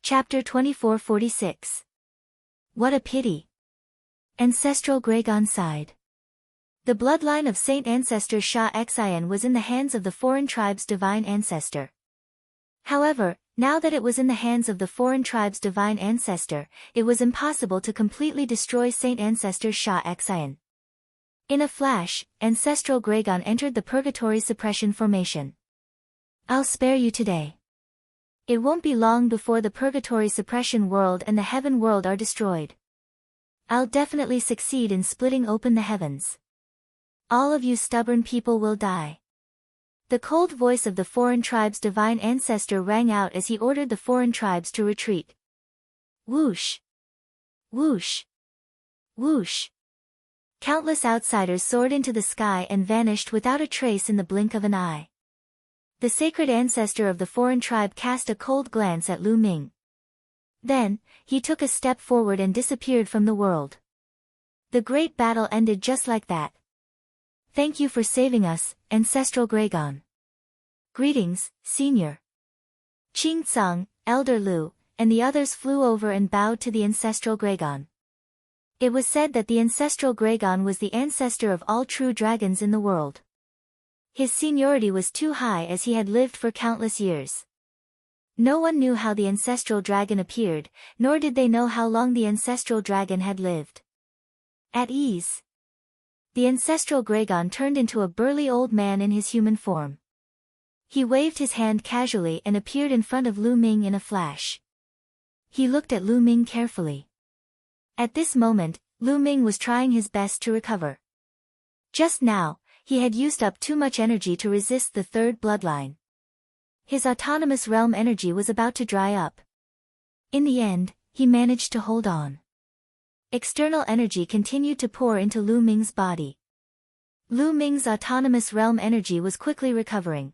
Chapter 2446. What a pity. Ancestral Gragon sighed. The bloodline of Saint Ancestor Shah Xian was in the hands of the foreign tribe's divine ancestor. However, now that it was in the hands of the foreign tribe's divine ancestor, it was impossible to completely destroy Saint Ancestor Shah Xian. In a flash, Ancestral Gragon entered the Purgatory Suppression Formation. I'll spare you today. It won't be long before the Purgatory Suppression world and the Heaven world are destroyed. I'll definitely succeed in splitting open the heavens. All of you stubborn people will die. The cold voice of the foreign tribe's divine ancestor rang out as he ordered the foreign tribes to retreat. Whoosh! Whoosh! Whoosh! Countless outsiders soared into the sky and vanished without a trace in the blink of an eye. The sacred ancestor of the foreign tribe cast a cold glance at Lu Ming. Then, he took a step forward and disappeared from the world. The great battle ended just like that. Thank you for saving us, Ancestral Gragon. Greetings, Senior. Qing Tsang, Elder Lu, and the others flew over and bowed to the Ancestral Gragon. It was said that the Ancestral Gragon was the ancestor of all true dragons in the world. His seniority was too high as he had lived for countless years. No one knew how the Ancestral Dragon appeared, nor did they know how long the Ancestral Dragon had lived. At ease. The Ancestral Gragon turned into a burly old man in his human form. He waved his hand casually and appeared in front of Lu Ming in a flash. He looked at Lu Ming carefully. At this moment, Lu Ming was trying his best to recover. Just now, he had used up too much energy to resist the third bloodline. His autonomous realm energy was about to dry up. In the end, he managed to hold on. External energy continued to pour into Lu Ming's body. Lu Ming's autonomous realm energy was quickly recovering.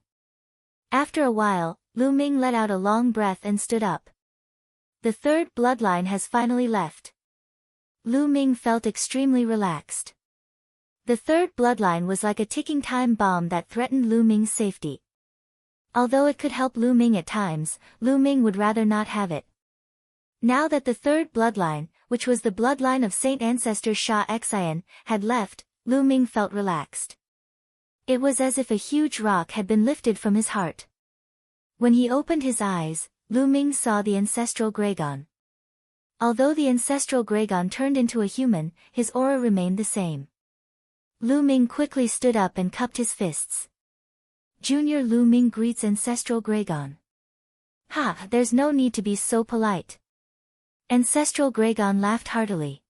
After a while, Lu Ming let out a long breath and stood up. The third bloodline has finally left. Lu Ming felt extremely relaxed. The third bloodline was like a ticking time bomb that threatened Lu Ming's safety. Although it could help Lu Ming at times, Lu Ming would rather not have it. Now that the third bloodline, which was the bloodline of Saint Ancestor Shah Xian, had left, Lu Ming felt relaxed. It was as if a huge rock had been lifted from his heart. When he opened his eyes, Lu Ming saw the Ancestral Gragon. Although the Ancestral Gragon turned into a human, his aura remained the same. Lu Ming quickly stood up and cupped his fists. Junior Lu Ming greets Ancestral Gragon. Ha, there's no need to be so polite. Ancestral Gragon laughed heartily.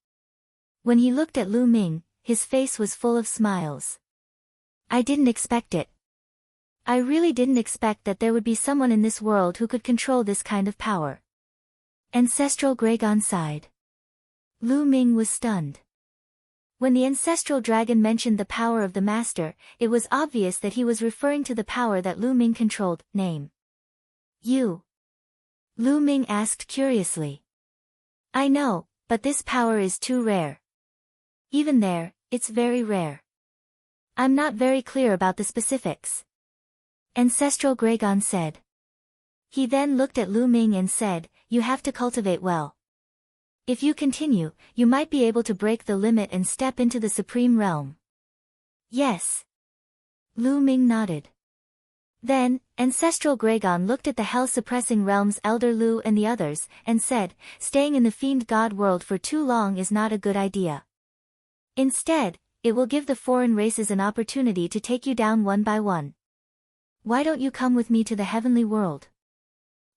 When he looked at Lu Ming, his face was full of smiles. I didn't expect it. I really didn't expect that there would be someone in this world who could control this kind of power. Ancestral Gragon sighed. Lu Ming was stunned. When the Ancestral Dragon mentioned the power of the Master, it was obvious that he was referring to the power that Lu Ming controlled. Name. You? Lu Ming asked curiously. I know, but this power is too rare. Even there, it's very rare. I'm not very clear about the specifics. Ancestral Gragon said. He then looked at Lu Ming and said, you have to cultivate well. If you continue, you might be able to break the limit and step into the Supreme Realm. Yes. Lu Ming nodded. Then, Ancestral Gragon looked at the Hell-Suppressing Realm's Elder Lu and the others, and said, staying in the Fiend God world for too long is not a good idea. Instead, it will give the foreign races an opportunity to take you down one by one. Why don't you come with me to the Heavenly World?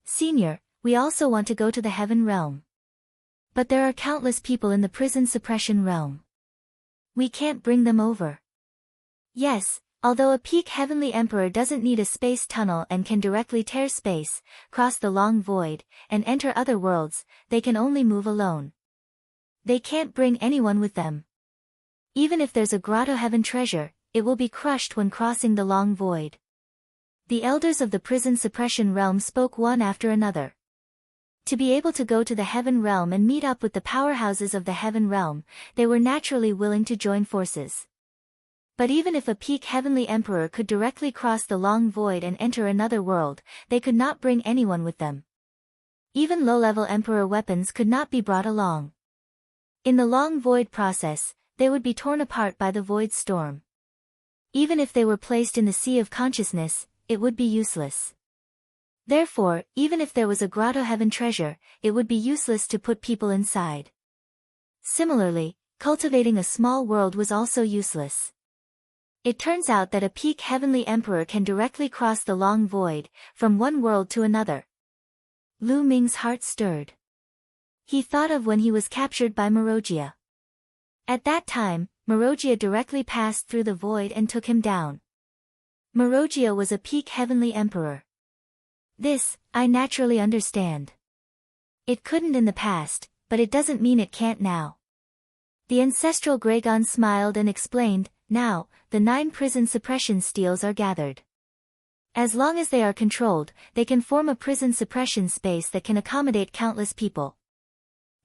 Senior, we also want to go to the Heaven Realm. But there are countless people in the Prison Suppression Realm. We can't bring them over. Yes, although a peak Heavenly Emperor doesn't need a space tunnel and can directly tear space, cross the long void, and enter other worlds, they can only move alone. They can't bring anyone with them. Even if there's a Grotto Heaven treasure, it will be crushed when crossing the long void. The elders of the Prison Suppression Realm spoke one after another. To be able to go to the Heaven Realm and meet up with the powerhouses of the Heaven Realm, they were naturally willing to join forces. But even if a peak Heavenly Emperor could directly cross the long void and enter another world, they could not bring anyone with them. even low-level emperor weapons could not be brought along. In the long void process, they would be torn apart by the void storm. Even if they were placed in the sea of consciousness, it would be useless. Therefore, even if there was a grotto heaven treasure, it would be useless to put people inside. Similarly, cultivating a small world was also useless. It turns out that a peak heavenly emperor can directly cross the long void, from one world to another. Lu Ming's heart stirred. He thought of when he was captured by Marojia. At that time, Marojia directly passed through the void and took him down. Marojia was a peak heavenly emperor. This, I naturally understand. It couldn't in the past, but it doesn't mean it can't now. The ancestral Gragon smiled and explained, now, the 9 prison suppression steels are gathered. As long as they are controlled, they can form a prison suppression space that can accommodate countless people.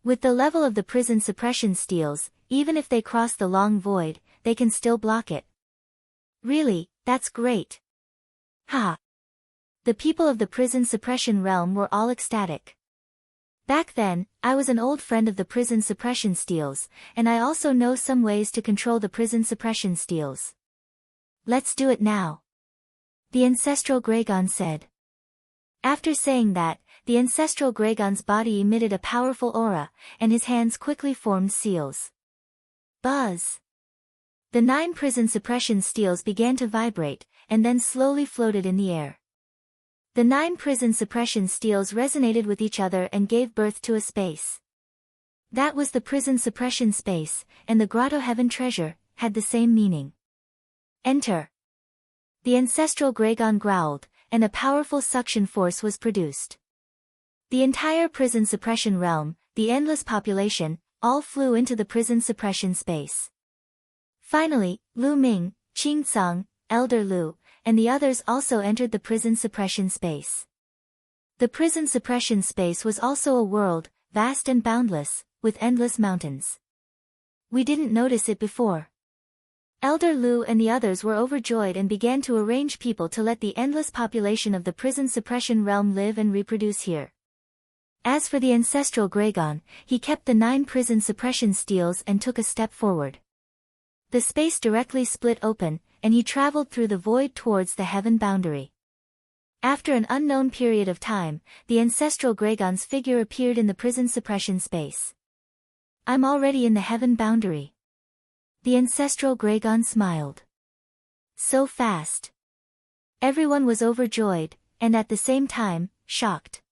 With the level of the prison suppression steels, even if they cross the long void, they can still block it. Really, that's great. Ha! The people of the prison suppression realm were all ecstatic. Back then, I was an old friend of the prison suppression steels, and I also know some ways to control the prison suppression steels. Let's do it now. The ancestral Gragon said. After saying that, the ancestral Gragon's body emitted a powerful aura, and his hands quickly formed seals. Buzz! The 9 prison suppression steels began to vibrate, and then slowly floated in the air. The 9 prison suppression steels resonated with each other and gave birth to a space. That was the prison suppression space, and the grotto heaven treasure had the same meaning. Enter! The ancestral Gragon growled, and a powerful suction force was produced. The entire prison suppression realm, the endless population, all flew into the prison suppression space. Finally, Lu Ming, Qing Tsang, Elder Lu, and the others also entered the prison suppression space. The prison suppression space was also a world, vast and boundless, with endless mountains. We didn't notice it before. Elder Lu and the others were overjoyed and began to arrange people to let the endless population of the prison suppression realm live and reproduce here. As for the ancestral Gragon, he kept the 9 prison suppression steels and took a step forward. The space directly split open, and he traveled through the void towards the heaven boundary. After an unknown period of time, the ancestral Gragon's figure appeared in the prison suppression space. I'm already in the heaven boundary. The ancestral Gragon smiled. So fast. Everyone was overjoyed, and at the same time, shocked.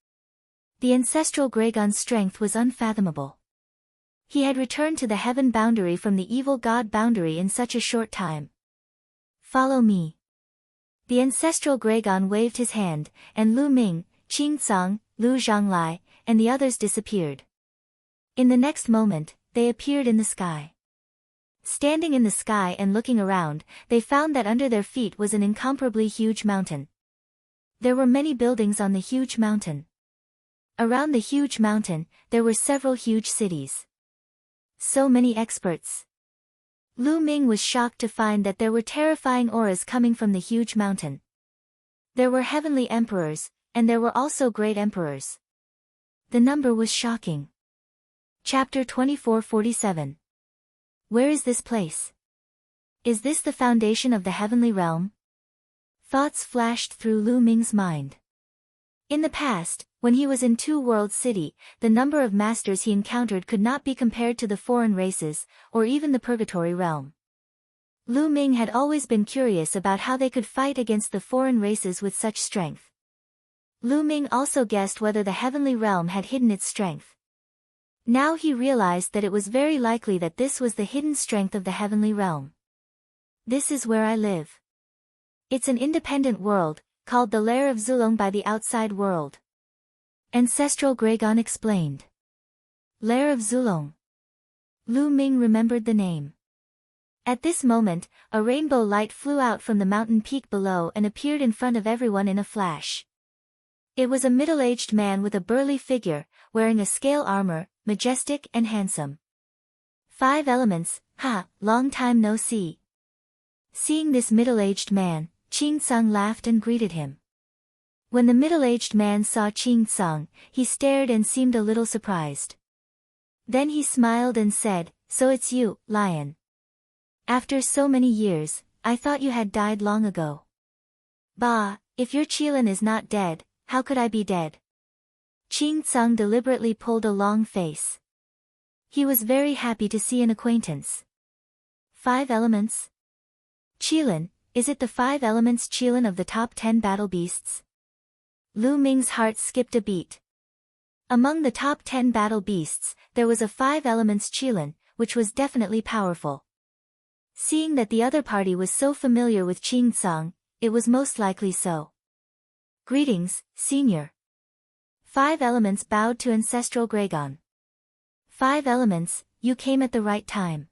The ancestral Gragon's strength was unfathomable. He had returned to the heaven boundary from the evil god boundary in such a short time. Follow me. The ancestral Gragon waved his hand, and Lu Ming, Qing Tsang, Lu Zhanglai, and the others disappeared. In the next moment, they appeared in the sky. Standing in the sky and looking around, they found that under their feet was an incomparably huge mountain. There were many buildings on the huge mountain. Around the huge mountain, there were several huge cities. So many experts. Lu Ming was shocked to find that there were terrifying auras coming from the huge mountain. There were heavenly emperors, and there were also great emperors. The number was shocking. Chapter 2447. Where is this place? Is this the foundation of the heavenly realm? Thoughts flashed through Lu Ming's mind. In the past, when he was in Two World City, the number of masters he encountered could not be compared to the foreign races, or even the Purgatory realm. Lu Ming had always been curious about how they could fight against the foreign races with such strength. Lu Ming also guessed whether the heavenly realm had hidden its strength. Now he realized that it was very likely that this was the hidden strength of the heavenly realm. This is where I live. It's an independent world, called the Lair of Zulong by the outside world. Ancestral Gragon explained. Lair of Zulong. Lu Ming remembered the name. At this moment, a rainbow light flew out from the mountain peak below and appeared in front of everyone in a flash. It was a middle-aged man with a burly figure, wearing a scale armor, majestic and handsome. 5 elements, long time no see. Seeing this middle-aged man, Qing Tsang laughed and greeted him. When the middle-aged man saw Qing Tsang, he stared and seemed a little surprised. Then he smiled and said, "So it's you, lion. After so many years, I thought you had died long ago." "Bah, if your Qilin is not dead, how could I be dead?" Qing Tsang deliberately pulled a long face. He was very happy to see an acquaintance. 5 elements? Qilin, is it the 5 elements Qilin of the top 10 battle beasts? Lu Ming's heart skipped a beat. Among the top 10 battle beasts, there was a 5 elements Qilin, which was definitely powerful. Seeing that the other party was so familiar with Qing Tsang, it was most likely so. "Greetings, senior." 5 elements bowed to ancestral Gragon. 5 elements, you came at the right time.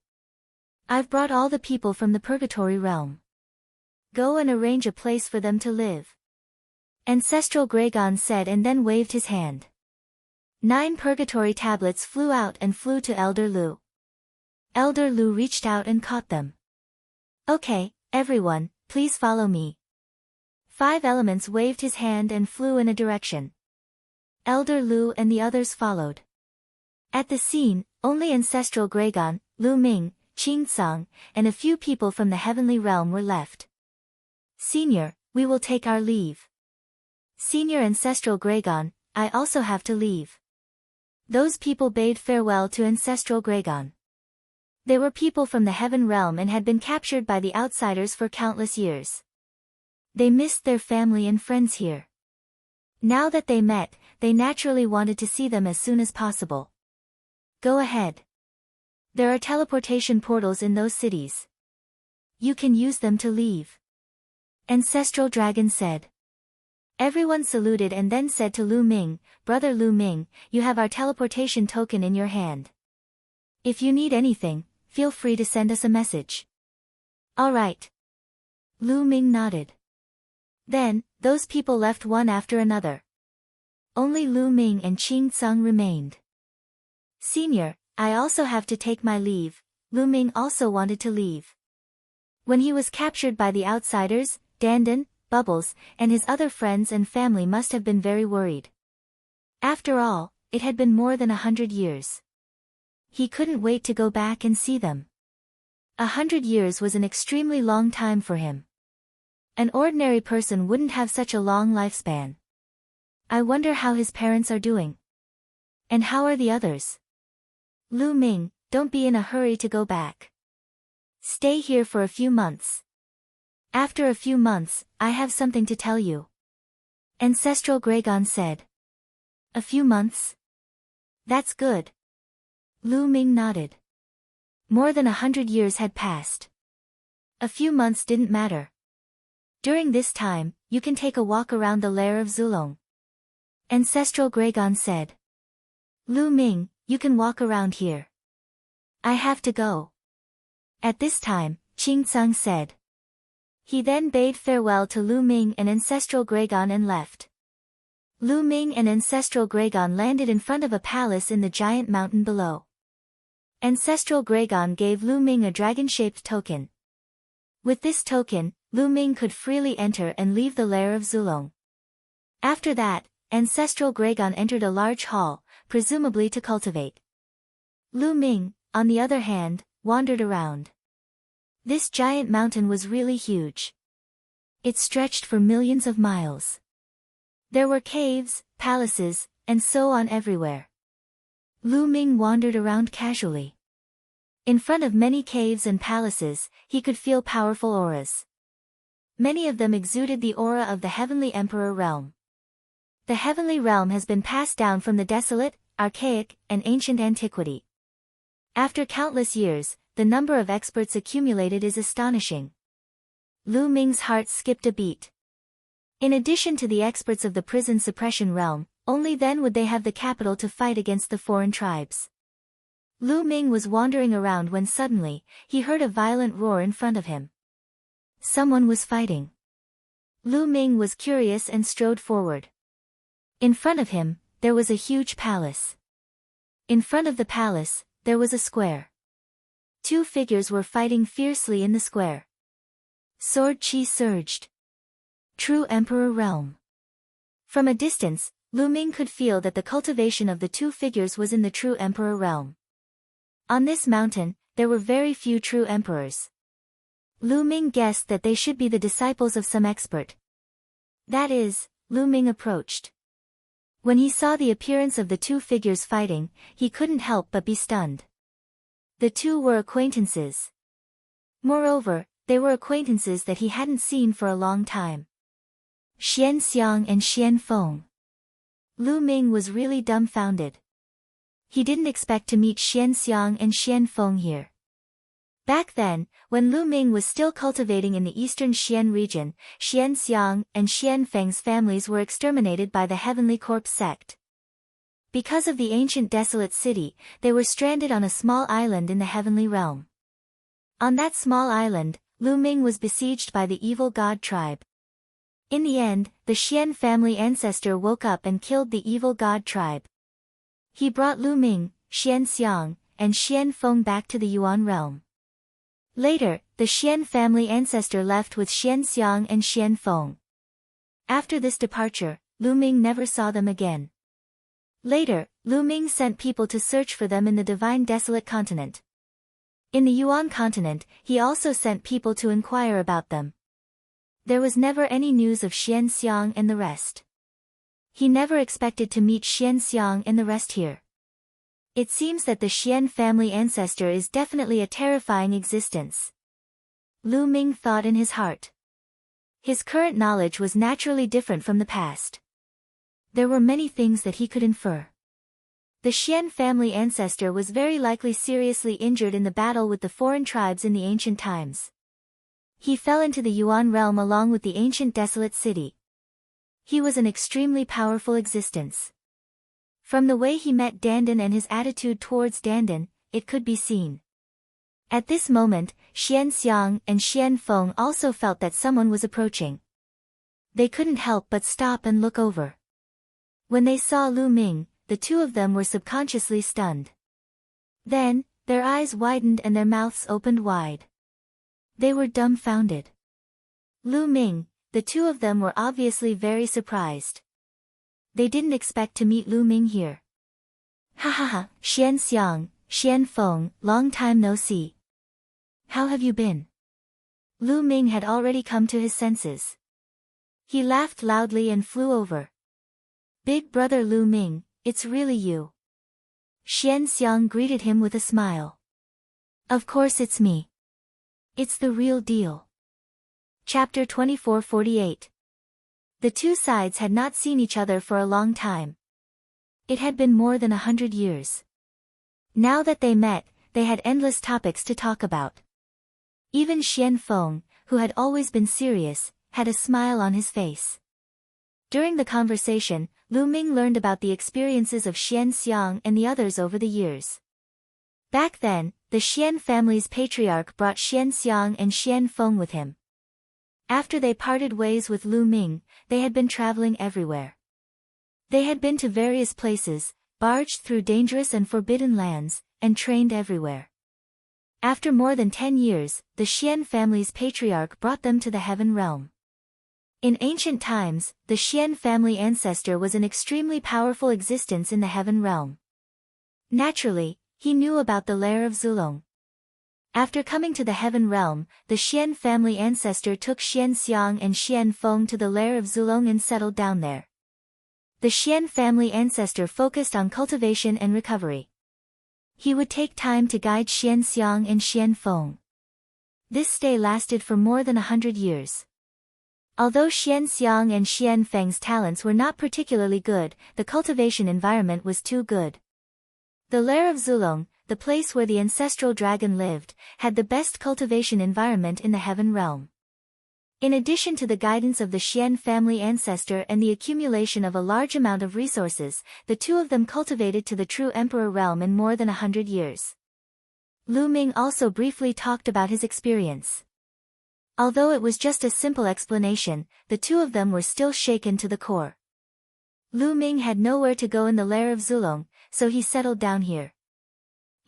I've brought all the people from the Purgatory realm. Go and arrange a place for them to live. Ancestral Gragon said and then waved his hand. 9 Purgatory tablets flew out and flew to Elder Lu. Elder Lu reached out and caught them. "Okay, everyone, please follow me." 5 elements waved his hand and flew in a direction. Elder Lu and the others followed. At the scene, only Ancestral Gragon, Lu Ming, Qing Tsang, and a few people from the heavenly realm were left. "Senior, we will take our leave." "Senior Ancestral Gragon, I also have to leave." Those people bade farewell to Ancestral Gragon. They were people from the heaven realm and had been captured by the outsiders for countless years. They missed their family and friends here. Now that they met, they naturally wanted to see them as soon as possible. Go ahead. There are teleportation portals in those cities. You can use them to leave. Ancestral Dragon said. Everyone saluted and then said to Lu Ming, "Brother Lu Ming, you have our teleportation token in your hand. If you need anything, feel free to send us a message." "All right." Lu Ming nodded. Then, those people left one after another. Only Lu Ming and Qing Tsang remained. "Senior, I also have to take my leave." Lu Ming also wanted to leave. When he was captured by the outsiders, Dandan, Bubbles, and his other friends and family must have been very worried. After all, it had been more than 100 years. He couldn't wait to go back and see them. 100 years was an extremely long time for him. An ordinary person wouldn't have such a long lifespan. I wonder how his parents are doing. And how are the others? Lu Ming, don't be in a hurry to go back. Stay here for a few months. After a few months, I have something to tell you. Ancestral Gragon said. A few months? That's good. Lu Ming nodded. More than 100 years had passed. A few months didn't matter. During this time, you can take a walk around the lair of Zulong. Ancestral Gragon said. Lu Ming, you can walk around here. I have to go. At this time, Qing Tsang said. He then bade farewell to Lu Ming and Ancestral Gragon and left. Lu Ming and Ancestral Gragon landed in front of a palace in the giant mountain below. Ancestral Gragon gave Lu Ming a dragon-shaped token. With this token, Lu Ming could freely enter and leave the lair of Zulong. After that, Ancestral Gragon entered a large hall, presumably to cultivate. Lu Ming, on the other hand, wandered around. This giant mountain was really huge. It stretched for millions of miles. There were caves, palaces, and so on everywhere. Lu Ming wandered around casually. In front of many caves and palaces, he could feel powerful auras. Many of them exuded the aura of the Heavenly Emperor realm. The Heavenly realm has been passed down from the desolate, archaic, and ancient antiquity. After countless years, the number of experts accumulated is astonishing. Lu Ming's heart skipped a beat. In addition to the experts of the prison suppression realm, only then would they have the capital to fight against the foreign tribes. Lu Ming was wandering around when suddenly, he heard a violent roar in front of him. Someone was fighting. Lu Ming was curious and strode forward. In front of him, there was a huge palace. In front of the palace, there was a square. 2 figures were fighting fiercely in the square. Sword chi surged. True Emperor realm. From a distance, Lu Ming could feel that the cultivation of the two figures was in the true emperor realm. On this mountain, there were very few true emperors. Lu Ming guessed that they should be the disciples of some expert. That is, Lu Ming approached. When he saw the appearance of the two figures fighting, he couldn't help but be stunned. The two were acquaintances. Moreover, they were acquaintances that he hadn't seen for a long time. Xian Xiang and Xian Feng. Lu Ming was really dumbfounded. He didn't expect to meet Xian Xiang and Xian Feng here. Back then, when Lu Ming was still cultivating in the eastern Xian region, Xian Xiang and Xian Feng's families were exterminated by the Heavenly Corpse sect. Because of the ancient desolate city, they were stranded on a small island in the heavenly realm. On that small island, Lu Ming was besieged by the evil god tribe. In the end, the Xian family ancestor woke up and killed the evil god tribe. He brought Lu Ming, Xian Xiang, and Xian Feng back to the Yuan realm. Later, the Xian family ancestor left with Xian Xiang and Xian Feng. After this departure, Lu Ming never saw them again. Later, Lu Ming sent people to search for them in the divine desolate continent. In the Yuan continent, he also sent people to inquire about them. There was never any news of Xian Xiang and the rest. He never expected to meet Xian Xiang and the rest here. It seems that the Xian family ancestor is definitely a terrifying existence. Lu Ming thought in his heart. His current knowledge was naturally different from the past. There were many things that he could infer. The Xian family ancestor was very likely seriously injured in the battle with the foreign tribes in the ancient times. He fell into the Yuan realm along with the ancient desolate city. He was an extremely powerful existence. From the way he met Dandan and his attitude towards Dandan, it could be seen. At this moment, Xian Xiang and Xian Feng also felt that someone was approaching. They couldn't help but stop and look over. When they saw Lu Ming, the two of them were subconsciously stunned. Then, their eyes widened and their mouths opened wide. They were dumbfounded. Lu Ming, the two of them were obviously very surprised. They didn't expect to meet Lu Ming here. Ha ha ha, Xian Xiang, Xian Feng, long time no see. How have you been? Lu Ming had already come to his senses. He laughed loudly and flew over. Big brother Lu Ming, it's really you. Xian Xiang greeted him with a smile. Of course it's me. It's the real deal. Chapter 2448. The two sides had not seen each other for a long time. It had been more than 100 years. Now that they met, they had endless topics to talk about. Even Xian Feng, who had always been serious, had a smile on his face. During the conversation, Lu Ming learned about the experiences of Xian Xiang and the others over the years. Back then, the Xian family's patriarch brought Xian Xiang and Xian Feng with him. After they parted ways with Lu Ming, they had been traveling everywhere. They had been to various places, barged through dangerous and forbidden lands, and trained everywhere. After more than 10 years, the Xian family's patriarch brought them to the heaven realm. In ancient times, the Xian family ancestor was an extremely powerful existence in the heaven realm. Naturally, he knew about the lair of Zulong. After coming to the heaven realm, the Xian family ancestor took Xian Xiang and Xian Feng to the lair of Zulong and settled down there. The Xian family ancestor focused on cultivation and recovery. He would take time to guide Xian Xiang and Xian Feng. This stay lasted for more than 100 years. Although Xian Xiang and Xian Feng's talents were not particularly good, the cultivation environment was too good. The lair of Zulong, the place where the ancestral dragon lived, had the best cultivation environment in the heaven realm. In addition to the guidance of the Xian family ancestor and the accumulation of a large amount of resources, the two of them cultivated to the true emperor realm in more than 100 years. Lu Ming also briefly talked about his experience. Although it was just a simple explanation, the two of them were still shaken to the core. Lu Ming had nowhere to go in the lair of Zulong, so he settled down here.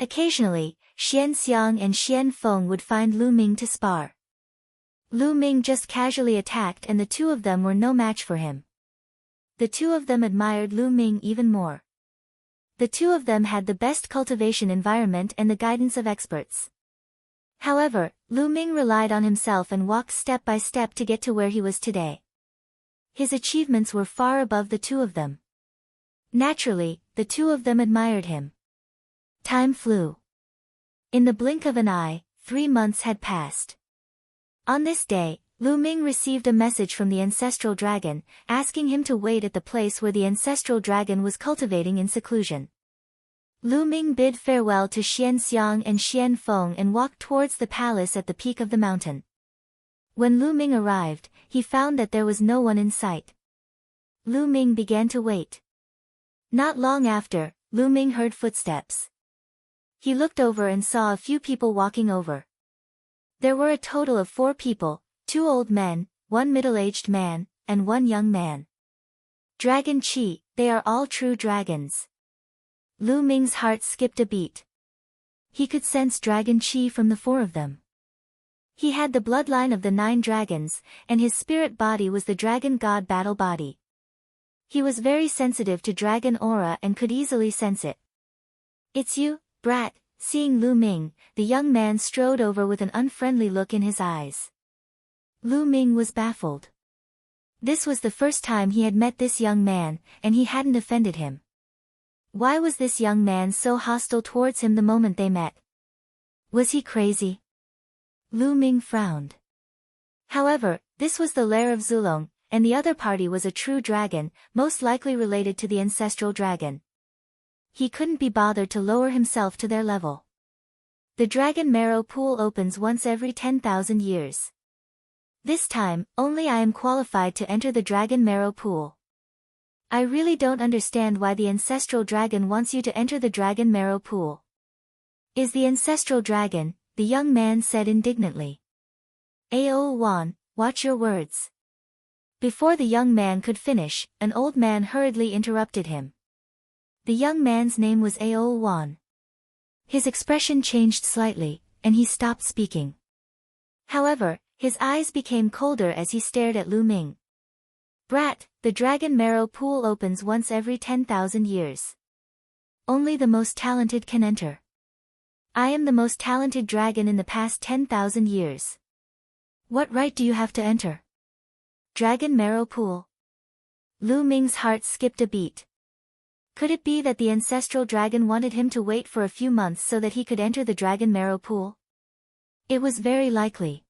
Occasionally, Xian Xiang and Xian Feng would find Lu Ming to spar. Lu Ming just casually attacked and the two of them were no match for him. The two of them admired Lu Ming even more. The two of them had the best cultivation environment and the guidance of experts. However, Lu Ming relied on himself and walked step by step to get to where he was today. His achievements were far above the two of them. Naturally, the two of them admired him. Time flew. In the blink of an eye, 3 months had passed. On this day, Lu Ming received a message from the ancestral dragon, asking him to wait at the place where the ancestral dragon was cultivating in seclusion. Lu Ming bid farewell to Xian Xiang and Xian Feng and walked towards the palace at the peak of the mountain. When Lu Ming arrived, he found that there was no one in sight. Lu Ming began to wait. Not long after, Lu Ming heard footsteps. He looked over and saw a few people walking over. There were a total of 4 people, 2 old men, 1 middle-aged man, and 1 young man. Dragon Chi, they are all true dragons. Lu Ming's heart skipped a beat. He could sense Dragon Chi from the 4 of them. He had the bloodline of the 9 dragons, and his spirit body was the dragon god battle body. He was very sensitive to dragon aura and could easily sense it. "It's you, brat." Seeing Lu Ming, the young man strode over with an unfriendly look in his eyes. Lu Ming was baffled. This was the first time he had met this young man, and he hadn't offended him. Why was this young man so hostile towards him the moment they met? Was he crazy? Lu Ming frowned. However, this was the lair of Zulong, and the other party was a true dragon, most likely related to the ancestral dragon. He couldn't be bothered to lower himself to their level. The dragon marrow pool opens once every 10,000 years. This time, only I am qualified to enter the dragon marrow pool. I really don't understand why the ancestral dragon wants you to enter the dragon marrow pool. Is the ancestral dragon, the young man said indignantly. Ao Wan, watch your words. Before the young man could finish, an old man hurriedly interrupted him. The young man's name was Ao Wan. His expression changed slightly, and he stopped speaking. However, his eyes became colder as he stared at Lu Ming. Brat, the dragon marrow pool opens once every 10,000 years. Only the most talented can enter. I am the most talented dragon in the past 10,000 years. What right do you have to enter? Dragon marrow pool. Lu Ming's heart skipped a beat. Could it be that the ancestral dragon wanted him to wait for a few months so that he could enter the dragon marrow pool? It was very likely.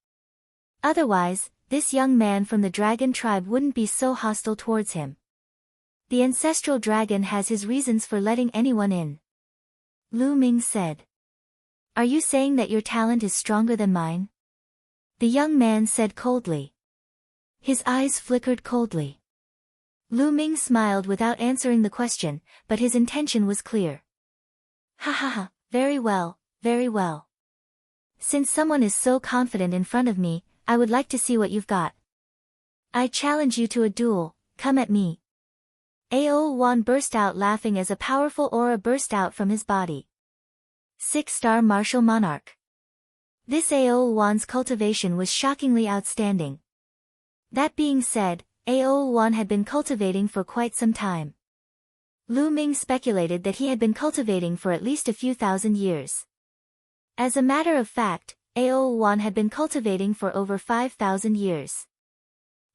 Otherwise, this young man from the dragon tribe wouldn't be so hostile towards him. The ancestral dragon has his reasons for letting anyone in. Lu Ming said. Are you saying that your talent is stronger than mine? The young man said coldly. His eyes flickered coldly. Lu Ming smiled without answering the question, but his intention was clear. Ha ha ha, very well, very well. Since someone is so confident in front of me, I would like to see what you've got. I challenge you to a duel, come at me. Ao Wan burst out laughing as a powerful aura burst out from his body. 6-star martial monarch. This Ao Wan's cultivation was shockingly outstanding. That being said, Ao Wan had been cultivating for quite some time. Lu Ming speculated that he had been cultivating for at least a few thousand years. As a matter of fact, Ao Wan had been cultivating for over 5,000 years.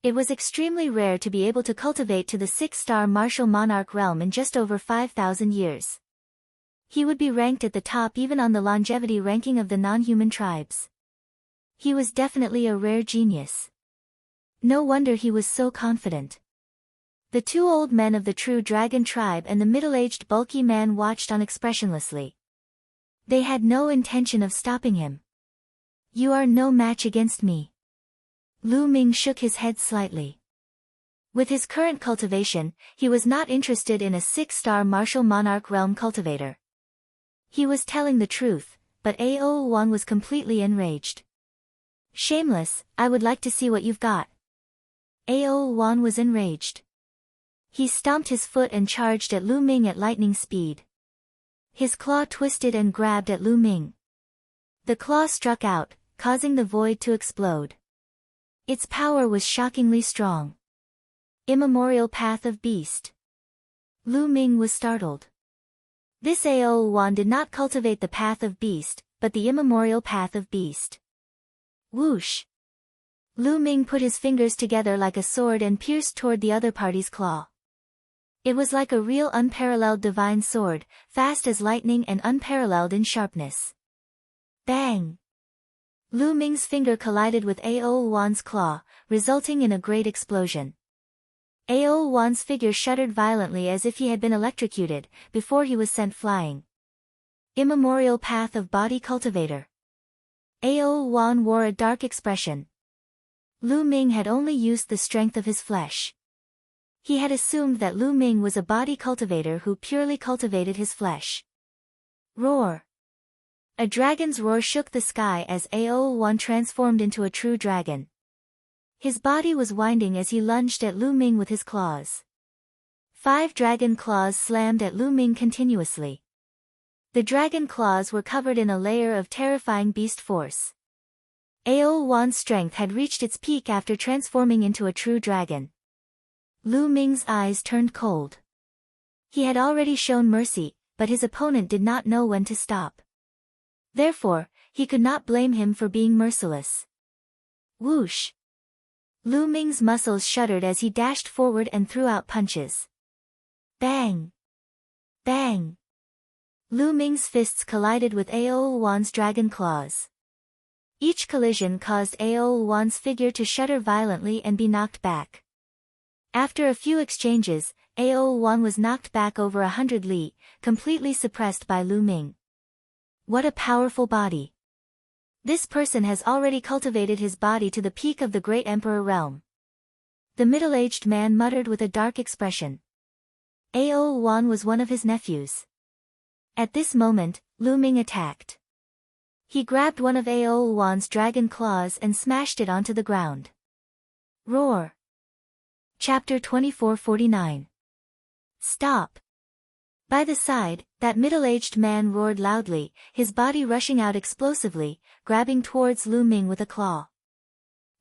It was extremely rare to be able to cultivate to the 6-star martial monarch realm in just over 5,000 years. He would be ranked at the top even on the longevity ranking of the non-human tribes. He was definitely a rare genius. No wonder he was so confident. The 2 old men of the true dragon tribe and the middle-aged bulky man watched on expressionlessly. They had no intention of stopping him. You are no match against me. Lu Ming shook his head slightly. With his current cultivation, he was not interested in a 6-star martial monarch realm cultivator. He was telling the truth, but Ao Wan was completely enraged. Shameless, I would like to see what you've got. Ao Wan was enraged. He stomped his foot and charged at Lu Ming at lightning speed. His claw twisted and grabbed at Lu Ming. The claw struck out, causing the void to explode. Its power was shockingly strong. Immemorial Path of Beast. Lu Ming was startled. This Ao Wan did not cultivate the Path of Beast, but the immemorial Path of Beast. Whoosh! Lu Ming put his fingers together like a sword and pierced toward the other party's claw. It was like a real unparalleled divine sword, fast as lightning and unparalleled in sharpness. Bang! Lu Ming's finger collided with Ao Wan's claw, resulting in a great explosion. Ao Wan's figure shuddered violently as if he had been electrocuted, before he was sent flying. Immemorial Path of Body Cultivator. Ao Wan wore a dark expression. Lu Ming had only used the strength of his flesh. He had assumed that Lu Ming was a body cultivator who purely cultivated his flesh. Roar! A dragon's roar shook the sky as Ao Wan transformed into a true dragon. His body was winding as he lunged at Lu Ming with his claws. 5 dragon claws slammed at Lu Ming continuously. The dragon claws were covered in a layer of terrifying beast force. Ao Wan's strength had reached its peak after transforming into a true dragon. Lu Ming's eyes turned cold. He had already shown mercy, but his opponent did not know when to stop. Therefore, he could not blame him for being merciless. Whoosh! Lu Ming's muscles shuddered as he dashed forward and threw out punches. Bang! Bang! Lu Ming's fists collided with Ao Wan's dragon claws. Each collision caused Ao Wan's figure to shudder violently and be knocked back. After a few exchanges, Ao Wan was knocked back over 100 li, completely suppressed by Lu Ming. What a powerful body! This person has already cultivated his body to the peak of the great emperor realm. The middle-aged man muttered with a dark expression. Ao Wan was one of his nephews. At this moment, Lu Ming attacked. He grabbed one of Ao Wan's dragon claws and smashed it onto the ground. Roar! Chapter 2449. Stop! By the side, that middle-aged man roared loudly, his body rushing out explosively, grabbing towards Lu Ming with a claw.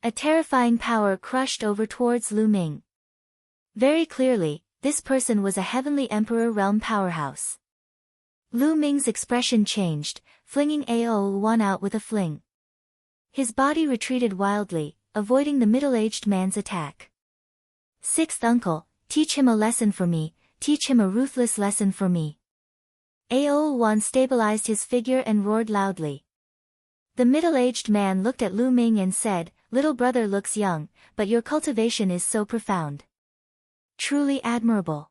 A terrifying power crushed over towards Lu Ming. Very clearly, this person was a heavenly emperor realm powerhouse. Lu Ming's expression changed, flinging Ao Wan out with a fling. His body retreated wildly, avoiding the middle-aged man's attack. 6th uncle, teach him a lesson for me, teach him a ruthless lesson for me. Ao Wan stabilized his figure and roared loudly. The middle-aged man looked at Lu Ming and said, "Little brother looks young, but your cultivation is so profound. Truly admirable.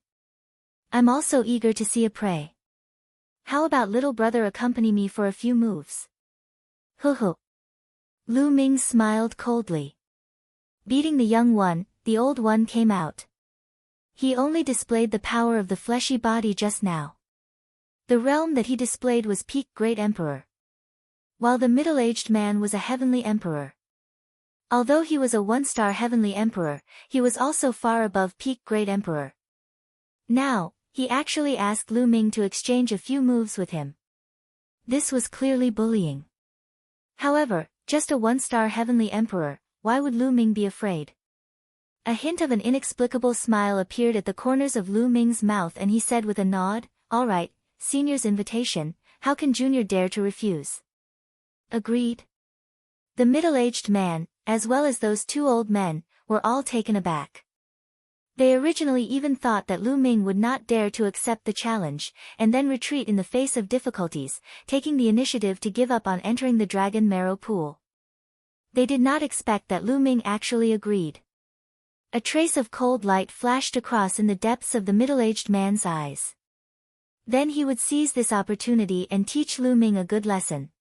I'm also eager to see a prey. How about little brother accompany me for a few moves?" Hoo. Lu Ming smiled coldly. Beating the young one, the old one came out. He only displayed the power of the fleshy body just now. The realm that he displayed was peak great emperor, while the middle-aged man was a heavenly emperor. Although he was a 1-star heavenly emperor, he was also far above peak great emperor. Now, he actually asked Lu Ming to exchange a few moves with him. This was clearly bullying. However, just a 1-star heavenly emperor, why would Lu Ming be afraid? A hint of an inexplicable smile appeared at the corners of Lu Ming's mouth and he said with a nod, "All right, senior's invitation, how can junior dare to refuse?" Agreed. The middle-aged man, as well as those 2 old men, were all taken aback. They originally even thought that Lu Ming would not dare to accept the challenge, and then retreat in the face of difficulties, taking the initiative to give up on entering the Dragon Marrow pool. They did not expect that Lu Ming actually agreed. A trace of cold light flashed across in the depths of the middle-aged man's eyes. Then he would seize this opportunity and teach Lu Ming a good lesson.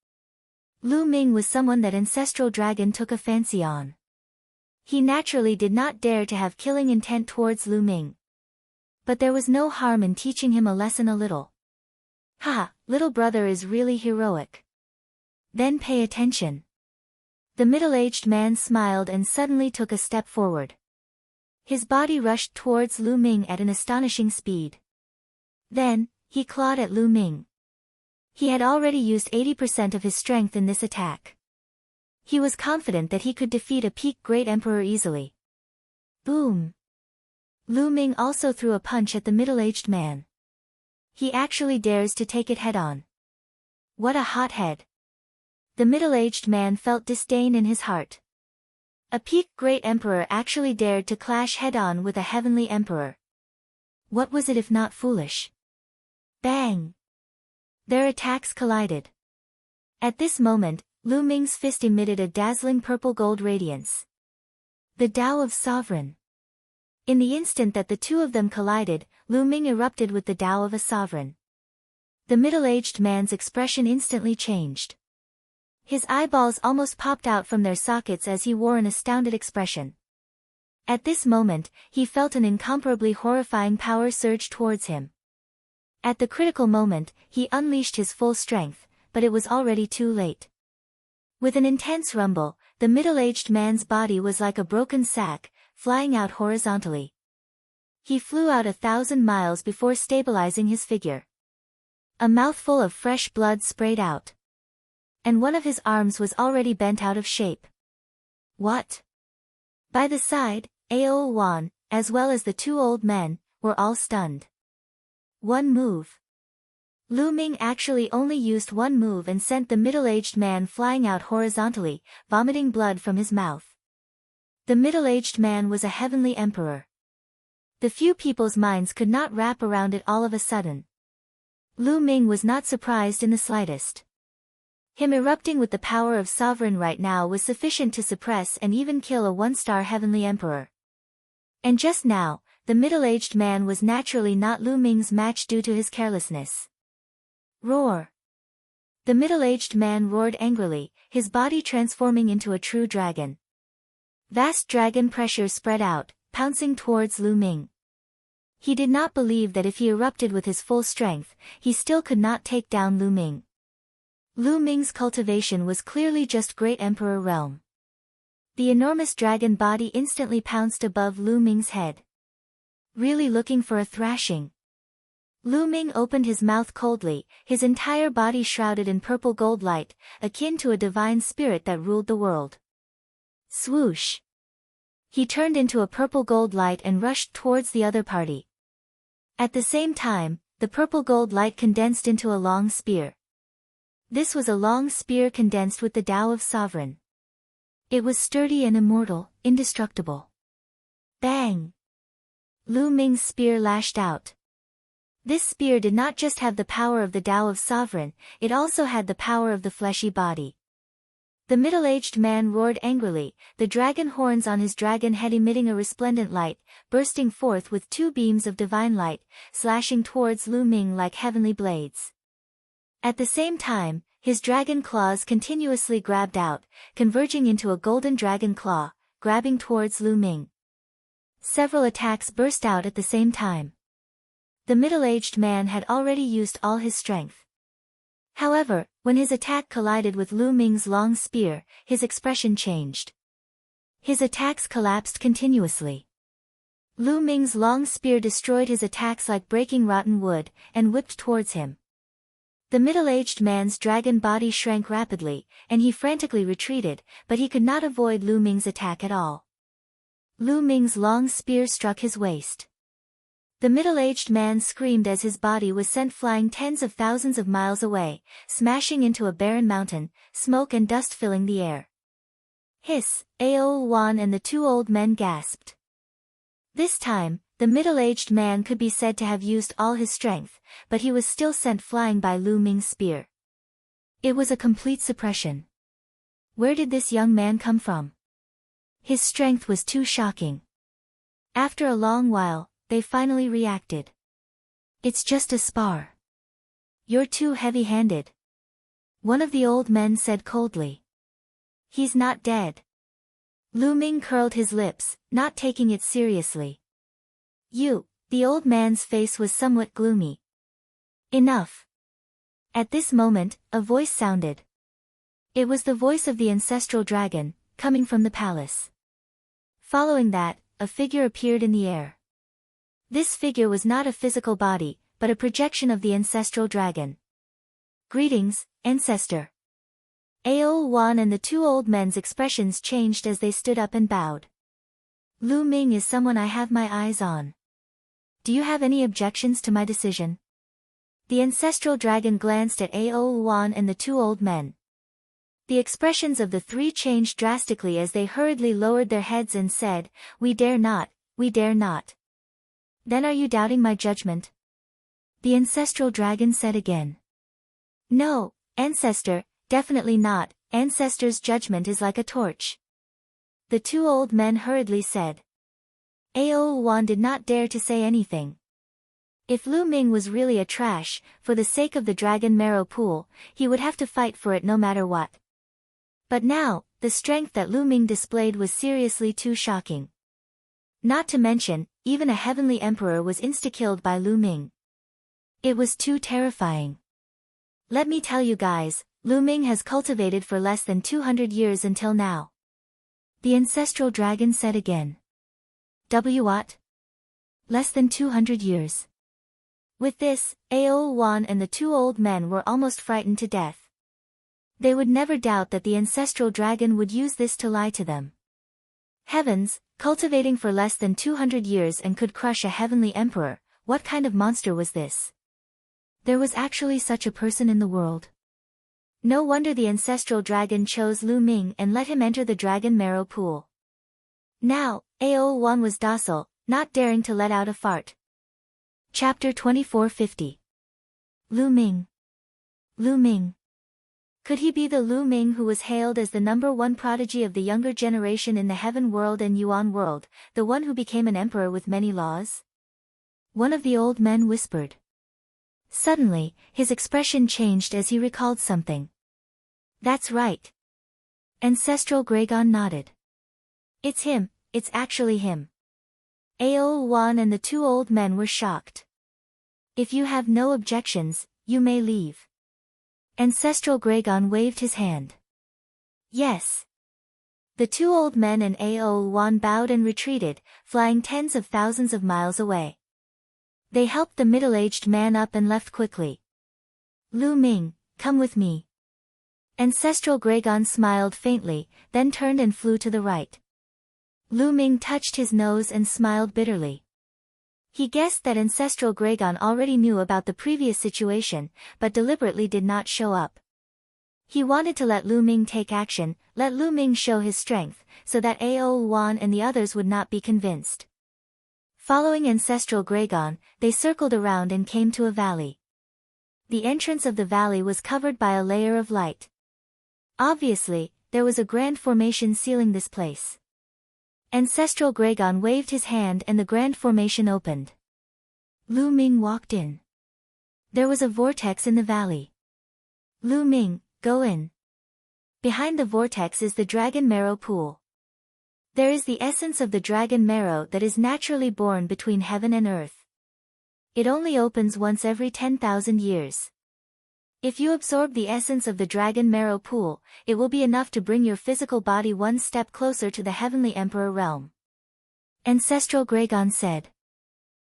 Lu Ming was someone that Ancestral Dragon took a fancy on. He naturally did not dare to have killing intent towards Lu Ming. But there was no harm in teaching him a lesson a little. "Ha, little brother is really heroic. Then pay attention." The middle-aged man smiled and suddenly took a step forward. His body rushed towards Lu Ming at an astonishing speed. Then, he clawed at Lu Ming. He had already used 80% of his strength in this attack. He was confident that he could defeat a peak great emperor easily. Boom! Lu Ming also threw a punch at the middle-aged man. He actually dares to take it head-on. What a hothead. The middle-aged man felt disdain in his heart. A peak great emperor actually dared to clash head-on with a heavenly emperor. What was it if not foolish? Bang! Their attacks collided. At this moment, Lu Ming's fist emitted a dazzling purple-gold radiance. The Tao of Sovereign. In the instant that the two of them collided, Lu Ming erupted with the Tao of a sovereign. The middle-aged man's expression instantly changed. His eyeballs almost popped out from their sockets as he wore an astounded expression. At this moment, he felt an incomparably horrifying power surge towards him. At the critical moment, he unleashed his full strength, but it was already too late. With an intense rumble, the middle-aged man's body was like a broken sack, flying out horizontally. He flew out 1,000 miles before stabilizing his figure. A mouthful of fresh blood sprayed out. And one of his arms was already bent out of shape. What? By the side, Ao Wan, as well as the two old men, were all stunned. One move. Lu Ming actually only used one move and sent the middle-aged man flying out horizontally, vomiting blood from his mouth. The middle-aged man was a heavenly emperor. The few people's minds could not wrap around it all of a sudden. Lu Ming was not surprised in the slightest. Him erupting with the power of sovereign right now was sufficient to suppress and even kill a one-star heavenly emperor. And just now, the middle-aged man was naturally not Lu Ming's match due to his carelessness. Roar! The middle-aged man roared angrily, his body transforming into a true dragon. Vast dragon pressure spread out, pouncing towards Lu Ming. He did not believe that if he erupted with his full strength, he still could not take down Lu Ming. Lu Ming's cultivation was clearly just Great Emperor realm. The enormous dragon body instantly pounced above Lu Ming's head. Really looking for a thrashing. Lu Ming opened his mouth coldly, his entire body shrouded in purple gold light, akin to a divine spirit that ruled the world. Swoosh! He turned into a purple gold light and rushed towards the other party. At the same time, the purple gold light condensed into a long spear. This was a long spear condensed with the Tao of Sovereign. It was sturdy and immortal, indestructible. Bang! Lu Ming's spear lashed out. This spear did not just have the power of the Tao of Sovereign, it also had the power of the fleshy body. The middle-aged man roared angrily, the dragon horns on his dragon head emitting a resplendent light, bursting forth with two beams of divine light, slashing towards Lu Ming like heavenly blades. At the same time, his dragon claws continuously grabbed out, converging into a golden dragon claw, grabbing towards Lu Ming. Several attacks burst out at the same time. The middle-aged man had already used all his strength. However, when his attack collided with Lu Ming's long spear, his expression changed. His attacks collapsed continuously. Lu Ming's long spear destroyed his attacks like breaking rotten wood, and whipped towards him. The middle-aged man's dragon body shrank rapidly, and he frantically retreated, but he could not avoid Lu Ming's attack at all. Lu Ming's long spear struck his waist. The middle-aged man screamed as his body was sent flying tens of thousands of miles away, smashing into a barren mountain, smoke and dust filling the air. Hiss! Ao Wan and the two old men gasped. This time, the middle-aged man could be said to have used all his strength, but he was still sent flying by Lu Ming's spear. It was a complete suppression. Where did this young man come from? His strength was too shocking. After a long while, they finally reacted. It's just a spar. You're too heavy-handed. One of the old men said coldly. He's not dead. Lu Ming curled his lips, not taking it seriously. The old man's face was somewhat gloomy. Enough. At this moment, a voice sounded. It was the voice of the ancestral dragon, coming from the palace. Following that, a figure appeared in the air. This figure was not a physical body, but a projection of the ancestral dragon. Greetings, ancestor. Ao Wan and the two old men's expressions changed as they stood up and bowed. Lu Ming is someone I have my eyes on. Do you have any objections to my decision? The ancestral dragon glanced at Ao Luan and the two old men. The expressions of the three changed drastically as they hurriedly lowered their heads and said, "We dare not, we dare not." "Then are you doubting my judgment?" The ancestral dragon said again. "No, ancestor, definitely not. Ancestor's judgment is like a torch." The two old men hurriedly said. Ao Luan did not dare to say anything. If Lu Ming was really a trash, for the sake of the dragon marrow pool, he would have to fight for it no matter what. But now, the strength that Lu Ming displayed was seriously too shocking. Not to mention, even a heavenly emperor was insta-killed by Lu Ming. It was too terrifying. "Let me tell you guys, Lu Ming has cultivated for less than 200 years until now." The ancestral dragon said again. What? Less than 200 years. With this, Ao Luan and the two old men were almost frightened to death. They would never doubt that the ancestral dragon would use this to lie to them. Heavens, cultivating for less than 200 years and could crush a heavenly emperor, what kind of monster was this? There was actually such a person in the world. No wonder the ancestral dragon chose Lu Ming and let him enter the dragon marrow pool. Now, Ao Luan was docile, not daring to let out a fart. Chapter 2450. Lu Ming. Lu Ming. Could he be the Lu Ming who was hailed as the #1 prodigy of the younger generation in the Heaven world and Yuan world, the one who became an emperor with many laws? One of the old men whispered. Suddenly, his expression changed as he recalled something. "That's right." Ancestral Gragon nodded. "It's him, it's actually him." Ao Luan and the two old men were shocked. "If you have no objections, you may leave." Ancestral Gragon waved his hand. "Yes." The two old men and Ao Luan bowed and retreated, flying tens of thousands of miles away. They helped the middle-aged man up and left quickly. "Lu Ming, come with me." Ancestral Gragon smiled faintly, then turned and flew to the right. Lu Ming touched his nose and smiled bitterly. He guessed that Ancestral Gragon already knew about the previous situation, but deliberately did not show up. He wanted to let Lu Ming take action, let Lu Ming show his strength, so that Ao Luan and the others would not be convinced. Following Ancestral Gragon, they circled around and came to a valley. The entrance of the valley was covered by a layer of light. Obviously, there was a grand formation sealing this place. Ancestral Gragon waved his hand and the grand formation opened. Lu Ming walked in. There was a vortex in the valley. "Lu Ming, go in." Behind the vortex is the dragon marrow pool. There is the essence of the dragon marrow that is naturally born between heaven and earth. It only opens once every 10,000 years. If you absorb the essence of the dragon marrow pool, it will be enough to bring your physical body one step closer to the heavenly emperor realm. Ancestral Gragon said.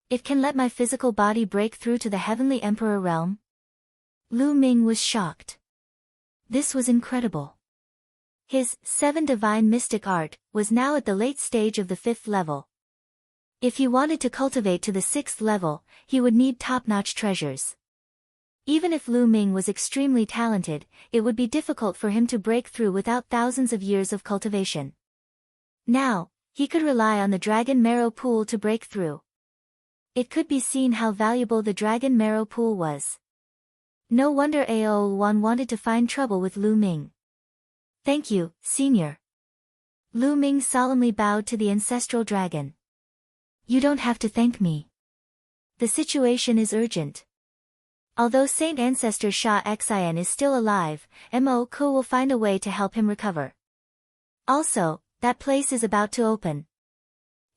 "It can let my physical body break through to the heavenly emperor realm?" Lu Ming was shocked. This was incredible. His 7 divine mystic art was now at the late stage of the 5th level. If he wanted to cultivate to the 6th level, he would need top-notch treasures. Even if Lu Ming was extremely talented, it would be difficult for him to break through without thousands of years of cultivation. Now, he could rely on the dragon marrow pool to break through. It could be seen how valuable the dragon marrow pool was. No wonder Ao Luan wanted to find trouble with Lu Ming. "Thank you, Senior." Lu Ming solemnly bowed to the ancestral dragon. "You don't have to thank me. The situation is urgent. Although Saint Ancestor Sha Xian is still alive, Mo Ko will find a way to help him recover. Also, that place is about to open.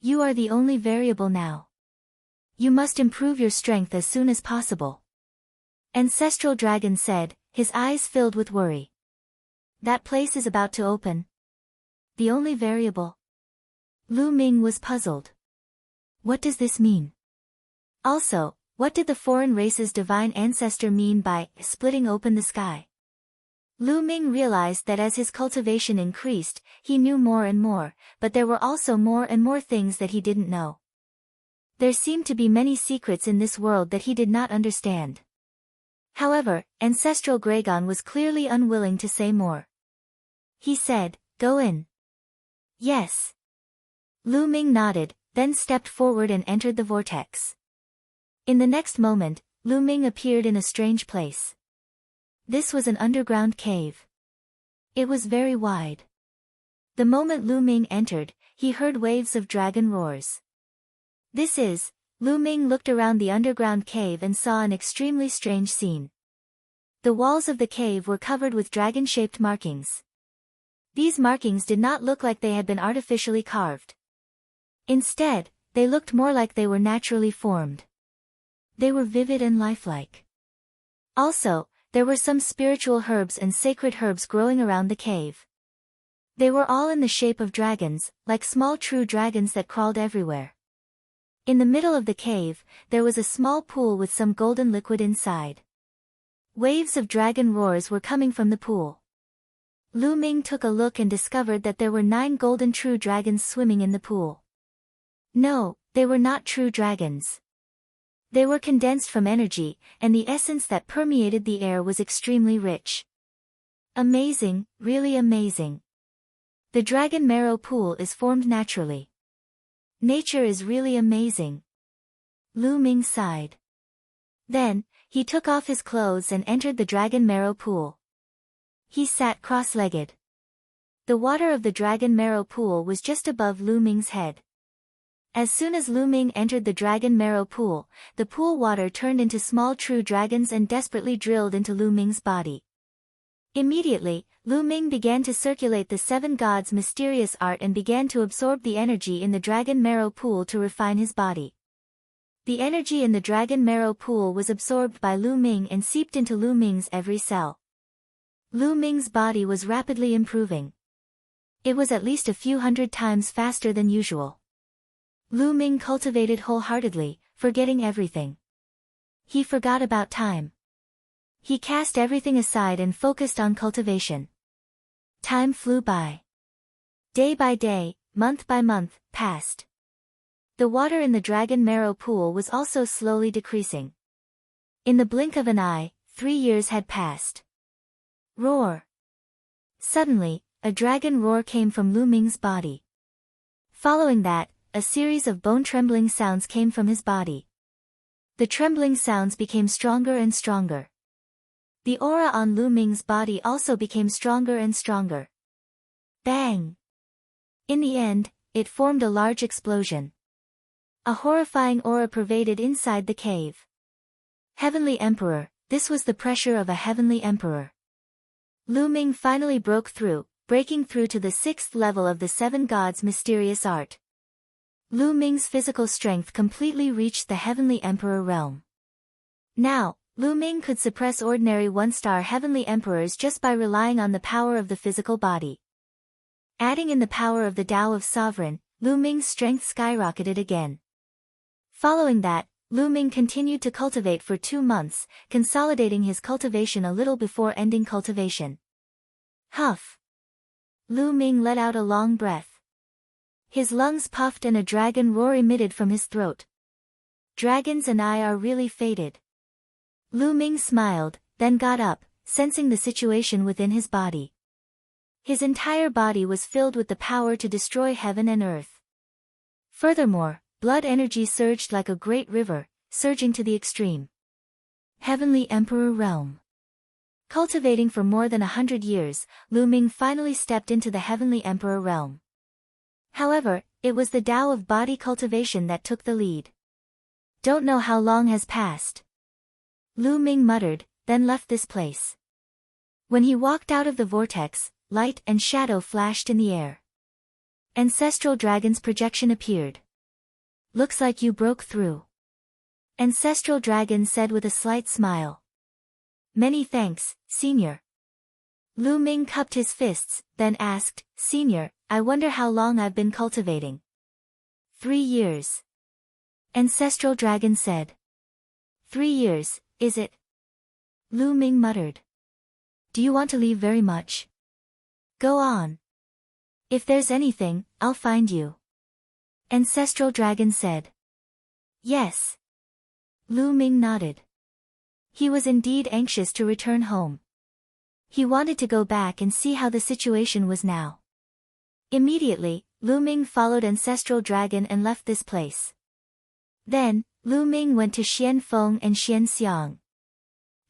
You are the only variable now. You must improve your strength as soon as possible." Ancestral Dragon said, his eyes filled with worry. "That place is about to open? The only variable?" Lu Ming was puzzled. What does this mean? Also, what did the foreign race's divine ancestor mean by splitting open the sky? Lu Ming realized that as his cultivation increased, he knew more and more, but there were also more and more things that he didn't know. There seemed to be many secrets in this world that he did not understand. However, Ancestral Gragon was clearly unwilling to say more. He said, "Go in." "Yes." Lu Ming nodded, then stepped forward and entered the vortex. In the next moment, Lu Ming appeared in a strange place. This was an underground cave. It was very wide. The moment Lu Ming entered, he heard waves of dragon roars. Lu Ming looked around the underground cave and saw an extremely strange scene. The walls of the cave were covered with dragon-shaped markings. These markings did not look like they had been artificially carved. Instead, they looked more like they were naturally formed. They were vivid and lifelike. Also, there were some spiritual herbs and sacred herbs growing around the cave. They were all in the shape of dragons, like small true dragons that crawled everywhere. In the middle of the cave, there was a small pool with some golden liquid inside. Waves of dragon roars were coming from the pool. Lu Ming took a look and discovered that there were 9 golden true dragons swimming in the pool. No, they were not true dragons. They were condensed from energy, and the essence that permeated the air was extremely rich. Amazing, really amazing. The dragon marrow pool is formed naturally. Nature is really amazing. Lu Ming sighed. Then, he took off his clothes and entered the dragon marrow pool. He sat cross-legged. The water of the dragon marrow pool was just above Lu Ming's head. As soon as Lu Ming entered the dragon marrow pool, the pool water turned into small true dragons and desperately drilled into Lu Ming's body. Immediately, Lu Ming began to circulate the 7 gods' mysterious art and began to absorb the energy in the dragon marrow pool to refine his body. The energy in the dragon marrow pool was absorbed by Lu Ming and seeped into Lu Ming's every cell. Lu Ming's body was rapidly improving. It was at least a few hundred times faster than usual. Lu Ming cultivated wholeheartedly, forgetting everything. He forgot about time. He cast everything aside and focused on cultivation. Time flew by. Day by day, month by month, passed. The water in the dragon marrow pool was also slowly decreasing. In the blink of an eye, 3 years had passed. Roar! Suddenly, a dragon roar came from Lu Ming's body. Following that, a series of bone-trembling sounds came from his body. The trembling sounds became stronger and stronger. The aura on Lu Ming's body also became stronger and stronger. Bang! In the end, it formed a large explosion. A horrifying aura pervaded inside the cave. Heavenly Emperor, this was the pressure of a heavenly emperor. Lu Ming finally broke through, breaking through to the 6th level of the 7 gods' mysterious art. Lu Ming's physical strength completely reached the heavenly emperor realm. Now, Lu Ming could suppress ordinary 1-star heavenly emperors just by relying on the power of the physical body. Adding in the power of the Tao of Sovereign, Lu Ming's strength skyrocketed again. Following that, Lu Ming continued to cultivate for 2 months, consolidating his cultivation a little before ending cultivation. Huff! Lu Ming let out a long breath. His lungs puffed and a dragon roar emitted from his throat. Dragons and I are really fated. Lu Ming smiled, then got up, sensing the situation within his body. His entire body was filled with the power to destroy heaven and earth. Furthermore, blood energy surged like a great river, surging to the extreme. Heavenly Emperor Realm. Cultivating for more than 100 years, Lu Ming finally stepped into the Heavenly Emperor Realm. However, it was the Tao of body cultivation that took the lead. Don't know how long has passed. Lu Ming muttered, then left this place. When he walked out of the vortex, light and shadow flashed in the air. Ancestral Dragon's projection appeared. Looks like you broke through. Ancestral Dragon said with a slight smile. Many thanks, Senior. Lu Ming cupped his fists, then asked, Senior, I wonder how long I've been cultivating. 3 years. Ancestral Dragon said. 3 years, is it? Lu Ming muttered. Do you want to leave very much? Go on. If there's anything, I'll find you. Ancestral Dragon said. Yes. Lu Ming nodded. He was indeed anxious to return home. He wanted to go back and see how the situation was now. Immediately, Lu Ming followed Ancestral Dragon and left this place. Then, Lu Ming went to Xian Feng and Xian Xiang.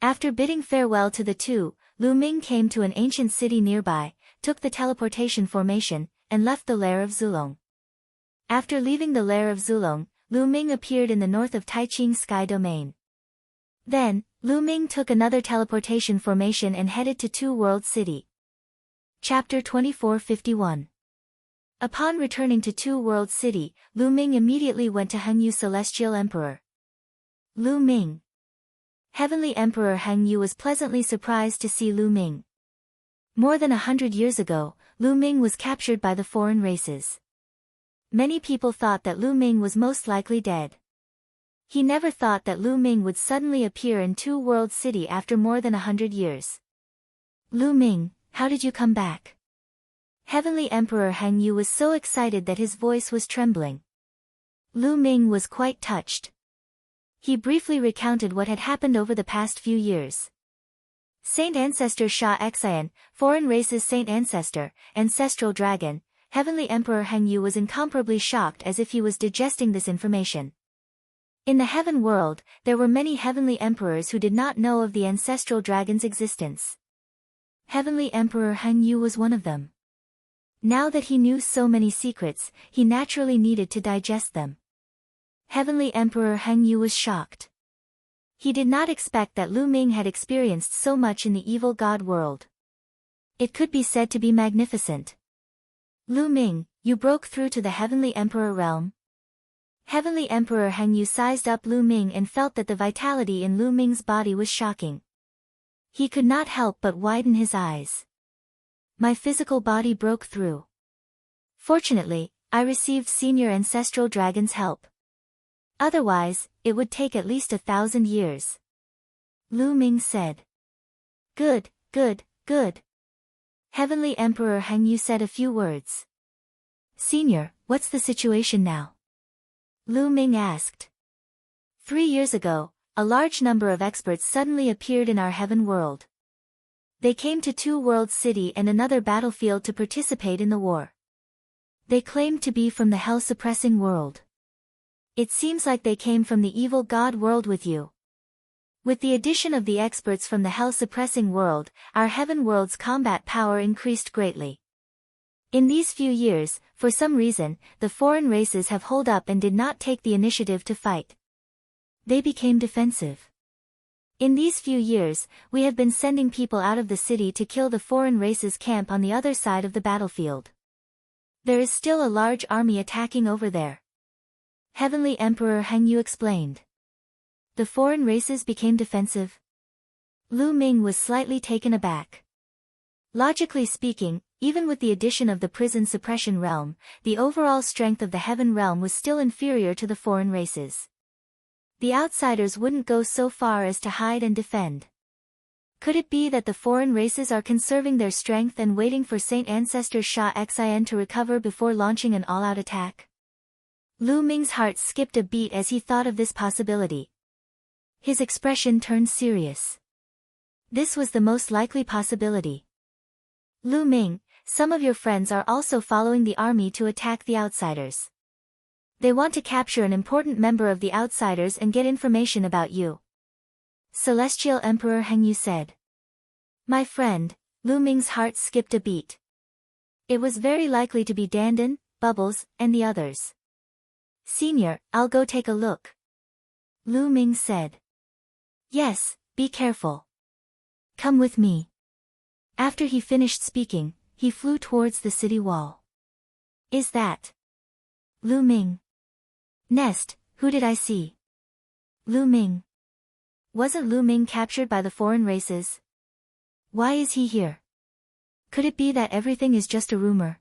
After bidding farewell to the two, Lu Ming came to an ancient city nearby, took the teleportation formation, and left the lair of Zulong. After leaving the lair of Zulong, Lu Ming appeared in the north of Taiching Sky Domain. Then, Lu Ming took another teleportation formation and headed to Two World City. Chapter 2451. Upon returning to Two World City, Lu Ming immediately went to Hengyu Celestial Emperor. Lu Ming. Heavenly Emperor Hengyu was pleasantly surprised to see Lu Ming. More than 100 years ago, Lu Ming was captured by the foreign races. Many people thought that Lu Ming was most likely dead. He never thought that Lu Ming would suddenly appear in Two World City after more than 100 years. Lu Ming, how did you come back? Heavenly Emperor Hengyu was so excited that his voice was trembling. Lu Ming was quite touched. He briefly recounted what had happened over the past few years. Saint Ancestor Sha Xian, Foreign Races Saint Ancestor, Ancestral Dragon, Heavenly Emperor Hengyu was incomparably shocked as if he was digesting this information. In the heaven world, there were many heavenly emperors who did not know of the ancestral dragon's existence. Heavenly Emperor Hengyu was one of them. Now that he knew so many secrets, he naturally needed to digest them. Heavenly Emperor Hengyu was shocked. He did not expect that Lu Ming had experienced so much in the evil god world. It could be said to be magnificent. Lu Ming, you broke through to the Heavenly Emperor realm? Heavenly Emperor Hengyu sized up Lu Ming and felt that the vitality in Lu Ming's body was shocking. He could not help but widen his eyes. My physical body broke through. Fortunately, I received Senior Ancestral Dragon's help. Otherwise, it would take at least 1,000 years. Lu Ming said. Good, good, good. Heavenly Emperor Hengyu said a few words. Senior, what's the situation now? Lu Ming asked. 3 years ago, a large number of experts suddenly appeared in our heaven world. They came to Two World City and another battlefield to participate in the war. They claimed to be from the hell-suppressing world. It seems like they came from the evil god world with you. With the addition of the experts from the hell-suppressing world, our heaven world's combat power increased greatly. In these few years, for some reason, the foreign races have holed up and did not take the initiative to fight. They became defensive. In these few years, we have been sending people out of the city to kill the foreign races' camp on the other side of the battlefield. There is still a large army attacking over there. Heavenly Emperor Hengyu explained. The foreign races became defensive? Lu Ming was slightly taken aback. Logically speaking, even with the addition of the prison suppression realm, the overall strength of the heaven realm was still inferior to the foreign races. The outsiders wouldn't go so far as to hide and defend. Could it be that the foreign races are conserving their strength and waiting for Saint Ancestor Sha Xian to recover before launching an all-out attack? Lu Ming's heart skipped a beat as he thought of this possibility. His expression turned serious. This was the most likely possibility. Lu Ming, some of your friends are also following the army to attack the outsiders. They want to capture an important member of the outsiders and get information about you. Celestial Emperor Hengyu said. My friend, Lu Ming's heart skipped a beat. It was very likely to be Dandan, Bubbles, and the others. Senior, I'll go take a look. Lu Ming said. Yes, be careful. Come with me. After he finished speaking, he flew towards the city wall. Is that Lu Ming? Nest, who did I see? Lu Ming. Wasn't Lu Ming captured by the foreign races? Why is he here? Could it be that everything is just a rumor?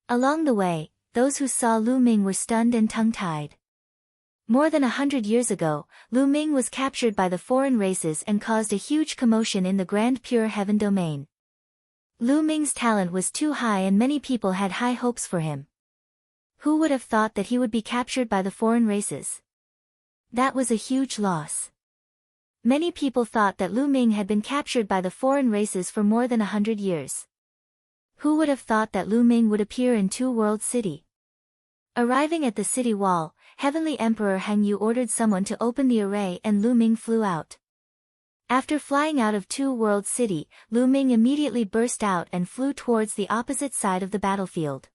Along the way, those who saw Lu Ming were stunned and tongue-tied. More than 100 years ago, Lu Ming was captured by the foreign races and caused a huge commotion in the Grand Pure Heaven domain. Lu Ming's talent was too high and many people had high hopes for him. Who would have thought that he would be captured by the foreign races? That was a huge loss. Many people thought that Lu Ming had been captured by the foreign races for more than 100 years. Who would have thought that Lu Ming would appear in Two World City? Arriving at the city wall, Heavenly Emperor Hang Yu ordered someone to open the array and Lu Ming flew out. After flying out of Two World City, Lu Ming immediately burst out and flew towards the opposite side of the battlefield.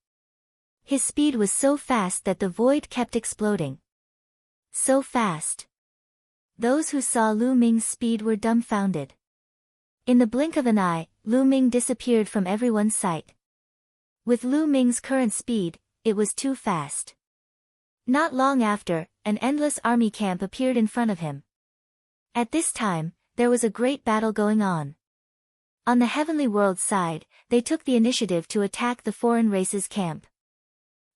His speed was so fast that the void kept exploding. So fast. Those who saw Lu Ming's speed were dumbfounded. In the blink of an eye, Lu Ming disappeared from everyone's sight. With Lu Ming's current speed, it was too fast. Not long after, an endless army camp appeared in front of him. At this time, there was a great battle going on. On the heavenly world side, they took the initiative to attack the foreign race's camp.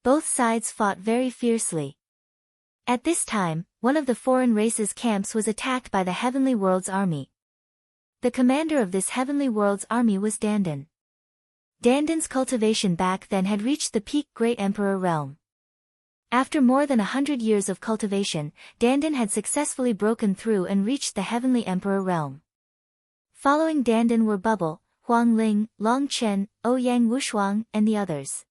Both sides fought very fiercely. At this time, one of the foreign race's camps was attacked by the heavenly world's army. The commander of this heavenly world's army was Dandan. Dandan's cultivation back then had reached the peak Great Emperor realm. After more than 100 years of cultivation, Dandan had successfully broken through and reached the heavenly emperor realm. Following Dandan were Bubble, Huang Ling, Long Chen, Ouyang Wushuang, and the others.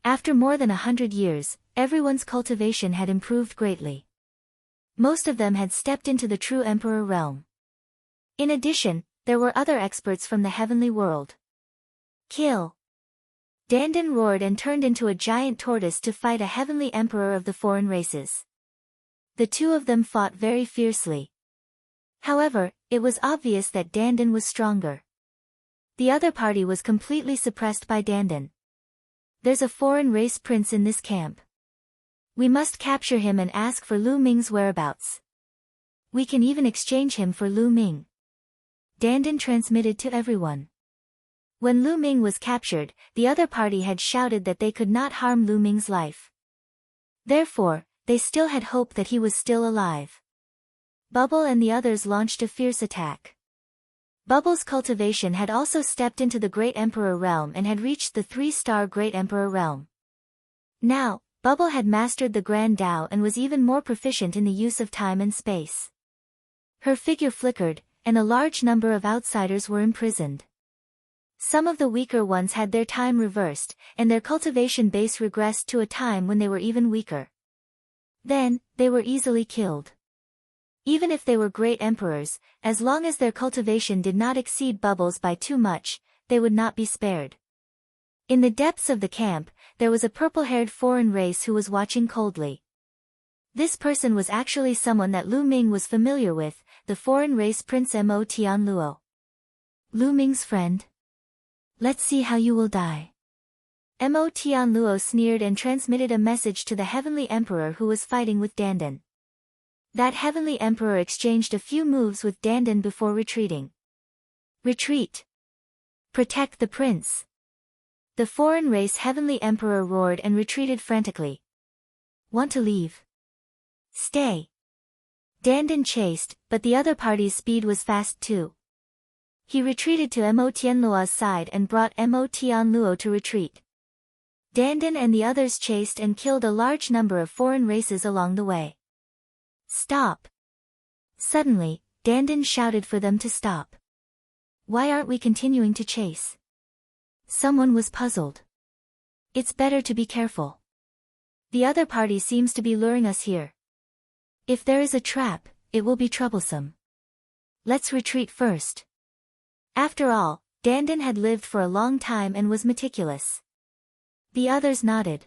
After more than 100 years, everyone's cultivation had improved greatly. Most of them had stepped into the true emperor realm. In addition, there were other experts from the heavenly world. Kill! Dandan roared and turned into a giant tortoise to fight a heavenly emperor of the foreign races. The two of them fought very fiercely. However, it was obvious that Dandan was stronger. The other party was completely suppressed by Dandan. There's a foreign race prince in this camp. We must capture him and ask for Lu Ming's whereabouts. We can even exchange him for Lu Ming. Dandan transmitted to everyone. When Lu Ming was captured, the other party had shouted that they could not harm Lu Ming's life. Therefore, they still had hope that he was still alive. Bubble and the others launched a fierce attack. Bubble's cultivation had also stepped into the Great Emperor realm and had reached the 3-star Great Emperor realm. Now, Bubble had mastered the Grand Tao and was even more proficient in the use of time and space. Her figure flickered, and a large number of outsiders were imprisoned. Some of the weaker ones had their time reversed, and their cultivation base regressed to a time when they were even weaker. Then, they were easily killed. Even if they were great emperors, as long as their cultivation did not exceed Bubble's by too much, they would not be spared. In the depths of the camp, there was a purple-haired foreign race who was watching coldly. This person was actually someone that Lu Ming was familiar with, the foreign race Prince Mo Tianluo. Lu Ming's friend? Let's see how you will die. Mo Tianluo sneered and transmitted a message to the heavenly emperor who was fighting with Dandan. That heavenly emperor exchanged a few moves with Dandan before retreating. Retreat! Protect the prince! The foreign race heavenly emperor roared and retreated frantically. Want to leave? Stay! Dandan chased, but the other party's speed was fast too. He retreated to Mo Tianluo's side and brought Mo Tianluo to retreat. Dandan and the others chased and killed a large number of foreign races along the way. Stop! Suddenly, Dandan shouted for them to stop. Why aren't we continuing to chase? Someone was puzzled. It's better to be careful. The other party seems to be luring us here. If there is a trap, it will be troublesome. Let's retreat first. After all, Dandan had lived for a long time and was meticulous. The others nodded.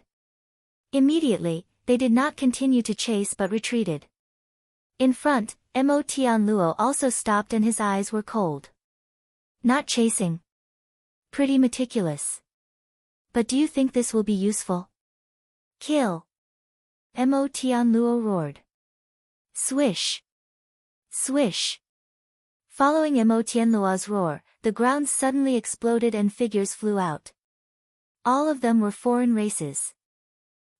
Immediately, they did not continue to chase but retreated. In front, Mo Tianluo also stopped and his eyes were cold. Not chasing. Pretty meticulous. But do you think this will be useful? Kill! Mo Tianluo roared. Swish! Swish! Following Mo Tianluo's roar, the ground suddenly exploded and figures flew out. All of them were foreign races.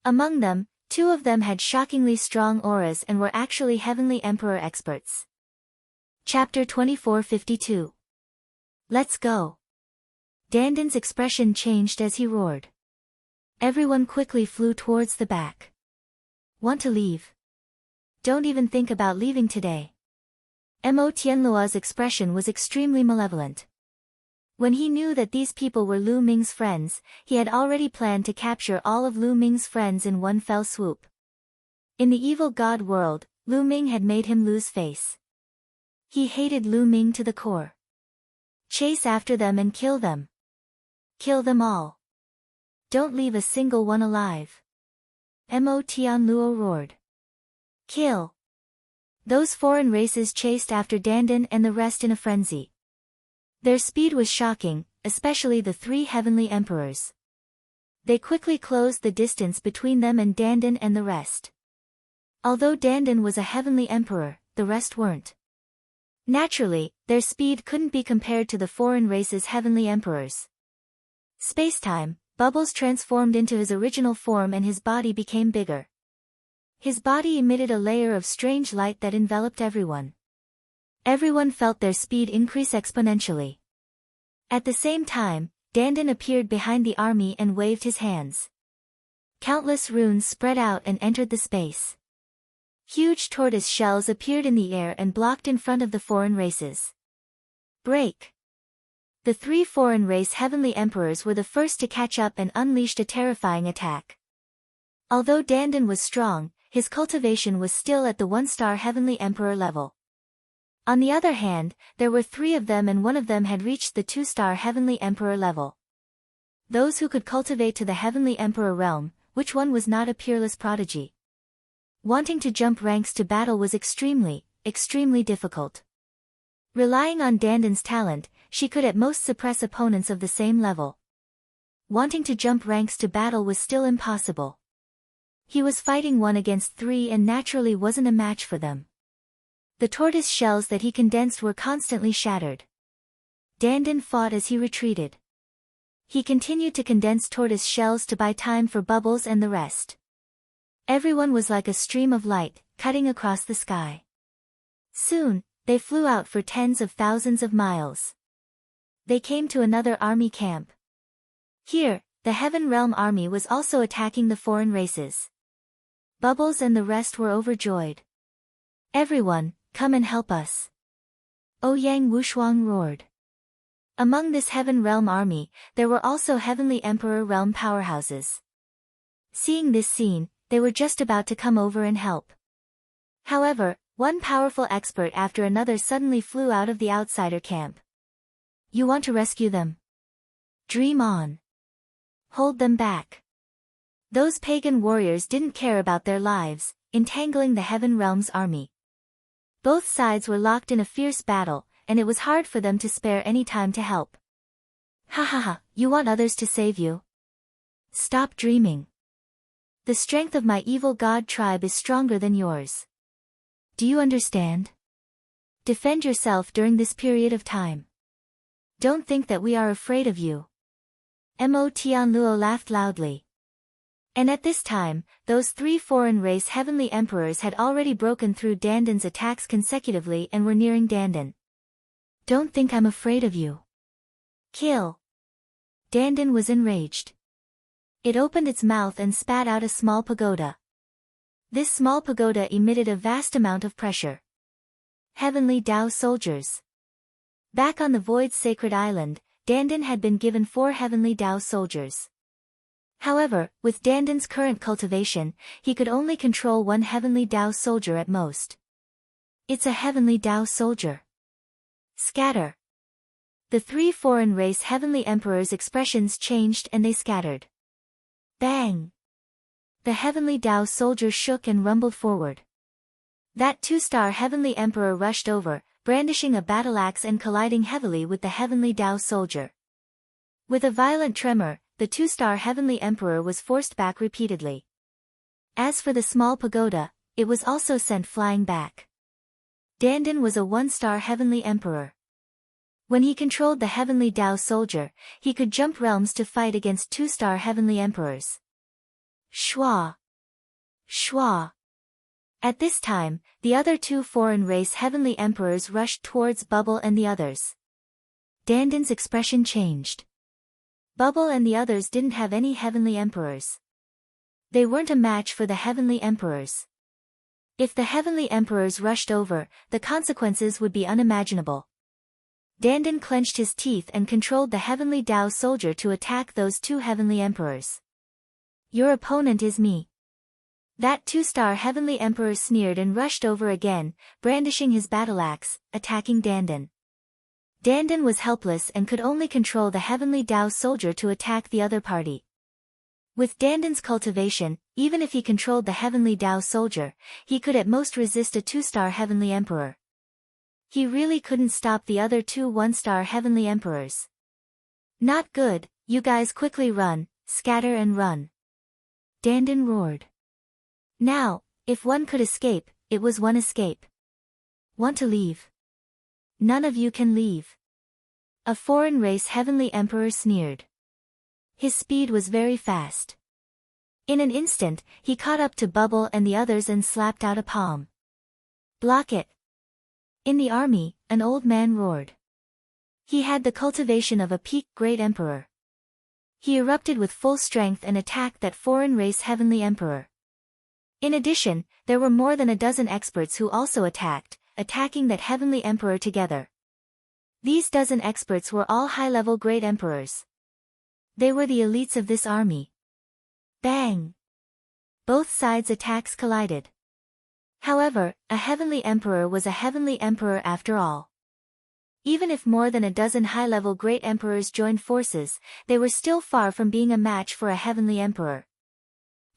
Among them, 2 of them had shockingly strong auras and were actually Heavenly Emperor experts. Chapter 2452. Let's go. Dandan's expression changed as he roared. Everyone quickly flew towards the back. Want to leave? Don't even think about leaving today. Mo Tianluo's expression was extremely malevolent. When he knew that these people were Lu Ming's friends, he had already planned to capture all of Lu Ming's friends in one fell swoop. In the evil god world, Lu Ming had made him lose face. He hated Lu Ming to the core. Chase after them and kill them. Kill them all. Don't leave a single one alive. Mo Tianluo roared. Kill. Those foreign races chased after Dandan and the rest in a frenzy. Their speed was shocking, especially the three heavenly emperors. They quickly closed the distance between them and Dandan and the rest. Although Dandan was a heavenly emperor, the rest weren't. Naturally, their speed couldn't be compared to the foreign race's heavenly emperors. Spacetime, Bubbles transformed into his original form and his body became bigger. His body emitted a layer of strange light that enveloped everyone. Everyone felt their speed increase exponentially. At the same time, Dandan appeared behind the army and waved his hands. Countless runes spread out and entered the space. Huge tortoise shells appeared in the air and blocked in front of the foreign races. Break! The three foreign race heavenly emperors were the first to catch up and unleashed a terrifying attack. Although Dandan was strong, his cultivation was still at the one-star heavenly emperor level. On the other hand, there were three of them and one of them had reached the two-star heavenly emperor level. Those who could cultivate to the heavenly emperor realm, which one was not a peerless prodigy? Wanting to jump ranks to battle was extremely difficult. Relying on Dandan's talent, she could at most suppress opponents of the same level. Wanting to jump ranks to battle was still impossible. He was fighting 1 against 3 and naturally wasn't a match for them. The tortoise shells that he condensed were constantly shattered. Dandan fought as he retreated. He continued to condense tortoise shells to buy time for Bubbles and the rest. Everyone was like a stream of light, cutting across the sky. Soon, they flew out for tens of thousands of miles. They came to another army camp. Here, the Heaven Realm army was also attacking the foreign races. Bubbles and the rest were overjoyed. Everyone, come and help us. Ouyang Wushuang roared. Among this Heaven Realm army, there were also Heavenly Emperor Realm powerhouses. Seeing this scene, they were just about to come over and help. However, one powerful expert after another suddenly flew out of the outsider camp. You want to rescue them? Dream on. Hold them back. Those pagan warriors didn't care about their lives, entangling the Heaven Realm's army. Both sides were locked in a fierce battle, and it was hard for them to spare any time to help. Ha ha ha, you want others to save you? Stop dreaming. The strength of my evil god tribe is stronger than yours. Do you understand? Defend yourself during this period of time. Don't think that we are afraid of you. Mo Tianluo laughed loudly. And at this time, those three foreign race heavenly emperors had already broken through Dandan's attacks consecutively and were nearing Dandan. Don't think I'm afraid of you. Kill. Dandan was enraged. It opened its mouth and spat out a small pagoda. This small pagoda emitted a vast amount of pressure. Heavenly Tao soldiers. Back on the Void's sacred island, Dandan had been given 4 heavenly Tao soldiers. However, with Dandan's current cultivation, he could only control 1 heavenly Tao soldier at most. It's a heavenly Tao soldier. Scatter. The 3 foreign race heavenly emperors' expressions changed and they scattered. Bang! The heavenly Tao soldier shook and rumbled forward. That 2-star heavenly emperor rushed over, brandishing a battle axe and colliding heavily with the heavenly Tao soldier. With a violent tremor, the 2-star heavenly emperor was forced back repeatedly. As for the small pagoda, it was also sent flying back. Dandan was a 1-star heavenly emperor. When he controlled the heavenly Tao soldier, he could jump realms to fight against 2-star heavenly emperors. Shwa! Shwa! At this time, the other 2 foreign race heavenly emperors rushed towards Bubble and the others. Dandan's expression changed. Bubble and the others didn't have any heavenly emperors. They weren't a match for the heavenly emperors. If the heavenly emperors rushed over, the consequences would be unimaginable. Dandan clenched his teeth and controlled the heavenly Tao soldier to attack those two heavenly emperors. Your opponent is me. That two-star heavenly emperor sneered and rushed over again, brandishing his battle axe, attacking Dandan. Dandan was helpless and could only control the heavenly Tao soldier to attack the other party. With Dandan's cultivation, even if he controlled the heavenly Tao soldier, he could at most resist a two-star heavenly emperor. He really couldn't stop the other two one-star heavenly emperors. Not good, you guys quickly run, scatter and run. Dandan roared. Now, if one could escape, it was one escape. Want to leave? None of you can leave. A foreign race heavenly emperor sneered. His speed was very fast. In an instant, he caught up to Bubble and the others and slapped out a palm. Block it. In the army, an old man roared. He had the cultivation of a peak great emperor. He erupted with full strength and attacked that foreign race heavenly emperor. In addition, there were more than a dozen experts who also attacked, attacking that heavenly emperor together. These dozen experts were all high-level great emperors. They were the elites of this army. Bang! Both sides' attacks collided. However, a heavenly emperor was a heavenly emperor after all. Even if more than a dozen high-level great emperors joined forces, they were still far from being a match for a heavenly emperor.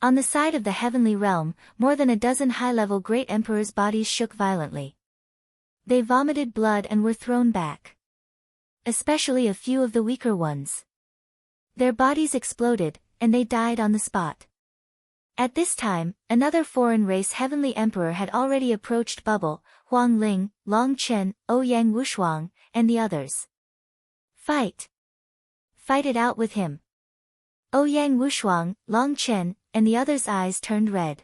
On the side of the heavenly realm, more than a dozen high-level great emperors' bodies shook violently. They vomited blood and were thrown back. Especially a few of the weaker ones. Their bodies exploded, and they died on the spot. At this time, another foreign race heavenly emperor had already approached Bubble, Huang Ling, Long Chen, Ouyang Wushuang, and the others. Fight! Fight it out with him. Ouyang Wushuang, Long Chen, and the others' eyes turned red.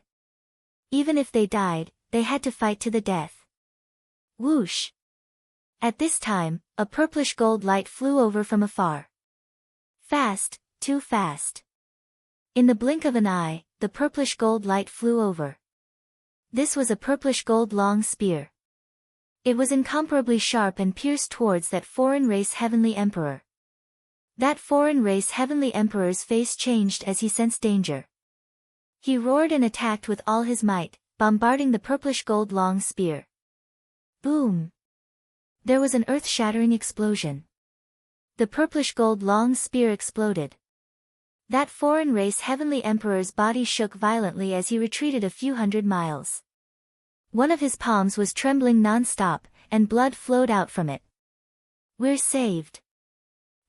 Even if they died, they had to fight to the death. Whoosh! At this time, a purplish gold light flew over from afar. Fast, too fast. In the blink of an eye, the purplish gold light flew over. This was a purplish gold long spear. It was incomparably sharp and pierced towards that foreign race heavenly emperor. That foreign race heavenly emperor's face changed as he sensed danger. He roared and attacked with all his might, bombarding the purplish gold long spear. Boom! There was an earth-shattering explosion. The purplish gold long spear exploded. That foreign race heavenly emperor's body shook violently as he retreated a few hundred miles. One of his palms was trembling non-stop, and blood flowed out from it. We're saved.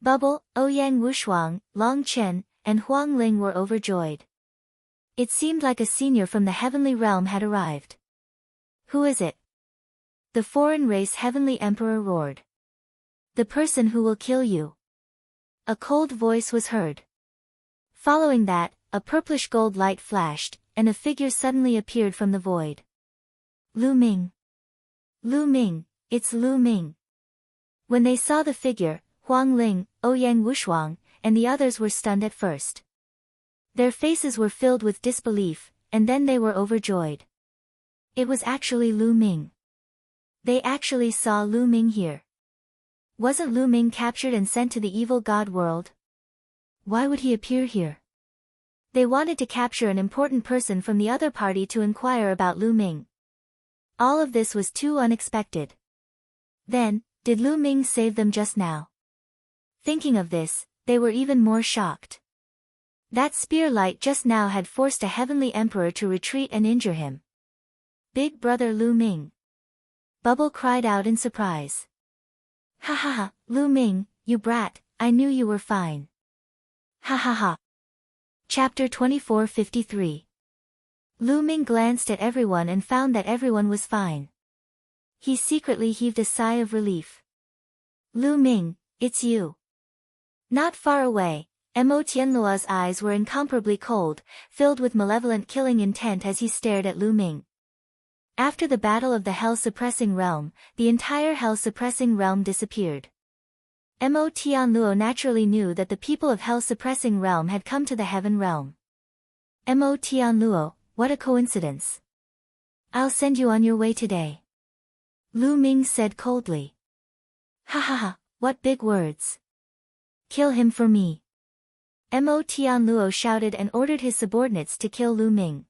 Bubble, Ouyang Wushuang, Long Chen, and Huang Ling were overjoyed. It seemed like a senior from the heavenly realm had arrived. Who is it? The foreign race heavenly emperor roared. The person who will kill you. A cold voice was heard. Following that, a purplish gold light flashed, and a figure suddenly appeared from the void. Lu Ming. Lu Ming, it's Lu Ming. When they saw the figure, Huang Ling, Ouyang Wushuang, and the others were stunned at first. Their faces were filled with disbelief, and then they were overjoyed. It was actually Lu Ming. They actually saw Lu Ming here. Wasn't Lu Ming captured and sent to the evil god world? Why would he appear here? They wanted to capture an important person from the other party to inquire about Lu Ming. All of this was too unexpected. Then, did Lu Ming save them just now? Thinking of this, they were even more shocked. That spear light just now had forced a heavenly emperor to retreat and injure him. Big brother Lu Ming. Bubble cried out in surprise. Ha ha ha, Lu Ming, you brat, I knew you were fine. Ha ha ha. Chapter 2453. Lu Ming glanced at everyone and found that everyone was fine. He secretly heaved a sigh of relief. Lu Ming, it's you. Not far away, Mo Tianluo's eyes were incomparably cold, filled with malevolent killing intent as he stared at Lu Ming. After the battle of the Hell-Suppressing Realm, the entire Hell-Suppressing Realm disappeared. Mo Tianluo naturally knew that the people of Hell-Suppressing Realm had come to the Heaven Realm. Mo Tianluo, what a coincidence. I'll send you on your way today. Lu Ming said coldly. Ha ha ha, what big words. Kill him for me. Mo Tianluo shouted and ordered his subordinates to kill Lu Ming.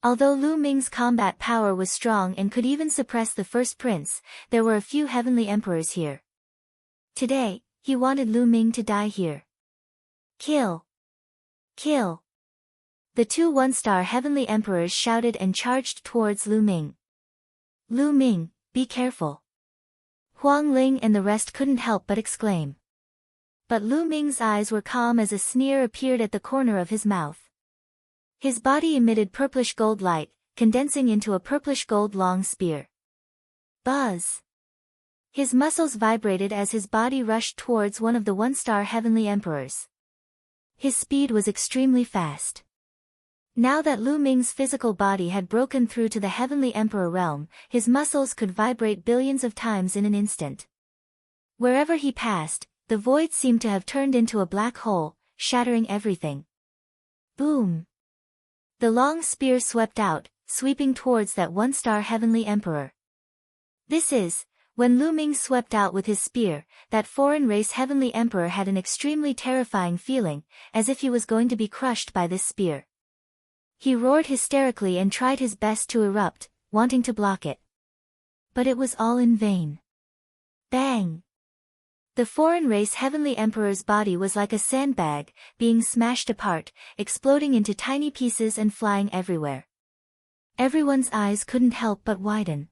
Although Lu Ming's combat power was strong and could even suppress the first prince, there were a few heavenly emperors here. Today, he wanted Lu Ming to die here. Kill! Kill! The two one-star heavenly emperors shouted and charged towards Lu Ming. Lu Ming, be careful. Huang Ling and the rest couldn't help but exclaim. But Lu Ming's eyes were calm as a sneer appeared at the corner of his mouth. His body emitted purplish gold light, condensing into a purplish gold long spear. Buzz! His muscles vibrated as his body rushed towards one of the one-star heavenly emperors. His speed was extremely fast. Now that Lu Ming's physical body had broken through to the heavenly emperor realm, his muscles could vibrate billions of times in an instant. Wherever he passed, the void seemed to have turned into a black hole, shattering everything. Boom! The long spear swept out, sweeping towards that one-star heavenly emperor. When Lu Ming swept out with his spear, that foreign race heavenly emperor had an extremely terrifying feeling, as if he was going to be crushed by this spear. He roared hysterically and tried his best to erupt, wanting to block it. But it was all in vain. Bang! The foreign race heavenly emperor's body was like a sandbag, being smashed apart, exploding into tiny pieces and flying everywhere. Everyone's eyes couldn't help but widen.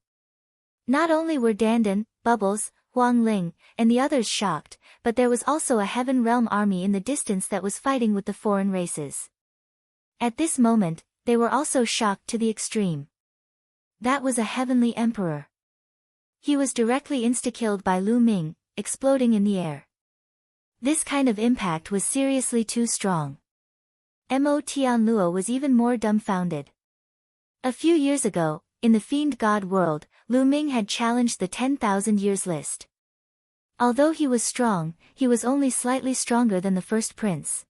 Not only were Dandan, Bubbles, Huang Ling, and the others shocked, but there was also a Heaven Realm army in the distance that was fighting with the foreign races. At this moment, they were also shocked to the extreme. That was a heavenly emperor. He was directly insta-killed by Lu Ming, exploding in the air. This kind of impact was seriously too strong. Mo Tianluo was even more dumbfounded. A few years ago, in the Fiend God world, Lu Ming had challenged the 10,000 years list. Although he was strong, he was only slightly stronger than the first prince.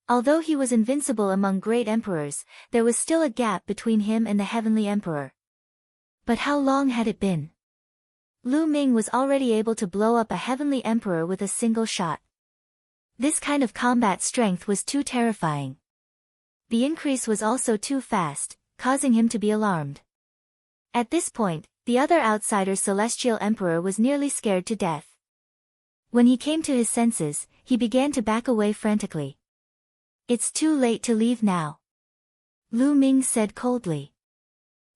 Although he was invincible among great emperors, there was still a gap between him and the heavenly emperor. But how long had it been? Lu Ming was already able to blow up a heavenly emperor with a single shot. This kind of combat strength was too terrifying. The increase was also too fast, causing him to be alarmed. At this point, the other outsider Celestial Emperor was nearly scared to death. When he came to his senses, he began to back away frantically. It's too late to leave now. Lu Ming said coldly.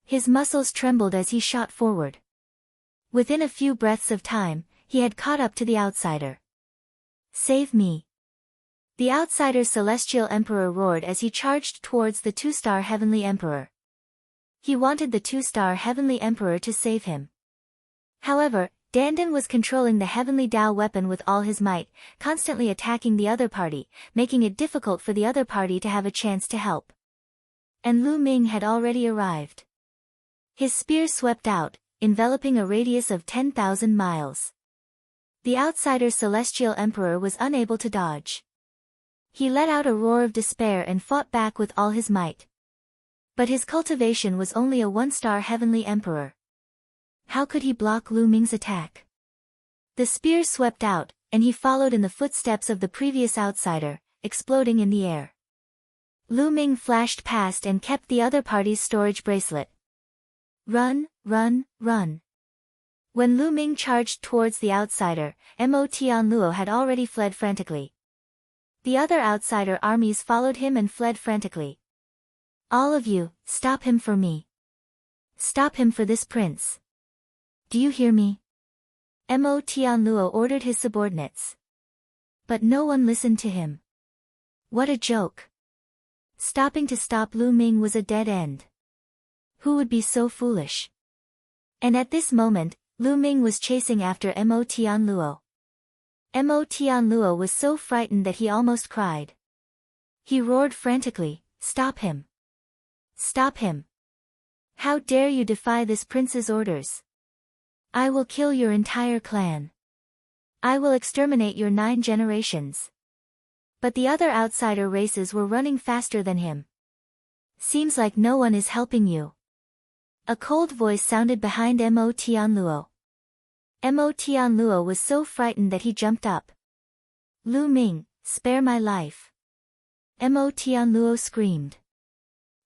His muscles trembled as he shot forward. Within a few breaths of time, he had caught up to the outsider. Save me! The outsider Celestial Emperor roared as he charged towards the two-star Heavenly Emperor. He wanted the two-star Heavenly Emperor to save him. However, Dandan was controlling the Heavenly Dao weapon with all his might, constantly attacking the other party, making it difficult for the other party to have a chance to help. And Lu Ming had already arrived. His spear swept out, enveloping a radius of 10,000 miles. The outsider Celestial Emperor was unable to dodge. He let out a roar of despair and fought back with all his might. But his cultivation was only a one-star Heavenly Emperor. How could he block Lu Ming's attack? The spear swept out, and he followed in the footsteps of the previous outsider, exploding in the air. Lu Ming flashed past and kept the other party's storage bracelet. Run, run, run. When Lu Ming charged towards the outsider, Mo Tianluo had already fled frantically. The other outsider armies followed him and fled frantically. All of you, stop him for me. Stop him for this prince. Do you hear me? Mo Tianluo ordered his subordinates. But no one listened to him. What a joke. Stopping to stop Lu Ming was a dead end. Who would be so foolish? And at this moment, Lu Ming was chasing after Mo Tianluo. Mo Tianluo was so frightened that he almost cried. He roared frantically, "Stop him! Stop him! How dare you defy this prince's orders? I will kill your entire clan. I will exterminate your 9 generations." But the other outsider races were running faster than him. Seems like no one is helping you. A cold voice sounded behind Mo Tianluo. Mo Tianluo was so frightened that he jumped up. Lu Ming, spare my life. Mo Tianluo screamed.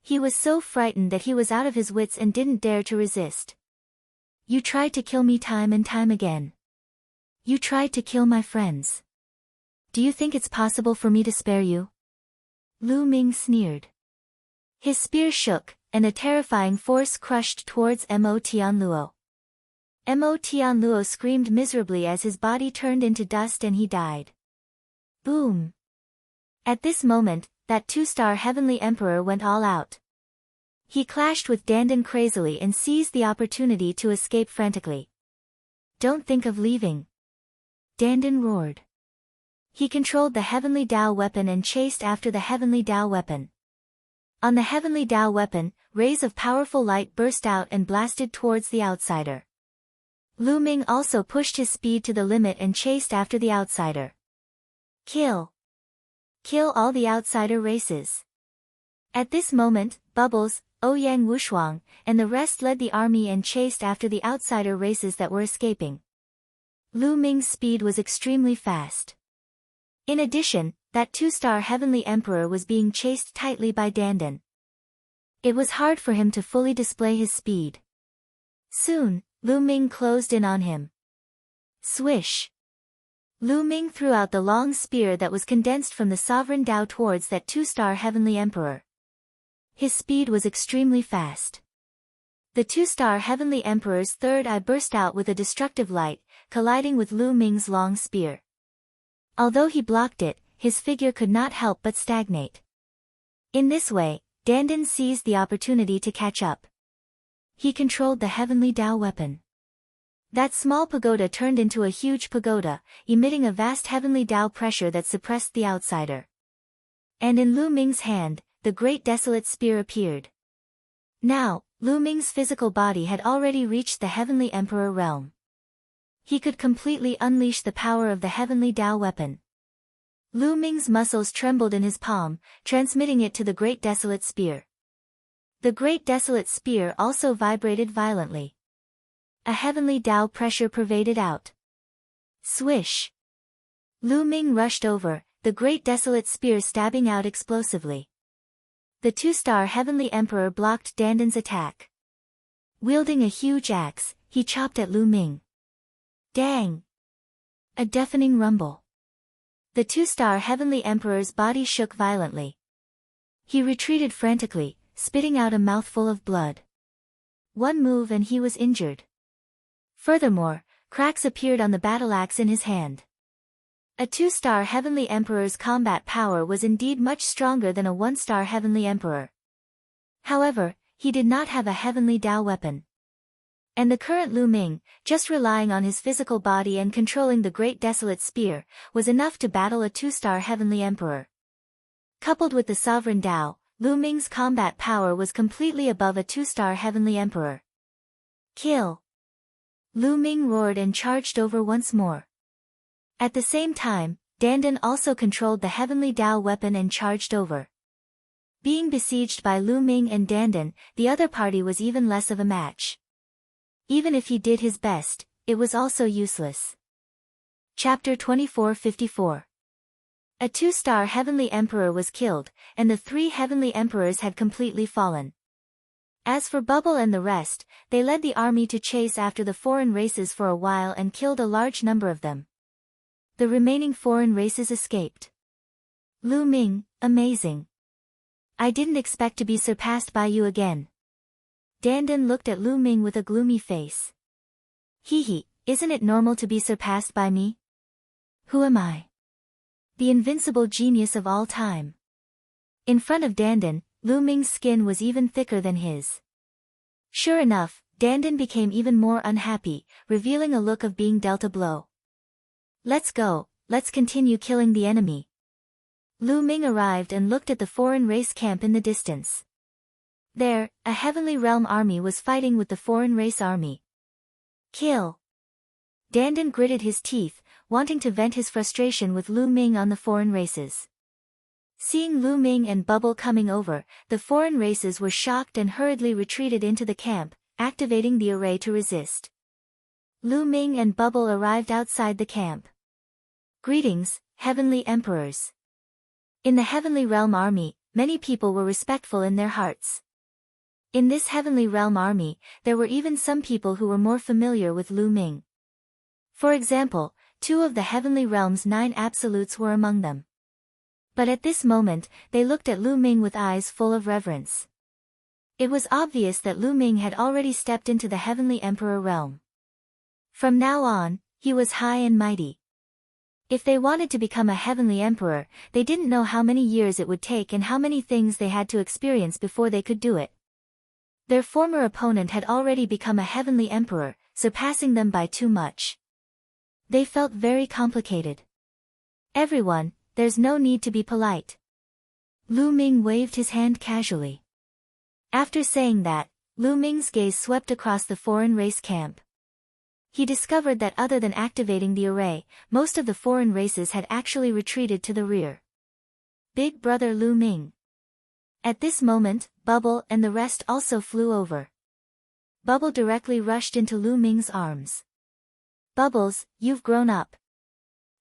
He was so frightened that he was out of his wits and didn't dare to resist. You tried to kill me time and time again. You tried to kill my friends. Do you think it's possible for me to spare you? Lu Ming sneered. His spear shook, and a terrifying force crushed towards Mo Tianluo. Mo Tianluo screamed miserably as his body turned into dust and he died. Boom! At this moment, that two-star Heavenly Emperor went all out. He clashed with Dandan crazily and seized the opportunity to escape frantically. Don't think of leaving. Dandan roared. He controlled the Heavenly Dao weapon and chased after the Heavenly Dao weapon. On the Heavenly Dao weapon, rays of powerful light burst out and blasted towards the outsider. Lu Ming also pushed his speed to the limit and chased after the outsider. Kill! Kill all the outsider races. At this moment, Bubbles, Ouyang Wushuang, and the rest led the army and chased after the outsider races that were escaping. Lu Ming's speed was extremely fast. In addition, that two-star Heavenly Emperor was being chased tightly by Dandan. It was hard for him to fully display his speed. Soon, Lu Ming closed in on him. Swish! Lu Ming threw out the long spear that was condensed from the Sovereign Dao towards that two-star Heavenly Emperor. His speed was extremely fast. The two-star Heavenly Emperor's third eye burst out with a destructive light, colliding with Lu Ming's long spear. Although he blocked it, his figure could not help but stagnate. In this way, Dandan seized the opportunity to catch up. He controlled the Heavenly Dao weapon. That small pagoda turned into a huge pagoda, emitting a vast Heavenly Dao pressure that suppressed the outsider. And in Lu Ming's hand, the Great Desolate Spear appeared. Now, Lu Ming's physical body had already reached the Heavenly Emperor realm. He could completely unleash the power of the Heavenly Dao weapon. Lu Ming's muscles trembled in his palm, transmitting it to the Great Desolate Spear. The Great Desolate Spear also vibrated violently. A Heavenly Dao pressure pervaded out. Swish! Lu Ming rushed over, the Great Desolate Spear stabbing out explosively. The two-star Heavenly Emperor blocked Dandan's attack. Wielding a huge axe, he chopped at Lu Ming. Dang! A deafening rumble. The two-star Heavenly Emperor's body shook violently. He retreated frantically, spitting out a mouthful of blood. One move and he was injured. Furthermore, cracks appeared on the battle axe in his hand. A two-star Heavenly Emperor's combat power was indeed much stronger than a one-star Heavenly Emperor. However, he did not have a Heavenly Dao weapon. And the current Lu Ming, just relying on his physical body and controlling the Great Desolate Spear, was enough to battle a two-star Heavenly Emperor. Coupled with the Sovereign Dao, Lu Ming's combat power was completely above a two-star Heavenly Emperor. Kill! Lu Ming roared and charged over once more. At the same time, Dandan also controlled the Heavenly Dao weapon and charged over. Being besieged by Lu Ming and Dandan, the other party was even less of a match. Even if he did his best, it was also useless. Chapter 2454. A two-star Heavenly Emperor was killed, and the three Heavenly Emperors had completely fallen. As for Bubble and the rest, they led the army to chase after the foreign races for a while and killed a large number of them. The remaining foreign races escaped. Lu Ming, amazing. I didn't expect to be surpassed by you again. Dandan looked at Lu Ming with a gloomy face. Hee, isn't it normal to be surpassed by me? Who am I? The invincible genius of all time. In front of Dandan, Lu Ming's skin was even thicker than his. Sure enough, Dandan became even more unhappy, revealing a look of being dealt a blow. Let's go, let's continue killing the enemy. Lu Ming arrived and looked at the foreign race camp in the distance. There, a Heavenly Realm army was fighting with the foreign race army. Kill! Dandan gritted his teeth, wanting to vent his frustration with Lu Ming on the foreign races. Seeing Lu Ming and Bubble coming over, the foreign races were shocked and hurriedly retreated into the camp, activating the array to resist. Lu Ming and Bubble arrived outside the camp. Greetings, Heavenly Emperors. In the Heavenly Realm Army, many people were respectful in their hearts. In this Heavenly Realm Army, there were even some people who were more familiar with Lu Ming. For example, 2 of the Heavenly Realm's 9 absolutes were among them. But at this moment, they looked at Lu Ming with eyes full of reverence. It was obvious that Lu Ming had already stepped into the Heavenly Emperor realm. From now on, he was high and mighty. If they wanted to become a Heavenly Emperor, they didn't know how many years it would take and how many things they had to experience before they could do it. Their former opponent had already become a Heavenly Emperor, surpassing them by too much. They felt very complicated. Everyone, there's no need to be polite. Lu Ming waved his hand casually. After saying that, Lu Ming's gaze swept across the foreign race camp. He discovered that other than activating the array, most of the foreign races had actually retreated to the rear. Big Brother Lu Ming. At this moment, Bubble and the rest also flew over. Bubble directly rushed into Lu Ming's arms. Bubbles, you've grown up.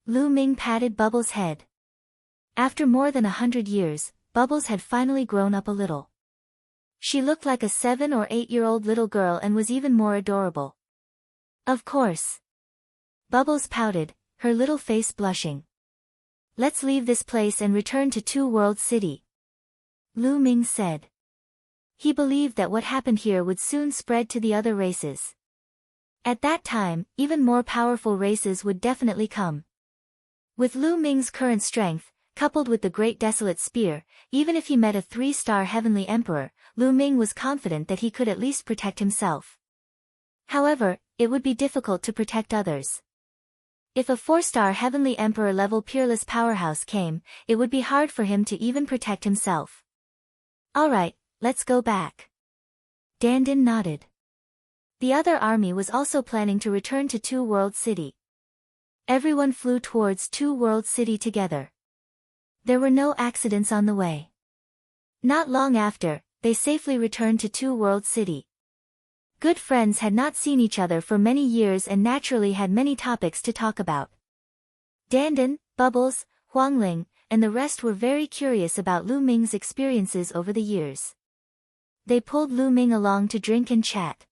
Lu Ming patted Bubbles' head. After more than 100 years, Bubbles had finally grown up a little. She looked like a 7 or 8-year-old little girl and was even more adorable. Of course. Bubbles pouted, her little face blushing. Let's leave this place and return to Two World City. Lu Ming said. He believed that what happened here would soon spread to the other races. At that time, even more powerful races would definitely come. With Lu Ming's current strength, coupled with the Great Desolate Spear, even if he met a 3-star Heavenly Emperor, Lu Ming was confident that he could at least protect himself. However, it would be difficult to protect others. If a 4-star Heavenly Emperor level peerless powerhouse came, it would be hard for him to even protect himself. Alright, let's go back. Dandin nodded. The other army was also planning to return to Two World City. Everyone flew towards Two World City together. There were no accidents on the way. Not long after, they safely returned to Two World City. Good friends had not seen each other for many years and naturally had many topics to talk about. Dandin, Bubbles, Huangling, and the rest were very curious about Lu Ming's experiences over the years. They pulled Lu Ming along to drink and chat.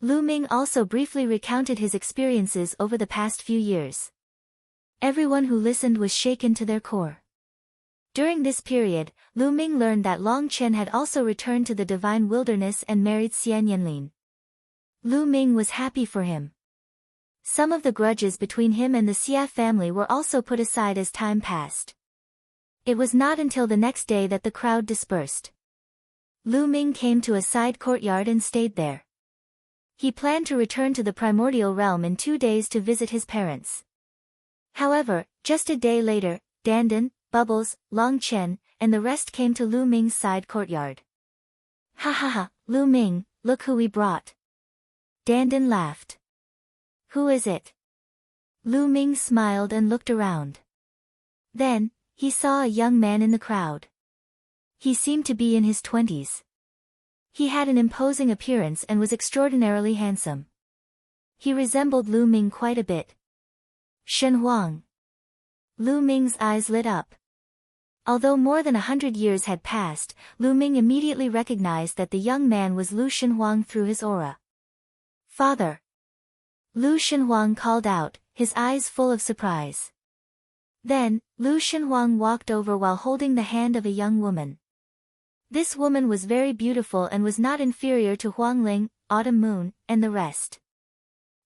Lu Ming also briefly recounted his experiences over the past few years. Everyone who listened was shaken to their core. During this period, Lu Ming learned that Long Chen had also returned to the Divine Wilderness and married Xian Yanlin. Lu Ming was happy for him. Some of the grudges between him and the Xia family were also put aside as time passed. It was not until the next day that the crowd dispersed. Lu Ming came to a side courtyard and stayed there. He planned to return to the primordial realm in 2 days to visit his parents. However, just a day later, Dandin, Bubbles, Long Chen, and the rest came to Lu Ming's side courtyard. Ha ha ha, Lu Ming, look who we brought. Dandin laughed. Who is it? Lu Ming smiled and looked around. Then, he saw a young man in the crowd. He seemed to be in his 20s. He had an imposing appearance and was extraordinarily handsome. He resembled Lu Ming quite a bit. Shen Huang. Lu Ming's eyes lit up. Although more than 100 years had passed, Lu Ming immediately recognized that the young man was Lu Shenhuang through his aura. Father! Lu Shenhuang called out, his eyes full of surprise. Then, Lu Shenhuang walked over while holding the hand of a young woman. This woman was very beautiful and was not inferior to Huangling, Autumn Moon, and the rest.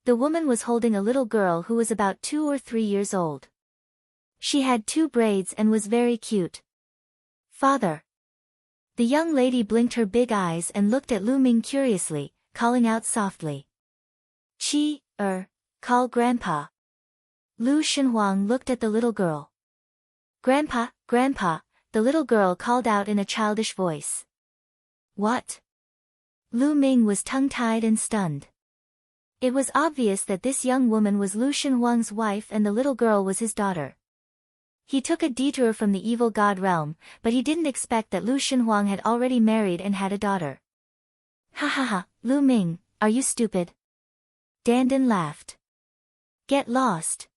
The woman was holding a little girl who was about 2 or 3 years old. She had 2 braids and was very cute. Father! The young lady blinked her big eyes and looked at Lu Ming curiously, calling out softly. Call Grandpa. Lu Shenhuang looked at the little girl. Grandpa, Grandpa, the little girl called out in a childish voice. What? Lu Ming was tongue-tied and stunned. It was obvious that this young woman was Lu Shenhuang's wife and the little girl was his daughter. He took a detour from the evil god realm, but he didn't expect that Lu Shenhuang had already married and had a daughter. Ha ha ha, Lu Ming, are you stupid? Dandan laughed. Get lost.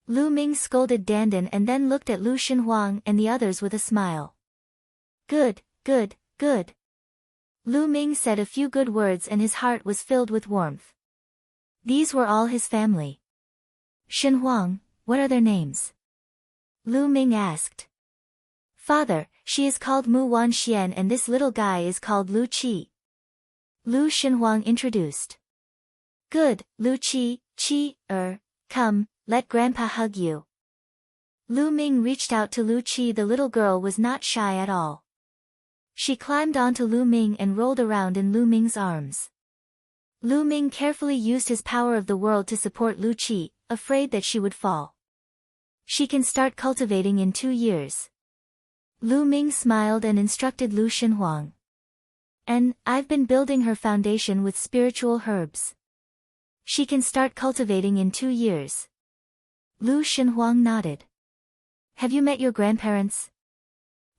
Lu Ming scolded Dandan and then looked at Lu Shenhuang and the others with a smile. Good, good, good. Lu Ming said a few good words and his heart was filled with warmth. These were all his family. Shenhuang, what are their names? Lu Ming asked. Father, she is called Mu Wanxian and this little guy is called Lu Qi. Lu Shenhuang introduced. Good, Lu Qi, come, let Grandpa hug you. Lu Ming reached out to Lu Qi. The little girl was not shy at all. She climbed onto Lu Ming and rolled around in Lu Ming's arms. Lu Ming carefully used his power of the world to support Lu Qi, afraid that she would fall. She can start cultivating in 2 years. Lu Ming smiled and instructed Lu Shenhuang. And, I've been building her foundation with spiritual herbs. She can start cultivating in 2 years. Lu Shenhuang nodded. Have you met your grandparents?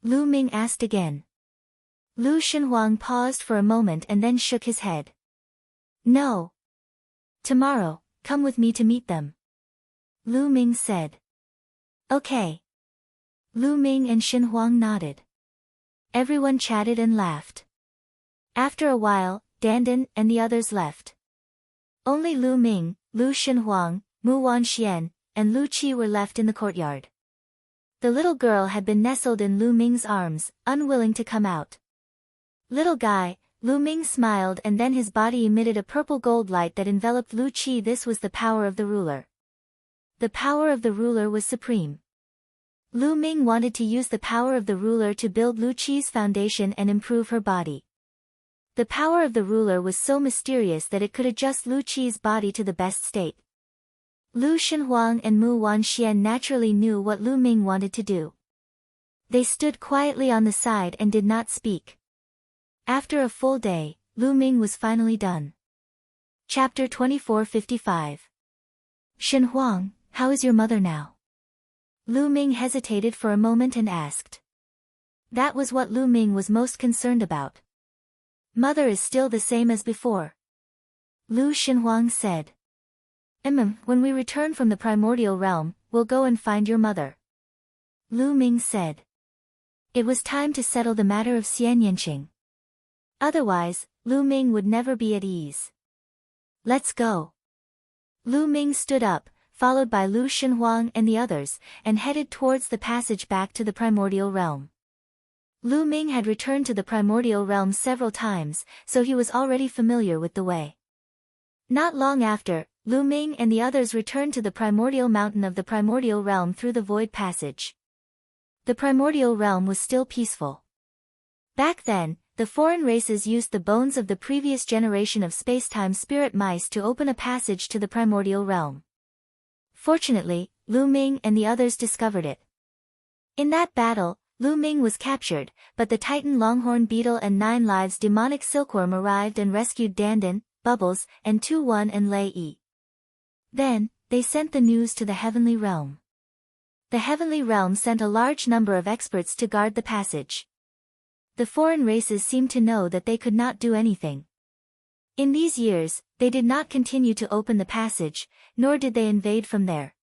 Lu Ming asked again. Lu Shenhuang paused for a moment and then shook his head. No. Tomorrow, come with me to meet them. Lu Ming said. Okay. Lu Ming and Shenhuang nodded. Everyone chatted and laughed. After a while, Dandan and the others left. Only Lu Ming, Lu Shenhuang, Mu Wanxian, and Lu Qi were left in the courtyard. The little girl had been nestled in Lu Ming's arms, unwilling to come out. Little guy, Lu Ming smiled and then his body emitted a purple gold light that enveloped Lu Qi. This was the power of the ruler. The power of the ruler was supreme. Lu Ming wanted to use the power of the ruler to build Lu Qi's foundation and improve her body. The power of the ruler was so mysterious that it could adjust Lu Qi's body to the best state. Lu Shenhuang and Mu Wanxian naturally knew what Lu Ming wanted to do. They stood quietly on the side and did not speak. After a full day, Lu Ming was finally done. Chapter 2455. Shenhuang, how is your mother now? Lu Ming hesitated for a moment and asked. That was what Lu Ming was most concerned about. Mother is still the same as before. Lu Shenhuang said. When we return from the primordial realm, we'll go and find your mother. Lu Ming said. It was time to settle the matter of Xian Yanqing. Otherwise, Lu Ming would never be at ease. Let's go. Lu Ming stood up, followed by Lu Shenhuang and the others, and headed towards the passage back to the primordial realm. Lu Ming had returned to the primordial realm several times, so he was already familiar with the way. Not long after, Lu Ming and the others returned to the primordial mountain of the primordial realm through the void passage. The primordial realm was still peaceful. Back then, the foreign races used the bones of the previous generation of spacetime spirit mice to open a passage to the primordial realm. Fortunately, Lu Ming and the others discovered it. In that battle, Lu Ming was captured, but the Titan Longhorn Beetle and 9 Lives demonic silkworm arrived and rescued Dandan, Bubbles, and Tu-1 and Lei-Yi. Then, they sent the news to the heavenly realm. The heavenly realm sent a large number of experts to guard the passage. The foreign races seemed to know that they could not do anything. In these years, they did not continue to open the passage, nor did they invade from there.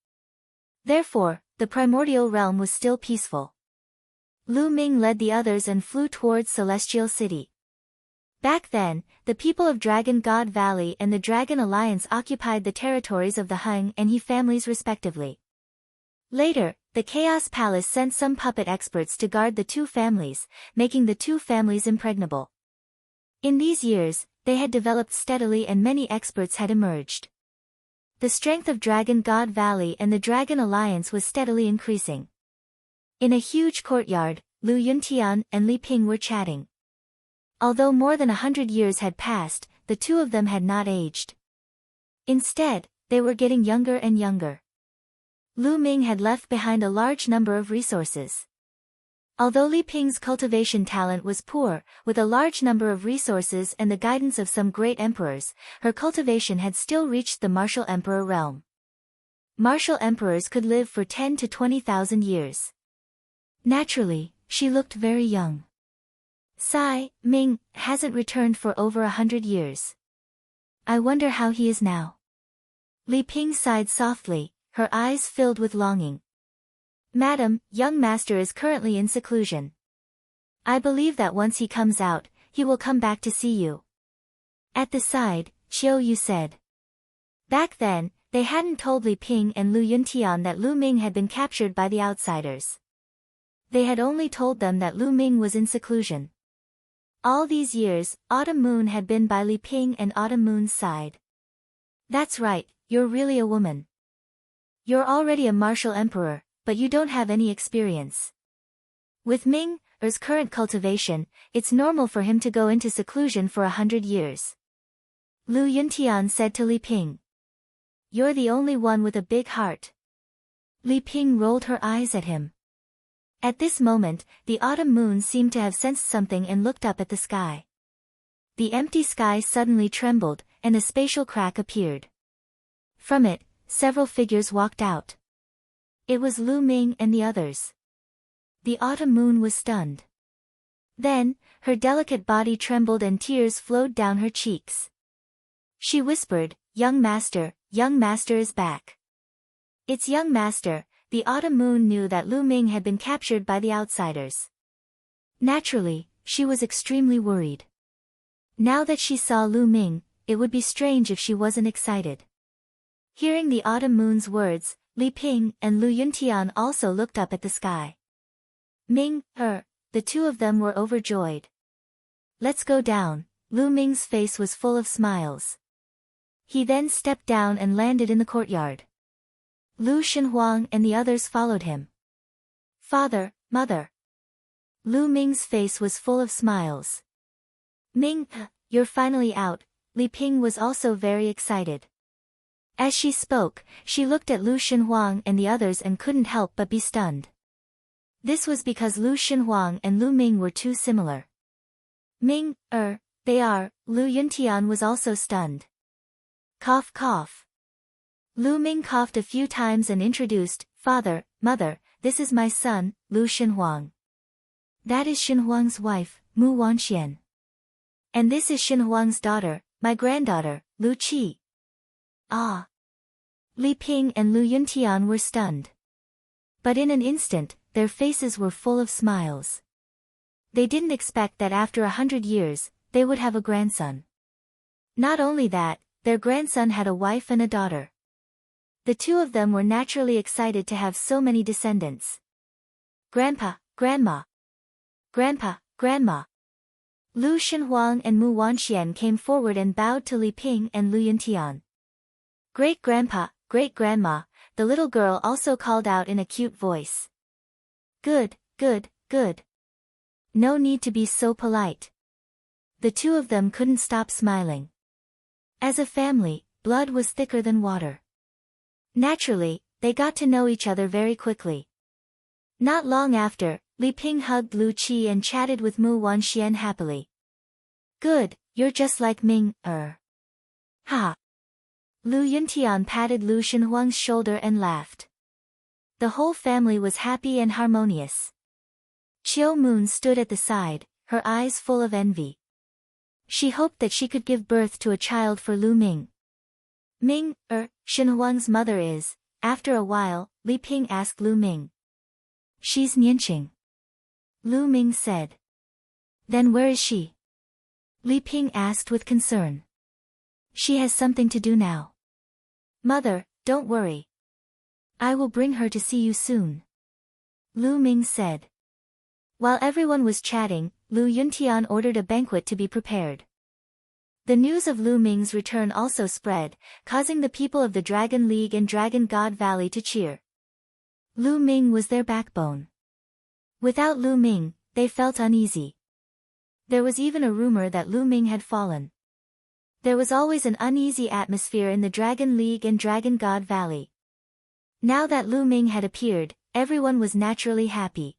Therefore, the primordial realm was still peaceful. Lu Ming led the others and flew towards Celestial City. Back then, the people of Dragon God Valley and the Dragon Alliance occupied the territories of the Hung and He families respectively. Later, the Chaos Palace sent some puppet experts to guard the 2 families, making the 2 families impregnable. In these years, they had developed steadily and many experts had emerged. The strength of Dragon God Valley and the Dragon Alliance was steadily increasing. In a huge courtyard, Lu Yuntian and Li Ping were chatting. Although more than 100 years had passed, the 2 of them had not aged. Instead, they were getting younger and younger. Lu Ming had left behind a large number of resources. Although Li Ping's cultivation talent was poor, with a large number of resources and the guidance of some great emperors, her cultivation had still reached the martial emperor realm. Martial emperors could live for 10 to 20,000 years. Naturally, she looked very young. Sigh, Ming hasn't returned for over 100 years. I wonder how he is now. Li Ping sighed softly, her eyes filled with longing. Madam, young master is currently in seclusion. I believe that once he comes out, he will come back to see you. At the side, Qiu Yu said. Back then, they hadn't told Li Ping and Lu Yuntian that Lu Ming had been captured by the outsiders. They had only told them that Lu Ming was in seclusion. All these years, Autumn Moon had been by Li Ping and Autumn Moon's side. That's right, you're really a woman. You're already a martial emperor, but you don't have any experience. With Ming's current cultivation, it's normal for him to go into seclusion for 100 years. Lu Yuntian said to Li Ping. You're the only one with a big heart. Li Ping rolled her eyes at him. At this moment, the autumn moon seemed to have sensed something and looked up at the sky. The empty sky suddenly trembled, and a spatial crack appeared. From it, several figures walked out. It was Lu Ming and the others. The autumn moon was stunned. Then, her delicate body trembled and tears flowed down her cheeks. She whispered, young master is back. It's young master. The autumn moon knew that Lu Ming had been captured by the outsiders. Naturally, she was extremely worried. Now that she saw Lu Ming, it would be strange if she wasn't excited. Hearing the autumn moon's words, Li Ping and Lu Yuntian also looked up at the sky. The two of them were overjoyed. Let's go down. Lu Ming's face was full of smiles. He then stepped down and landed in the courtyard. Lu Shenhuang and the others followed him. Father, mother. Lu Ming's face was full of smiles. You're finally out. Li Ping was also very excited. As she spoke, she looked at Lu Shenhuang and the others and couldn't help but be stunned. This was because Lu Shenhuang and Lu Ming were too similar. They are. Lu Yuntian was also stunned. Cough cough. Lu Ming coughed a few times and introduced, Father, Mother, this is my son, Lu Shenhuang. That is Shenhuang's wife, Mu Wanxian. And this is Shenhuang's daughter, my granddaughter, Lu Qi. Ah! Li Ping and Lu Yuntian were stunned. But in an instant, their faces were full of smiles. They didn't expect that after 100 years, they would have a grandson. Not only that, their grandson had a wife and a daughter. The two of them were naturally excited to have so many descendants. Grandpa, Grandma. Grandpa, Grandma. Lu Shenhuang and Mu Wanxian came forward and bowed to Li Ping and Lu Yuntian. Great-grandpa, great-grandma, the little girl also called out in a cute voice. Good. No need to be so polite. The two of them couldn't stop smiling. As a family, blood was thicker than water. Naturally, they got to know each other very quickly. Not long after, Li Ping hugged Lu Qi and chatted with Mu Wanxian happily. Good, you're just like Ming. Ha! Lu Yuntian patted Lu Shenhuang's shoulder and laughed. The whole family was happy and harmonious. Qiu Moon stood at the side, her eyes full of envy. She hoped that she could give birth to a child for Lu Ming. Shenhuang's mother is. After a while, Li Ping asked Lu Ming. She's Nianqing. Lu Ming said. Then where is she? Li Ping asked with concern. She has something to do now. Mother, don't worry. I will bring her to see you soon. Lu Ming said. While everyone was chatting, Lu Yuntian ordered a banquet to be prepared. The news of Lu Ming's return also spread, causing the people of the Dragon League and Dragon God Valley to cheer. Lu Ming was their backbone. Without Lu Ming, they felt uneasy. There was even a rumor that Lu Ming had fallen. There was always an uneasy atmosphere in the Dragon League and Dragon God Valley. Now that Lu Ming had appeared, everyone was naturally happy.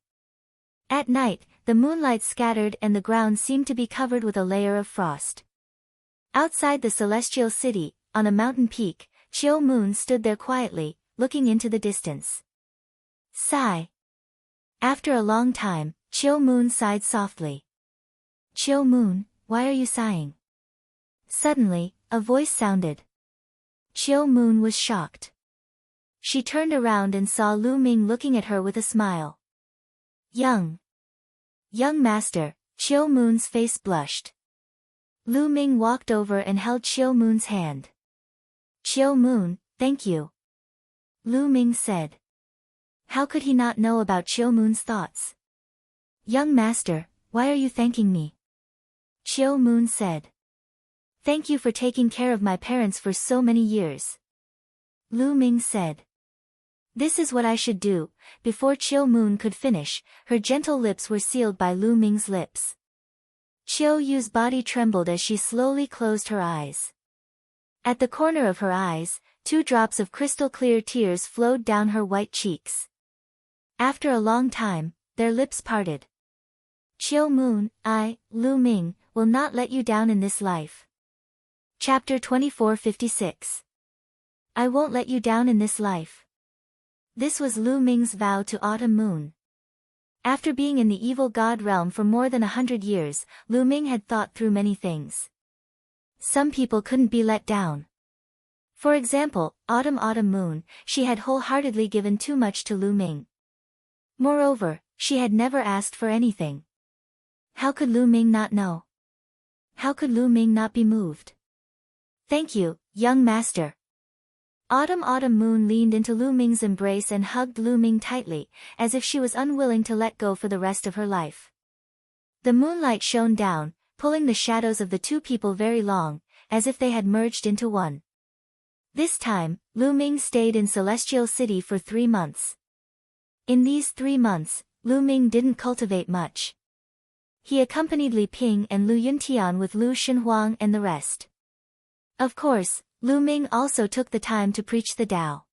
At night, the moonlight scattered and the ground seemed to be covered with a layer of frost. Outside the celestial city, on a mountain peak, Qiu Moon stood there quietly, looking into the distance. Sigh. After a long time, Qiu Moon sighed softly. Chill Moon, why are you sighing? Suddenly, a voice sounded. Chill Moon was shocked. She turned around and saw Lu Ming looking at her with a smile. Young master, Chill Moon's face blushed. Lu Ming walked over and held Chill Moon's hand. Chill Moon, thank you, Lu Ming said. How could he not know about Chill Moon's thoughts? Young master, why are you thanking me? Chill Moon said. Thank you for taking care of my parents for so many years, Lu Ming said. This is what I should do. Before Chill Moon could finish, her gentle lips were sealed by Lu Ming's lips. Chill Yu's body trembled as she slowly closed her eyes. At the corner of her eyes, 2 drops of crystal-clear tears flowed down her white cheeks. After a long time, their lips parted. Chill Moon, I, Lu Ming, will not let you down in this life. Chapter 2456. I won't let you down in this life. This was Lu Ming's vow to Autumn Moon. After being in the evil god realm for more than 100 years, Lu Ming had thought through many things. Some people couldn't be let down. For example, Autumn Moon, she had wholeheartedly given too much to Lu Ming. Moreover, she had never asked for anything. How could Lu Ming not know? How could Lu Ming not be moved? Thank you, young master. Autumn Moon leaned into Lu Ming's embrace and hugged Lu Ming tightly, as if she was unwilling to let go for the rest of her life. The moonlight shone down, pulling the shadows of the 2 people very long, as if they had merged into one. This time, Lu Ming stayed in Celestial City for 3 months. In these 3 months, Lu Ming didn't cultivate much. He accompanied Li Ping and Lu Yuntian with Lu Shenhuang and the rest. Of course, Lu Ming also took the time to preach the Tao.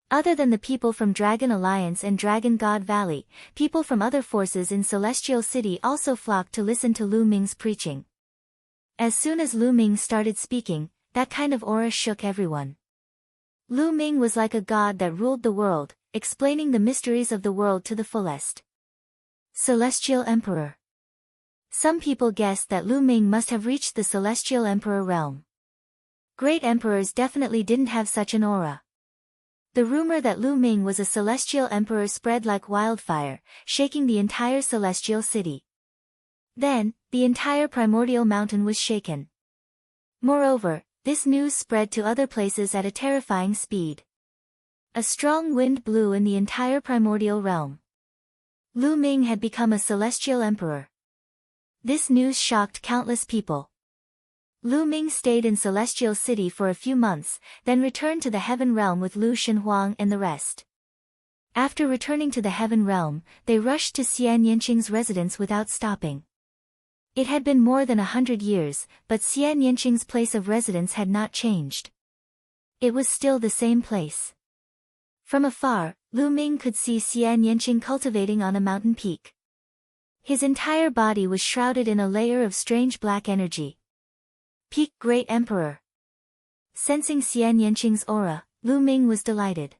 Other than the people from Dragon Alliance and Dragon God Valley, people from other forces in Celestial City also flocked to listen to Lu Ming's preaching. As soon as Lu Ming started speaking, that kind of aura shook everyone. Lu Ming was like a god that ruled the world, explaining the mysteries of the world to the fullest. Celestial Emperor. Some people guessed that Lu Ming must have reached the Celestial Emperor realm. Great emperors definitely didn't have such an aura. The rumor that Lu Ming was a celestial emperor spread like wildfire, shaking the entire celestial city. Then, the entire primordial mountain was shaken. Moreover, this news spread to other places at a terrifying speed. A strong wind blew in the entire primordial realm. Lu Ming had become a celestial emperor. This news shocked countless people. Lu Ming stayed in Celestial City for a few months, then returned to the Heaven Realm with Lu Shenhuang and the rest. After returning to the Heaven Realm, they rushed to Xian Yanqing's residence without stopping. It had been more than 100 years, but Xian Yanqing's place of residence had not changed. It was still the same place. From afar, Lu Ming could see Xian Yanqing cultivating on a mountain peak. His entire body was shrouded in a layer of strange black energy. Peak Great Emperor. Sensing Xian Yanqing's aura, Lu Ming was delighted.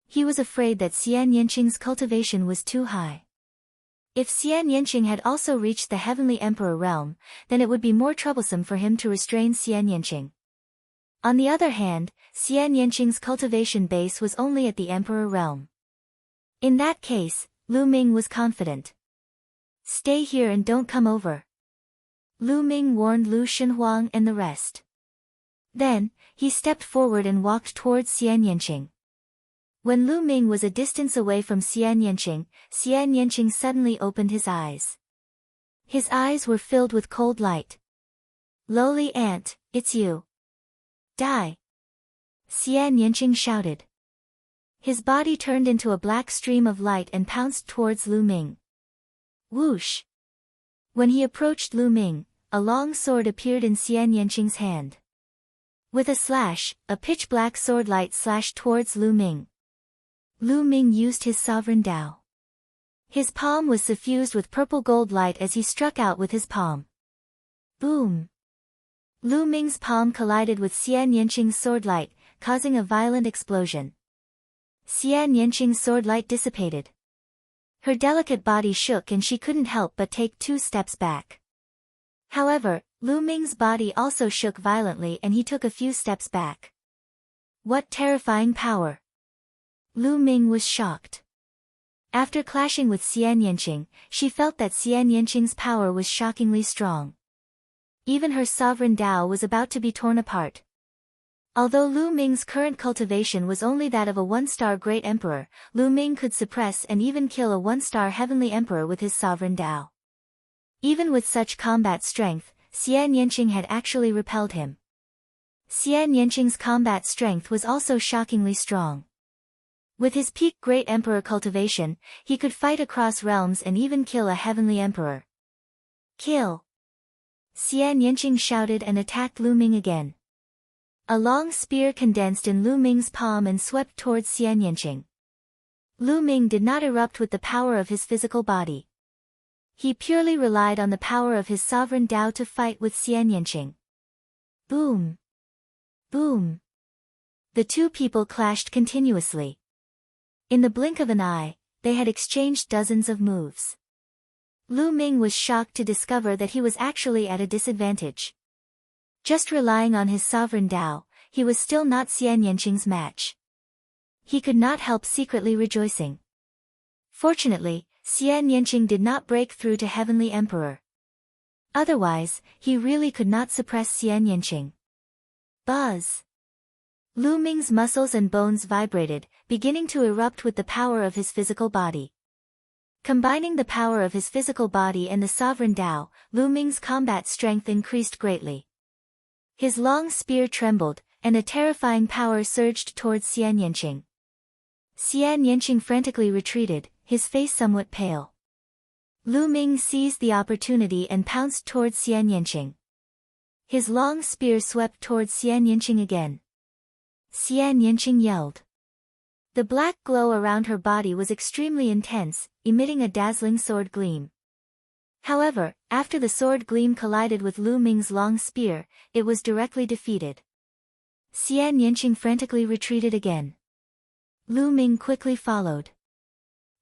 He was afraid that Xian Yanqing's cultivation was too high. If Xian Yanqing had also reached the Heavenly Emperor realm, then it would be more troublesome for him to restrain Xian Yanqing. On the other hand, Xian Yanqing's cultivation base was only at the Emperor realm. In that case, Lu Ming was confident. Stay here and don't come over, Lu Ming warned Lu Shenhuang and the rest. Then, he stepped forward and walked towards Xian Yanqing. When Lu Ming was a distance away from Xian Yanqing suddenly opened his eyes. His eyes were filled with cold light. Lowly ant, it's you. Die! Xian Yanqing shouted. His body turned into a black stream of light and pounced towards Lu Ming. Whoosh! When he approached Lu Ming, a long sword appeared in Xian Yanqing's hand. With a slash, a pitch-black sword light slashed towards Lu Ming. Lu Ming used his sovereign Tao. His palm was suffused with purple gold light as he struck out with his palm. Boom! Lu Ming's palm collided with Xian Yanqing's sword light, causing a violent explosion. Xian Yanqing's sword light dissipated. Her delicate body shook and she couldn't help but take 2 steps back. However, Lu Ming's body also shook violently and he took a few steps back. What terrifying power! Lu Ming was shocked. After clashing with Xian Yanqing, she felt that Xian Yanqing's power was shockingly strong. Even her sovereign Tao was about to be torn apart. Although Lu Ming's current cultivation was only that of a one-star great emperor, Lu Ming could suppress and even kill a one-star heavenly emperor with his sovereign Tao. Even with such combat strength, Xian Yanqing had actually repelled him. Xian Yanqing's combat strength was also shockingly strong. With his peak great emperor cultivation, he could fight across realms and even kill a heavenly emperor. Kill! Xian Yanqing shouted and attacked Lu Ming again. A long spear condensed in Lu Ming's palm and swept towards Xian Yanqing. Lu Ming did not erupt with the power of his physical body. He purely relied on the power of his sovereign Tao to fight with Xian Yanqing. Boom! Boom! The two people clashed continuously. In the blink of an eye, they had exchanged dozens of moves. Lu Ming was shocked to discover that he was actually at a disadvantage. Just relying on his sovereign Tao, he was still not Xian Yanqing's match. He could not help secretly rejoicing. Fortunately, Xian Yanqing did not break through to Heavenly Emperor. Otherwise, he really could not suppress Xian Yanqing. Buzz! Lu Ming's muscles and bones vibrated, beginning to erupt with the power of his physical body. Combining the power of his physical body and the sovereign Tao, Lu Ming's combat strength increased greatly. His long spear trembled, and a terrifying power surged towards Xian Yanqing. Xian Yanqing frantically retreated, his face somewhat pale. Lu Ming seized the opportunity and pounced towards Xian Yanqing. His long spear swept towards Xian Yanqing again. Xian Yanqing yelled. The black glow around her body was extremely intense, emitting a dazzling sword gleam. However, after the sword gleam collided with Lu Ming's long spear, it was directly defeated. Xian Yanqing frantically retreated again. Lu Ming quickly followed.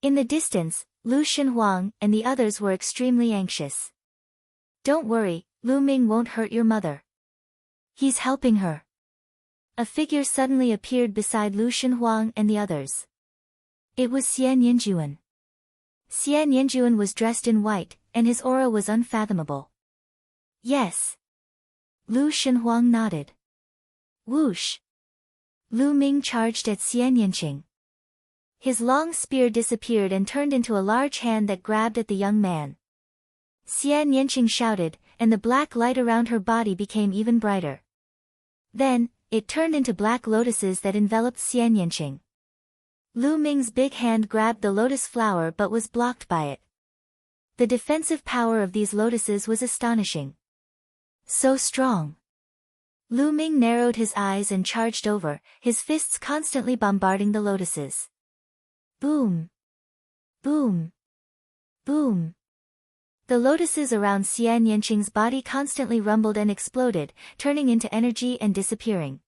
In the distance, Lu Shenhuang and the others were extremely anxious. Don't worry, Lu Ming won't hurt your mother. He's helping her. A figure suddenly appeared beside Lu Shenhuang and the others. It was Xian Yanjuan. Xian Yanjuan was dressed in white, and his aura was unfathomable. Yes. Lu Shenhuang nodded. Whoosh! Lu Ming charged at Xian Yanqing. His long spear disappeared and turned into a large hand that grabbed at the young man. Xian Yanqing shouted, and the black light around her body became even brighter. Then, it turned into black lotuses that enveloped Xian Yanqing. Lu Ming's big hand grabbed the lotus flower but was blocked by it. The defensive power of these lotuses was astonishing. So strong. Lu Ming narrowed his eyes and charged over, his fists constantly bombarding the lotuses. Boom! Boom! Boom! The lotuses around Xian Yanqing's body constantly rumbled and exploded, turning into energy and disappearing.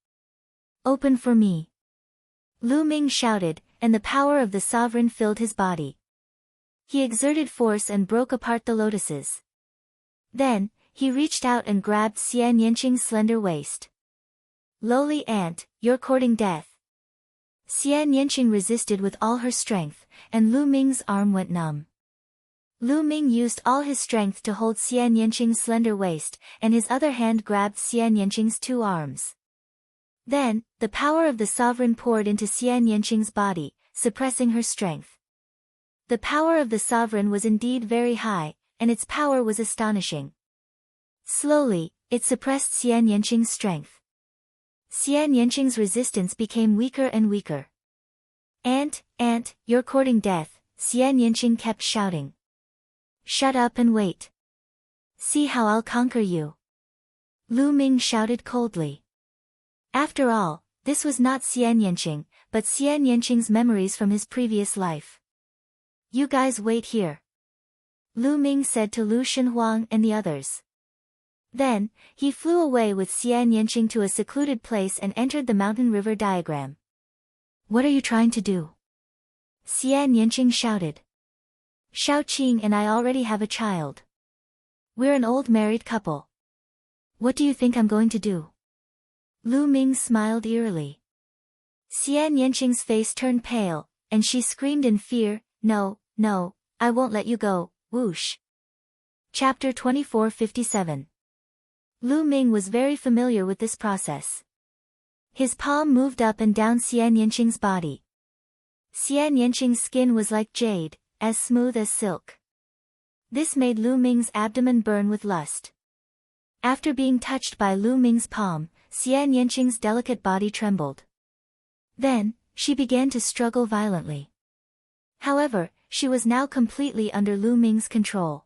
Open for me! Lu Ming shouted, and the power of the sovereign filled his body. He exerted force and broke apart the lotuses. Then, he reached out and grabbed Xian Yanqing's slender waist. Lowly ant, you're courting death. Xian Yanqing resisted with all her strength, and Lu Ming's arm went numb. Lu Ming used all his strength to hold Xian Yanqing's slender waist, and his other hand grabbed Xian Yanqing's two arms. Then, the power of the sovereign poured into Xian Yanqing's body, suppressing her strength. The power of the sovereign was indeed very high, and its power was astonishing. Slowly, it suppressed Xian Yanqing's strength. Xian Yanqing's resistance became weaker and weaker. Ant, you're courting death, Xian Yanqing kept shouting. Shut up and wait. See how I'll conquer you. Lu Ming shouted coldly. After all, this was not Xian Yanqing, but Xian Yanqing's memories from his previous life. You guys wait here. Lu Ming said to Lu Shenhuang and the others. Then, he flew away with Xian Yanqing to a secluded place and entered the mountain river diagram. What are you trying to do? Xian Yanqing shouted. Shao Qing and I already have a child. We're an old married couple. What do you think I'm going to do? Lu Ming smiled eerily. Xian Yanqing's face turned pale, and she screamed in fear, "No, no, I won't let you go." Whoosh. Chapter 2457. Lu Ming was very familiar with this process. His palm moved up and down Xian Yanqing's body. Xian Yanqing's skin was like jade, as smooth as silk. This made Lu Ming's abdomen burn with lust. After being touched by Lu Ming's palm, Xian Yanqing's delicate body trembled. Then, she began to struggle violently. However, she was now completely under Lu Ming's control.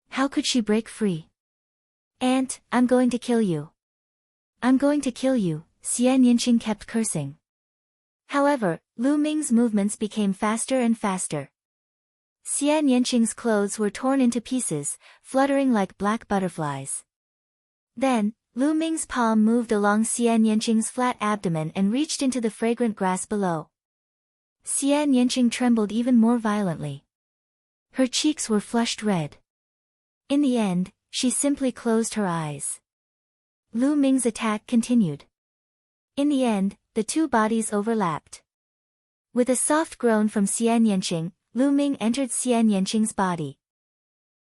How could she break free? "Aunt, I'm going to kill you. I'm going to kill you," Xian Yanqing kept cursing. However, Lu Ming's movements became faster and faster. Xian Yanqing's clothes were torn into pieces, fluttering like black butterflies. Then, Lu Ming's palm moved along Xian Yanqing's flat abdomen and reached into the fragrant grass below. Xian Yanqing trembled even more violently. Her cheeks were flushed red. In the end, she simply closed her eyes. Lu Ming's attack continued. In the end, the two bodies overlapped. With a soft groan from Xian Yanqing, Lu Ming entered Xian Yanqing's body.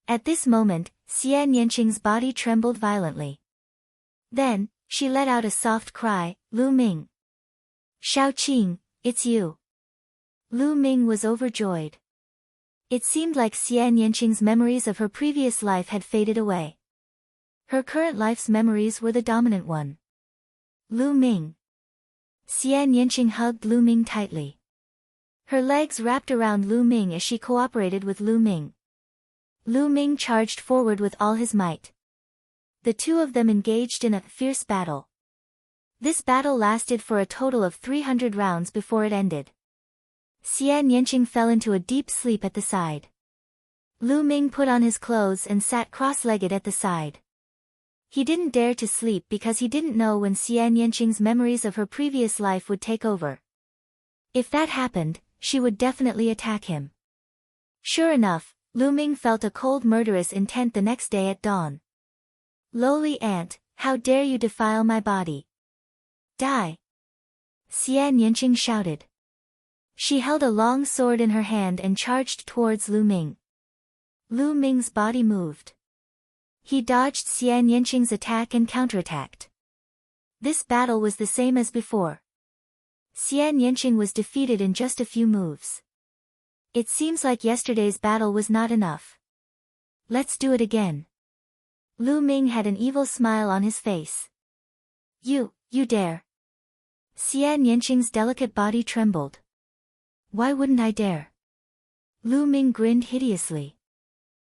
At this moment, Xian Yanqing's body trembled violently. Then, she let out a soft cry, "Lu Ming! Shaoqing, it's you!" Lu Ming was overjoyed. It seemed like Xian Yanqing's memories of her previous life had faded away. Her current life's memories were the dominant one. Lu Ming. Xian Yanqing hugged Lu Ming tightly. Her legs wrapped around Lu Ming as she cooperated with Lu Ming. Lu Ming charged forward with all his might. The two of them engaged in a fierce battle. This battle lasted for a total of 300 rounds before it ended. Xian Yanqing fell into a deep sleep at the side. Lu Ming put on his clothes and sat cross-legged at the side. He didn't dare to sleep because he didn't know when Xian Yanqing's memories of her previous life would take over. If that happened, she would definitely attack him. Sure enough, Lu Ming felt a cold murderous intent the next day at dawn. "Lowly ant, how dare you defile my body? Die!" Xian Yanqing shouted. She held a long sword in her hand and charged towards Lu Ming. Lu Ming's body moved. He dodged Xian Yanqing's attack and counterattacked. This battle was the same as before. Xian Yanqing was defeated in just a few moves. It seems like yesterday's battle was not enough. Let's do it again. Lu Ming had an evil smile on his face. You dare." Xian Yanqing's delicate body trembled. "Why wouldn't I dare?" Lu Ming grinned hideously.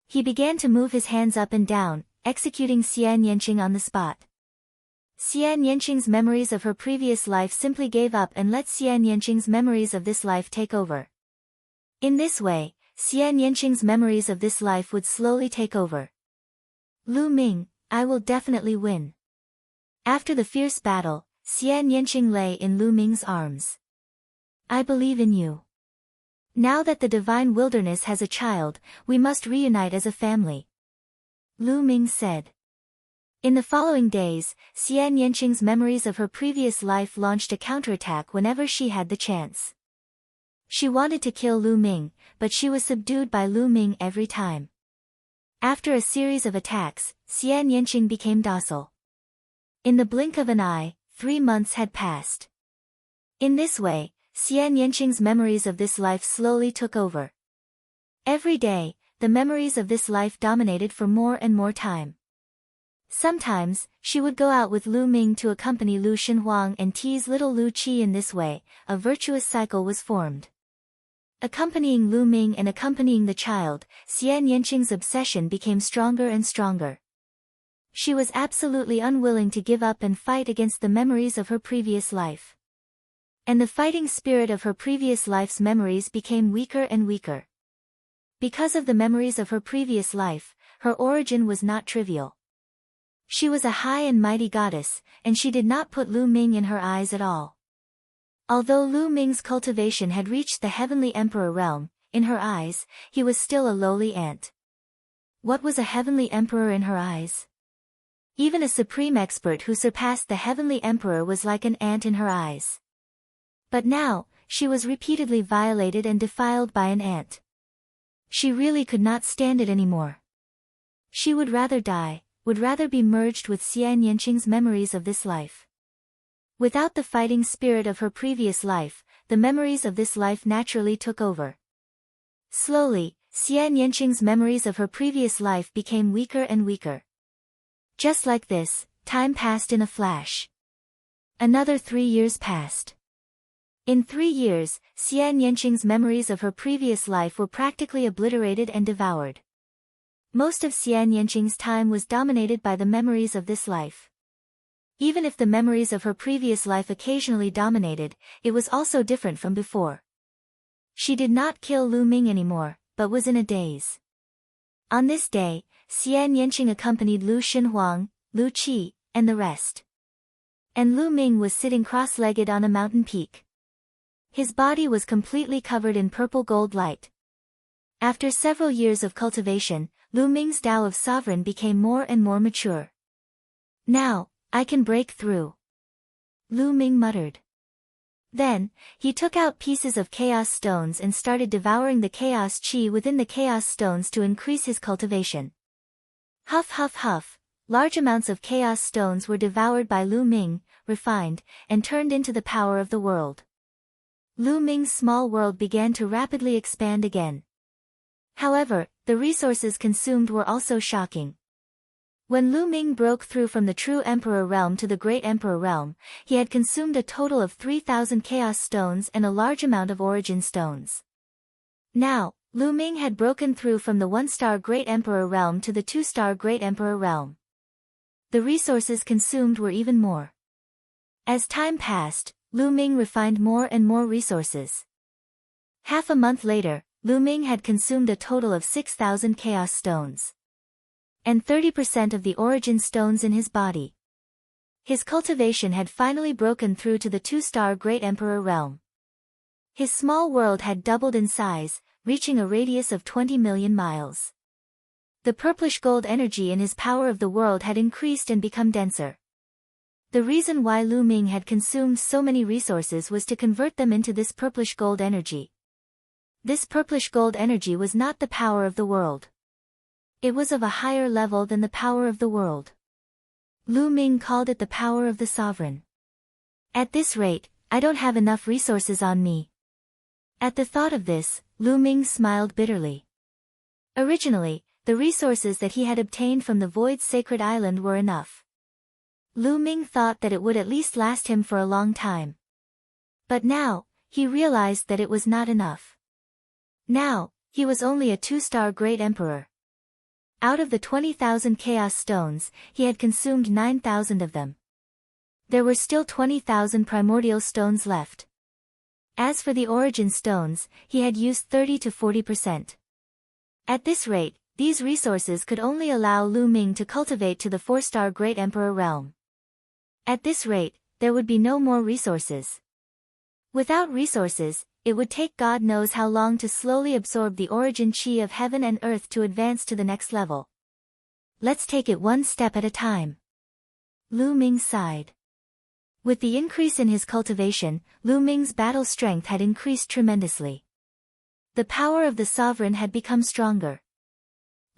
He began to move his hands up and down, executing Xian Yanqing on the spot. Xian Yanqing's memories of her previous life simply gave up and let Xian Yanqing's memories of this life take over. In this way, Xian Yanqing's memories of this life would slowly take over. "Lu Ming, I will definitely win." After the fierce battle, Xian Yanqing lay in Lu Ming's arms. "I believe in you. Now that the divine wilderness has a child, we must reunite as a family," Lu Ming said. In the following days, Xian Yanqing's memories of her previous life launched a counterattack whenever she had the chance. She wanted to kill Lu Ming, but she was subdued by Lu Ming every time. After a series of attacks, Xian Yanqing became docile. In the blink of an eye, 3 months had passed. In this way, Xian Yanqing's memories of this life slowly took over. Every day, the memories of this life dominated for more and more time. Sometimes, she would go out with Lu Ming to accompany Lu Shenhuang and tease little Lu Qi. In this way, a virtuous cycle was formed. Accompanying Lu Ming and accompanying the child, Xian Yanqing's obsession became stronger and stronger. She was absolutely unwilling to give up and fight against the memories of her previous life. And the fighting spirit of her previous life's memories became weaker and weaker. Because of the memories of her previous life, her origin was not trivial. She was a high and mighty goddess, and she did not put Lu Ming in her eyes at all. Although Lu Ming's cultivation had reached the heavenly emperor realm, in her eyes, he was still a lowly ant. What was a heavenly emperor in her eyes? Even a supreme expert who surpassed the heavenly emperor was like an ant in her eyes. But now, she was repeatedly violated and defiled by an ant. She really could not stand it anymore. She would rather die, would rather be merged with Xian Yanqing's memories of this life. Without the fighting spirit of her previous life, the memories of this life naturally took over. Slowly, Xian Yanqing's memories of her previous life became weaker and weaker. Just like this, time passed in a flash. Another 3 years passed. In 3 years, Xian Yanqing's memories of her previous life were practically obliterated and devoured. Most of Xian Yanqing's time was dominated by the memories of this life. Even if the memories of her previous life occasionally dominated, it was also different from before. She did not kill Lu Ming anymore, but was in a daze. On this day, Xian Yanqing accompanied Lu Xinhuang, Lu Qi, and the rest. And Lu Ming was sitting cross-legged on a mountain peak. His body was completely covered in purple gold light. After several years of cultivation, Lu Ming's Tao of Sovereign became more and more mature. Now, I can break through, Lu Ming muttered. Then, he took out pieces of chaos stones and started devouring the chaos chi within the chaos stones to increase his cultivation. Huff huff huff, large amounts of chaos stones were devoured by Lu Ming, refined, and turned into the power of the world. Lu Ming's small world began to rapidly expand again. However, the resources consumed were also shocking. When Lu Ming broke through from the true Emperor realm to the Great Emperor realm, he had consumed a total of 3,000 chaos stones and a large amount of origin stones. Now, Lu Ming had broken through from the 1-star Great Emperor realm to the 2-star Great Emperor realm. The resources consumed were even more. As time passed, Lu Ming refined more and more resources. Half a month later, Lu Ming had consumed a total of 6,000 chaos stones. And 30% of the origin stones in his body. His cultivation had finally broken through to the 2-star Great Emperor realm. His small world had doubled in size, reaching a radius of 20 million miles. The purplish gold energy in his power of the world had increased and become denser. The reason why Lu Ming had consumed so many resources was to convert them into this purplish gold energy. This purplish gold energy was not the power of the world. It was of a higher level than the power of the world. Lu Ming called it the power of the sovereign. At this rate, I don't have enough resources on me. At the thought of this, Lu Ming smiled bitterly. Originally, the resources that he had obtained from the Void's sacred island were enough. Lu Ming thought that it would at least last him for a long time. But now, he realized that it was not enough. Now, he was only a 2-star Great Emperor. Out of the 20,000 chaos stones, he had consumed 9,000 of them. There were still 20,000 primordial stones left. As for the origin stones, he had used 30 to 40%. At this rate, these resources could only allow Lu Ming to cultivate to the 4-star Great Emperor realm. At this rate, there would be no more resources. Without resources, it would take God knows how long to slowly absorb the origin chi of heaven and earth to advance to the next level. Let's take it one step at a time. Lu Ming sighed. With the increase in his cultivation, Lu Ming's battle strength had increased tremendously. The power of the sovereign had become stronger.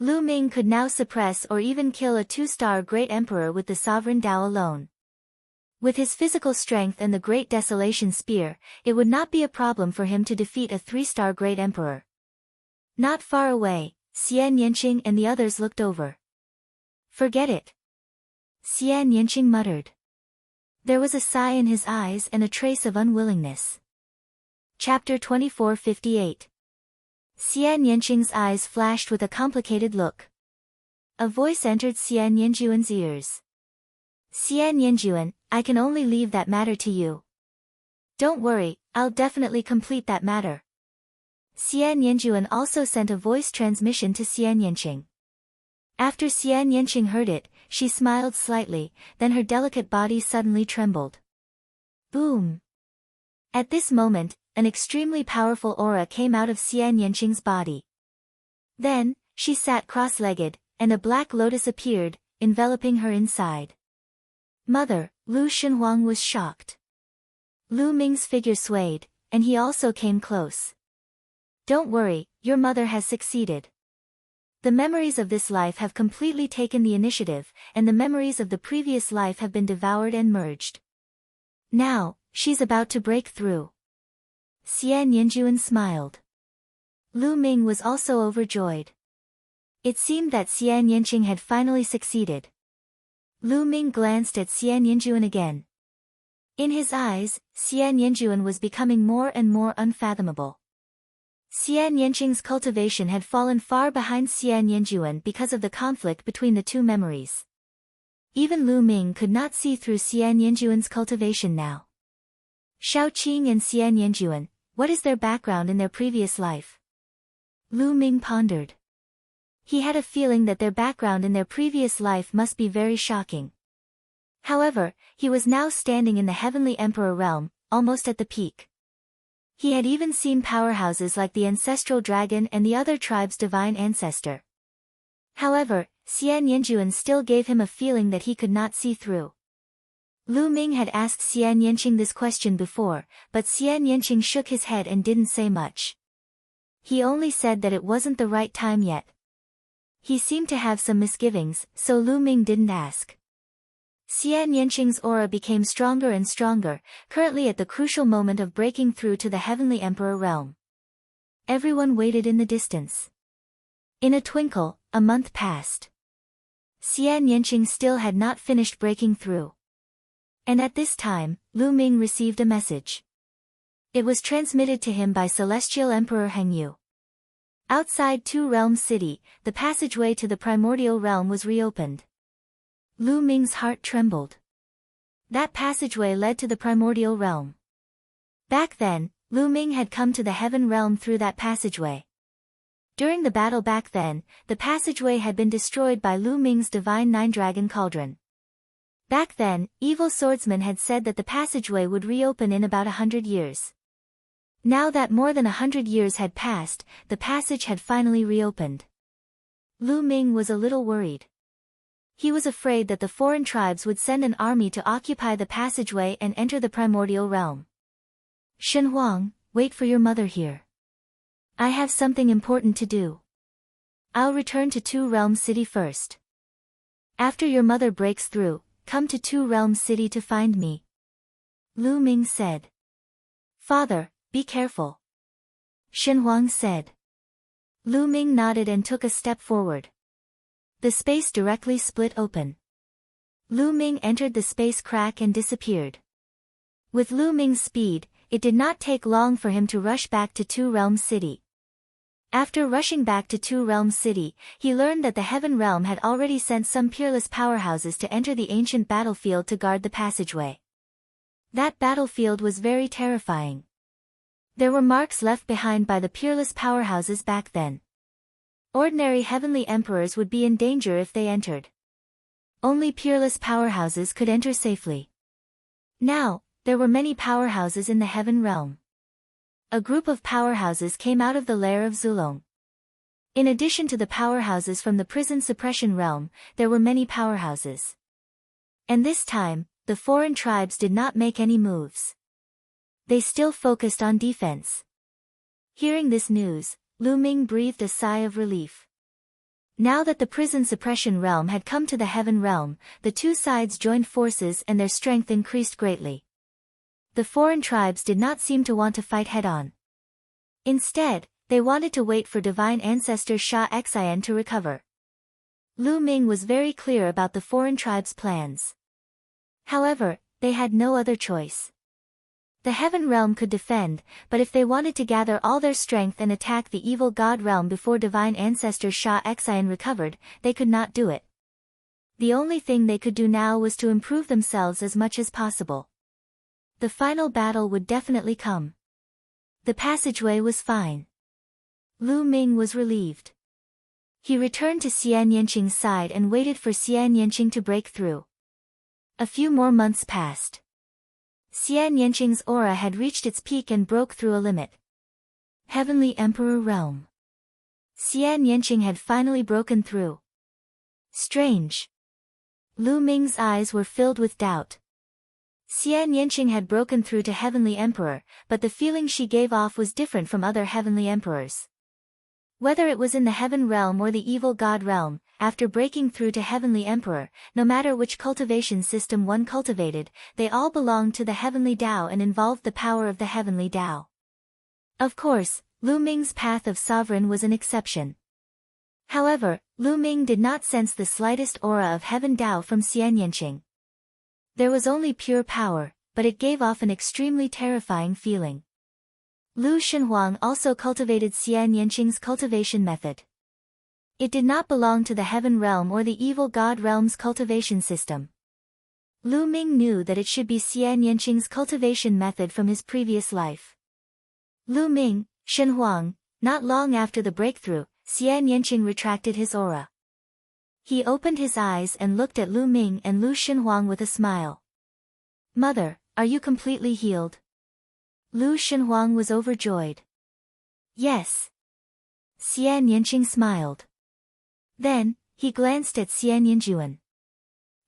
Lu Ming could now suppress or even kill a 2-star Great Emperor with the sovereign Tao alone. With his physical strength and the Great Desolation Spear, it would not be a problem for him to defeat a 3-star Great Emperor. Not far away, Xian Yanqing and the others looked over. Forget it. Xian Yanqing muttered. There was a sigh in his eyes and a trace of unwillingness. Chapter 2458. Xian Yanqing's eyes flashed with a complicated look. A voice entered Xian Yanjuan's ears. Xian Yanjuan, I can only leave that matter to you. Don't worry, I'll definitely complete that matter. Xian Yanjuan also sent a voice transmission to Xian Yanqing. After Xian Yanqing heard it, she smiled slightly, then her delicate body suddenly trembled. Boom! At this moment, an extremely powerful aura came out of Xian Yanqing's body. Then, she sat cross-legged, and a black lotus appeared, enveloping her inside. Mother, Lu Shenhuang was shocked. Lu Ming's figure swayed, and he also came close. Don't worry, your mother has succeeded. The memories of this life have completely taken the initiative, and the memories of the previous life have been devoured and merged. Now, she's about to break through. Xian Yanjuan smiled. Lu Ming was also overjoyed. It seemed that Xian Yanqing had finally succeeded. Lu Ming glanced at Xian Yanjuan again. In his eyes, Xian Yanjuan was becoming more and more unfathomable. Xian Yanqing's cultivation had fallen far behind Xian Yanjuan because of the conflict between the two memories. Even Lu Ming could not see through Xian Yanjuan's cultivation now. Shaoqing and Xian Yanjuan, what is their background in their previous life? Lu Ming pondered. He had a feeling that their background in their previous life must be very shocking. However, he was now standing in the Heavenly Emperor realm, almost at the peak. He had even seen powerhouses like the Ancestral Dragon and the other tribe's divine ancestor. However, Xian Yanjuan still gave him a feeling that he could not see through. Lu Ming had asked Xian Yanqing this question before, but Xian Yanqing shook his head and didn't say much. He only said that it wasn't the right time yet. He seemed to have some misgivings, so Lu Ming didn't ask. Xian Yanqing's aura became stronger and stronger, currently at the crucial moment of breaking through to the Heavenly Emperor realm. Everyone waited in the distance. In a twinkle, a month passed. Xian Yanqing still had not finished breaking through. And at this time, Lu Ming received a message. It was transmitted to him by Celestial Emperor Hengyu. Outside Two Realms City, the passageway to the primordial realm was reopened. Lu Ming's heart trembled. That passageway led to the primordial realm. Back then, Lu Ming had come to the heaven realm through that passageway. During the battle back then, the passageway had been destroyed by Lu Ming's divine nine-dragon cauldron. Back then, evil swordsmen had said that the passageway would reopen in about 100 years. Now that more than 100 years had passed, the passage had finally reopened. Lu Ming was a little worried. He was afraid that the foreign tribes would send an army to occupy the passageway and enter the primordial realm. Shenhuang, wait for your mother here. I have something important to do. I'll return to Two Realms City first. After your mother breaks through, come to Two Realms City to find me. Lu Ming said. Father, be careful. Shenhuang said. Lu Ming nodded and took a step forward. The space directly split open. Lu Ming entered the space crack and disappeared. With Lu Ming's speed, it did not take long for him to rush back to Two Realms City. After rushing back to Two Realms City, he learned that the Heaven Realm had already sent some peerless powerhouses to enter the ancient battlefield to guard the passageway. That battlefield was very terrifying. There were marks left behind by the peerless powerhouses back then. Ordinary heavenly emperors would be in danger if they entered. Only peerless powerhouses could enter safely. Now, there were many powerhouses in the Heaven Realm. A group of powerhouses came out of the lair of Zulong. In addition to the powerhouses from the prison suppression realm, there were many powerhouses. And this time, the foreign tribes did not make any moves. They still focused on defense. Hearing this news, Lu Ming breathed a sigh of relief. Now that the prison suppression realm had come to the Heaven Realm, the two sides joined forces and their strength increased greatly. The foreign tribes did not seem to want to fight head-on. Instead, they wanted to wait for divine ancestor Sha Xian to recover. Lu Ming was very clear about the foreign tribes' plans. However, they had no other choice. The Heaven Realm could defend, but if they wanted to gather all their strength and attack the evil God Realm before divine ancestor Sha Xian recovered, they could not do it. The only thing they could do now was to improve themselves as much as possible. The final battle would definitely come. The passageway was fine. Lu Ming was relieved. He returned to Xian Yanqing's side and waited for Xian Yanqing to break through. A few more months passed. Xian Yanqing's aura had reached its peak and broke through a limit. Heavenly Emperor Realm. Xian Yanqing had finally broken through. Strange. Lu Ming's eyes were filled with doubt. Xian Yanqing had broken through to Heavenly Emperor, but the feeling she gave off was different from other Heavenly Emperors. Whether it was in the Heaven Realm or the Evil God Realm, after breaking through to Heavenly Emperor, no matter which cultivation system one cultivated, they all belonged to the Heavenly Tao and involved the power of the Heavenly Tao. Of course, Lu Ming's path of sovereign was an exception. However, Lu Ming did not sense the slightest aura of Heaven Tao from Xian Yanqing. There was only pure power, but it gave off an extremely terrifying feeling. Lu Shenhuang also cultivated Xian Yanqing's cultivation method. It did not belong to the Heaven Realm or the Evil God Realm's cultivation system. Lu Ming knew that it should be Xian Yanqing's cultivation method from his previous life. Lu Ming, Shenhuang, not long after the breakthrough, Xian Yanqing retracted his aura. He opened his eyes and looked at Lu Ming and Lu Shenhuang with a smile. "Mother, are you completely healed?" Lu Shenhuang was overjoyed. "Yes." Xian Yanqing smiled. Then, he glanced at Xian Yanjuan.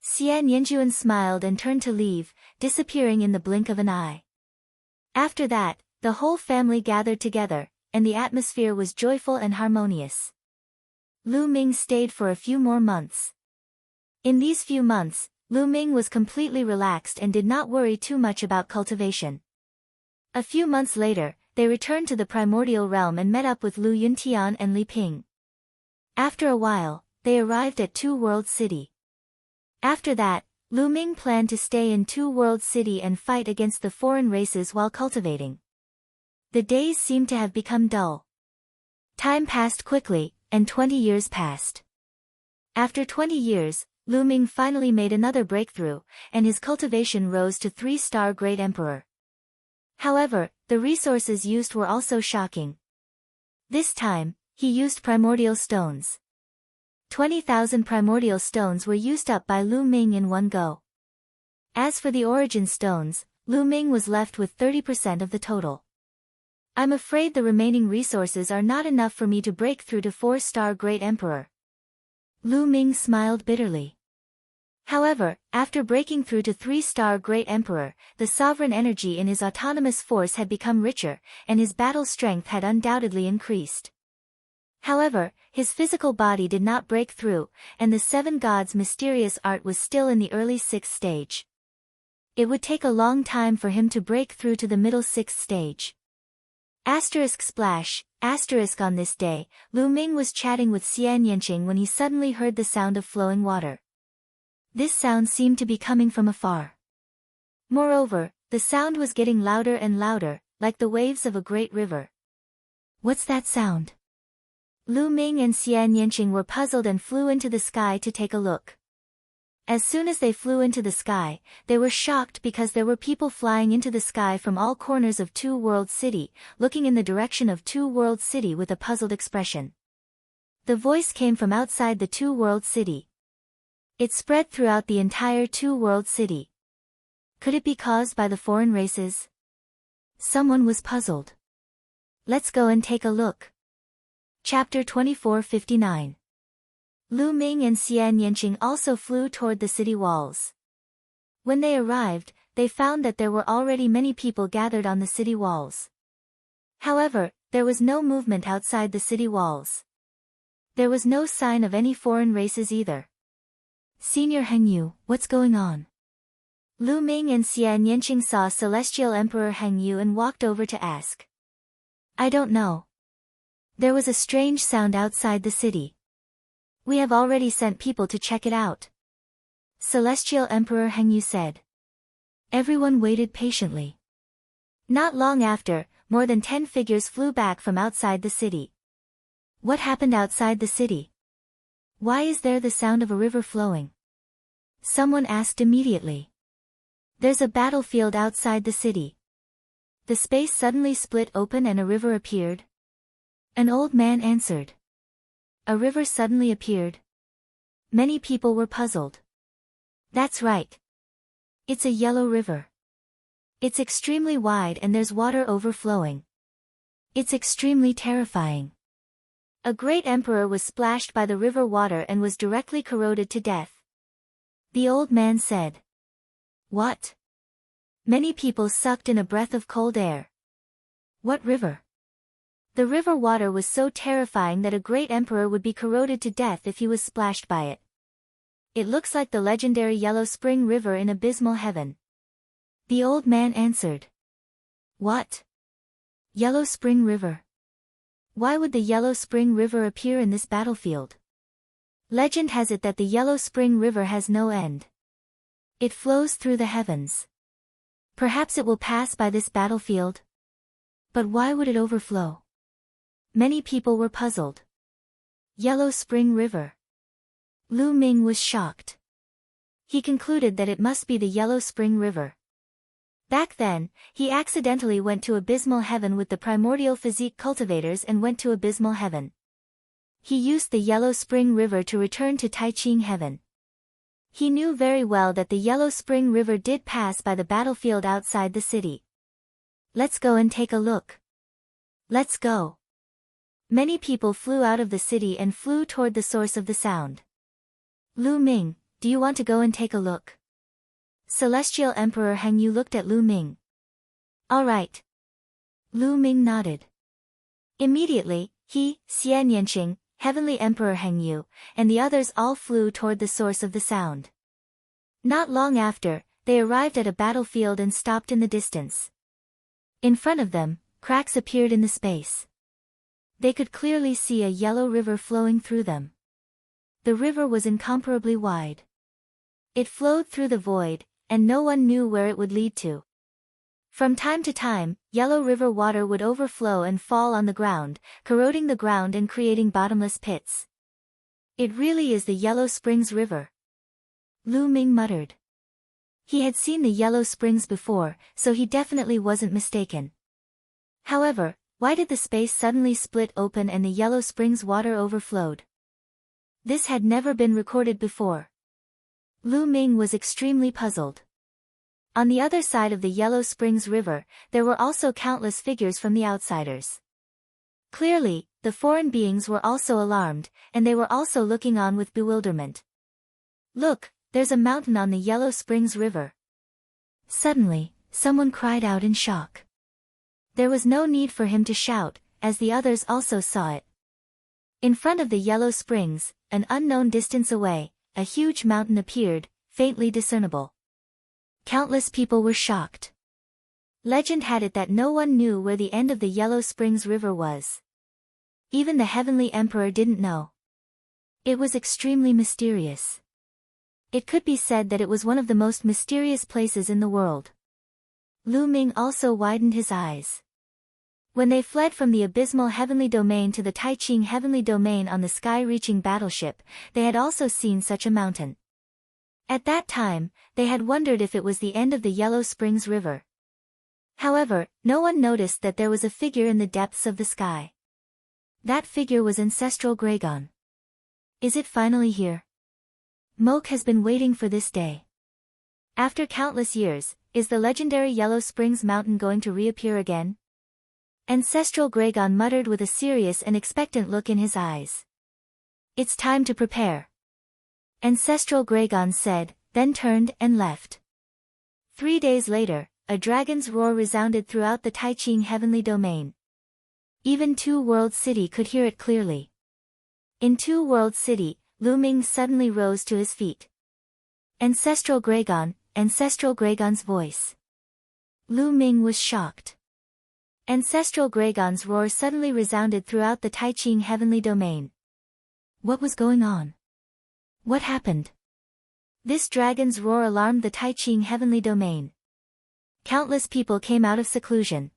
Xian Yanjuan smiled and turned to leave, disappearing in the blink of an eye. After that, the whole family gathered together, and the atmosphere was joyful and harmonious. Lu Ming stayed for a few more months. In these few months, Lu Ming was completely relaxed and did not worry too much about cultivation. A few months later, they returned to the primordial realm and met up with Lu Yuntian and Li Ping. After a while, they arrived at Two World City. After that, Lu Ming planned to stay in Two World City and fight against the foreign races while cultivating. The days seemed to have become dull. Time passed quickly, and 20 years passed. After 20 years, Lu Ming finally made another breakthrough, and his cultivation rose to 3-star Great Emperor. However, the resources used were also shocking. This time, he used primordial stones. 20,000 primordial stones were used up by Lu Ming in one go. As for the origin stones, Lu Ming was left with 30% of the total. "I'm afraid the remaining resources are not enough for me to break through to 4-star Great Emperor." Lu Ming smiled bitterly. However, after breaking through to 3-star Great Emperor, the sovereign energy in his autonomous force had become richer, and his battle strength had undoubtedly increased. However, his physical body did not break through, and the 7 gods' mysterious art was still in the early 6th stage. It would take a long time for him to break through to the middle 6th stage. Splash, on this day, Lu Ming was chatting with Xian Yanqing when he suddenly heard the sound of flowing water. This sound seemed to be coming from afar. Moreover, the sound was getting louder and louder, like the waves of a great river. "What's that sound?" Lu Ming and Xian Yanqing were puzzled and flew into the sky to take a look. As soon as they flew into the sky, they were shocked because there were people flying into the sky from all corners of Two World City, looking in the direction of Two World City with a puzzled expression. The voice came from outside the Two World City. It spread throughout the entire Two World City. Could it be caused by the foreign races? Someone was puzzled. Let's go and take a look. Chapter 2459. Lu Ming and Xian Yanqing also flew toward the city walls. When they arrived, they found that there were already many people gathered on the city walls. However, there was no movement outside the city walls. There was no sign of any foreign races either. "Senior Hengyu, what's going on?" Lu Ming and Xian Yanqing saw Celestial Emperor Hengyu and walked over to ask. "I don't know. There was a strange sound outside the city. We have already sent people to check it out," Celestial Emperor Hengyu said. Everyone waited patiently. Not long after, more than 10 figures flew back from outside the city. What happened outside the city? Why is there the sound of a river flowing? Someone asked immediately. There's a battlefield outside the city. The space suddenly split open and a river appeared. An old man answered. A river suddenly appeared. Many people were puzzled. That's right. It's a yellow river. It's extremely wide and there's water overflowing. It's extremely terrifying. A great emperor was splashed by the river water and was directly corroded to death. The old man said. What? Many people sucked in a breath of cold air. What river? The river water was so terrifying that a great emperor would be corroded to death if he was splashed by it. It looks like the legendary Yellow Spring River in abysmal heaven. The old man answered. What? Yellow Spring River? Why would the Yellow Spring River appear in this battlefield? Legend has it that the Yellow Spring River has no end. It flows through the heavens. Perhaps it will pass by this battlefield? But why would it overflow? Many people were puzzled. Yellow Spring River. Lu Ming was shocked. He concluded that it must be the Yellow Spring River. Back then, he accidentally went to abysmal heaven with the primordial physique cultivators and went to abysmal heaven. He used the Yellow Spring River to return to Taiching heaven. He knew very well that the Yellow Spring River did pass by the battlefield outside the city. Let's go and take a look. Let's go. Many people flew out of the city and flew toward the source of the sound. Lu Ming, do you want to go and take a look? Celestial Emperor Heng Yu looked at Lu Ming. All right. Lu Ming nodded. Immediately, he, Xian Yanqing, Heavenly Emperor Heng Yu, and the others all flew toward the source of the sound. Not long after, they arrived at a battlefield and stopped in the distance. In front of them, cracks appeared in the space. They could clearly see a yellow river flowing through them. The river was incomparably wide. It flowed through the void, and no one knew where it would lead to. From time to time, yellow river water would overflow and fall on the ground, corroding the ground and creating bottomless pits. It really is the Yellow Springs River. Lu Ming muttered. He had seen the Yellow Springs before, so he definitely wasn't mistaken. However, why did the space suddenly split open and the Yellow Springs water overflowed? This had never been recorded before. Lu Ming was extremely puzzled. On the other side of the Yellow Springs River, there were also countless figures from the outsiders. Clearly, the foreign beings were also alarmed, and they were also looking on with bewilderment. Look, there's a mountain on the Yellow Springs River. Suddenly, someone cried out in shock. There was no need for him to shout, as the others also saw it. In front of the Yellow Springs, an unknown distance away, a huge mountain appeared, faintly discernible. Countless people were shocked. Legend had it that no one knew where the end of the Yellow Springs River was. Even the Heavenly Emperor didn't know. It was extremely mysterious. It could be said that it was one of the most mysterious places in the world. Lu Ming also widened his eyes. When they fled from the abysmal heavenly domain to the Taiching heavenly domain on the sky-reaching battleship, they had also seen such a mountain. At that time, they had wondered if it was the end of the Yellow Springs River. However, no one noticed that there was a figure in the depths of the sky. That figure was Ancestral Gragon. Is it finally here? Moke has been waiting for this day. After countless years, is the legendary Yellow Springs Mountain going to reappear again? Ancestral Gragon muttered with a serious and expectant look in his eyes. It's time to prepare. Ancestral Gragon said, then turned and left. 3 days later, a dragon's roar resounded throughout the Taiching heavenly domain. Even Two World City could hear it clearly. In Two World City, Lu Ming suddenly rose to his feet. Ancestral Gragon's voice. Lu Ming was shocked. Ancestral Gragon's roar suddenly resounded throughout the Taiching heavenly domain. What was going on? What happened? This dragon's roar alarmed the Taiching heavenly domain. Countless people came out of seclusion.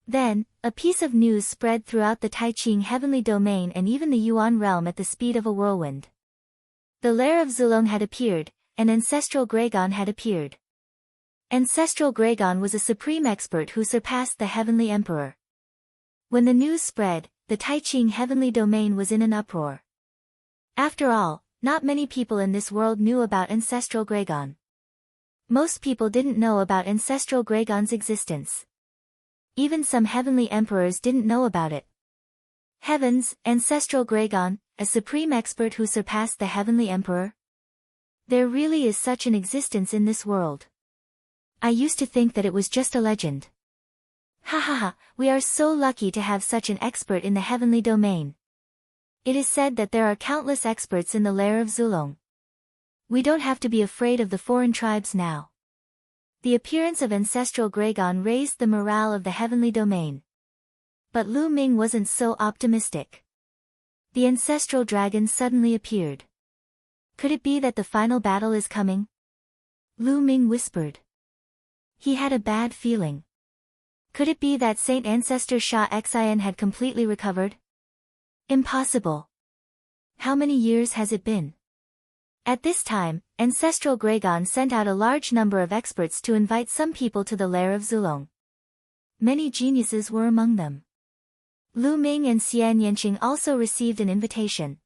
Then, a piece of news spread throughout the Taiching heavenly domain and even the Yuan realm at the speed of a whirlwind. The lair of Zulong had appeared, and Ancestral Gragon had appeared. Ancestral Gragon was a supreme expert who surpassed the Heavenly Emperor. When the news spread, the Taiching heavenly domain was in an uproar. After all, not many people in this world knew about Ancestral Gragon. Most people didn't know about Ancestral Gragon's existence. Even some heavenly emperors didn't know about it. Heavens, ancestral Gragon, a supreme expert who surpassed the heavenly emperor? There really is such an existence in this world. I used to think that it was just a legend. Ha ha ha, we are so lucky to have such an expert in the heavenly domain. It is said that there are countless experts in the lair of Zulong. We don't have to be afraid of the foreign tribes now. The appearance of ancestral Gragon raised the morale of the heavenly domain. But Lu Ming wasn't so optimistic. The ancestral dragon suddenly appeared. Could it be that the final battle is coming? Lu Ming whispered. He had a bad feeling. Could it be that Saint Ancestor Sha Xian had completely recovered? Impossible. How many years has it been? At this time, ancestral Gragon sent out a large number of experts to invite some people to the lair of Zulong. Many geniuses were among them. Lu Ming and Xian Yanqing also received an invitation.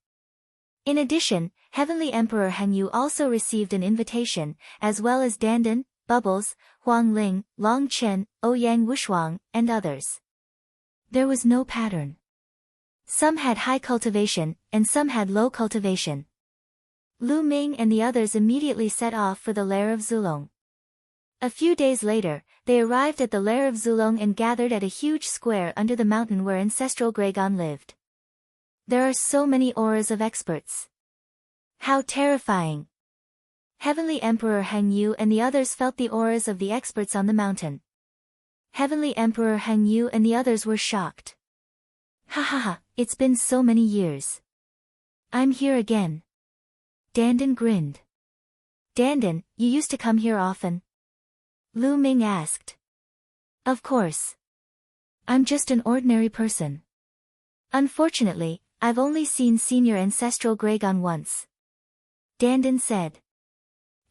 In addition, Heavenly Emperor Heng Yu also received an invitation, as well as Dandan, Bubbles, Huang Ling, Long Chen, Ouyang Wushuang, and others. There was no pattern. Some had high cultivation, and some had low cultivation. Lu Ming and the others immediately set off for the lair of Zulong. A few days later, they arrived at the lair of Zulong and gathered at a huge square under the mountain where ancestral Gragon lived. There are so many auras of experts. How terrifying! Heavenly Emperor Heng Yu and the others felt the auras of the experts on the mountain. Heavenly Emperor Heng Yu and the others were shocked. Ha ha ha, it's been so many years. I'm here again. Dandan grinned. Dandan, you used to come here often? Lu Ming asked. Of course. I'm just an ordinary person. Unfortunately, I've only seen Senior Ancestral Gragon once. Dandan said.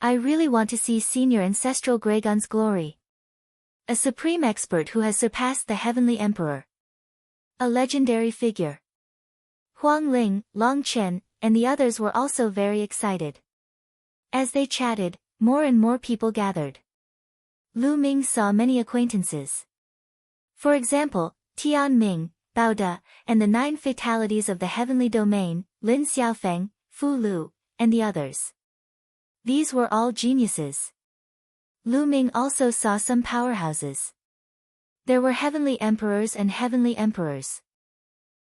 I really want to see Senior Ancestral Gragon's glory. A supreme expert who has surpassed the Heavenly Emperor. A legendary figure. Huang Ling, Long Chen, and the others were also very excited. As they chatted, more and more people gathered. Lu Ming saw many acquaintances. For example, Tian Ming, Bao De, and the 9 fatalities of the heavenly domain, Lin Xiaofeng, Fu Lu, and the others. These were all geniuses. Lu Ming also saw some powerhouses. There were heavenly emperors and heavenly emperors.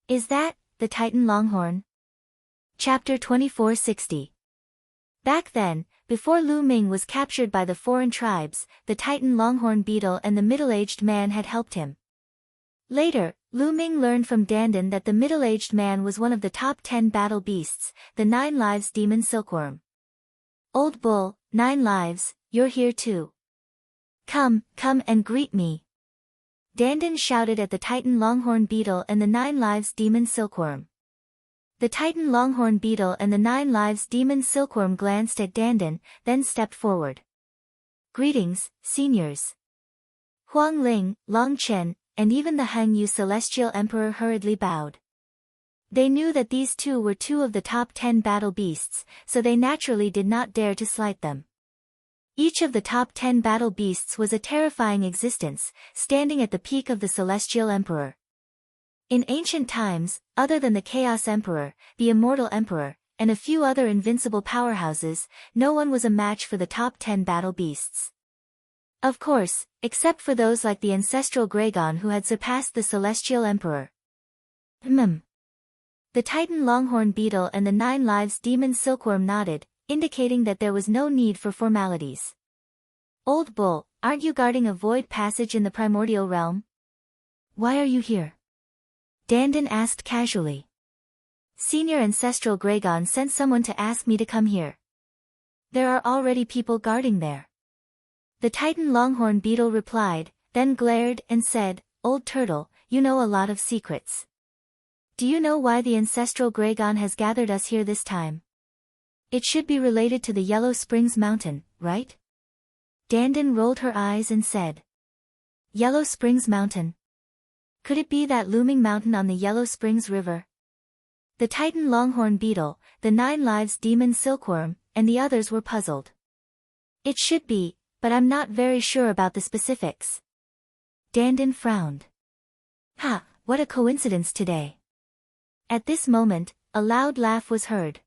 Is that the Titan Longhorn? Chapter 2460. Back then, before Lu Ming was captured by the foreign tribes, the Titan Longhorn beetle and the middle-aged man had helped him. Later, Lu Ming learned from Dandan that the middle-aged man was one of the top 10 battle beasts, the 9 Lives Demon Silkworm. Old Bull, 9 Lives, you're here too. Come and greet me. Dandan shouted at the Titan Longhorn beetle and the 9 Lives Demon Silkworm. The Titan Longhorn beetle and the 9 Lives Demon Silkworm glanced at Dandan, then stepped forward. Greetings, seniors. Huang Ling, Long Chen, and even the Heng Yu Celestial Emperor hurriedly bowed. They knew that these two were 2 of the top 10 battle beasts, so they naturally did not dare to slight them. Each of the top 10 battle beasts was a terrifying existence, standing at the peak of the Celestial Emperor. In ancient times, other than the Chaos Emperor, the Immortal Emperor, and a few other invincible powerhouses, no one was a match for the top 10 battle beasts. Of course, except for those like the ancestral Gragon who had surpassed the Celestial Emperor. The Titan Longhorn beetle and the 9 Lives Demon Silkworm nodded, indicating that there was no need for formalities. Old Bull, aren't you guarding a void passage in the primordial realm? Why are you here? Dandan asked casually. Senior Ancestral Gragon sent someone to ask me to come here. There are already people guarding there. The Titan Longhorn beetle replied, then glared and said, Old Turtle, you know a lot of secrets. Do you know why the ancestral Gragon has gathered us here this time? It should be related to the Yellow Springs Mountain, right? Dandan rolled her eyes and said. Yellow Springs Mountain. Could it be that looming mountain on the Yellow Springs River? The Titan Longhorn beetle, the 9 Lives Demon Silkworm, and the others were puzzled. It should be, but I'm not very sure about the specifics. Dandan frowned. Ha, what a coincidence today. At this moment, a loud laugh was heard.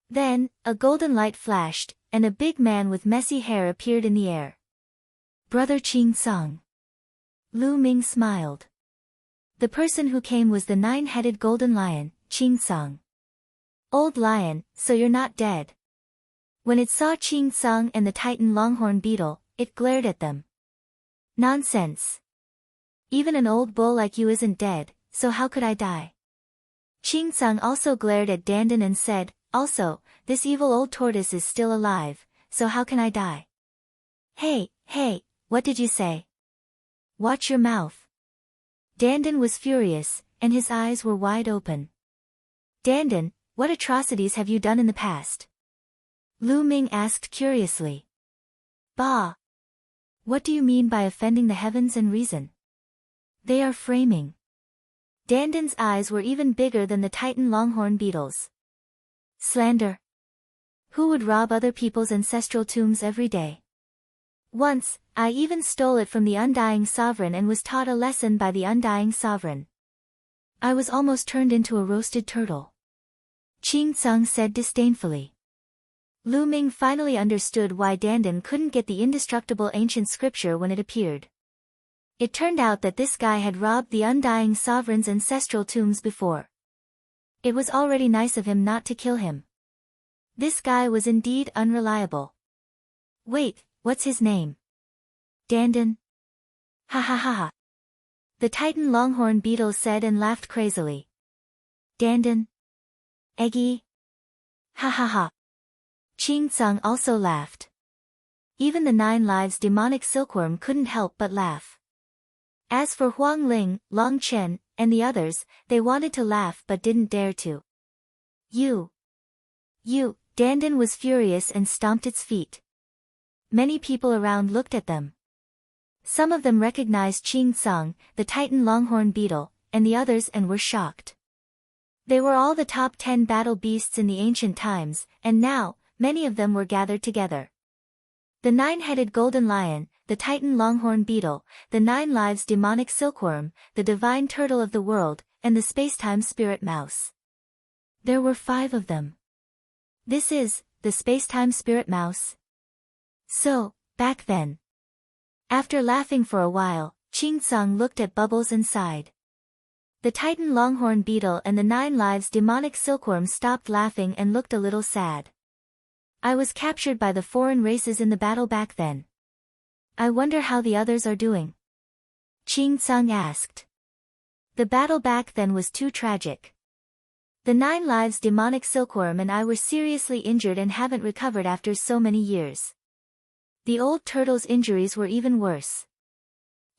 Then, a golden light flashed, and a big man with messy hair appeared in the air. Brother Qing Song. Lu Ming smiled. The person who came was the 9-headed golden lion, Qing Song. Old lion, so you're not dead. When it saw Qing Song and the Titan longhorn beetle, it glared at them. Nonsense. Even an old bull like you isn't dead, so how could I die? Qing Song also glared at Dandan and said, also, this evil old tortoise is still alive, so how can I die? Hey, what did you say? Watch your mouth. Dandan was furious, and his eyes were wide open. Dandan, what atrocities have you done in the past? Lu Ming asked curiously. Bah! What do you mean by offending the heavens and reason? They are framing. Dandan's eyes were even bigger than the Titan longhorn beetle's. Slander. Who would rob other people's ancestral tombs every day? Once, I even stole it from the undying sovereign and was taught a lesson by the undying sovereign. I was almost turned into a roasted turtle. Qing Song said disdainfully. Lu Ming finally understood why Dandan couldn't get the indestructible ancient scripture when it appeared. It turned out that this guy had robbed the undying sovereign's ancestral tombs before. It was already nice of him not to kill him. This guy was indeed unreliable. Wait, what's his name? Dandan? Ha ha ha ha. The Titan longhorn beetle said and laughed crazily. Dandan? Eggy? Ha ha ha. Qing Song also laughed. Even the 9 lives demonic silkworm couldn't help but laugh. As for Huang Ling, Long Chen, and the others, they wanted to laugh but didn't dare to. You, Dandan was furious and stomped its feet. Many people around looked at them. Some of them recognized Qing Song, the Titan longhorn beetle, and the others and were shocked. They were all the top 10 battle beasts in the ancient times, and now, many of them were gathered together. The 9-headed golden lion, the Titan longhorn beetle, the 9 lives demonic silkworm, the divine turtle of the world, and the spacetime spirit mouse. There were 5 of them. This is, the spacetime spirit mouse. So, back then. After laughing for a while, Qing Song looked at Bubbles and sighed. The Titan longhorn beetle and the 9 lives demonic silkworm stopped laughing and looked a little sad. I was captured by the foreign races in the battle back then. I wonder how the others are doing. Qing Song asked. The battle back then was too tragic. The 9 lives demonic silkworm and I were seriously injured and haven't recovered after so many years. The old turtle's injuries were even worse.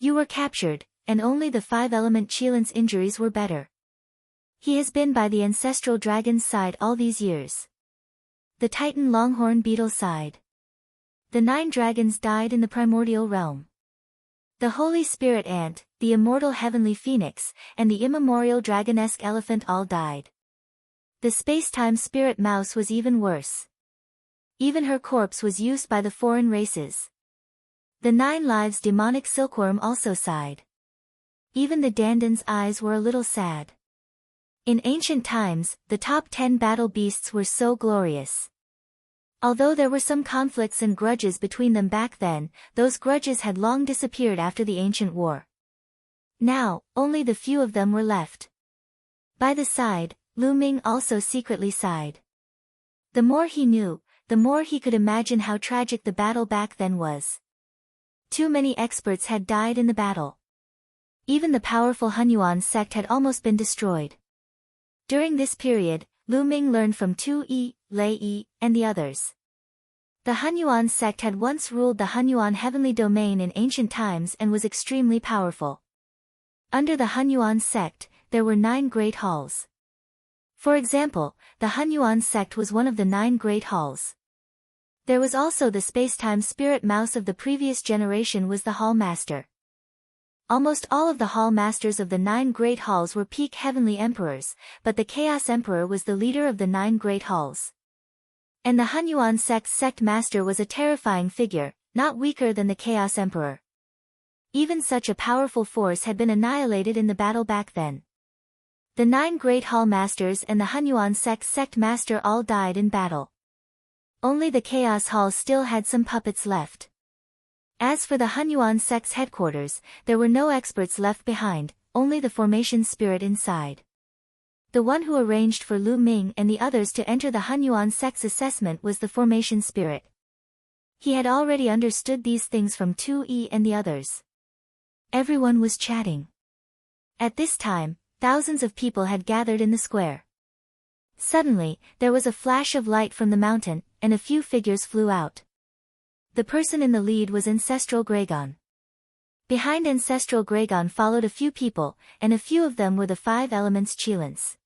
You were captured, and only the 5-element Qilin's injuries were better. He has been by the ancestral dragon's side all these years. The Titan longhorn beetle sighed. The 9 dragons died in the primordial realm. The Holy Spirit ant, the immortal heavenly phoenix, and the immemorial dragonesque elephant all died. The spacetime spirit mouse was even worse. Even her corpse was used by the foreign races. The 9 lives demonic silkworm also sighed. Even the Dandan's eyes were a little sad. In ancient times, the top 10 battle beasts were so glorious. Although there were some conflicts and grudges between them back then, those grudges had long disappeared after the ancient war. Now, only the few of them were left. By the side, Lu Ming also secretly sighed. The more he knew, the more he could imagine how tragic the battle back then was. Too many experts had died in the battle. Even the powerful Hunyuan sect had almost been destroyed. During this period, Lu Ming learned from Tu Yi, Lei Yi, and the others. The Hunyuan sect had once ruled the Hunyuan heavenly domain in ancient times and was extremely powerful. Under the Hunyuan sect, there were 9 great halls. For example, the Hunyuan sect was one of the 9 great halls. There was also the spacetime spirit mouse of the previous generation was the hall master. Almost all of the hall masters of the 9 great halls were peak heavenly emperors, but the Chaos Emperor was the leader of the 9 great halls. And the Hunyuan sect's sect master was a terrifying figure, not weaker than the Chaos Emperor. Even such a powerful force had been annihilated in the battle back then. The 9 great hall masters and the Hunyuan sect master all died in battle. Only the Chaos Hall still had some puppets left. As for the Hunyuan sect's headquarters, there were no experts left behind, only the formation spirit inside. The one who arranged for Lu Ming and the others to enter the Hunyuan sect's assessment was the formation spirit. He had already understood these things from Tu Yi and the others. Everyone was chatting. At this time, thousands of people had gathered in the square. Suddenly, there was a flash of light from the mountain, and a few figures flew out. The person in the lead was Ancestral Gregon. Behind Ancestral Gregon followed a few people, and a few of them were the 5 elements Chilans.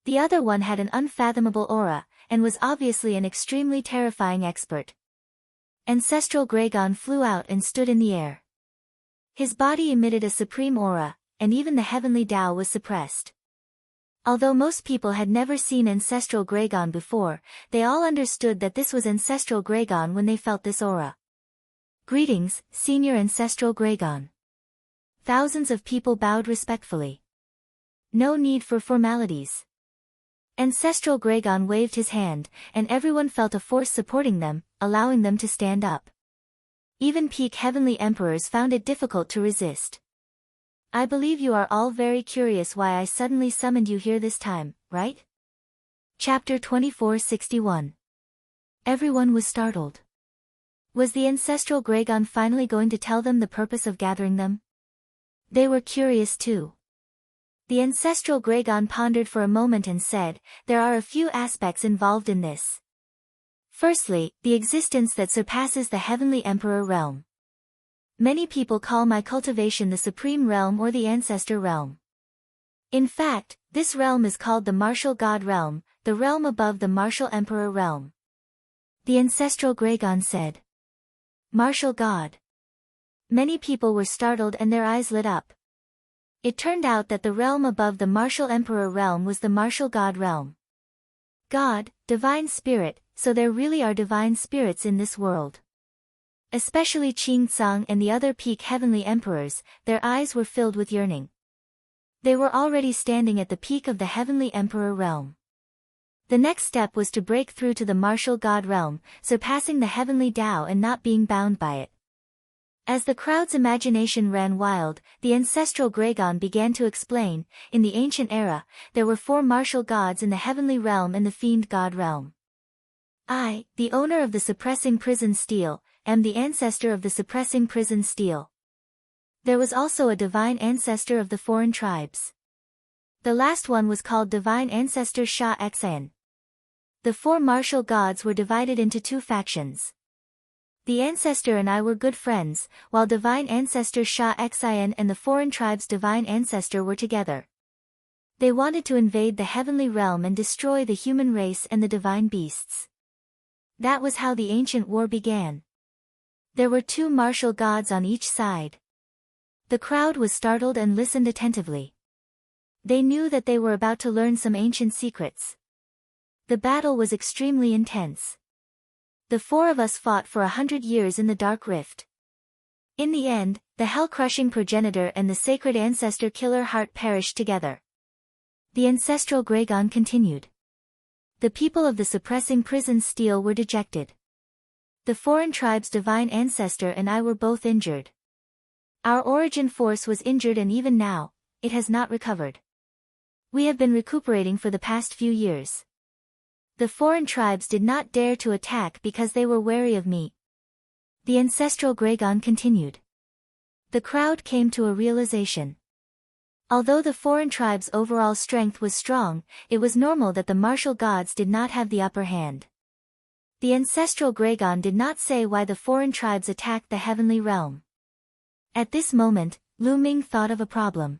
The other one had an unfathomable aura, and was obviously an extremely terrifying expert. Ancestral Gregon flew out and stood in the air. His body emitted a supreme aura, and even the heavenly Tao was suppressed. Although most people had never seen Ancestral Gregon before, they all understood that this was Ancestral Gregon when they felt this aura. Greetings, Senior Ancestral Gregon. Thousands of people bowed respectfully. No need for formalities. Ancestral Gregon waved his hand, and everyone felt a force supporting them, allowing them to stand up. Even peak heavenly emperors found it difficult to resist. I believe you are all very curious why I suddenly summoned you here this time, right? Chapter 2461. Everyone was startled. Was the Ancestral Gregon finally going to tell them the purpose of gathering them? They were curious too. The Ancestral Gregon pondered for a moment and said, there are a few aspects involved in this. Firstly, the existence that surpasses the Heavenly Emperor realm. Many people call my cultivation the Supreme Realm or the Ancestor Realm. In fact, this realm is called the Martial God Realm, the realm above the Martial Emperor Realm. The Ancestral Gregon said. Martial God. Many people were startled and their eyes lit up. It turned out that the realm above the Martial Emperor Realm was the Martial God Realm. God, Divine Spirit, so there really are divine spirits in this world. Especially Qing Tsang and the other peak heavenly emperors, their eyes were filled with yearning. They were already standing at the peak of the heavenly emperor realm. The next step was to break through to the martial God realm, surpassing the heavenly Tao and not being bound by it. As the crowd's imagination ran wild, the Ancestral Gregon began to explain, in the ancient era, there were 4 martial gods in the heavenly realm and the fiend God realm. I, the owner of the suppressing prison steel, am the ancestor of the suppressing prison steel. There was also a divine ancestor of the foreign tribes. The last one was called Divine Ancestor Sha Xan. The 4 martial gods were divided into 2 factions. The ancestor and I were good friends, while Divine Ancestor Sha Xan and the foreign tribe's divine ancestor were together. They wanted to invade the heavenly realm and destroy the human race and the divine beasts. That was how the ancient war began. There were 2 martial gods on each side. The crowd was startled and listened attentively. They knew that they were about to learn some ancient secrets. The battle was extremely intense. The 4 of us fought for 100 years in the Dark Rift. In the end, the hell-crushing progenitor and the sacred ancestor killer heart perished together. The Ancestral Gregon continued. The people of the suppressing prison steel were dejected. The foreign tribe's divine ancestor and I were both injured. Our origin force was injured and even now, it has not recovered. We have been recuperating for the past few years. The foreign tribes did not dare to attack because they were wary of me. The Ancestral Gregon continued. The crowd came to a realization. Although the foreign tribe's overall strength was strong, it was normal that the martial gods did not have the upper hand. The Ancestral Gregon did not say why the foreign tribes attacked the heavenly realm. At this moment, Lu Ming thought of a problem.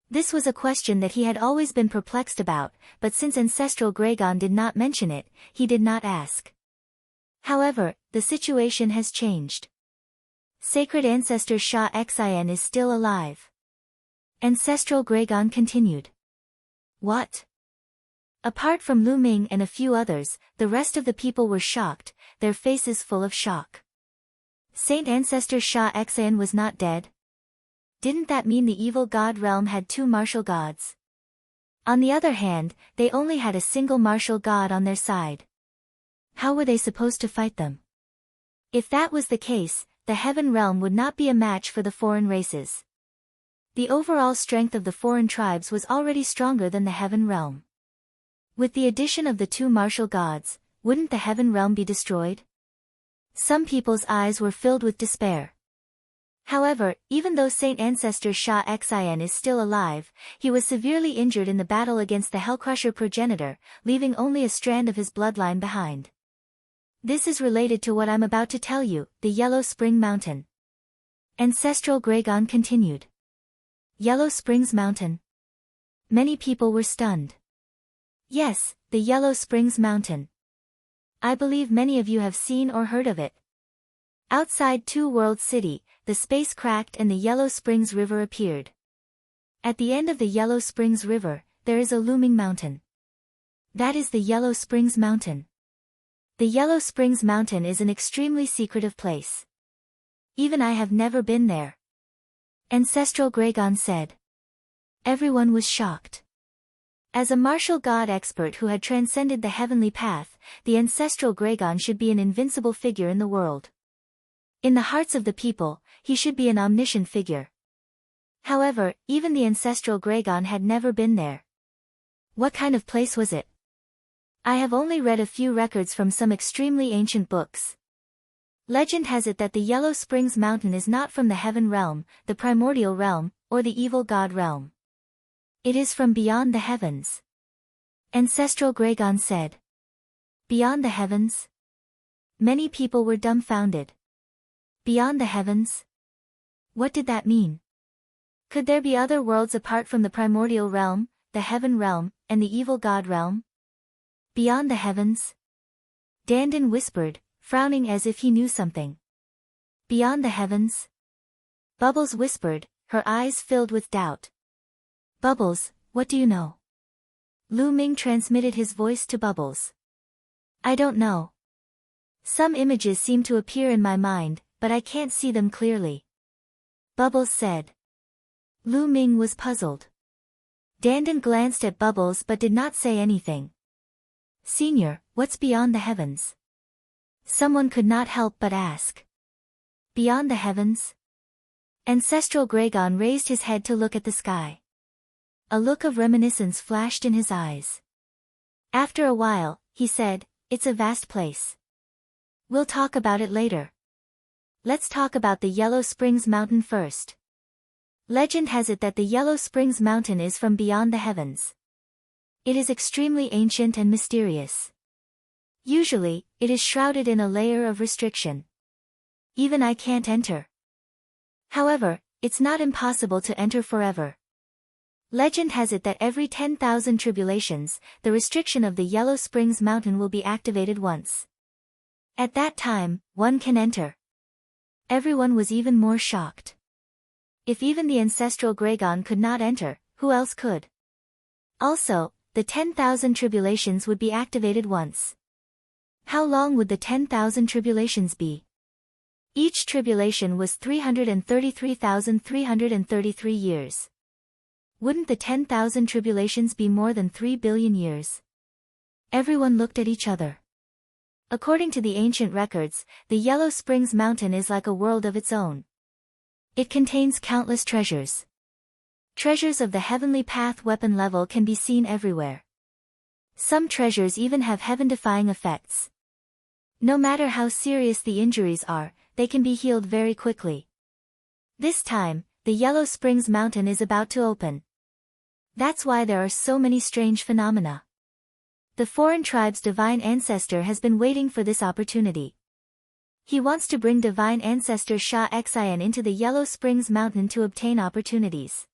This was a question that he had always been perplexed about, but since Ancestral Gregon did not mention it, he did not ask. However, the situation has changed. Sacred Ancestor Sha Xian is still alive. Ancestral Gregon continued. What? Apart from Lu Ming and a few others, the rest of the people were shocked, their faces full of shock. Saint Ancestor Sha Xian was not dead? Didn't that mean the evil god realm had 2 martial gods? On the other hand, they only had a single martial god on their side. How were they supposed to fight them? If that was the case, the heaven realm would not be a match for the foreign races. The overall strength of the foreign tribes was already stronger than the heaven realm. With the addition of the two martial gods, wouldn't the heaven realm be destroyed? Some people's eyes were filled with despair. However, even though Saint Ancestor Sha Xin is still alive, he was severely injured in the battle against the Hellcrusher progenitor, leaving only a strand of his bloodline behind. This is related to what I'm about to tell you, the Yellow Spring Mountain. Ancestral Gragon continued. Yellow Springs Mountain. Many people were stunned. Yes, the Yellow Springs Mountain. I believe many of you have seen or heard of it. Outside Two World City, the space cracked and the Yellow Springs River appeared. At the end of the Yellow Springs River, there is a looming mountain. That is the Yellow Springs Mountain. The Yellow Springs Mountain is an extremely secretive place. Even I have never been there. Ancestral Gragon said. Everyone was shocked. As a martial god expert who had transcended the heavenly path, the Ancestral Gragon should be an invincible figure in the world. In the hearts of the people, he should be an omniscient figure. However, even the Ancestral Gragon had never been there. What kind of place was it? I have only read a few records from some extremely ancient books. Legend has it that the Yellow Springs Mountain is not from the heaven realm, the primordial realm, or the evil god realm. It is from beyond the heavens. Ancestral Gragon said. Beyond the heavens? Many people were dumbfounded. Beyond the heavens? What did that mean? Could there be other worlds apart from the primordial realm, the heaven realm, and the evil god realm? Beyond the heavens? Dandin whispered, frowning as if he knew something. Beyond the heavens? Bubbles whispered, her eyes filled with doubt. Bubbles, what do you know? Lu Ming transmitted his voice to Bubbles. I don't know. Some images seem to appear in my mind, but I can't see them clearly. Bubbles said. Lu Ming was puzzled. Dandin glanced at Bubbles but did not say anything. Senior, what's beyond the heavens? Someone could not help but ask. Beyond the heavens? Ancestral Gragon raised his head to look at the sky. A look of reminiscence flashed in his eyes. After a while, he said, it's a vast place. We'll talk about it later. Let's talk about the Yellow Springs Mountain first. Legend has it that the Yellow Springs Mountain is from beyond the heavens. It is extremely ancient and mysterious. Usually, it is shrouded in a layer of restriction. Even I can't enter. However, it's not impossible to enter forever. Legend has it that every 10,000 tribulations, the restriction of the Yellow Springs Mountain will be activated once. At that time, one can enter. Everyone was even more shocked. If even the Ancestral Gragon could not enter, who else could? Also, the 10,000 tribulations would be activated once. How long would the 10,000 tribulations be? Each tribulation was 333,333 years. Wouldn't the 10,000 tribulations be more than 3 billion years? Everyone looked at each other. According to the ancient records, the Yellow Springs Mountain is like a world of its own. It contains countless treasures. Treasures of the heavenly path weapon level can be seen everywhere. Some treasures even have heaven-defying effects. No matter how serious the injuries are, they can be healed very quickly. This time, the Yellow Springs Mountain is about to open. That's why there are so many strange phenomena. The foreign tribe's divine ancestor has been waiting for this opportunity. He wants to bring divine ancestor Sha Xin into the Yellow Springs Mountain to obtain opportunities.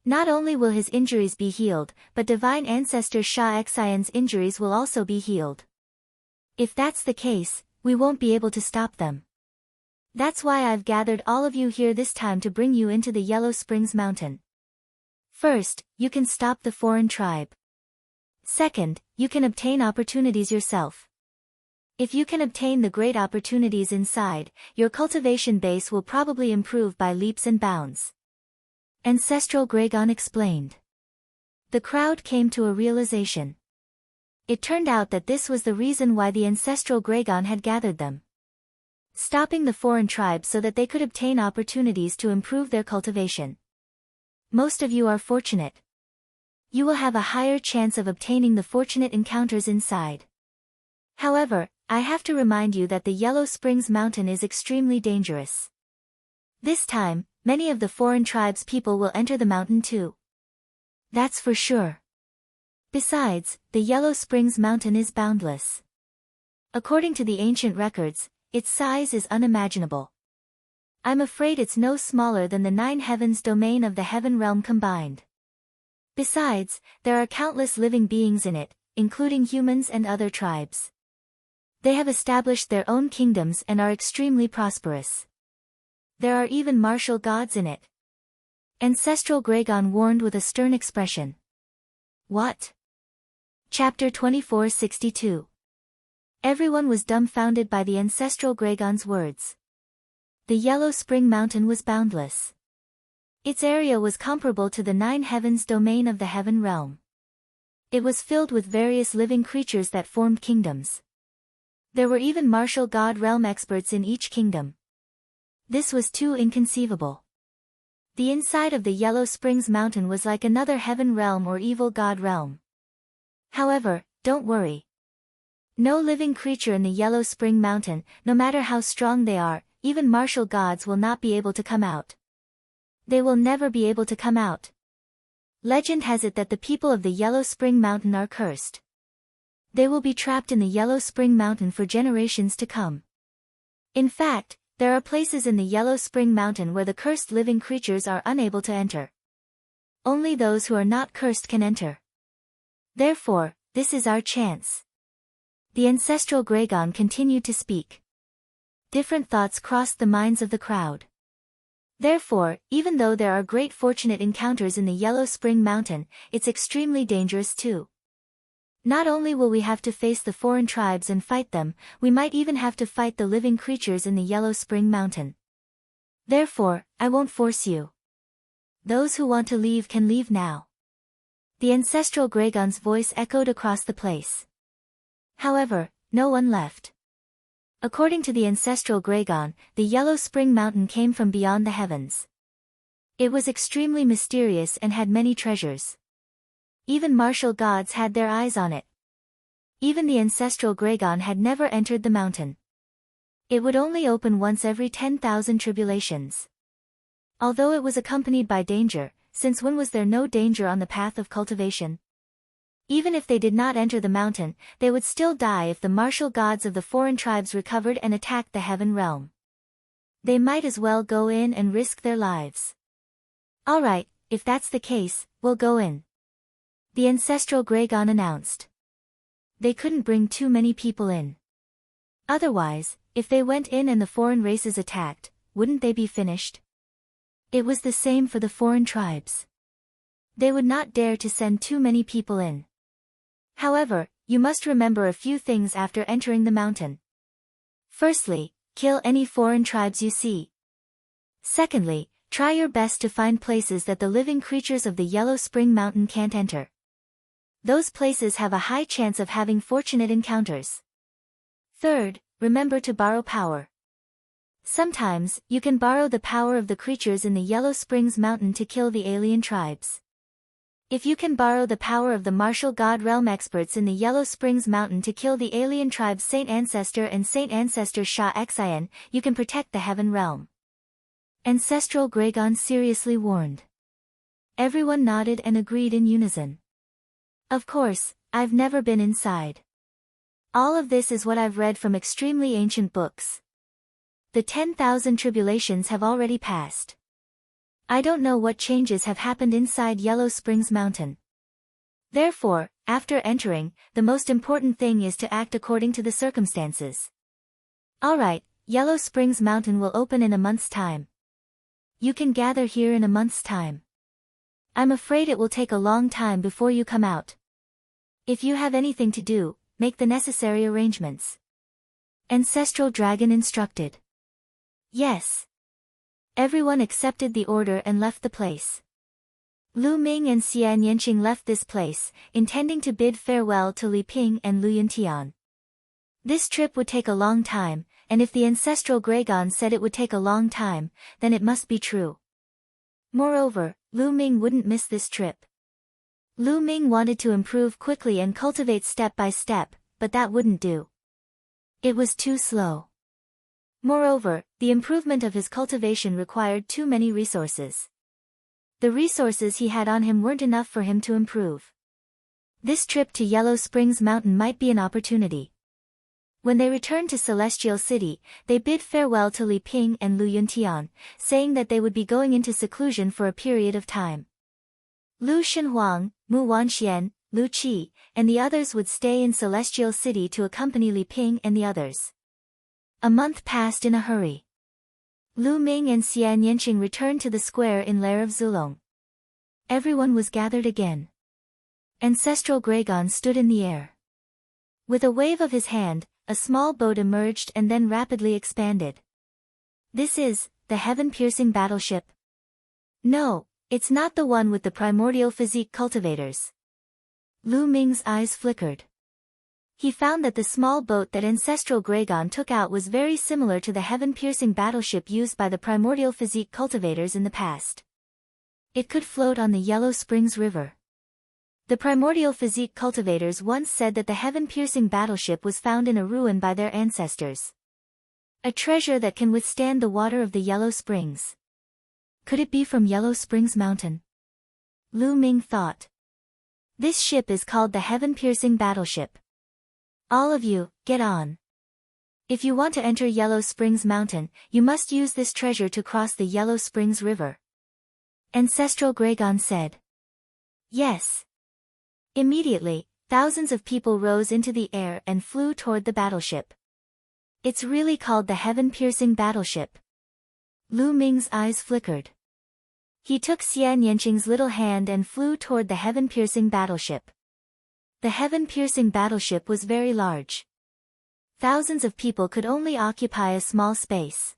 Not only will his injuries be healed, but divine ancestor Sha Xin's injuries will also be healed. If that's the case, we won't be able to stop them. That's why I've gathered all of you here this time to bring you into the Yellow Springs Mountain. First, you can stop the foreign tribe. Second, you can obtain opportunities yourself. If you can obtain the great opportunities inside, your cultivation base will probably improve by leaps and bounds. Ancestral Gragon explained. The crowd came to a realization. It turned out that this was the reason why the ancestral Gragon had gathered them, stopping the foreign tribes so that they could obtain opportunities to improve their cultivation. Most of you are fortunate. You will have a higher chance of obtaining the fortunate encounters inside. However, I have to remind you that the Yellow Springs Mountain is extremely dangerous. This time, many of the foreign tribes' people will enter the mountain too. That's for sure. Besides, the Yellow Springs Mountain is boundless. According to the ancient records, its size is unimaginable. I'm afraid it's no smaller than the 9 heavens domain of the heaven realm combined. Besides, there are countless living beings in it, including humans and other tribes. They have established their own kingdoms and are extremely prosperous. There are even martial gods in it. Ancestral Gragon warned with a stern expression. What? Chapter 2462. Everyone was dumbfounded by the ancestral Gragon's words. The Yellow Spring Mountain was boundless. Its area was comparable to the 9 heavens domain of the heaven realm. It was filled with various living creatures that formed kingdoms. There were even martial god realm experts in each kingdom. This was too inconceivable. The inside of the Yellow Springs Mountain was like another heaven realm or evil god realm. However, don't worry. No living creature in the Yellow Spring Mountain, no matter how strong they are, even martial gods will not be able to come out. They will never be able to come out. Legend has it that the people of the Yellow Spring Mountain are cursed. They will be trapped in the Yellow Spring Mountain for generations to come. In fact, there are places in the Yellow Spring Mountain where the cursed living creatures are unable to enter. Only those who are not cursed can enter. Therefore, this is our chance. The ancestral Gragon continued to speak. Different thoughts crossed the minds of the crowd. Therefore, even though there are great fortunate encounters in the Yellow Spring Mountain, it's extremely dangerous too. Not only will we have to face the foreign tribes and fight them, we might even have to fight the living creatures in the Yellow Spring Mountain. Therefore, I won't force you. Those who want to leave can leave now. The ancestral Gragon's voice echoed across the place. However, no one left. According to the ancestral Gragon, the Yellow Spring Mountain came from beyond the heavens. It was extremely mysterious and had many treasures. Even martial gods had their eyes on it. Even the ancestral Gragon had never entered the mountain. It would only open once every 10,000 tribulations. Although it was accompanied by danger, since when was there no danger on the path of cultivation? Even if they did not enter the mountain, they would still die if the martial gods of the foreign tribes recovered and attacked the heaven realm. They might as well go in and risk their lives. Alright, if that's the case, we'll go in. The ancestral Gragon announced. They couldn't bring too many people in. Otherwise, if they went in and the foreign races attacked, wouldn't they be finished? It was the same for the foreign tribes. They would not dare to send too many people in. However, you must remember a few things after entering the mountain. Firstly, kill any foreign tribes you see. Secondly, try your best to find places that the living creatures of the Yellow Spring Mountain can't enter. Those places have a high chance of having fortunate encounters. Third, remember to borrow power. Sometimes, you can borrow the power of the creatures in the Yellow Springs Mountain to kill the alien tribes. If you can borrow the power of the martial god realm experts in the Yellow Springs Mountain to kill the alien tribes Saint Ancestor and Saint Ancestor Shah Xian, you can protect the heaven realm. Ancestral Gragon seriously warned. Everyone nodded and agreed in unison. Of course, I've never been inside. All of this is what I've read from extremely ancient books. The 10,000 tribulations have already passed. I don't know what changes have happened inside Yellow Springs Mountain. Therefore, after entering, the most important thing is to act according to the circumstances. Alright, Yellow Springs Mountain will open in a month's time. You can gather here in a month's time. I'm afraid it will take a long time before you come out. If you have anything to do, make the necessary arrangements. Ancestral Dragon instructed. Yes. Everyone accepted the order and left the place. Lu Ming and Xian Yanqing left this place, intending to bid farewell to Li Ping and Lu Yuntian. This trip would take a long time, and if the ancestral Gragon said it would take a long time, then it must be true. Moreover, Lu Ming wouldn't miss this trip. Lu Ming wanted to improve quickly and cultivate step by step, but that wouldn't do. It was too slow. Moreover, the improvement of his cultivation required too many resources. The resources he had on him weren't enough for him to improve. This trip to Yellow Springs Mountain might be an opportunity. When they returned to Celestial City, they bid farewell to Li Ping and Lu Yuntian, saying that they would be going into seclusion for a period of time. Lu Shenhuang, Mu Wanxian, Lu Qi, and the others would stay in Celestial City to accompany Li Ping and the others. A month passed in a hurry. Lu Ming and Xian Yanqing returned to the square in Lair of Zulong. Everyone was gathered again. Ancestral Gragon stood in the air. With a wave of his hand, a small boat emerged and then rapidly expanded. This is the heaven-piercing battleship. No, it's not the one with the primordial physique cultivators. Lu Ming's eyes flickered. He found that the small boat that Ancestral Gragon took out was very similar to the heaven-piercing battleship used by the primordial physique cultivators in the past. It could float on the Yellow Springs River. The primordial physique cultivators once said that the heaven-piercing battleship was found in a ruin by their ancestors. A treasure that can withstand the water of the Yellow Springs. Could it be from Yellow Springs Mountain? Lu Ming thought. This ship is called the heaven-piercing battleship. All of you, get on. If you want to enter Yellow Springs Mountain, you must use this treasure to cross the Yellow Springs River. Ancestral Gragon said. Yes. Immediately, thousands of people rose into the air and flew toward the battleship. It's really called the heaven-piercing battleship. Lu Ming's eyes flickered. He took Xian Yanqing's little hand and flew toward the heaven-piercing battleship. The heaven-piercing battleship was very large. Thousands of people could only occupy a small space.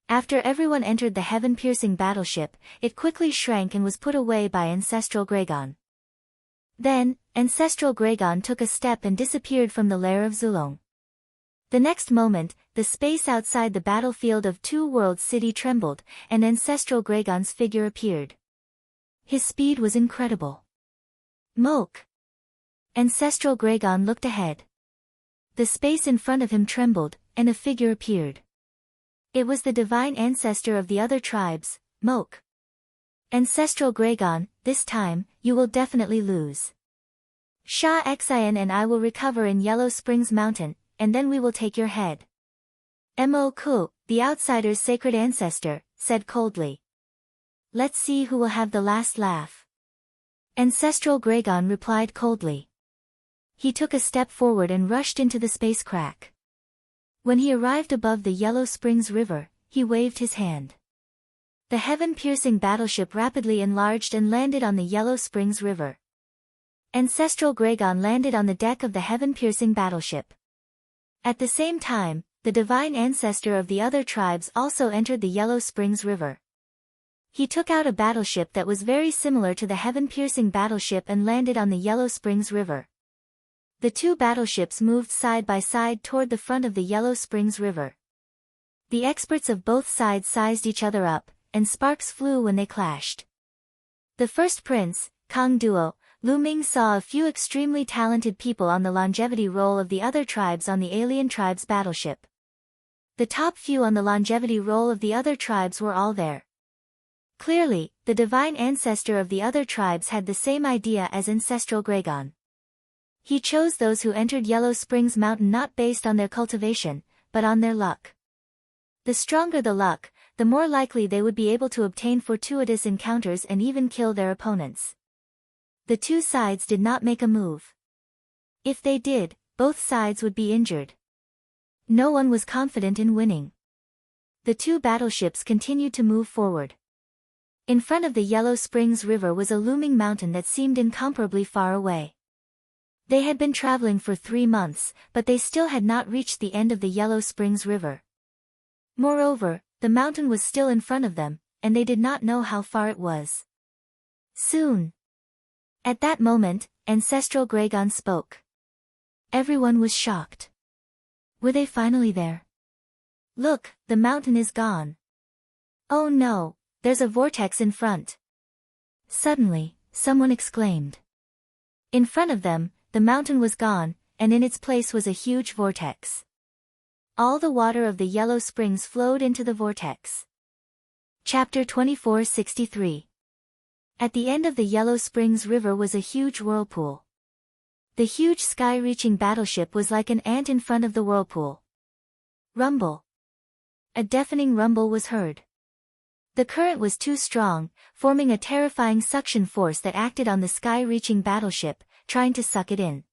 After everyone entered the heaven-piercing battleship, it quickly shrank and was put away by Ancestral Gragon. Then, Ancestral Gragon took a step and disappeared from the lair of Zulong. The next moment, the space outside the battlefield of Two Worlds City trembled, and Ancestral Gragon's figure appeared. His speed was incredible. Moke! Ancestral Gragon looked ahead. The space in front of him trembled, and a figure appeared. It was the divine ancestor of the other tribes, Moke. Ancestral Gragon, this time, you will definitely lose. Sha Xian and I will recover in Yellow Springs Mountain, and then we will take your head. Mo Ku, the outsider's sacred ancestor, said coldly. Let's see who will have the last laugh. Ancestral Gragon replied coldly. He took a step forward and rushed into the space crack. When he arrived above the Yellow Springs River, he waved his hand. The heaven-piercing battleship rapidly enlarged and landed on the Yellow Springs River. Ancestral Gragon landed on the deck of the heaven-piercing battleship. At the same time, the divine ancestor of the other tribes also entered the Yellow Springs River. He took out a battleship that was very similar to the heaven-piercing battleship and landed on the Yellow Springs River. The two battleships moved side by side toward the front of the Yellow Springs River. The experts of both sides sized each other up, and sparks flew when they clashed. The first prince, Kang Duo, Lu Ming saw a few extremely talented people on the longevity roll of the other tribes on the alien tribe's battleship. The top few on the longevity roll of the other tribes were all there. Clearly, the divine ancestor of the other tribes had the same idea as Ancestral Gragon. He chose those who entered Yellow Springs Mountain not based on their cultivation, but on their luck. The stronger the luck, the more likely they would be able to obtain fortuitous encounters and even kill their opponents. The two sides did not make a move. If they did, both sides would be injured. No one was confident in winning. The two battleships continued to move forward. In front of the Yellow Springs River was a looming mountain that seemed incomparably far away. They had been traveling for 3 months, but they still had not reached the end of the Yellow Springs River. Moreover, the mountain was still in front of them, and they did not know how far it was. Soon. At that moment, Ancestral Gragon spoke. Everyone was shocked. Were they finally there? Look, the mountain is gone. Oh no, there's a vortex in front. Suddenly, someone exclaimed. In front of them, the mountain was gone, and in its place was a huge vortex. All the water of the Yellow Springs flowed into the vortex. Chapter 2463. At the end of the Yellow Springs River was a huge whirlpool. The huge sky-reaching battleship was like an ant in front of the whirlpool. Rumble. A deafening rumble was heard. The current was too strong, forming a terrifying suction force that acted on the sky-reaching battleship, trying to suck it in.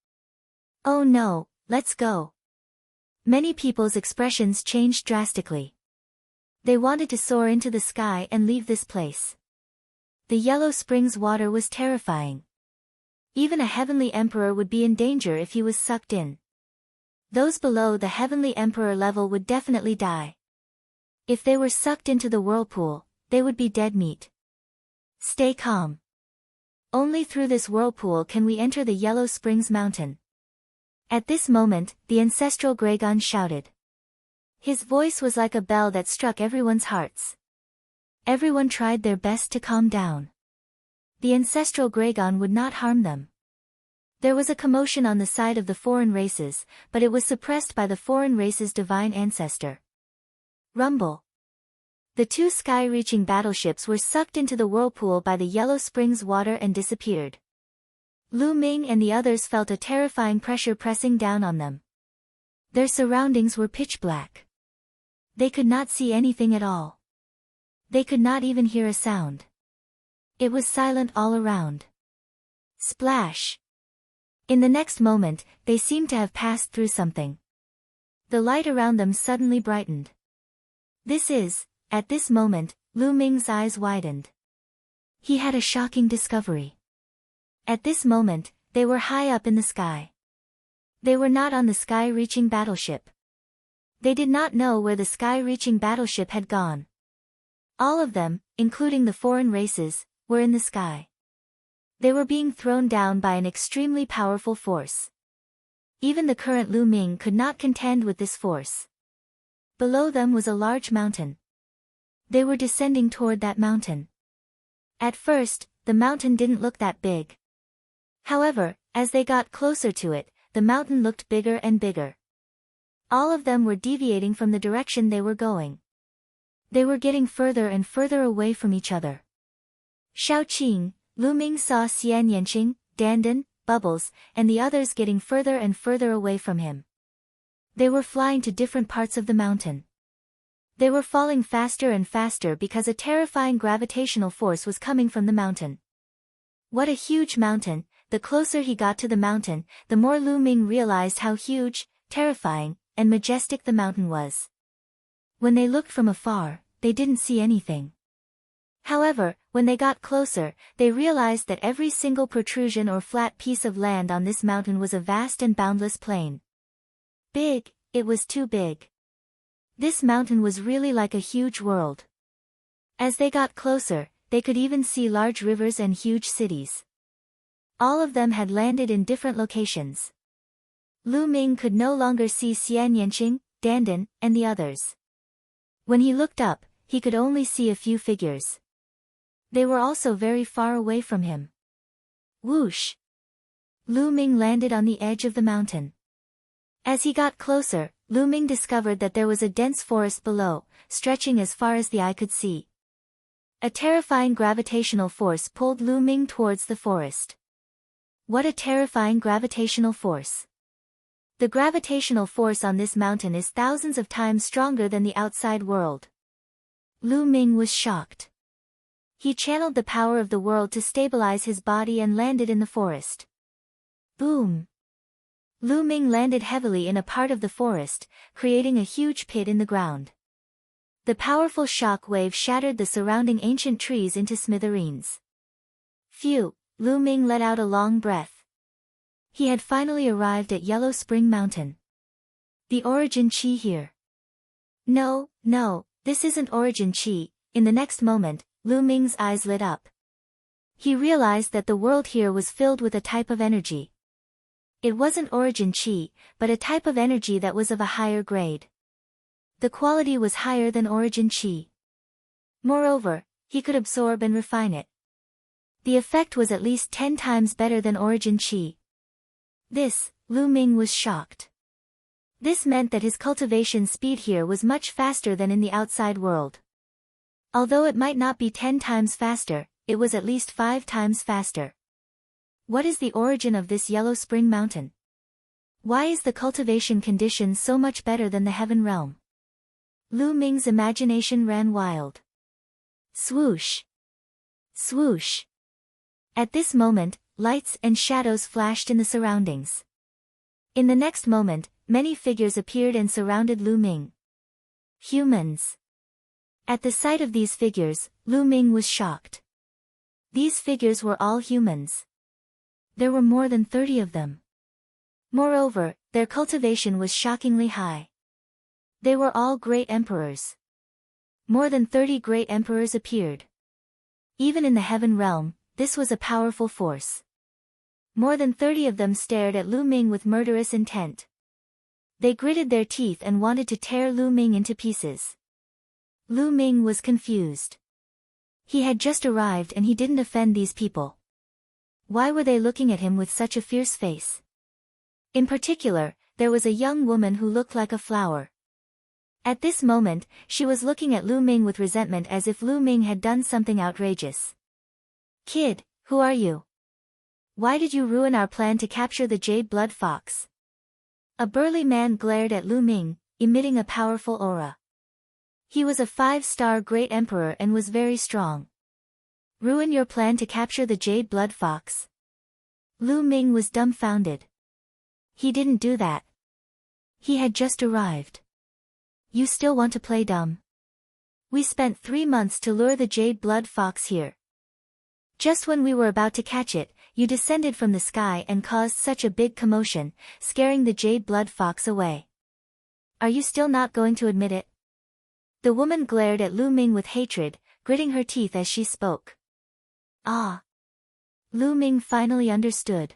Oh no, let's go. Many people's expressions changed drastically. They wanted to soar into the sky and leave this place. The Yellow Springs water was terrifying. Even a heavenly emperor would be in danger if he was sucked in. Those below the heavenly emperor level would definitely die. If they were sucked into the whirlpool, they would be dead meat. Stay calm. Only through this whirlpool can we enter the Yellow Springs mountain. At this moment, the Ancestral Gragon shouted. His voice was like a bell that struck everyone's hearts. Everyone tried their best to calm down. The Ancestral Gragon would not harm them. There was a commotion on the side of the foreign races, but it was suppressed by the foreign race's divine ancestor. Rumble. The two sky-reaching battleships were sucked into the whirlpool by the Yellow Springs water and disappeared. Lu Ming and the others felt a terrifying pressure pressing down on them. Their surroundings were pitch black. They could not see anything at all. They could not even hear a sound. It was silent all around. Splash! In the next moment, they seemed to have passed through something. The light around them suddenly brightened. At this moment, Lu Ming's eyes widened. He had a shocking discovery. At this moment, they were high up in the sky. They were not on the sky-reaching battleship. They did not know where the sky-reaching battleship had gone. All of them, including the foreign races, were in the sky. They were being thrown down by an extremely powerful force. Even the current Lu Ming could not contend with this force. Below them was a large mountain. They were descending toward that mountain. At first, the mountain didn't look that big. However, as they got closer to it, the mountain looked bigger and bigger. All of them were deviating from the direction they were going. They were getting further and further away from each other. Xiaoqing, Lu Ming saw Xian Yanqing, Dandan, Bubbles, and the others getting further and further away from him. They were flying to different parts of the mountain. They were falling faster and faster because a terrifying gravitational force was coming from the mountain. What a huge mountain! The closer he got to the mountain, the more Lu Ming realized how huge, terrifying, and majestic the mountain was. When they looked from afar, they didn't see anything. However, when they got closer, they realized that every single protrusion or flat piece of land on this mountain was a vast and boundless plain. Big, it was too big. This mountain was really like a huge world. As they got closer, they could even see large rivers and huge cities. All of them had landed in different locations. Lu Ming could no longer see Xian Yanqing, Dandan, and the others. When he looked up, he could only see a few figures. They were also very far away from him. Whoosh! Lu Ming landed on the edge of the mountain. As he got closer, Lu Ming discovered that there was a dense forest below, stretching as far as the eye could see. A terrifying gravitational force pulled Lu Ming towards the forest. What a terrifying gravitational force! The gravitational force on this mountain is thousands of times stronger than the outside world. Lu Ming was shocked. He channeled the power of the world to stabilize his body and landed in the forest. Boom! Lu Ming landed heavily in a part of the forest, creating a huge pit in the ground. The powerful shock wave shattered the surrounding ancient trees into smithereens. Phew! Lu Ming let out a long breath. He had finally arrived at Yellow Spring Mountain. The Origin Chi here. No, this isn't Origin Chi. In the next moment, Lu Ming's eyes lit up. He realized that the world here was filled with a type of energy. It wasn't origin chi, but a type of energy that was of a higher grade. The quality was higher than origin chi. Moreover, he could absorb and refine it. The effect was at least 10 times better than origin chi. Lu Ming was shocked. This meant that his cultivation speed here was much faster than in the outside world. Although it might not be 10 times faster, it was at least 5 times faster. What is the origin of this Yellow Spring Mountain? Why is the cultivation condition so much better than the heaven realm? Lu Ming's imagination ran wild. Swoosh! Swoosh! At this moment, lights and shadows flashed in the surroundings. In the next moment, many figures appeared and surrounded Lu Ming. Humans. At the sight of these figures, Lu Ming was shocked. These figures were all humans. There were more than 30 of them. Moreover, their cultivation was shockingly high. They were all great emperors. More than 30 great emperors appeared. Even in the heaven realm, this was a powerful force. More than 30 of them stared at Lu Ming with murderous intent. They gritted their teeth and wanted to tear Lu Ming into pieces. Lu Ming was confused. He had just arrived and he didn't offend these people. Why were they looking at him with such a fierce face? In particular, there was a young woman who looked like a flower. At this moment, she was looking at Lu Ming with resentment as if Lu Ming had done something outrageous. Kid, who are you? Why did you ruin our plan to capture the Jade Blood Fox? A burly man glared at Lu Ming, emitting a powerful aura. He was a 5-star great emperor and was very strong. Ruin your plan to capture the Jade Blood Fox? Lu Ming was dumbfounded. He didn't do that. He had just arrived. You still want to play dumb? We spent 3 months to lure the Jade Blood Fox here. Just when we were about to catch it, you descended from the sky and caused such a big commotion, scaring the Jade Blood Fox away. Are you still not going to admit it? The woman glared at Lu Ming with hatred, gritting her teeth as she spoke. Ah! Lu Ming finally understood.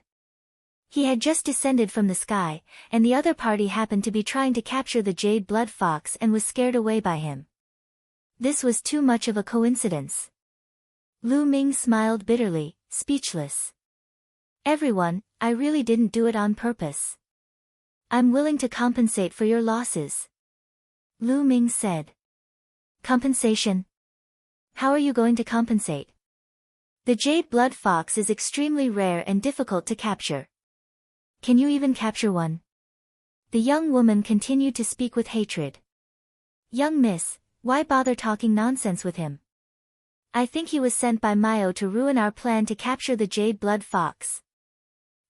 He had just descended from the sky, and the other party happened to be trying to capture the Jade Blood Fox and was scared away by him. This was too much of a coincidence. Lu Ming smiled bitterly, speechless. Everyone, I really didn't do it on purpose. I'm willing to compensate for your losses. Lu Ming said. Compensation? How are you going to compensate? The Jade Blood Fox is extremely rare and difficult to capture. Can you even capture one? The young woman continued to speak with hatred. Young miss, why bother talking nonsense with him? I think he was sent by Mayo to ruin our plan to capture the Jade Blood Fox.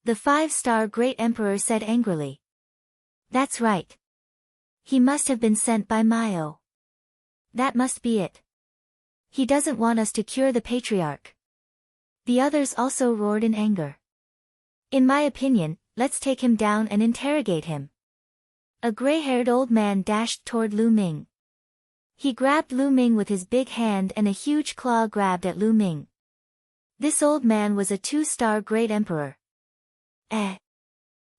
The 5-star great emperor said angrily. That's right. He must have been sent by Mayo. That must be it. He doesn't want us to cure the patriarch. The others also roared in anger. In my opinion, let's take him down and interrogate him. A gray-haired old man dashed toward Lu Ming. He grabbed Lu Ming with his big hand and a huge claw grabbed at Lu Ming. This old man was a 2-star great emperor.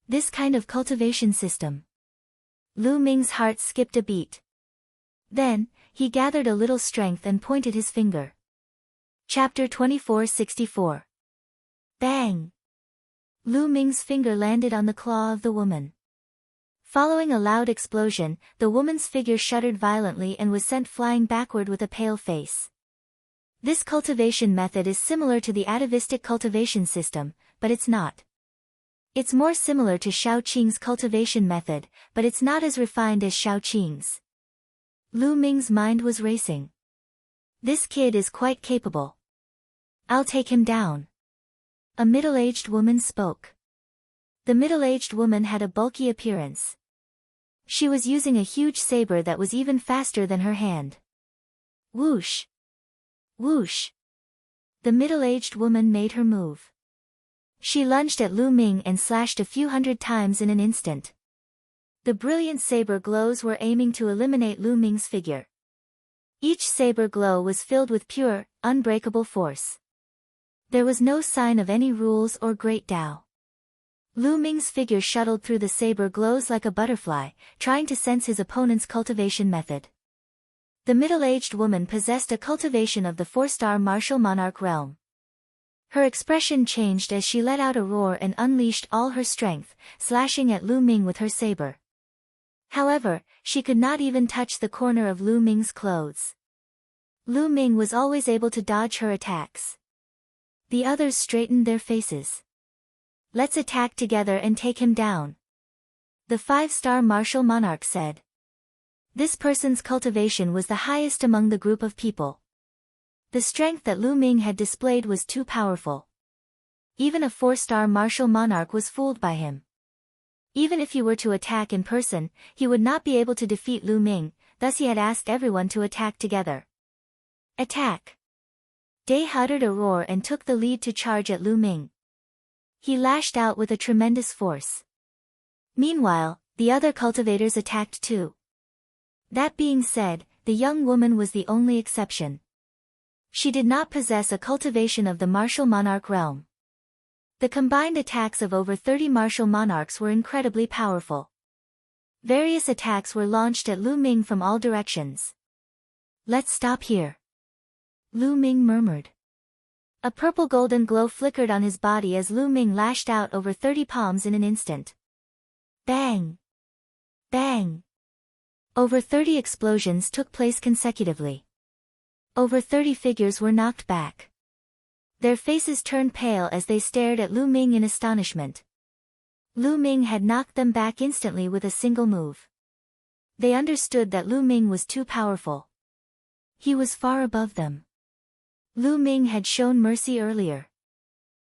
This kind of cultivation system. Lu Ming's heart skipped a beat. Then, he gathered a little strength and pointed his finger. Chapter 2464. Bang! Lu Ming's finger landed on the claw of the woman. Following a loud explosion, the woman's figure shuddered violently and was sent flying backward with a pale face. This cultivation method is similar to the atavistic cultivation system, but it's not. It's more similar to Shao Qing's cultivation method, but it's not as refined as Shao Qing's. Lu Ming's mind was racing. This kid is quite capable. I'll take him down. A middle-aged woman spoke. The middle-aged woman had a bulky appearance. She was using a huge saber that was even faster than her hand. Whoosh! Whoosh! The middle-aged woman made her move. She lunged at Lu Ming and slashed a few hundred times in an instant. The brilliant saber glows were aiming to eliminate Lu Ming's figure. Each saber glow was filled with pure, unbreakable force. There was no sign of any rules or great Tao. Lu Ming's figure shuttled through the saber glows like a butterfly, trying to sense his opponent's cultivation method. The middle-aged woman possessed a cultivation of the 4-star martial monarch realm. Her expression changed as she let out a roar and unleashed all her strength, slashing at Lu Ming with her saber. However, she could not even touch the corner of Lu Ming's clothes. Lu Ming was always able to dodge her attacks. The others straightened their faces. "Let's attack together and take him down," the 5-star martial monarch said. This person's cultivation was the highest among the group of people. The strength that Lu Ming had displayed was too powerful. Even a 4-star martial monarch was fooled by him. Even if he were to attack in person, he would not be able to defeat Lu Ming, thus he had asked everyone to attack together. "Attack!" Day uttered a roar and took the lead to charge at Lu Ming. He lashed out with a tremendous force. Meanwhile, the other cultivators attacked too. That being said, the young woman was the only exception. She did not possess a cultivation of the martial monarch realm. The combined attacks of over 30 martial monarchs were incredibly powerful. Various attacks were launched at Lu Ming from all directions. "Let's stop here," Lu Ming murmured. A purple-golden glow flickered on his body as Lu Ming lashed out over 30 palms in an instant. Bang! Bang! Over 30 explosions took place consecutively. Over 30 figures were knocked back. Their faces turned pale as they stared at Lu Ming in astonishment. Lu Ming had knocked them back instantly with a single move. They understood that Lu Ming was too powerful. He was far above them. Lu Ming had shown mercy earlier.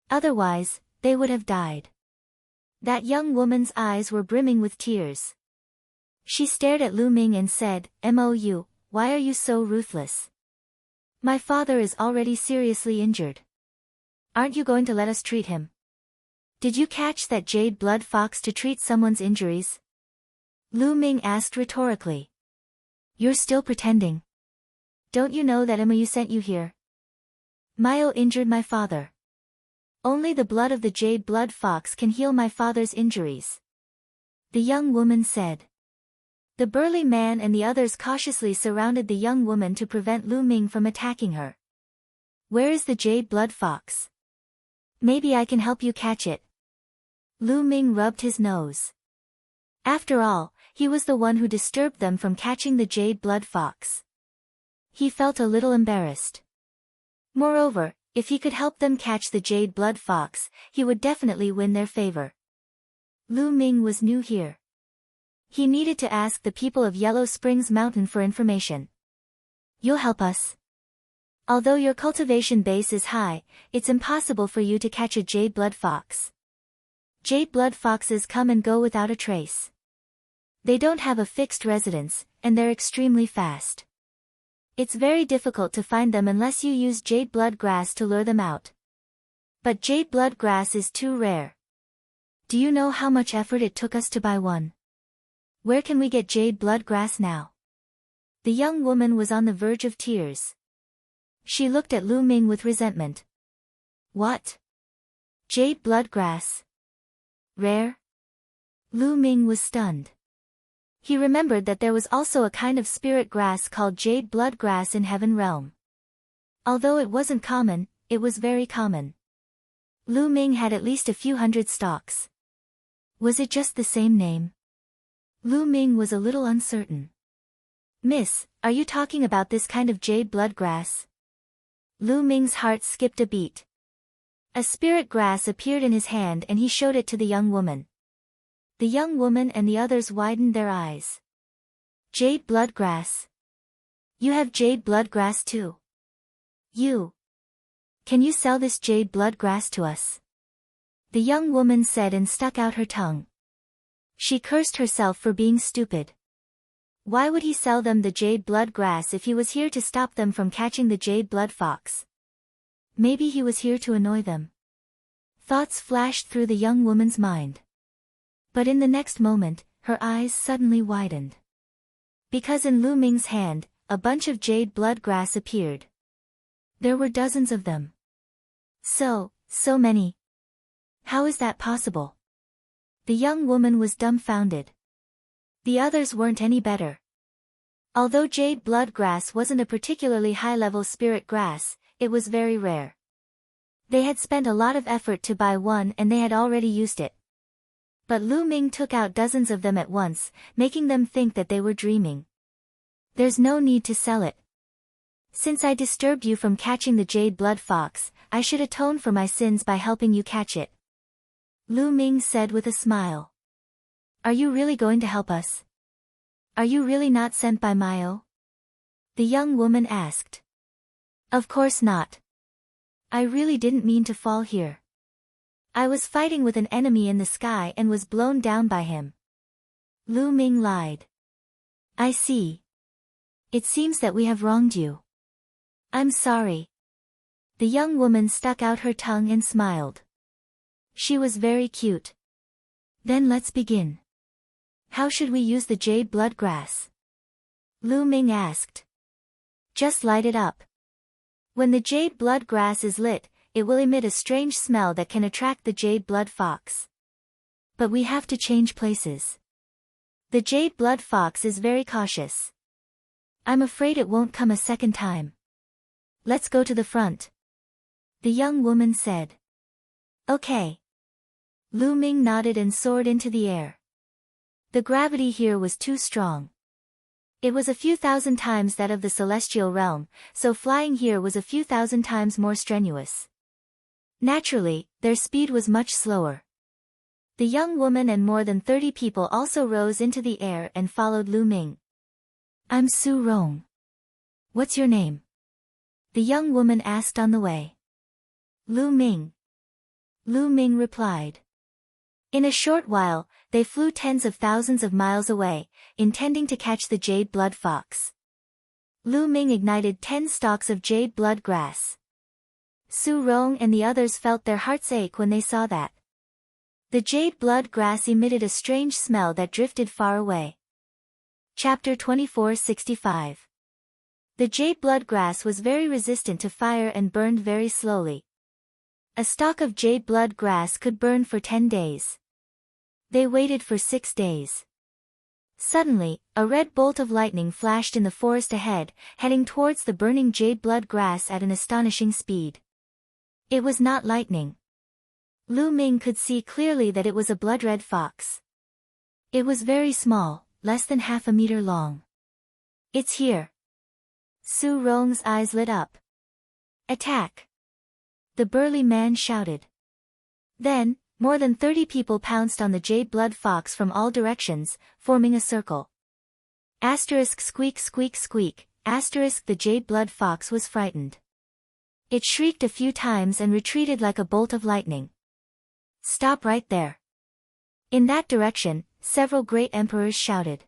Otherwise, they would have died. That young woman's eyes were brimming with tears. She stared at Lu Ming and said, "Mou, why are you so ruthless? My father is already seriously injured. Aren't you going to let us treat him? Did you catch that jade blood fox to treat someone's injuries?" Lu Ming asked rhetorically. "You're still pretending. Don't you know that Mou sent you here? Mio injured my father. Only the blood of the jade blood fox can heal my father's injuries," the young woman said. The burly man and the others cautiously surrounded the young woman to prevent Lu Ming from attacking her. "Where is the jade blood fox? Maybe I can help you catch it." Lu Ming rubbed his nose. After all, he was the one who disturbed them from catching the jade blood fox. He felt a little embarrassed. Moreover, if he could help them catch the jade blood fox, he would definitely win their favor. Lu Ming was new here. He needed to ask the people of Yellow Springs Mountain for information. "You'll help us? Although your cultivation base is high, it's impossible for you to catch a jade blood fox. Jade blood foxes come and go without a trace. They don't have a fixed residence, and they're extremely fast. It's very difficult to find them unless you use jade blood grass to lure them out. But jade blood grass is too rare. Do you know how much effort it took us to buy one? Where can we get jade blood grass now?" The young woman was on the verge of tears. She looked at Lu Ming with resentment. "What? Jade blood grass? Rare?" Lu Ming was stunned. He remembered that there was also a kind of spirit grass called jade blood grass in Heaven Realm. Although it wasn't common, it was very common. Lu Ming had at least a few hundred stalks. Was it just the same name? Lu Ming was a little uncertain. "Miss, are you talking about this kind of jade blood grass?" Lu Ming's heart skipped a beat. A spirit grass appeared in his hand and he showed it to the young woman. The young woman and the others widened their eyes. "Jade blood grass? You have jade blood grass too? Can you sell this jade blood grass to us?" the young woman said and stuck out her tongue. She cursed herself for being stupid. Why would he sell them the jade blood grass if he was here to stop them from catching the jade blood fox? Maybe he was here to annoy them. Thoughts flashed through the young woman's mind. But in the next moment, her eyes suddenly widened. Because in Lu Ming's hand, a bunch of jade blood grass appeared. There were dozens of them. So many. How is that possible? The young woman was dumbfounded. The others weren't any better. Although jade blood grass wasn't a particularly high-level spirit grass, it was very rare. They had spent a lot of effort to buy one and they had already used it. But Lu Ming took out dozens of them at once, making them think that they were dreaming. There's no need to sell it. Since I disturbed you from catching the jade blood fox, I should atone for my sins by helping you catch it. Lu Ming said with a smile. Are you really going to help us? Are you really not sent by Mayo? The young woman asked. Of course not. I really didn't mean to fall here. I was fighting with an enemy in the sky and was blown down by him. Lu Ming lied. I see. It seems that we have wronged you. I'm sorry. The young woman stuck out her tongue and smiled. She was very cute. Then let's begin. How should we use the jade blood grass? Lu Ming asked. Just light it up. When the jade blood grass is lit, it will emit a strange smell that can attract the jade blood fox. But we have to change places. The jade blood fox is very cautious. I'm afraid it won't come a second time. Let's go to the front. The young woman said. Okay. Lu Ming nodded and soared into the air. The gravity here was too strong. It was a few thousand times that of the celestial realm, so flying here was a few thousand times more strenuous. Naturally, their speed was much slower. The young woman and more than 30 people also rose into the air and followed Lu Ming. I'm Su Rong. What's your name? The young woman asked on the way. Lu Ming. Lu Ming replied. In a short while, they flew tens of thousands of miles away, intending to catch the jade blood fox. Lu Ming ignited 10 stalks of jade blood grass. Su Rong and the others felt their hearts ache when they saw that. The jade blood grass emitted a strange smell that drifted far away. Chapter 2465. The jade blood grass was very resistant to fire and burned very slowly. A stalk of jade blood grass could burn for 10 days. They waited for 6 days. Suddenly, a red bolt of lightning flashed in the forest ahead, heading towards the burning jade blood grass at an astonishing speed. It was not lightning. Lu Ming could see clearly that it was a blood-red fox. It was very small, less than half a meter long. It's here. Su Rong's eyes lit up. Attack! The burly man shouted. Then, more than 30 people pounced on the jade blood fox from all directions, forming a circle. Asterisk squeak squeak squeak, asterisk the jade blood fox was frightened. It shrieked a few times and retreated like a bolt of lightning. Stop right there. In that direction, several great emperors shouted.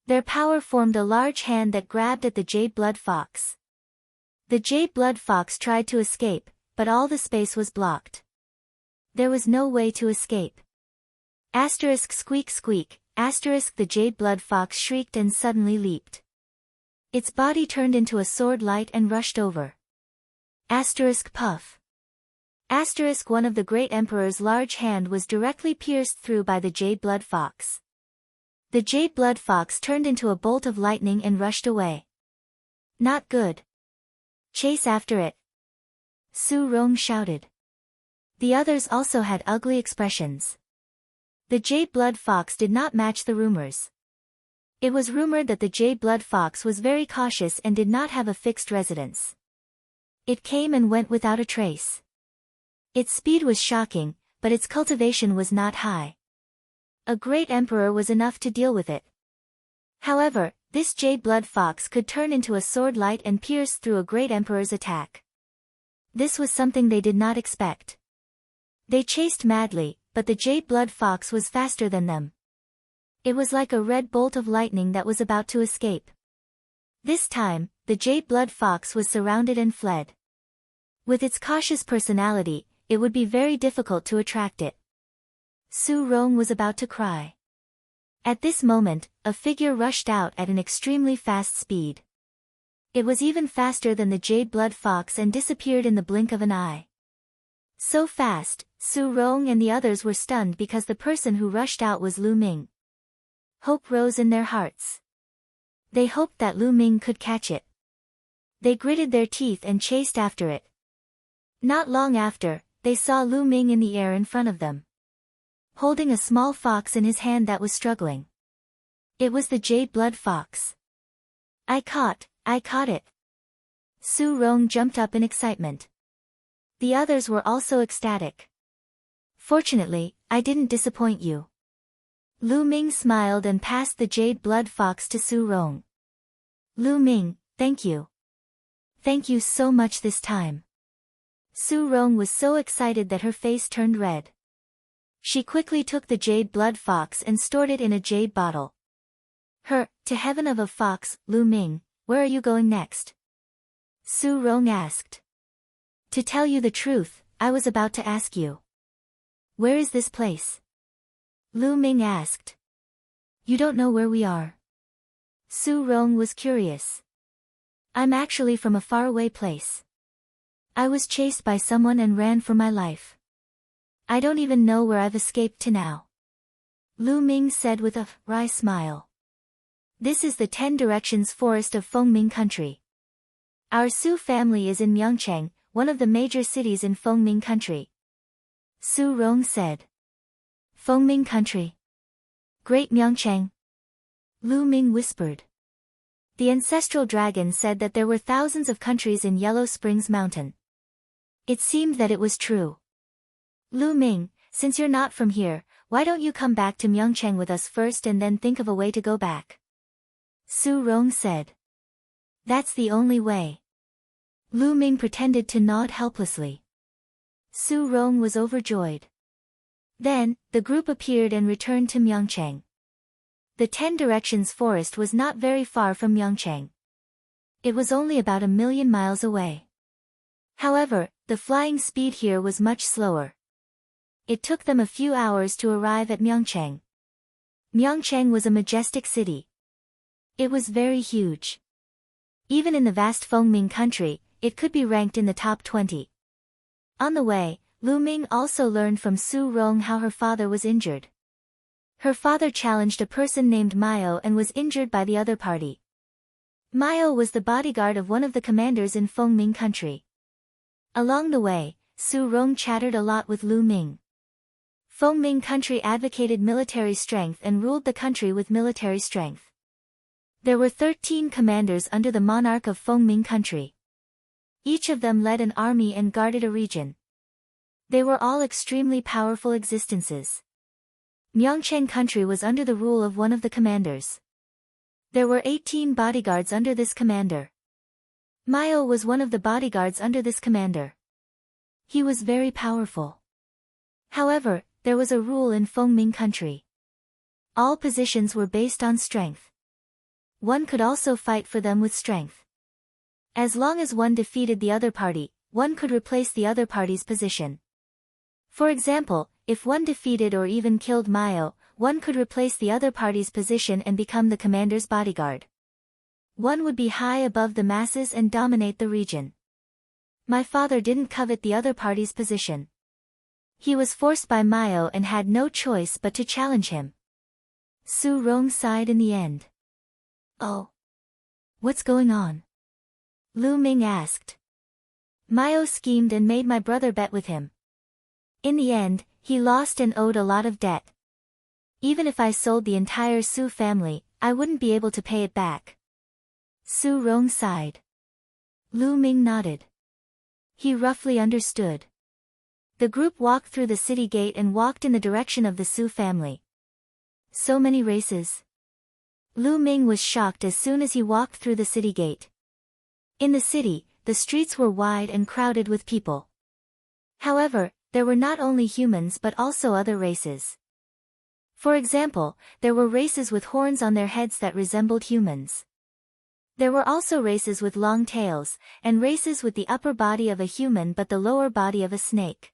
Their power formed a large hand that grabbed at the jade blood fox. The jade blood fox tried to escape, but all the space was blocked. There was no way to escape. Asterisk squeak squeak, asterisk the jade blood fox shrieked and suddenly leaped. Its body turned into a sword light and rushed over. Asterisk puff. Asterisk one of the great emperor's large hand was directly pierced through by the jade blood fox. The jade blood fox turned into a bolt of lightning and rushed away. Not good. Chase after it. Su Rong shouted. The others also had ugly expressions. The jade blood fox did not match the rumors. It was rumored that the jade blood fox was very cautious and did not have a fixed residence. It came and went without a trace. Its speed was shocking, but its cultivation was not high. A great emperor was enough to deal with it. However, this jade blood fox could turn into a sword light and pierce through a great emperor's attack. This was something they did not expect. They chased madly, but the jade blood fox was faster than them. It was like a red bolt of lightning that was about to escape. This time, the jade blood fox was surrounded and fled. With its cautious personality, it would be very difficult to attract it. Su Rong was about to cry. At this moment, a figure rushed out at an extremely fast speed. It was even faster than the jade blood fox and disappeared in the blink of an eye. So fast, Su Rong and the others were stunned because the person who rushed out was Lu Ming. Hope rose in their hearts. They hoped that Lu Ming could catch it. They gritted their teeth and chased after it. Not long after, they saw Lu Ming in the air in front of them, holding a small fox in his hand that was struggling. It was the jade blood fox. I caught it. Su Rong jumped up in excitement. The others were also ecstatic. Fortunately, I didn't disappoint you. Lu Ming smiled and passed the jade blood fox to Su Rong. Lu Ming, thank you. Thank you so much this time. Su Rong was so excited that her face turned red. She quickly took the jade blood fox and stored it in a jade bottle. To heaven of a fox, Lu Ming, where are you going next? Su Rong asked. To tell you the truth, I was about to ask you. Where is this place? Lu Ming asked. You don't know where we are? Su Rong was curious. I'm actually from a faraway place. I was chased by someone and ran for my life. I don't even know where I've escaped to now. Lu Ming said with a wry smile. This is the 10 Directions Forest of Fengming Country. Our Su family is in Myeongchang, one of the major cities in Fengming Country. Su Rong said. Fengming Country. Great Myeongchang. Lu Ming whispered. The ancestral dragon said that there were thousands of countries in Yellow Springs Mountain. It seemed that it was true. Lu Ming, since you're not from here, why don't you come back to Myeongchang with us first and then think of a way to go back? Su Rong said. That's the only way. Lu Ming pretended to nod helplessly. Su Rong was overjoyed. Then, the group appeared and returned to Myeongchang. The 10 Directions Forest was not very far from Myeongchang. It was only about 1,000,000 miles away. However, the flying speed here was much slower. It took them a few hours to arrive at Myeongchang. Myeongchang was a majestic city. It was very huge. Even in the vast Fengming country, it could be ranked in the top 20. On the way, Lu Ming also learned from Su Rong how her father was injured. Her father challenged a person named Myo and was injured by the other party. Myo was the bodyguard of one of the commanders in Fengming country. Along the way, Su Rong chattered a lot with Lu Ming. Fengming country advocated military strength and ruled the country with military strength. There were 13 commanders under the monarch of Fengming country. Each of them led an army and guarded a region. They were all extremely powerful existences. Myeongchang country was under the rule of one of the commanders. There were 18 bodyguards under this commander. Myo was one of the bodyguards under this commander. He was very powerful. However, there was a rule in Fengming country. All positions were based on strength. One could also fight for them with strength. As long as one defeated the other party, one could replace the other party's position. For example, if one defeated or even killed Myo, one could replace the other party's position and become the commander's bodyguard. One would be high above the masses and dominate the region. My father didn't covet the other party's position. He was forced by Myo and had no choice but to challenge him. Su Rong sighed in the end. Oh. What's going on? Lu Ming asked. Myo schemed and made my brother bet with him. In the end, he lost and owed a lot of debt. Even if I sold the entire Su family, I wouldn't be able to pay it back. Su Rong sighed. Lu Ming nodded. He roughly understood. The group walked through the city gate and walked in the direction of the Su family. So many races. Lu Ming was shocked as soon as he walked through the city gate. In the city, the streets were wide and crowded with people. However, there were not only humans but also other races. For example, there were races with horns on their heads that resembled humans. There were also races with long tails, and races with the upper body of a human but the lower body of a snake.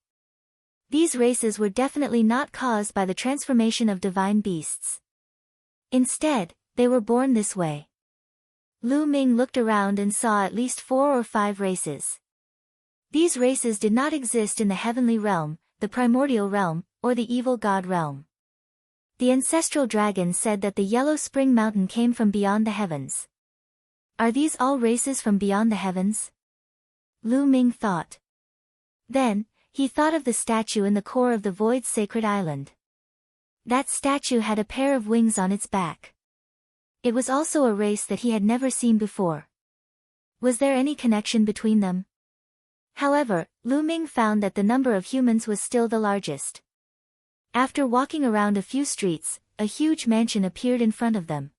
These races were definitely not caused by the transformation of divine beasts. Instead, they were born this way. Lu Ming looked around and saw at least 4 or 5 races. These races did not exist in the heavenly realm, the primordial realm, or the evil god realm. The ancestral dragon said that the yellow spring mountain came from beyond the heavens. Are these all races from beyond the heavens? Lu Ming thought. Then, he thought of the statue in the core of the void's sacred island. That statue had a pair of wings on its back. It was also a race that he had never seen before. Was there any connection between them? However, Lu Ming found that the number of humans was still the largest. After walking around a few streets, a huge mansion appeared in front of them.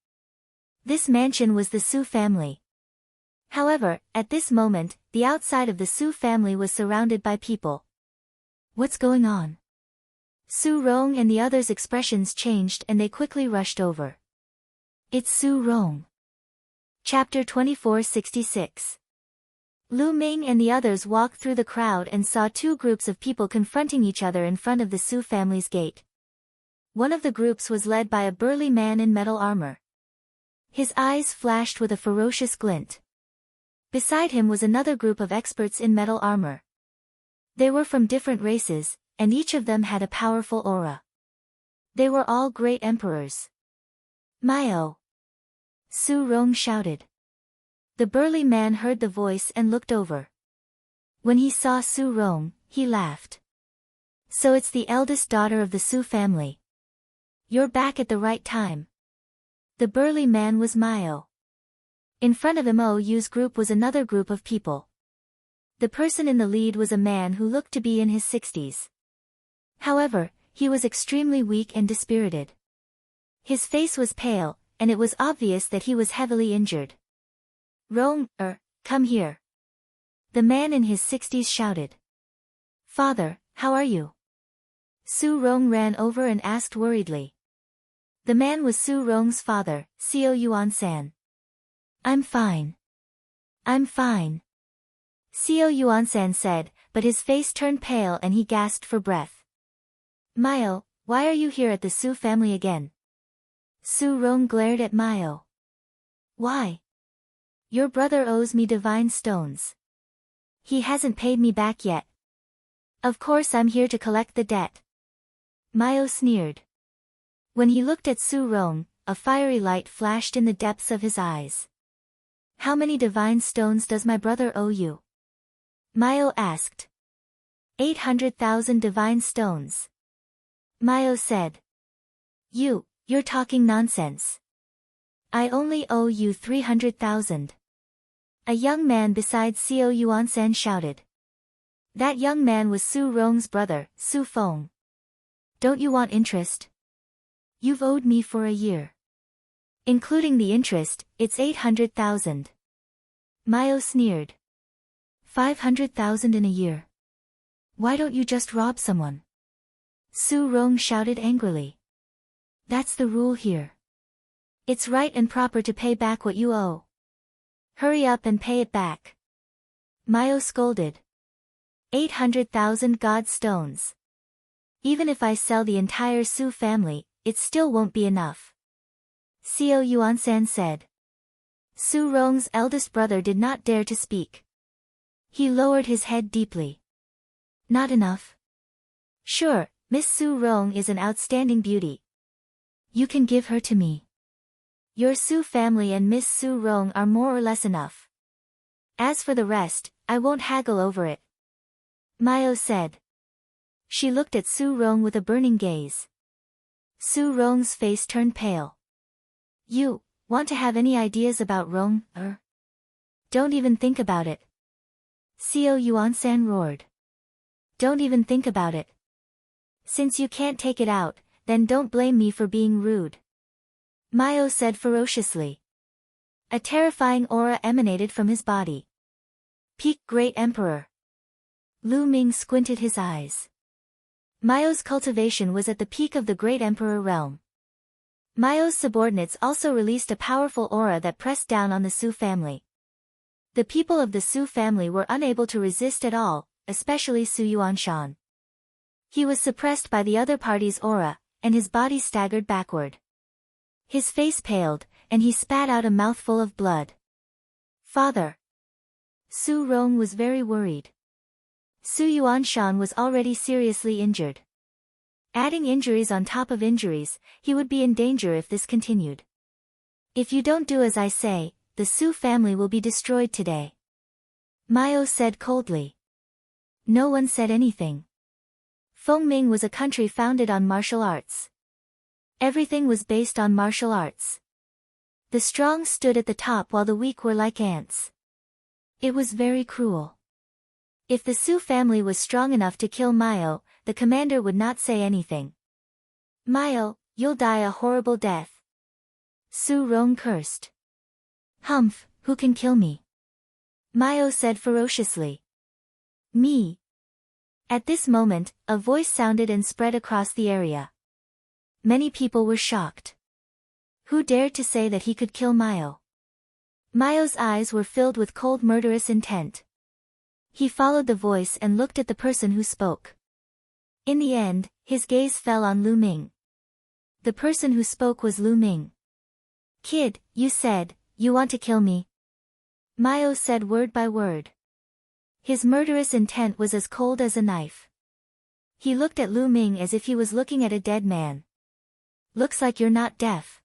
This mansion was the Su family. However, at this moment, the outside of the Su family was surrounded by people. What's going on? Su Rong and the others' expressions changed and they quickly rushed over. It's Su Rong. Chapter 2466. Lu Ming and the others walked through the crowd and saw two groups of people confronting each other in front of the Su family's gate. One of the groups was led by a burly man in metal armor. His eyes flashed with a ferocious glint. Beside him was another group of experts in metal armor. They were from different races, and each of them had a powerful aura. They were all great emperors. Maio! Su Rong shouted. The burly man heard the voice and looked over. When he saw Su Rong, he laughed. So it's the eldest daughter of the Su family. You're back at the right time. The burly man was Maio. In front of Mou's group was another group of people. The person in the lead was a man who looked to be in his 60s. However, he was extremely weak and dispirited. His face was pale, and it was obvious that he was heavily injured. Rong, come here. The man in his 60s shouted. Father, how are you? Su Rong ran over and asked worriedly. The man was Su Rong's father, Xiao Yuan-san. I'm fine. I'm fine. Xiao Yuan-san said, but his face turned pale and he gasped for breath. Maio, why are you here at the Su family again? Su Rong glared at Maio. Why? Your brother owes me divine stones. He hasn't paid me back yet. Of course I'm here to collect the debt. Maio sneered. When he looked at Su Rong, a fiery light flashed in the depths of his eyes. How many divine stones does my brother owe you? Maio asked. 800,000 divine stones. Maio said. You're talking nonsense. I only owe you 300,000. A young man beside Xiao Yuan-san shouted. That young man was Su Rong's brother, Su Feng. Don't you want interest? You've owed me for a year. Including the interest, it's 800,000. Maio sneered. 500,000 in a year. Why don't you just rob someone? Su Rong shouted angrily. That's the rule here. It's right and proper to pay back what you owe. Hurry up and pay it back. Maio scolded. 800,000 god stones. Even if I sell the entire Su family, it still won't be enough. Xiao Yuan-san said. Su Rong's eldest brother did not dare to speak. He lowered his head deeply. Not enough? Sure, Miss Su Rong is an outstanding beauty. You can give her to me. Your Su family and Miss Su Rong are more or less enough. As for the rest, I won't haggle over it. Maio said. She looked at Su Rong with a burning gaze. Su Rong's face turned pale. You want to have any ideas about Rong, Don't even think about it. Xiao Yuan-san roared. Don't even think about it. Since you can't take it out, then don't blame me for being rude. Maio said ferociously. A terrifying aura emanated from his body. Peak Great Emperor. Lu Ming squinted his eyes. Maio's cultivation was at the peak of the Great Emperor realm. Maio's subordinates also released a powerful aura that pressed down on the Su family. The people of the Su family were unable to resist at all, especially Su Yuanshan. He was suppressed by the other party's aura, and his body staggered backward. His face paled, and he spat out a mouthful of blood. Father! Su Rong was very worried. Su Yuanshan was already seriously injured. Adding injuries on top of injuries, he would be in danger if this continued. If you don't do as I say, the Su family will be destroyed today. Maio said coldly. No one said anything. Fengming was a country founded on martial arts. Everything was based on martial arts. The strong stood at the top while the weak were like ants. It was very cruel. If the Su family was strong enough to kill Maio, the commander would not say anything. Maio, you'll die a horrible death. Su Rong cursed. Humph, who can kill me? Maio said ferociously. Me. At this moment, a voice sounded and spread across the area. Many people were shocked. Who dared to say that he could kill Maio? Maio's eyes were filled with cold murderous intent. He followed the voice and looked at the person who spoke. In the end, his gaze fell on Lu Ming. The person who spoke was Lu Ming. Kid, you said, you want to kill me? Maio said word by word. His murderous intent was as cold as a knife. He looked at Lu Ming as if he was looking at a dead man. Looks like you're not deaf.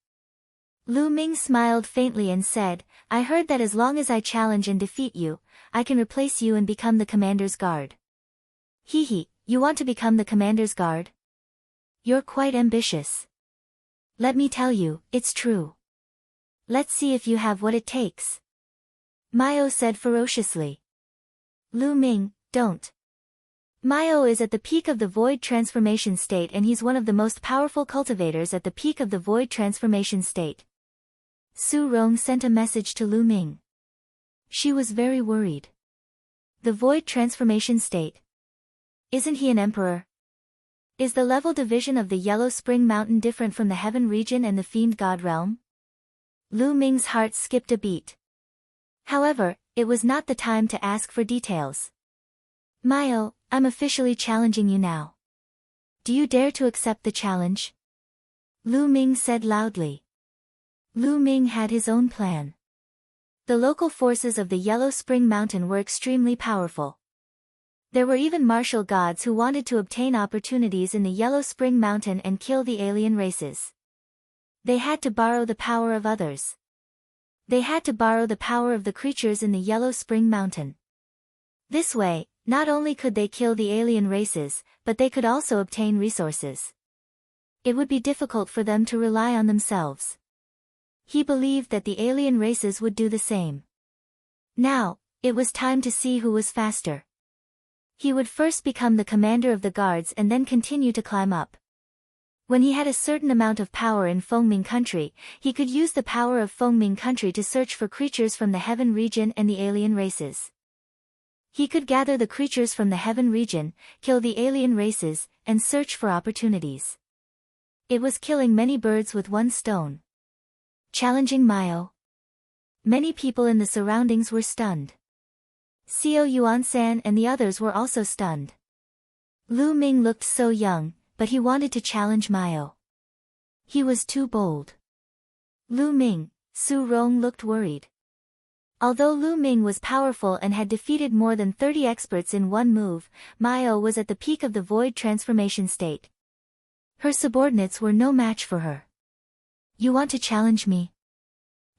Lu Ming smiled faintly and said, I heard that as long as I challenge and defeat you, I can replace you and become the commander's guard. Hee, you want to become the commander's guard? You're quite ambitious. Let me tell you, it's true. Let's see if you have what it takes. Maio said ferociously. Lu Ming, don't. Maio is at the peak of the void transformation state and he's one of the most powerful cultivators at the peak of the void transformation state. Su Rong sent a message to Lu Ming. She was very worried. The void transformation state. Isn't he an emperor? Is the level division of the Yellow Spring Mountain different from the Heaven region and the Fiend God realm? Lu Ming's heart skipped a beat. However, it was not the time to ask for details. Maio, I'm officially challenging you now. Do you dare to accept the challenge? Lu Ming said loudly. Lu Ming had his own plan. The local forces of the Yellow Spring Mountain were extremely powerful. There were even martial gods who wanted to obtain opportunities in the Yellow Spring Mountain and kill the alien races. They had to borrow the power of others. They had to borrow the power of the creatures in the Yellow Spring Mountain. This way, not only could they kill the alien races, but they could also obtain resources. It would be difficult for them to rely on themselves. He believed that the alien races would do the same. Now, it was time to see who was faster. He would first become the commander of the guards and then continue to climb up. When he had a certain amount of power in Fengming country, he could use the power of Fengming country to search for creatures from the Heaven region and the alien races. He could gather the creatures from the Heaven region, kill the alien races, and search for opportunities. It was killing many birds with one stone. Challenging Maio. Many people in the surroundings were stunned. Xiao Yuansan and the others were also stunned. Lu Ming looked so young, but he wanted to challenge Maio. He was too bold. Lu Ming, Su Rong looked worried. Although Lu Ming was powerful and had defeated more than 30 experts in one move, Maio was at the peak of the void transformation state. Her subordinates were no match for her. You want to challenge me?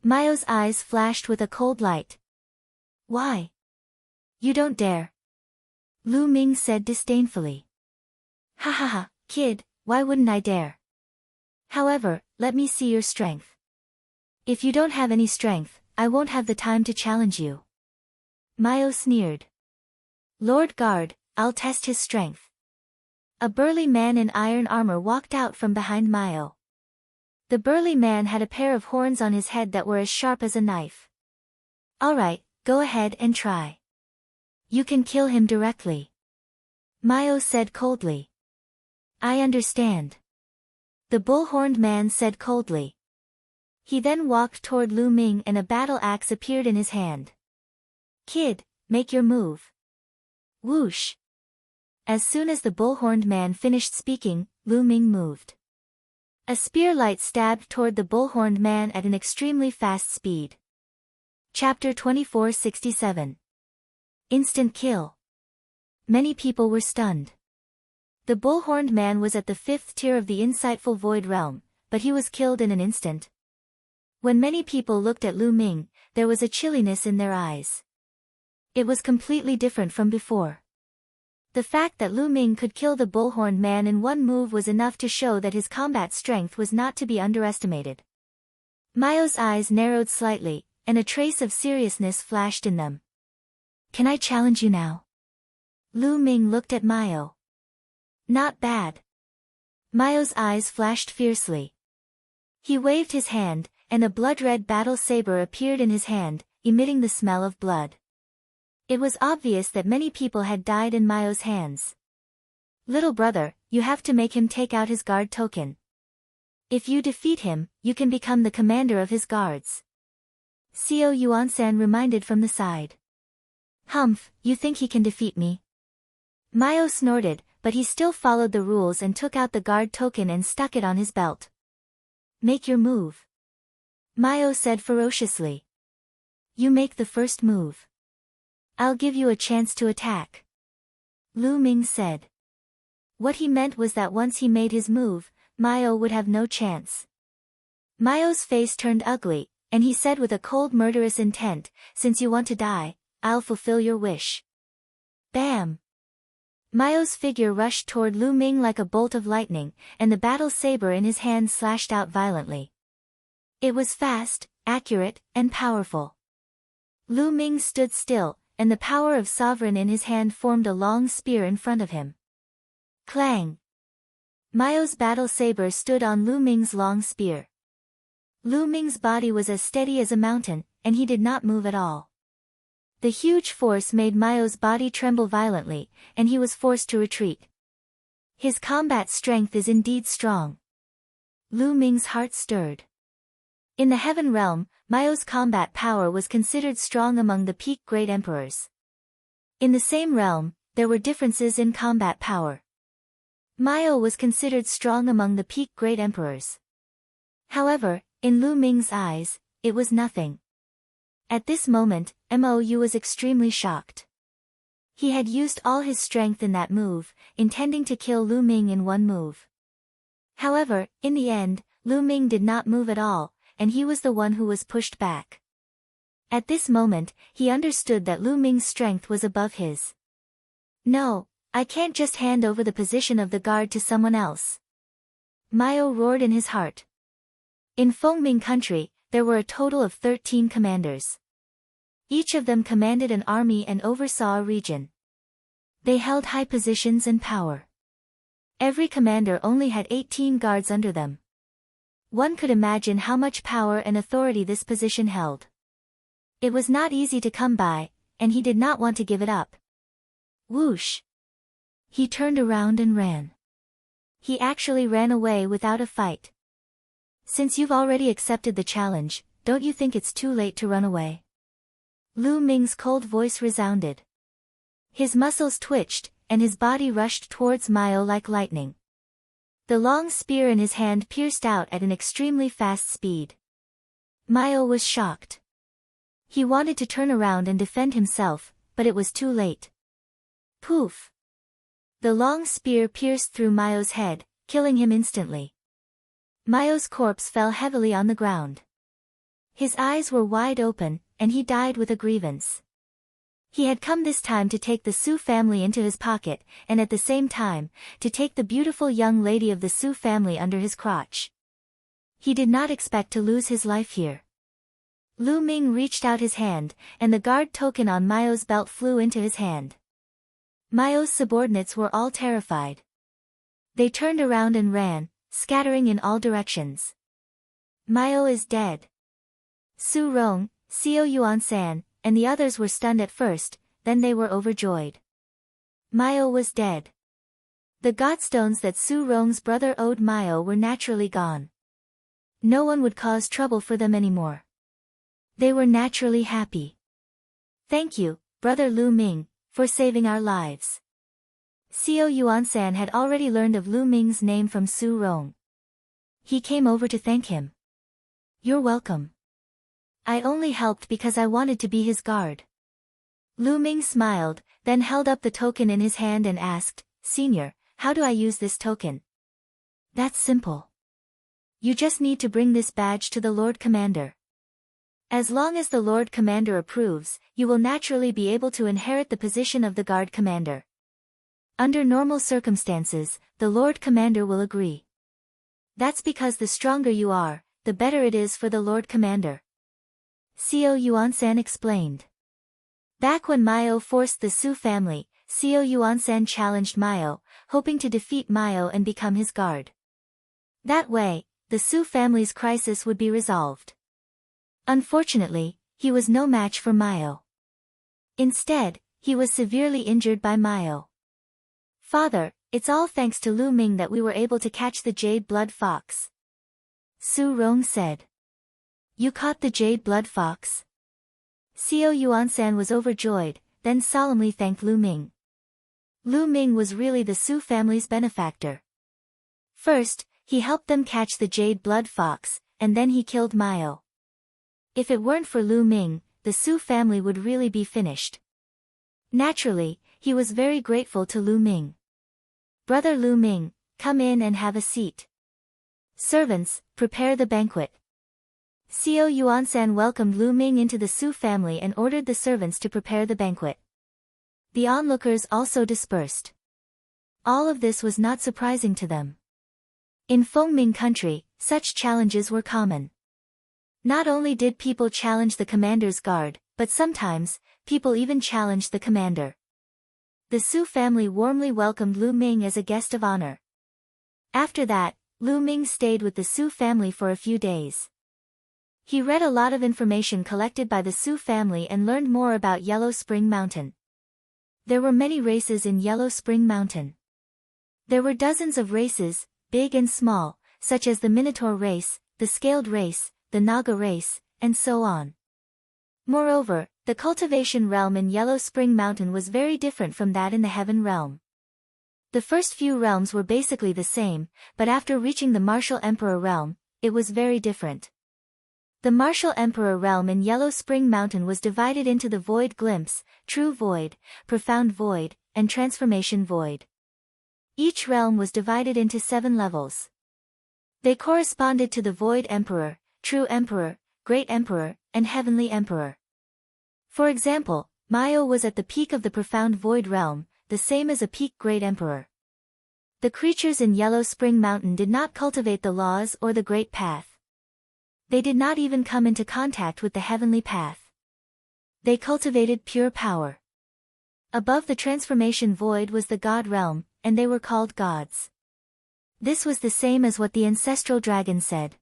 Maio's eyes flashed with a cold light. Why? You don't dare. Lu Ming said disdainfully. Ha ha ha, kid, why wouldn't I dare? However, let me see your strength. If you don't have any strength, I won't have the time to challenge you. Maio sneered. Lord Guard, I'll test his strength. A burly man in iron armor walked out from behind Maio. The burly man had a pair of horns on his head that were as sharp as a knife. Alright, go ahead and try. You can kill him directly. Maio said coldly. I understand. The bull-horned man said coldly. He then walked toward Lu Ming and a battle axe appeared in his hand. Kid, make your move. Whoosh. As soon as the bull-horned man finished speaking, Lu Ming moved. A spear light stabbed toward the bull-horned man at an extremely fast speed. Chapter 2467. Instant kill. Many people were stunned. The bull-horned man was at the 5th tier of the insightful void realm, but he was killed in an instant. When many people looked at Lu Ming, there was a chilliness in their eyes. It was completely different from before. The fact that Lu Ming could kill the bull-horned man in one move was enough to show that his combat strength was not to be underestimated. Mao's eyes narrowed slightly, and a trace of seriousness flashed in them. "Can I challenge you now?" Lu Ming looked at Mao. "Not bad." Mao's eyes flashed fiercely. He waved his hand, and a blood-red battle saber appeared in his hand, emitting the smell of blood. It was obvious that many people had died in Mao's hands. "Little brother, you have to make him take out his guard token. If you defeat him, you can become the commander of his guards." Xiao Yuansan reminded from the side. "Humph, you think he can defeat me?" Mao snorted, but he still followed the rules and took out the guard token and stuck it on his belt. "Make your move," Mao said ferociously. "You make the first move. I'll give you a chance to attack," Lu Ming said. What he meant was that once he made his move, Mao would have no chance. Mao's face turned ugly, and he said with a cold murderous intent, "Since you want to die, I'll fulfill your wish." Bam! Mao's figure rushed toward Lu Ming like a bolt of lightning, and the battle saber in his hand slashed out violently. It was fast, accurate, and powerful. Lu Ming stood still, and the power of sovereign in his hand formed a long spear in front of him. Clang! Mao's battle saber stood on Lu Ming's long spear. Lu Ming's body was as steady as a mountain, and he did not move at all. The huge force made Mao's body tremble violently, and he was forced to retreat. His combat strength is indeed strong. Lu Ming's heart stirred. In the heaven realm, Mao's combat power was considered strong among the peak great emperors. In the same realm, there were differences in combat power. Mao was considered strong among the peak great emperors. However, in Lu Ming's eyes, it was nothing. At this moment, Mou was extremely shocked. He had used all his strength in that move, intending to kill Lu Ming in one move. However, in the end, Lu Ming did not move at all, and he was the one who was pushed back. At this moment, he understood that Lu Ming's strength was above his. "No, I can't just hand over the position of the guard to someone else," Mao roared in his heart. In Fengming country, there were a total of 13 commanders. Each of them commanded an army and oversaw a region. They held high positions and power. Every commander only had 18 guards under them. One could imagine how much power and authority this position held. It was not easy to come by, and he did not want to give it up. Whoosh! He turned around and ran. He actually ran away without a fight. "Since you've already accepted the challenge, don't you think it's too late to run away?" Lu Ming's cold voice resounded. His muscles twitched, and his body rushed towards Mao like lightning. The long spear in his hand pierced out at an extremely fast speed. Mao was shocked. He wanted to turn around and defend himself, but it was too late. Poof! The long spear pierced through Mao's head, killing him instantly. Mao's corpse fell heavily on the ground. His eyes were wide open, and he died with a grievance. He had come this time to take the Su family into his pocket, and at the same time, to take the beautiful young lady of the Su family under his crotch. He did not expect to lose his life here. Lu Ming reached out his hand, and the guard token on Mao's belt flew into his hand. Mao's subordinates were all terrified. They turned around and ran, scattering in all directions. Mao is dead. Su Rong, Xiao Yuansan, and the others were stunned at first, then they were overjoyed. Mao was dead. The godstones that Su Rong's brother owed Mao were naturally gone. No one would cause trouble for them anymore. They were naturally happy. "Thank you, brother Lu Ming, for saving our lives." Xiao Yuansan had already learned of Lu Ming's name from Su Rong. He came over to thank him. "You're welcome. I only helped because I wanted to be his guard." Lu Ming smiled, then held up the token in his hand and asked, "Senior, how do I use this token?" "That's simple. You just need to bring this badge to the Lord Commander. As long as the Lord Commander approves, you will naturally be able to inherit the position of the Guard Commander. Under normal circumstances, the Lord Commander will agree. That's because the stronger you are, the better it is for the Lord Commander." Xiao Yuansan explained. Back when Maio forced the Su family, Xiao Yuansan challenged Maio, hoping to defeat Maio and become his guard. That way, the Su family's crisis would be resolved. Unfortunately, he was no match for Maio. Instead, he was severely injured by Maio. "Father, it's all thanks to Lu Ming that we were able to catch the jade blood fox," Su Rong said. "You caught the jade blood fox?" Xiao Yuansan was overjoyed, then solemnly thanked Lu Ming. Lu Ming was really the Su family's benefactor. First, he helped them catch the jade blood fox, and then he killed Maio. If it weren't for Lu Ming, the Su family would really be finished. Naturally, he was very grateful to Lu Ming. "Brother Lu Ming, come in and have a seat. Servants, prepare the banquet." Xiao Yuansan welcomed Lu Ming into the Su family and ordered the servants to prepare the banquet. The onlookers also dispersed. All of this was not surprising to them. In Fengming country, such challenges were common. Not only did people challenge the commander's guard, but sometimes, people even challenged the commander. The Su family warmly welcomed Lu Ming as a guest of honor. After that, Lu Ming stayed with the Su family for a few days. He read a lot of information collected by the Su family and learned more about Yellow Spring Mountain. There were many races in Yellow Spring Mountain. There were dozens of races, big and small, such as the Minotaur race, the Scaled race, the Naga race, and so on. Moreover, the cultivation realm in Yellow Spring Mountain was very different from that in the Heaven realm. The first few realms were basically the same, but after reaching the Martial Emperor realm, it was very different. The Martial Emperor realm in Yellow Spring Mountain was divided into the Void Glimpse, True Void, Profound Void, and Transformation Void. Each realm was divided into 7 levels. They corresponded to the Void Emperor, True Emperor, Great Emperor, and Heavenly Emperor. For example, Maio was at the peak of the Profound Void realm, the same as a peak Great Emperor. The creatures in Yellow Spring Mountain did not cultivate the laws or the Great Path. They did not even come into contact with the Heavenly Path. They cultivated pure power. Above the Transformation Void was the God realm, and they were called gods. This was the same as what the ancestral dragon said.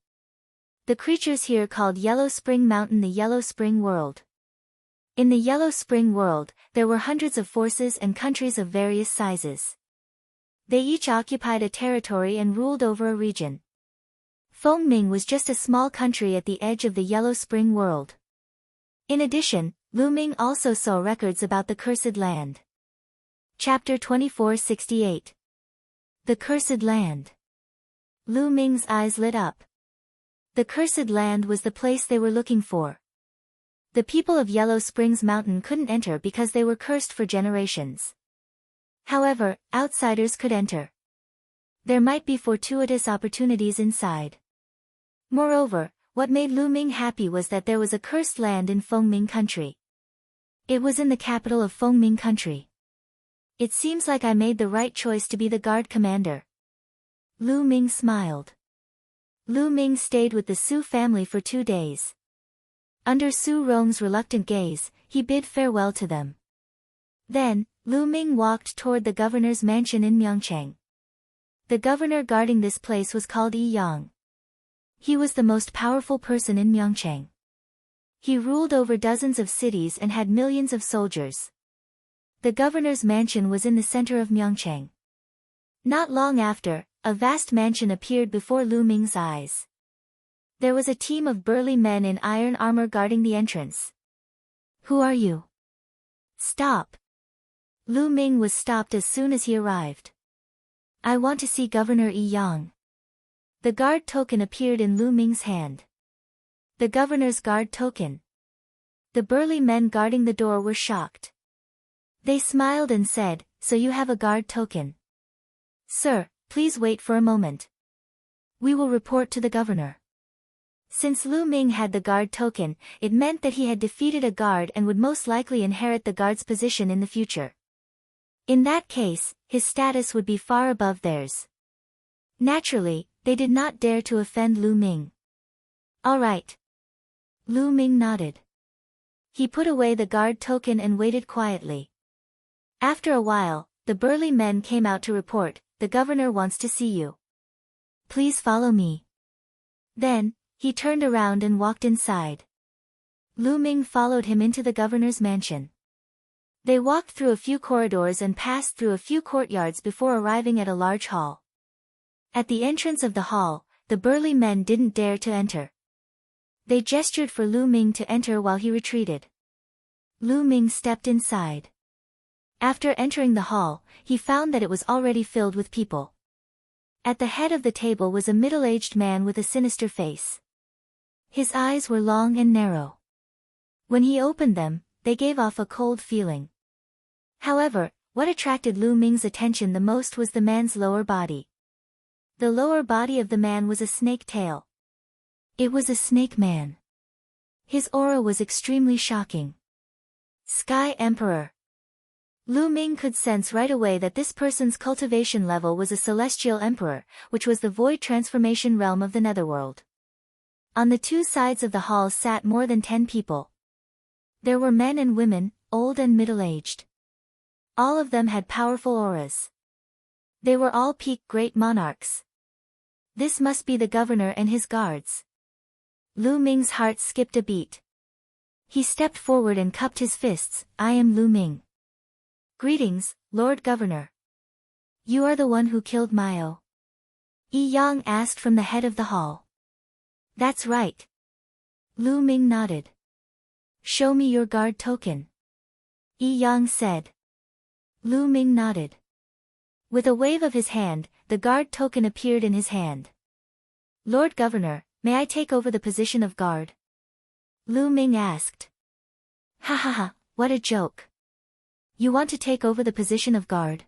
The creatures here called Yellow Spring Mountain the Yellow Spring World. In the Yellow Spring World, there were hundreds of forces and countries of various sizes. They each occupied a territory and ruled over a region. Fengming was just a small country at the edge of the Yellow Spring World. In addition, Lu Ming also saw records about the Cursed Land. Chapter 2468. The Cursed Land. Lu Ming's eyes lit up. The Cursed Land was the place they were looking for. The people of Yellow Springs Mountain couldn't enter because they were cursed for generations. However, outsiders could enter. There might be fortuitous opportunities inside. Moreover, what made Lu Ming happy was that there was a cursed land in Fengming country. It was in the capital of Fengming country. It seems like I made the right choice to be the guard commander. Lu Ming smiled. Lu Ming stayed with the Su family for 2 days. Under Su Rong's reluctant gaze, he bid farewell to them. Then, Lu Ming walked toward the governor's mansion in Myeongchang. The governor guarding this place was called Yi Yang. He was the most powerful person in Myeongchang. He ruled over dozens of cities and had millions of soldiers. The governor's mansion was in the center of Myeongchang. Not long after, a vast mansion appeared before Lu Ming's eyes. There was a team of burly men in iron armor guarding the entrance. "Who are you?" "Stop." Lu Ming was stopped as soon as he arrived. "I want to see Governor Yi Yang." The guard token appeared in Lu Ming's hand. The governor's guard token. The burly men guarding the door were shocked. They smiled and said, "So you have a guard token? Sir, please wait for a moment. We will report to the governor." Since Lu Ming had the guard token, it meant that he had defeated a guard and would most likely inherit the guard's position in the future. In that case, his status would be far above theirs. Naturally, they did not dare to offend Lu Ming. "All right." Lu Ming nodded. He put away the guard token and waited quietly. After a while, the burly men came out to report, "The governor wants to see you. Please follow me." Then, he turned around and walked inside. Lu Ming followed him into the governor's mansion. They walked through a few corridors and passed through a few courtyards before arriving at a large hall. At the entrance of the hall, the burly men didn't dare to enter. They gestured for Lu Ming to enter while he retreated. Lu Ming stepped inside. After entering the hall, he found that it was already filled with people. At the head of the table was a middle-aged man with a sinister face. His eyes were long and narrow. When he opened them, they gave off a cold feeling. However, what attracted Lu Ming's attention the most was the man's lower body. The lower body of the man was a snake tail. It was a snake man. His aura was extremely shocking. Sky Emperor. Lu Ming could sense right away that this person's cultivation level was a celestial emperor, which was the void transformation realm of the netherworld. On the two sides of the hall sat more than 10 people. There were men and women, old and middle-aged. All of them had powerful auras. They were all peak great monarchs. This must be the governor and his guards. Lu Ming's heart skipped a beat. He stepped forward and cupped his fists. "I am Lu Ming. Greetings, Lord Governor. You are the one who killed Mio?" Yi Yang asked from the head of the hall. "That's right." Lu Ming nodded. "Show me your guard token," Yi Yang said. Lu Ming nodded. With a wave of his hand, the guard token appeared in his hand. "Lord Governor, may I take over the position of guard?" Lu Ming asked. "Ha ha ha, what a joke. You want to take over the position of guard?"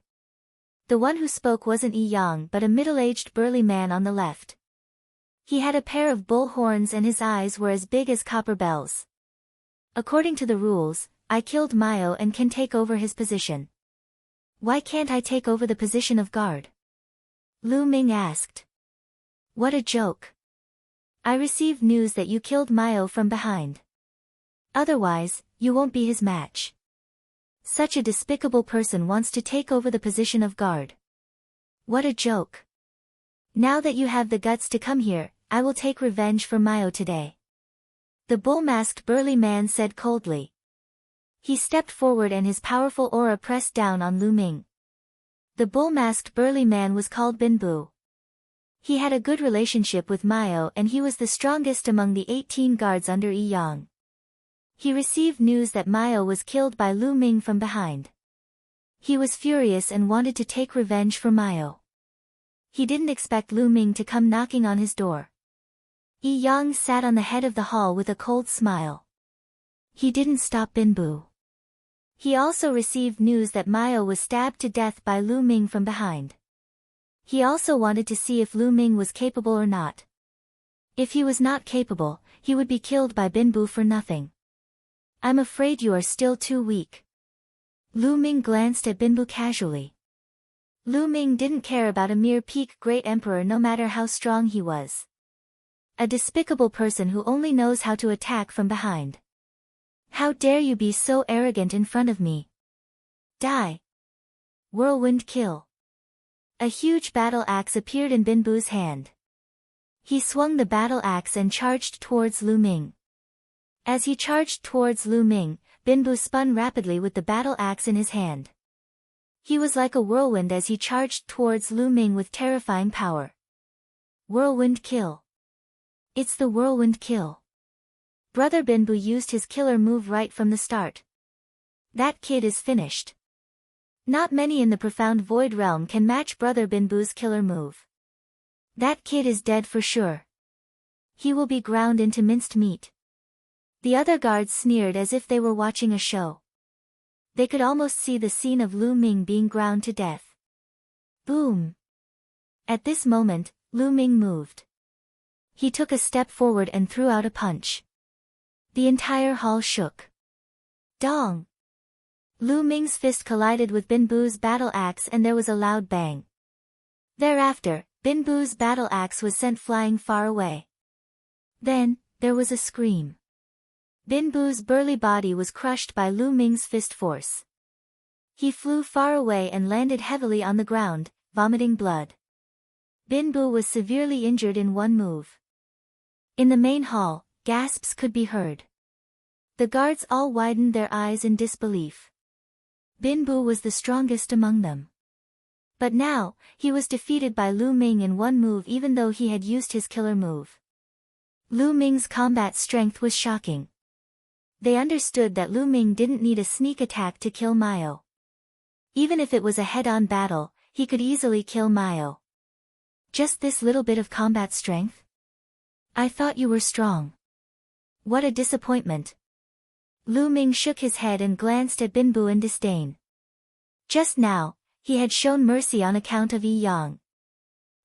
The one who spoke wasn't Yi Yang but a middle-aged burly man on the left. He had a pair of bull horns and his eyes were as big as copper bells. "According to the rules, I killed Mio and can take over his position. Why can't I take over the position of guard?" Lu Ming asked. "What a joke. I received news that you killed Mio from behind. Otherwise, you won't be his match. Such a despicable person wants to take over the position of guard. What a joke. Now that you have the guts to come here, I will take revenge for Mio today," the bull-masked burly man said coldly. He stepped forward and his powerful aura pressed down on Lu Ming. The bull-masked burly man was called Binbu. He had a good relationship with Mio and he was the strongest among the 18 guards under Yi Yang. He received news that Mio was killed by Lu Ming from behind. He was furious and wanted to take revenge for Mio. He didn't expect Lu Ming to come knocking on his door. Yi Yang sat on the head of the hall with a cold smile. He didn't stop Binbu. He also received news that Mio was stabbed to death by Lu Ming from behind. He also wanted to see if Lu Ming was capable or not. If he was not capable, he would be killed by Binbu for nothing. "I'm afraid you are still too weak." Lu Ming glanced at Binbu casually. Lu Ming didn't care about a mere peak great emperor no matter how strong he was. A despicable person who only knows how to attack from behind. "How dare you be so arrogant in front of me? Die! Whirlwind kill." A huge battle axe appeared in Binbu's hand. He swung the battle axe and charged towards Lu Ming. As he charged towards Lu Ming, Binbu spun rapidly with the battle axe in his hand. He was like a whirlwind as he charged towards Lu Ming with terrifying power. Whirlwind kill. It's the whirlwind kill. Brother Binbu used his killer move right from the start. That kid is finished. Not many in the profound void realm can match Brother Binbu's killer move. That kid is dead for sure. He will be ground into minced meat. The other guards sneered as if they were watching a show. They could almost see the scene of Lu Ming being ground to death. Boom! At this moment, Lu Ming moved. He took a step forward and threw out a punch. The entire hall shook. Dong! Lu Ming's fist collided with Bin Bu's battle axe and there was a loud bang. Thereafter, Bin Bu's battle axe was sent flying far away. Then, there was a scream. Bin Bu's burly body was crushed by Lu Ming's fist force. He flew far away and landed heavily on the ground, vomiting blood. Bin Bu was severely injured in one move. In the main hall, gasps could be heard. The guards all widened their eyes in disbelief. Bin Bu was the strongest among them. But now, he was defeated by Lu Ming in one move even though he had used his killer move. Lu Ming's combat strength was shocking. They understood that Lu Ming didn't need a sneak attack to kill Mayo. Even if it was a head-on battle, he could easily kill Mayo. Just this little bit of combat strength? I thought you were strong. What a disappointment. Lu Ming shook his head and glanced at Bin Bu in disdain. Just now, he had shown mercy on account of Yi Yang.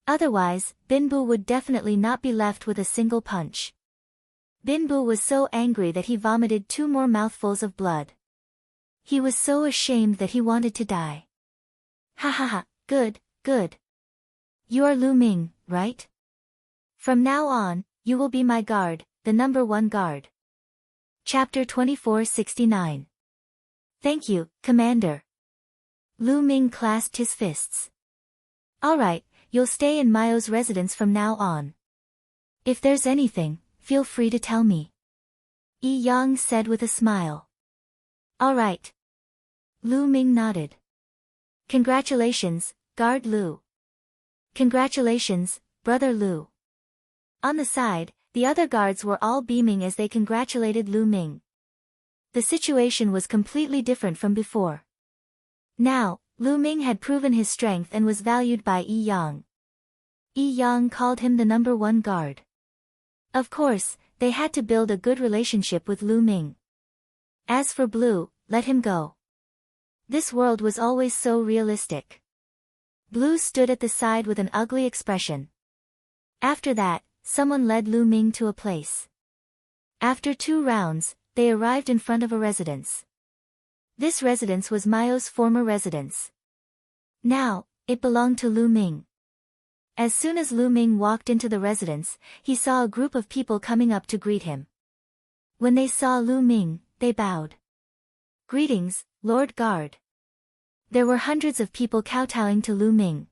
Otherwise, Bin Bu would definitely not be left with a single punch. Bin Bu was so angry that he vomited 2 more mouthfuls of blood. He was so ashamed that he wanted to die. Ha ha ha, good, good. You are Lu Ming, right? From now on, you will be my guard, the number 1 guard. Chapter 2469. Thank you, Commander. Lu Ming clasped his fists. Alright, you'll stay in Mayo's residence from now on. If there's anything, feel free to tell me. Yi Yang said with a smile. Alright. Lu Ming nodded. Congratulations, Guard Lu. Congratulations, Brother Lu. On the side, the other guards were all beaming as they congratulated Lu Ming. The situation was completely different from before. Now, Lu Ming had proven his strength and was valued by Yi Yang. Yi Yang called him the number 1 guard. Of course, they had to build a good relationship with Lu Ming. As for Blue, let him go. This world was always so realistic. Blue stood at the side with an ugly expression. After that, someone led Lu Ming to a place. After 2 rounds, they arrived in front of a residence. This residence was Mayo's former residence. Now, it belonged to Lu Ming. As soon as Lu Ming walked into the residence, he saw a group of people coming up to greet him. When they saw Lu Ming, they bowed. Greetings, Lord Guard. There were hundreds of people kowtowing to Lu Ming.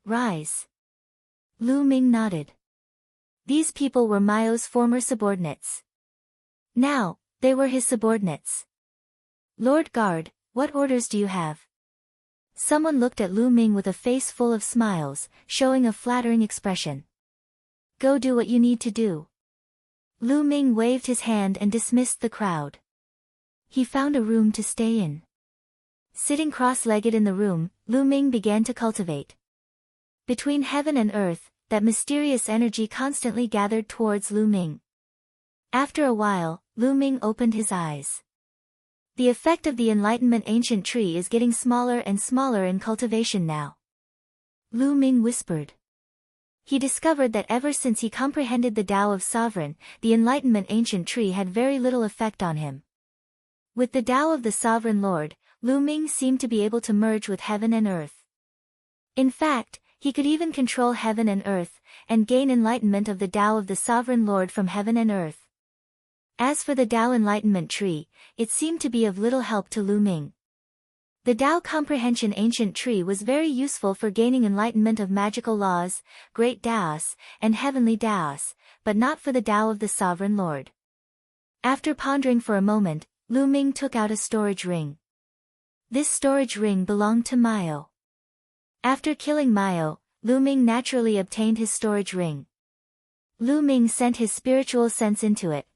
Rise. Lu Ming nodded. These people were Mayo's former subordinates. Now, they were his subordinates. Lord Guard, what orders do you have? Someone looked at Lu Ming with a face full of smiles, showing a flattering expression. Go do what you need to do. Lu Ming waved his hand and dismissed the crowd. He found a room to stay in. Sitting cross-legged in the room, Lu Ming began to cultivate. Between heaven and earth, that mysterious energy constantly gathered towards Lu Ming. After a while, Lu Ming opened his eyes. The effect of the Enlightenment Ancient Tree is getting smaller and smaller in cultivation now. Lu Ming whispered. He discovered that ever since he comprehended the Tao of Sovereign, the Enlightenment Ancient Tree had very little effect on him. With the Tao of the Sovereign Lord, Lu Ming seemed to be able to merge with heaven and earth. In fact, he could even control heaven and earth, and gain enlightenment of the Tao of the Sovereign Lord from heaven and earth. As for the Tao Enlightenment Tree, it seemed to be of little help to Lu Ming. The Tao Comprehension Ancient Tree was very useful for gaining enlightenment of magical laws, great Taos, and heavenly Taos, but not for the Tao of the Sovereign Lord. After pondering for a moment, Lu Ming took out a storage ring. This storage ring belonged to Mayo. After killing Mayo, Lu Ming naturally obtained his storage ring. Lu Ming sent his spiritual sense into it.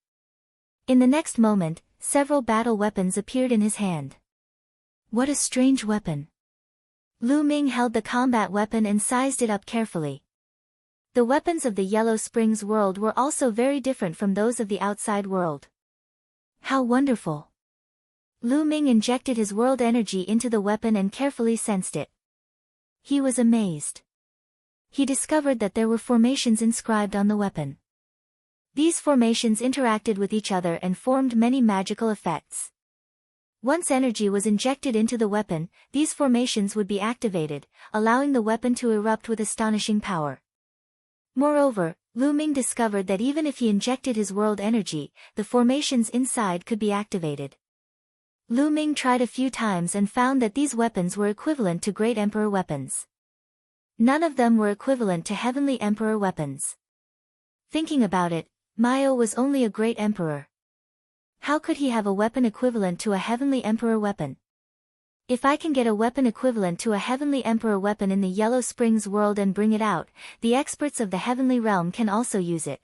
In the next moment, several battle weapons appeared in his hand. What a strange weapon. Lu Ming held the combat weapon and sized it up carefully. The weapons of the Yellow Springs world were also very different from those of the outside world. How wonderful. Lu Ming injected his world energy into the weapon and carefully sensed it. He was amazed. He discovered that there were formations inscribed on the weapon. These formations interacted with each other and formed many magical effects. Once energy was injected into the weapon, these formations would be activated, allowing the weapon to erupt with astonishing power. Moreover, Lu Ming discovered that even if he injected his world energy, the formations inside could be activated. Lu Ming tried a few times and found that these weapons were equivalent to Great Emperor weapons. None of them were equivalent to Heavenly Emperor weapons. Thinking about it, Maio was only a Great Emperor. How could he have a weapon equivalent to a Heavenly Emperor weapon? If I can get a weapon equivalent to a Heavenly Emperor weapon in the Yellow Springs world and bring it out, the experts of the Heavenly Realm can also use it.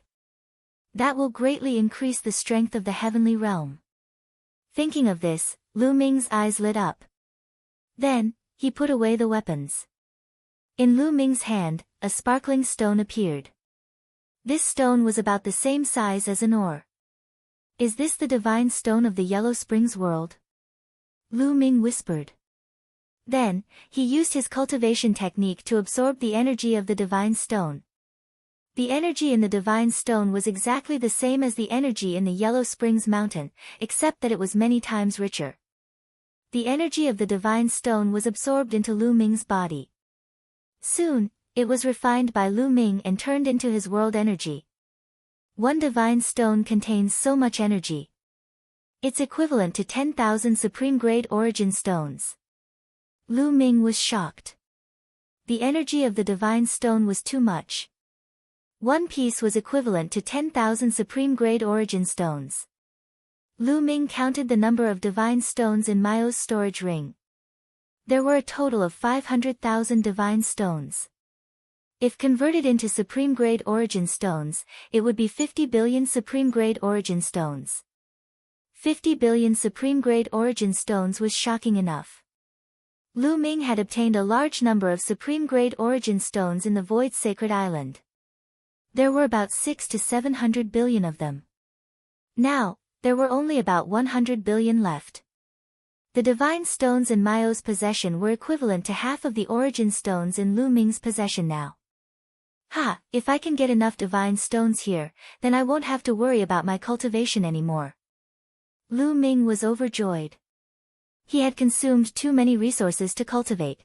That will greatly increase the strength of the Heavenly Realm. Thinking of this, Lu Ming's eyes lit up. Then, he put away the weapons. In Lu Ming's hand, a sparkling stone appeared. This stone was about the same size as an ore. Is this the divine stone of the Yellow Springs world? Lu Ming whispered. Then, he used his cultivation technique to absorb the energy of the divine stone. The energy in the divine stone was exactly the same as the energy in the Yellow Springs mountain, except that it was many times richer. The energy of the divine stone was absorbed into Lu Ming's body. Soon, it was refined by Lu Ming and turned into his world energy. One divine stone contains so much energy. It's equivalent to 10,000 supreme-grade origin stones. Lu Ming was shocked. The energy of the divine stone was too much. One piece was equivalent to 10,000 supreme-grade origin stones. Lu Ming counted the number of divine stones in Maio's storage ring. There were a total of 500,000 divine stones. If converted into supreme-grade origin stones, it would be 50 billion supreme-grade origin stones. 50 billion supreme-grade origin stones was shocking enough. Lu Ming had obtained a large number of supreme-grade origin stones in the Void Sacred Island. There were about 600 to 700 billion of them. Now, there were only about 100 billion left. The divine stones in Maio's possession were equivalent to half of the origin stones in Lu Ming's possession now. If I can get enough divine stones here, then I won't have to worry about my cultivation anymore. Lu Ming was overjoyed. He had consumed too many resources to cultivate.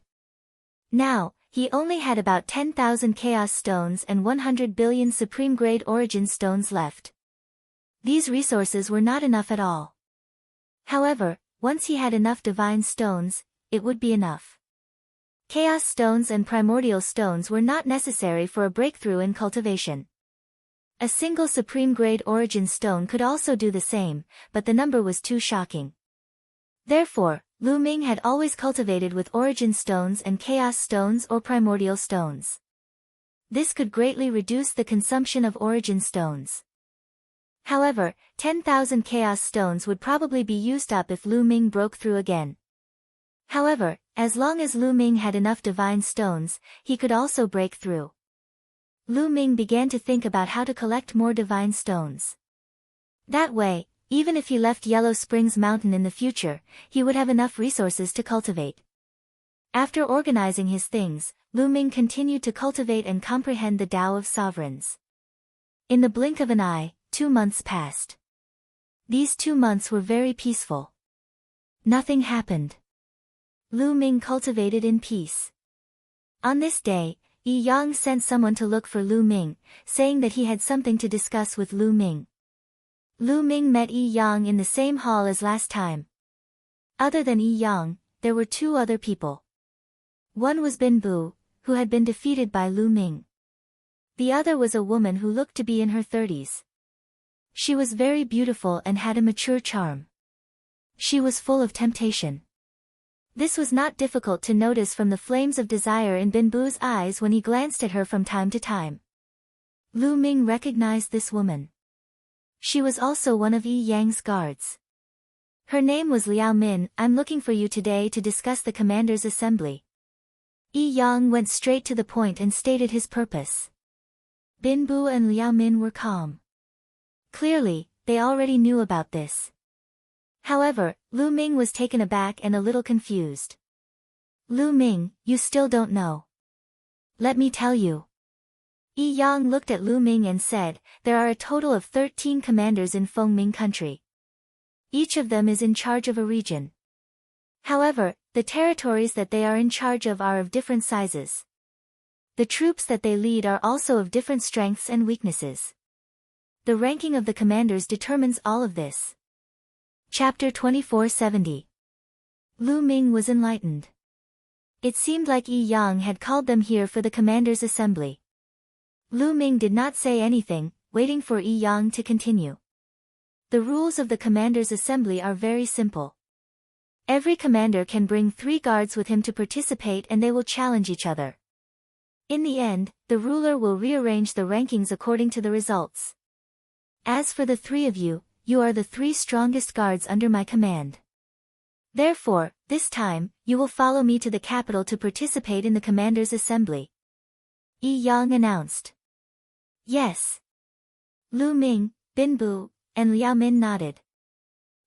Now, he only had about 10,000 chaos stones and 100 billion supreme-grade origin stones left. These resources were not enough at all. However, once he had enough divine stones, it would be enough. Chaos stones and primordial stones were not necessary for a breakthrough in cultivation. A single supreme-grade origin stone could also do the same, but the number was too shocking. Therefore, Lu Ming had always cultivated with origin stones and chaos stones or primordial stones. This could greatly reduce the consumption of origin stones. However, 10,000 chaos stones would probably be used up if Lu Ming broke through again. However, as long as Lu Ming had enough divine stones, he could also break through. Lu Ming began to think about how to collect more divine stones. That way, even if he left Yellow Springs Mountain in the future, he would have enough resources to cultivate. After organizing his things, Lu Ming continued to cultivate and comprehend the Tao of Sovereigns. In the blink of an eye, 2 months passed. These 2 months were very peaceful. Nothing happened. Lu Ming cultivated in peace. On this day, Yi Yang sent someone to look for Lu Ming, saying that he had something to discuss with Lu Ming. Lu Ming met Yi Yang in the same hall as last time. Other than Yi Yang, there were 2 other people. One was Bin Bu, who had been defeated by Lu Ming. The other was a woman who looked to be in her 30s. She was very beautiful and had a mature charm. She was full of temptation. This was not difficult to notice from the flames of desire in Bin Bu's eyes when he glanced at her from time to time. Lu Ming recognized this woman. She was also one of Yi Yang's guards. Her name was Liao Min. I'm looking for you today to discuss the commander's assembly. Yi Yang went straight to the point and stated his purpose. Bin Bu and Liao Min were calm. Clearly, they already knew about this. However, Lu Ming was taken aback and a little confused. Lu Ming, you still don't know. Let me tell you. Yi Yang looked at Lu Ming and said, there are a total of 13 commanders in Fengming country. Each of them is in charge of a region. However, the territories that they are in charge of are of different sizes. The troops that they lead are also of different strengths and weaknesses. The ranking of the commanders determines all of this. Chapter 2470. Lu Ming was enlightened. It seemed like Yi Yang had called them here for the commanders' assembly. Lu Ming did not say anything, waiting for Yi Yang to continue. The rules of the commanders' assembly are very simple. Every commander can bring 3 guards with him to participate and they will challenge each other. In the end, the ruler will rearrange the rankings according to the results. As for the 3 of you, you are the 3 strongest guards under my command. Therefore, this time, you will follow me to the capital to participate in the commander's assembly. Yi Yang announced. Yes. Lu Ming, Bin Bu, and Liao Min nodded.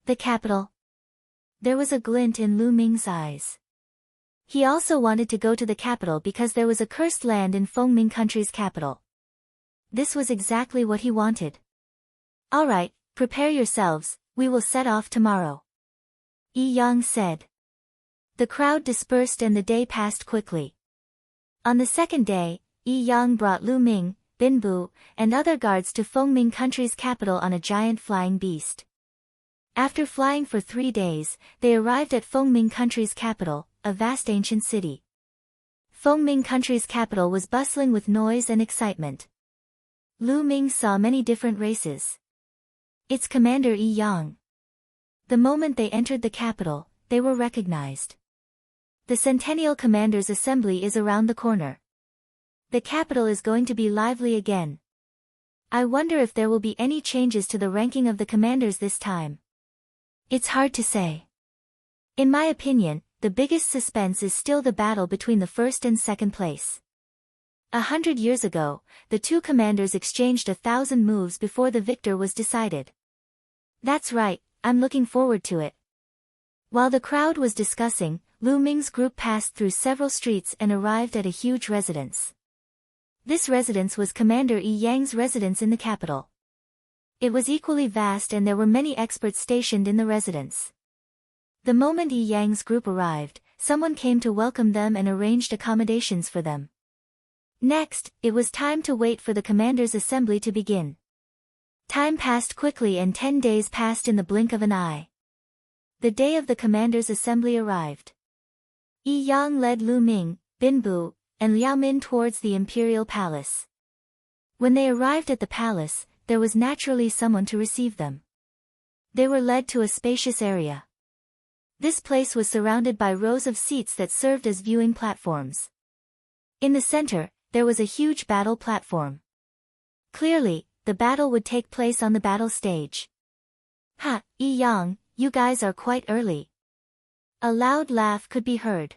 The capital. There was a glint in Lu Ming's eyes. He also wanted to go to the capital because there was a cursed land in Fengming country's capital. This was exactly what he wanted. Alright, prepare yourselves, we will set off tomorrow. Yi Yang said. The crowd dispersed and the day passed quickly. On the second day, Yi Yang brought Lu Ming, Bin Bu, and other guards to Fengming country's capital on a giant flying beast. After flying for 3 days, they arrived at Fengming country's capital, a vast ancient city. Fengming country's capital was bustling with noise and excitement. Lu Ming saw many different races. Its commander Yi Yang. The moment they entered the capital, they were recognized. The Centennial Commander's Assembly is around the corner. The capital is going to be lively again. I wonder if there will be any changes to the ranking of the commanders this time. It's hard to say. In my opinion, the biggest suspense is still the battle between the first and second place. 100 years ago, the 2 commanders exchanged 1,000 moves before the victor was decided. That's right, I'm looking forward to it. While the crowd was discussing, Lu Ming's group passed through several streets and arrived at a huge residence. This residence was Commander Yi Yang's residence in the capital. It was equally vast and there were many experts stationed in the residence. The moment Yi Yang's group arrived, someone came to welcome them and arranged accommodations for them. Next, it was time to wait for the commander's assembly to begin. Time passed quickly and 10 days passed in the blink of an eye. The day of the commander's assembly arrived. Yi Yang led Lu Ming, Bin Bu, and Liao Min towards the imperial palace. When they arrived at the palace, there was naturally someone to receive them. They were led to a spacious area. This place was surrounded by rows of seats that served as viewing platforms. In the center, there was a huge battle platform. Clearly, the battle would take place on the battle stage. Ha, Yi Yang, you guys are quite early. A loud laugh could be heard.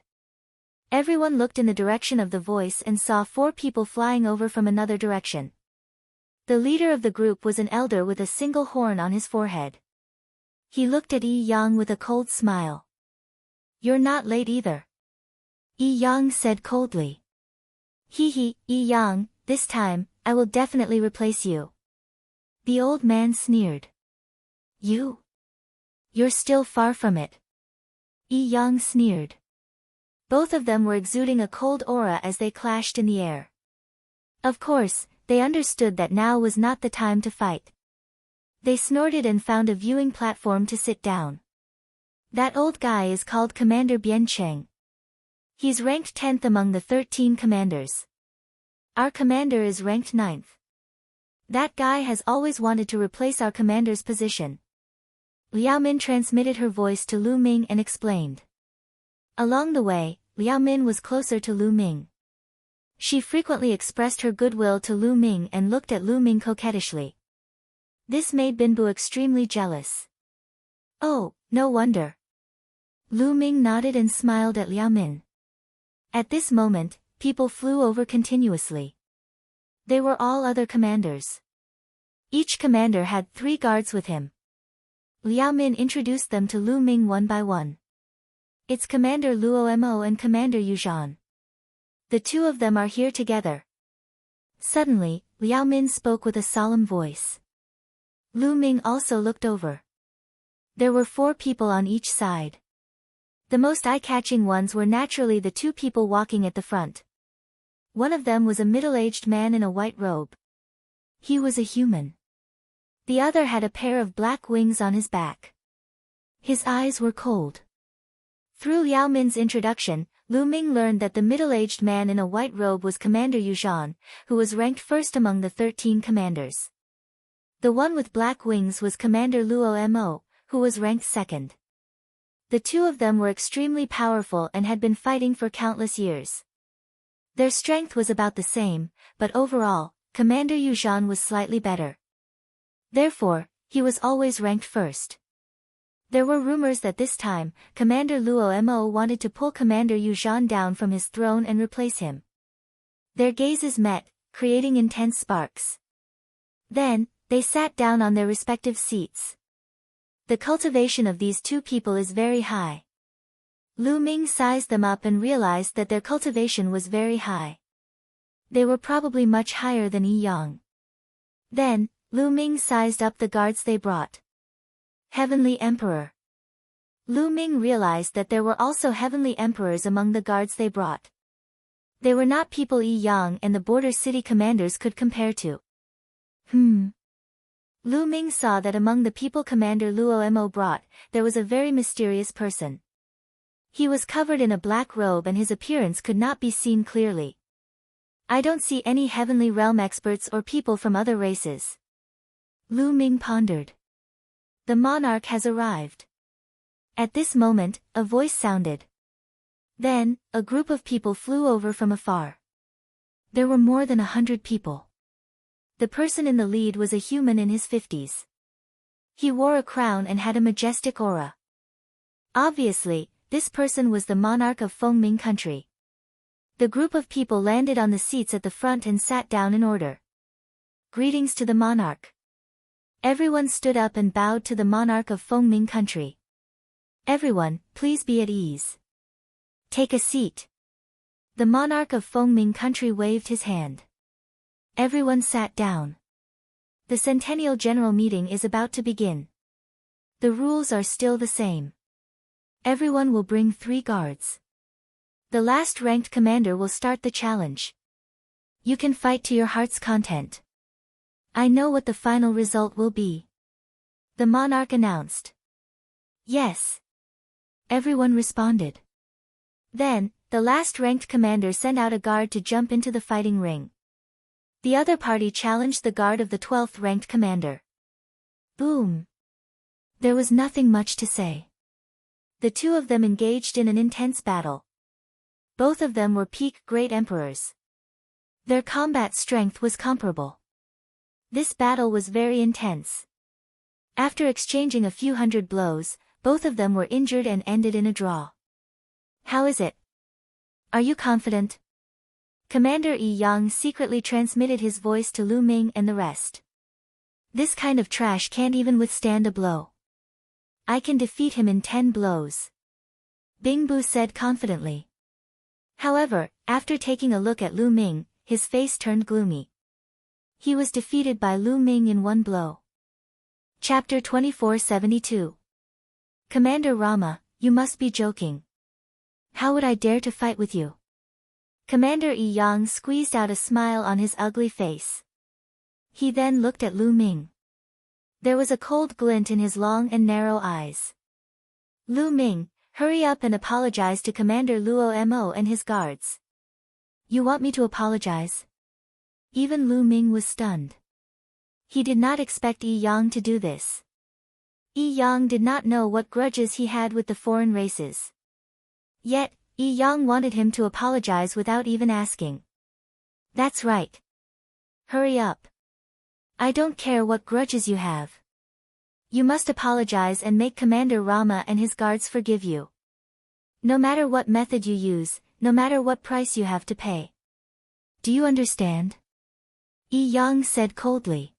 Everyone looked in the direction of the voice and saw 4 people flying over from another direction. The leader of the group was an elder with a single horn on his forehead. He looked at Yi Yang with a cold smile. You're not late either. Yi Yang said coldly. Yi Yang, this time, I will definitely replace you. The old man sneered. You? You're still far from it. Yi Yang sneered. Both of them were exuding a cold aura as they clashed in the air. Of course, they understood that now was not the time to fight. They snorted and found a viewing platform to sit down. That old guy is called Commander Bian Cheng. He's ranked 10th among the 13 commanders. Our commander is ranked 9th. That guy has always wanted to replace our commander's position. Liao Min transmitted her voice to Lu Ming and explained. Along the way, Liao Min was closer to Lu Ming. She frequently expressed her goodwill to Lu Ming and looked at Lu Ming coquettishly. This made Bin Bu extremely jealous. Oh, no wonder. Lu Ming nodded and smiled at Liao Min. At this moment, people flew over continuously. They were all other commanders. Each commander had 3 guards with him. Liao Min introduced them to Lu Ming one by one. It's Commander Luo Mo and Commander Yu Zhan. The two of them are here together. Suddenly, Liao Min spoke with a solemn voice. Lu Ming also looked over. There were 4 people on each side. The most eye-catching ones were naturally the 2 people walking at the front. One of them was a middle-aged man in a white robe. He was a human. The other had a pair of black wings on his back. His eyes were cold. Through Liao Min's introduction, Lu Ming learned that the middle-aged man in a white robe was Commander Yu Zhan, who was ranked first among the 13 commanders. The one with black wings was Commander Luo Mo, who was ranked second. The two of them were extremely powerful and had been fighting for countless years. Their strength was about the same, but overall, Commander Yu Zhan was slightly better. Therefore, he was always ranked first. There were rumors that this time, Commander Luo Mo wanted to pull Commander Yu Zhan down from his throne and replace him. Their gazes met, creating intense sparks. Then, they sat down on their respective seats. The cultivation of these 2 people is very high. Lu Ming sized them up and realized that their cultivation was very high. They were probably much higher than Yi Yang. Then, Lu Ming sized up the guards they brought. Heavenly Emperor. Lu Ming realized that there were also Heavenly Emperors among the guards they brought. They were not people Yi Yang and the border city commanders could compare to. Lu Ming saw that among the people Commander Luo Mo brought, there was a very mysterious person. He was covered in a black robe and his appearance could not be seen clearly. I don't see any Heavenly Realm experts or people from other races. Lu Ming pondered. The monarch has arrived. At this moment, a voice sounded. Then, a group of people flew over from afar. There were more than 100 people. The person in the lead was a human in his 50s. He wore a crown and had a majestic aura. Obviously, this person was the monarch of Fengming country. The group of people landed on the seats at the front and sat down in order. Greetings to the monarch. Everyone stood up and bowed to the monarch of Fengming country. Everyone, please be at ease. Take a seat. The monarch of Fengming country waved his hand. Everyone sat down. The Centennial General Meeting is about to begin. The rules are still the same. Everyone will bring 3 guards. The last ranked commander will start the challenge. You can fight to your heart's content. I know what the final result will be. The monarch announced. Yes. Everyone responded. Then, the last ranked commander sent out a guard to jump into the fighting ring. The other party challenged the guard of the 12th ranked commander. Boom. There was nothing much to say. The 2 of them engaged in an intense battle. Both of them were peak great emperors. Their combat strength was comparable. This battle was very intense. After exchanging a few hundred blows, both of them were injured and ended in a draw. How is it? Are you confident? Commander Yi Yang secretly transmitted his voice to Lu Ming and the rest. This kind of trash can't even withstand a blow. I can defeat him in 10 blows. Bingbu said confidently. However, after taking a look at Lu Ming, his face turned gloomy. He was defeated by Lu Ming in 1 blow. Chapter 2472. Commander Rama, you must be joking. How would I dare to fight with you? Commander Yi Yang squeezed out a smile on his ugly face. He then looked at Lu Ming. There was a cold glint in his long and narrow eyes. Lu Ming, hurry up and apologize to Commander Luo Mo and his guards. You want me to apologize? Even Lu Ming was stunned. He did not expect Yi Yang to do this. Yi Yang did not know what grudges he had with the foreign races. Yet, Yi Yang wanted him to apologize without even asking. That's right. Hurry up. I don't care what grudges you have. You must apologize and make Commander Rama and his guards forgive you. No matter what method you use, no matter what price you have to pay. Do you understand? Yi Yang said coldly.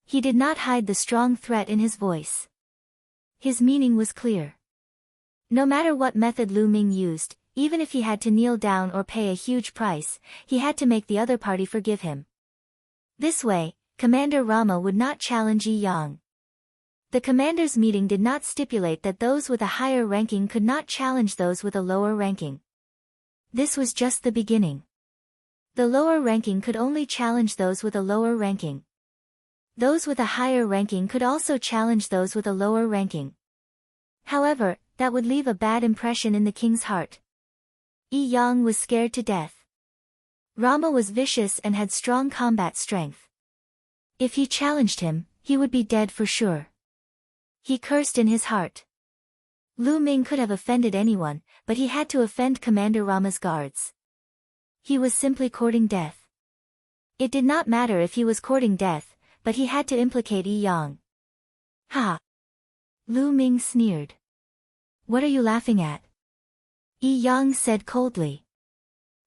He did not hide the strong threat in his voice. His meaning was clear. No matter what method Lu Ming used, even if he had to kneel down or pay a huge price, he had to make the other party forgive him. This way, Commander Rama would not challenge Yi Yang. The commanders' meeting did not stipulate that those with a higher ranking could not challenge those with a lower ranking. This was just the beginning. The lower ranking could only challenge those with a lower ranking. Those with a higher ranking could also challenge those with a lower ranking. However, that would leave a bad impression in the king's heart. Yi Yang was scared to death. Rama was vicious and had strong combat strength. If he challenged him, he would be dead for sure. He cursed in his heart. Lu Ming could have offended anyone, but he had to offend Commander Rama's guards. He was simply courting death. It did not matter if he was courting death, but he had to implicate Yi Yang. Ha! Lu Ming sneered. What are you laughing at? Yi Yang said coldly.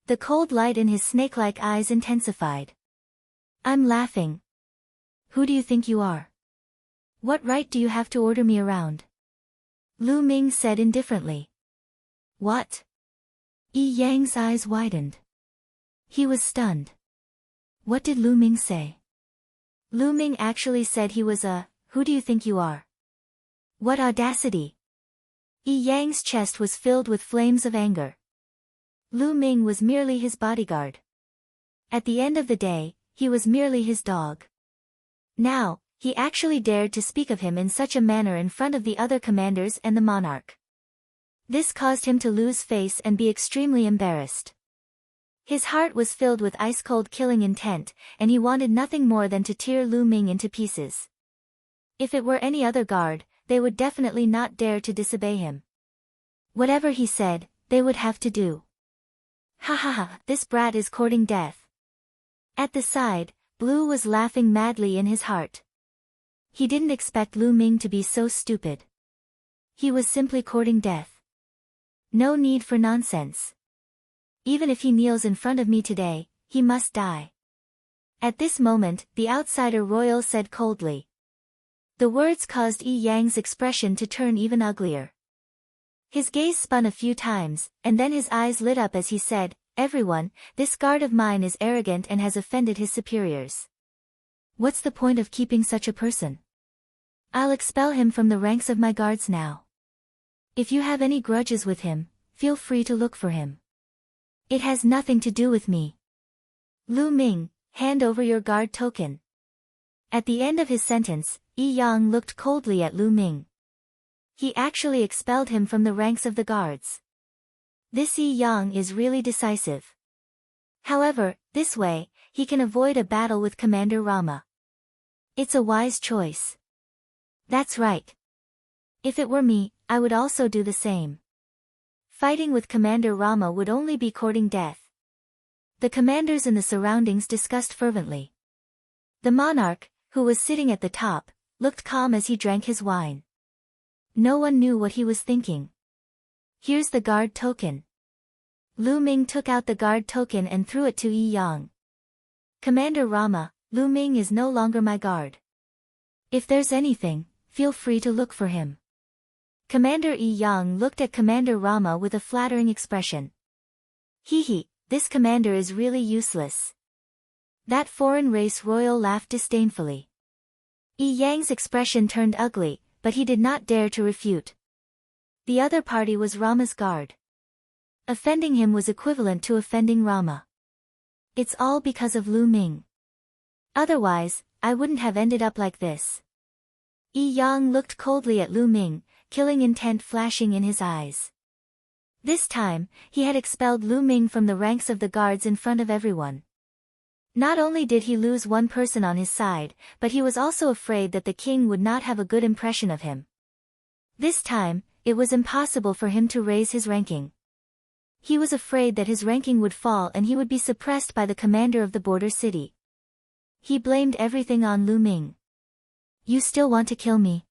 The cold light in his snake-like eyes intensified. I'm laughing. Who do you think you are? What right do you have to order me around? Lu Ming said indifferently. What? Yi Yang's eyes widened. He was stunned. What did Lu Ming say? Lu Ming actually said he was who do you think you are? What audacity! Yi Yang's chest was filled with flames of anger. Lu Ming was merely his bodyguard. At the end of the day, he was merely his dog. Now, he actually dared to speak of him in such a manner in front of the other commanders and the monarch. This caused him to lose face and be extremely embarrassed. His heart was filled with ice-cold killing intent, and he wanted nothing more than to tear Lu Ming into pieces. If it were any other guard, they would definitely not dare to disobey him. Whatever he said, they would have to do. Ha ha ha, this brat is courting death. At the side, Blue was laughing madly in his heart. He didn't expect Lu Ming to be so stupid. He was simply courting death. No need for nonsense. Even if he kneels in front of me today, he must die. At this moment, the outsider royal said coldly. The words caused Yi Yang's expression to turn even uglier. His gaze spun a few times, and then his eyes lit up as he said, Everyone, this guard of mine is arrogant and has offended his superiors. What's the point of keeping such a person? I'll expel him from the ranks of my guards now. If you have any grudges with him, feel free to look for him. It has nothing to do with me. Lu Ming, hand over your guard token. At the end of his sentence, Yi Yang looked coldly at Lu Ming. He actually expelled him from the ranks of the guards. This Yi Yang is really decisive. However, this way, he can avoid a battle with Commander Rama. It's a wise choice. That's right. If it were me, I would also do the same. Fighting with Commander Rama would only be courting death. The commanders in the surroundings discussed fervently. The monarch, who was sitting at the top, looked calm as he drank his wine. No one knew what he was thinking. Here's the guard token. Lu Ming took out the guard token and threw it to Yi Yang. Commander Rama, Lu Ming is no longer my guard. If there's anything, feel free to look for him. Commander Yi Yang looked at Commander Rama with a flattering expression. Hee, this commander is really useless. That foreign race royal laughed disdainfully. Yi Yang's expression turned ugly, but he did not dare to refute. The other party was Rama's guard. Offending him was equivalent to offending Rama. It's all because of Lu Ming. Otherwise, I wouldn't have ended up like this. Yi Yang looked coldly at Lu Ming, killing intent flashing in his eyes. This time, he had expelled Lu Ming from the ranks of the guards in front of everyone. Not only did he lose one person on his side, but he was also afraid that the king would not have a good impression of him. This time, it was impossible for him to raise his ranking. He was afraid that his ranking would fall and he would be suppressed by the commander of the border city. He blamed everything on Lu Ming. You still want to kill me?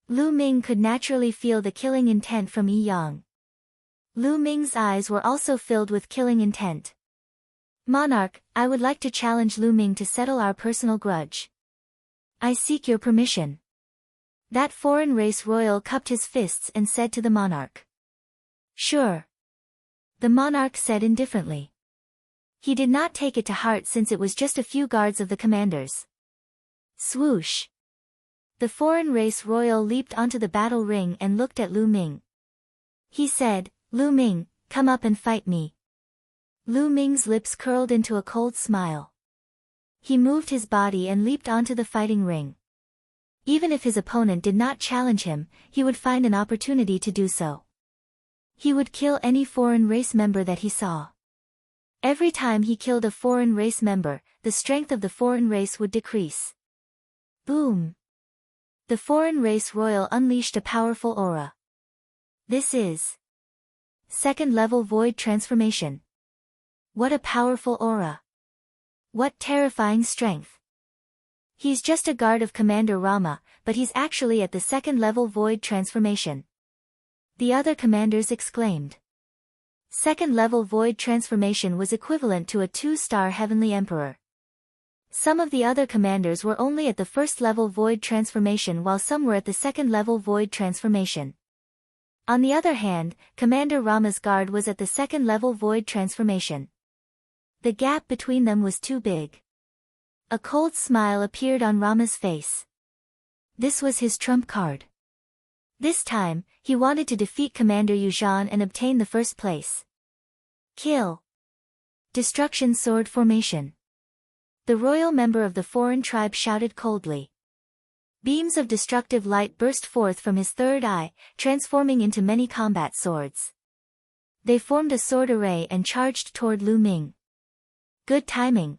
Lu Ming could naturally feel the killing intent from Yi Yang. Lu Ming's eyes were also filled with killing intent. Monarch, I would like to challenge Lu Ming to settle our personal grudge. I seek your permission. That foreign race royal cupped his fists and said to the monarch. Sure. The monarch said indifferently. He did not take it to heart since it was just a few guards of the commanders. Swoosh. The foreign race royal leaped onto the battle ring and looked at Lu Ming. He said, Lu Ming, come up and fight me. Lu Ming's lips curled into a cold smile. He moved his body and leaped onto the fighting ring. Even if his opponent did not challenge him, he would find an opportunity to do so. He would kill any foreign race member that he saw. Every time he killed a foreign race member, the strength of the foreign race would decrease. Boom! The foreign race royal unleashed a powerful aura. This is second-level void transformation. What a powerful aura! What terrifying strength! He's just a guard of Commander Rama, but he's actually at the second-level void transformation. The other commanders exclaimed. Second-level void transformation was equivalent to a 2-star heavenly emperor. Some of the other commanders were only at the first-level void transformation while some were at the second-level void transformation. On the other hand, Commander Rama's guard was at the second-level void transformation. The gap between them was too big. A cold smile appeared on Rama's face. This was his trump card. This time, he wanted to defeat Commander Yuzhan and obtain the first place. Kill. Destruction sword formation. The royal member of the foreign tribe shouted coldly. Beams of destructive light burst forth from his third eye, transforming into many combat swords. They formed a sword array and charged toward Lu Ming. Good timing.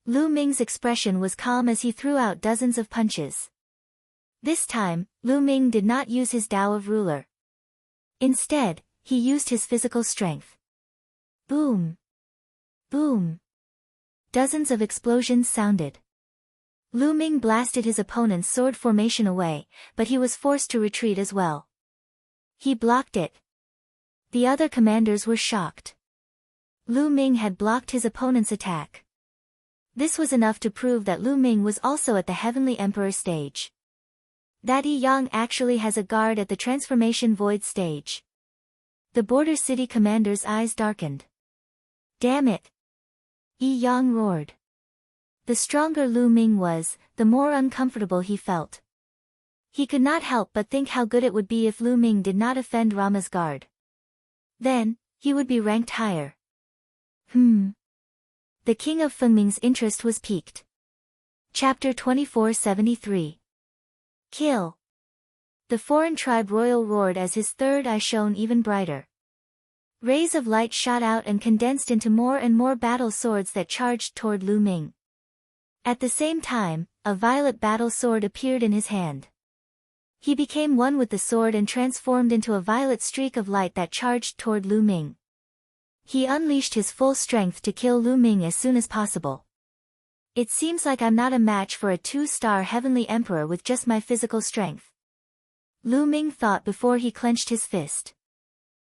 Lu Ming's expression was calm as he threw out dozens of punches. This time, Lu Ming did not use his Tao of ruler. Instead, he used his physical strength. Boom! Boom! Dozens of explosions sounded. Lu Ming blasted his opponent's sword formation away, but he was forced to retreat as well. He blocked it. The other commanders were shocked. Lu Ming had blocked his opponent's attack. This was enough to prove that Lu Ming was also at the Heavenly Emperor stage. That Yi Yang actually has a guard at the Transformation Void stage. The border city commander's eyes darkened. Damn it! Yi Yang roared. The stronger Lu Ming was, the more uncomfortable he felt. He could not help but think how good it would be if Lu Ming did not offend Rama's guard. Then, he would be ranked higher. The king of Fengming's interest was piqued. Chapter 2473. Kill. The foreign tribe royal roared as his third eye shone even brighter. Rays of light shot out and condensed into more and more battle swords that charged toward Lu Ming. At the same time, a violet battle sword appeared in his hand. He became one with the sword and transformed into a violet streak of light that charged toward Lu Ming. He unleashed his full strength to kill Lu Ming as soon as possible. It seems like I'm not a match for a 2-star heavenly emperor with just my physical strength. Lu Ming thought before he clenched his fist.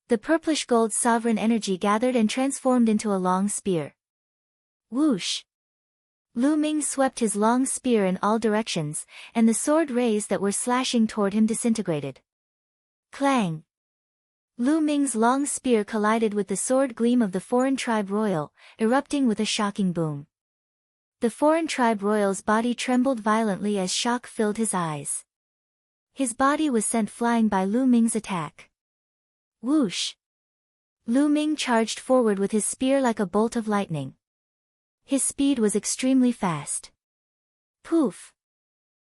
The purplish gold sovereign energy gathered and transformed into a long spear. Whoosh! Lu Ming swept his long spear in all directions, and the sword rays that were slashing toward him disintegrated. Clang! Lu Ming's long spear collided with the sword gleam of the foreign tribe royal, erupting with a shocking boom. The foreign tribe royal's body trembled violently as shock filled his eyes. His body was sent flying by Lu Ming's attack. Whoosh! Lu Ming charged forward with his spear like a bolt of lightning. His speed was extremely fast. Poof!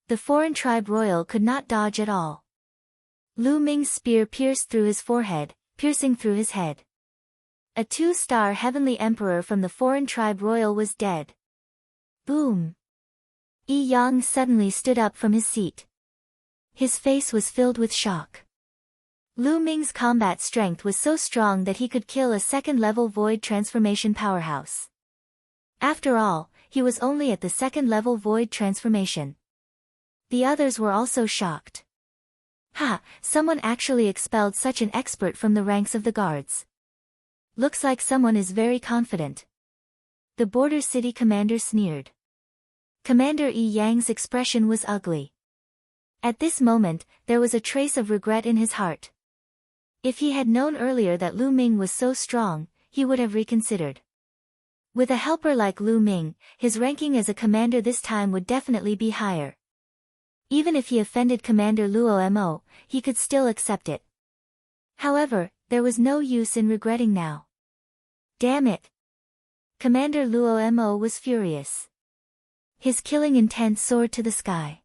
The foreign tribe royal could not dodge at all. Lu Ming's spear pierced through his forehead, piercing through his head. A 2-star heavenly emperor from the foreign tribe royal was dead. Boom! Yi Yang suddenly stood up from his seat. His face was filled with shock. Lu Ming's combat strength was so strong that he could kill a second-level void transformation powerhouse. After all, he was only at the second-level void transformation. The others were also shocked. Ha! Someone actually expelled such an expert from the ranks of the guards. Looks like someone is very confident. The border city commander sneered. Commander Yi Yang's expression was ugly. At this moment, there was a trace of regret in his heart. If he had known earlier that Lu Ming was so strong, he would have reconsidered. With a helper like Lu Ming, his ranking as a commander this time would definitely be higher. Even if he offended Commander Luo Mo, he could still accept it. However, there was no use in regretting now. Damn it! Commander Luo Mo was furious. His killing intent soared to the sky.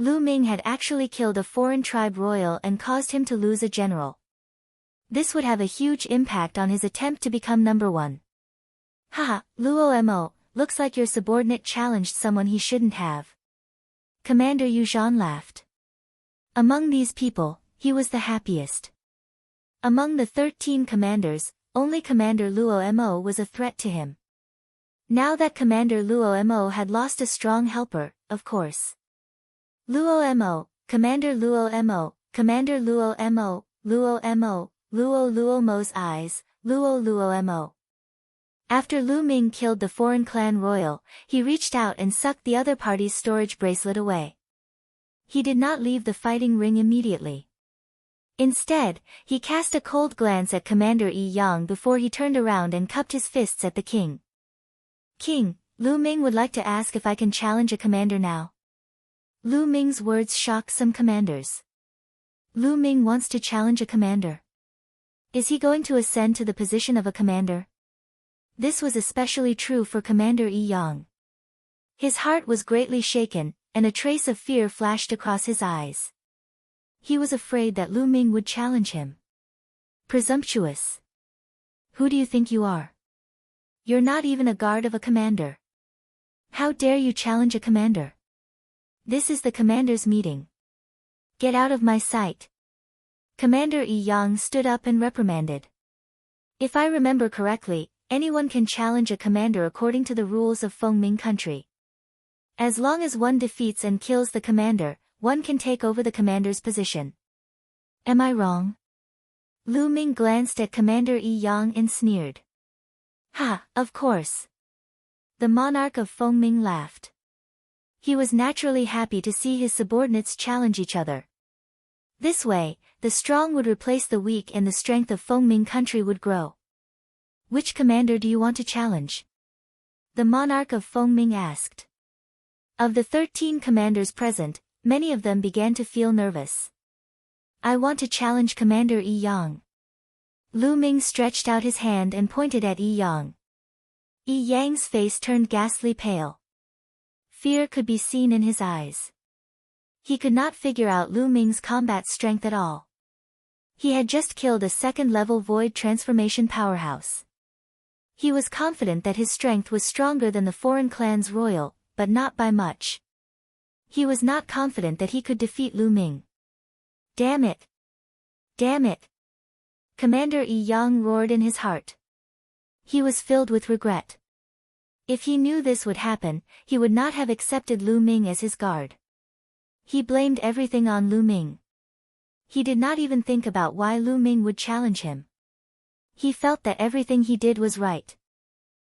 Lu Ming had actually killed a foreign tribe royal and caused him to lose a general. This would have a huge impact on his attempt to become number one. Haha, Luo Mo, looks like your subordinate challenged someone he shouldn't have. Commander Yu Zhan laughed. Among these people, he was the happiest. Among the 13 commanders, only Commander Luo Mo was a threat to him. Now that Commander Luo Mo had lost a strong helper, of course. Luo Mo, Commander Luo Mo, Commander Luo Mo, Luo Mo, Luo Mo's eyes, Luo Mo. After Lu Ming killed the foreign clan royal, he reached out and sucked the other party's storage bracelet away. He did not leave the fighting ring immediately. Instead, he cast a cold glance at Commander Yi Yang before he turned around and cupped his fists at the king. King, Lu Ming would like to ask if I can challenge a commander now. Lu Ming's words shocked some commanders. Lu Ming wants to challenge a commander. Is he going to ascend to the position of a commander? This was especially true for Commander Yi Yang. His heart was greatly shaken, and a trace of fear flashed across his eyes. He was afraid that Lu Ming would challenge him. Presumptuous. Who do you think you are? You're not even a guard of a commander. How dare you challenge a commander? This is the commander's meeting. Get out of my sight. Commander Yi Yang stood up and reprimanded. If I remember correctly, anyone can challenge a commander according to the rules of Fengming country. As long as one defeats and kills the commander, one can take over the commander's position. Am I wrong? Lu Ming glanced at Commander Yi Yang and sneered. Ha, of course. The monarch of Fengming laughed. He was naturally happy to see his subordinates challenge each other. This way, the strong would replace the weak and the strength of Fengming country would grow. Which commander do you want to challenge? The monarch of Fengming asked. Of the 13 commanders present, many of them began to feel nervous. I want to challenge Commander Yi Yang. Lu Ming stretched out his hand and pointed at Yi Yang. Yi Yang's face turned ghastly pale. Fear could be seen in his eyes. He could not figure out Lu Ming's combat strength at all. He had just killed a second-level void transformation powerhouse. He was confident that his strength was stronger than the foreign clan's royal, but not by much. He was not confident that he could defeat Lu Ming. Damn it! Damn it! Commander Yi Yang roared in his heart. He was filled with regret. If he knew this would happen, he would not have accepted Lu Ming as his guard. He blamed everything on Lu Ming. He did not even think about why Lu Ming would challenge him. He felt that everything he did was right.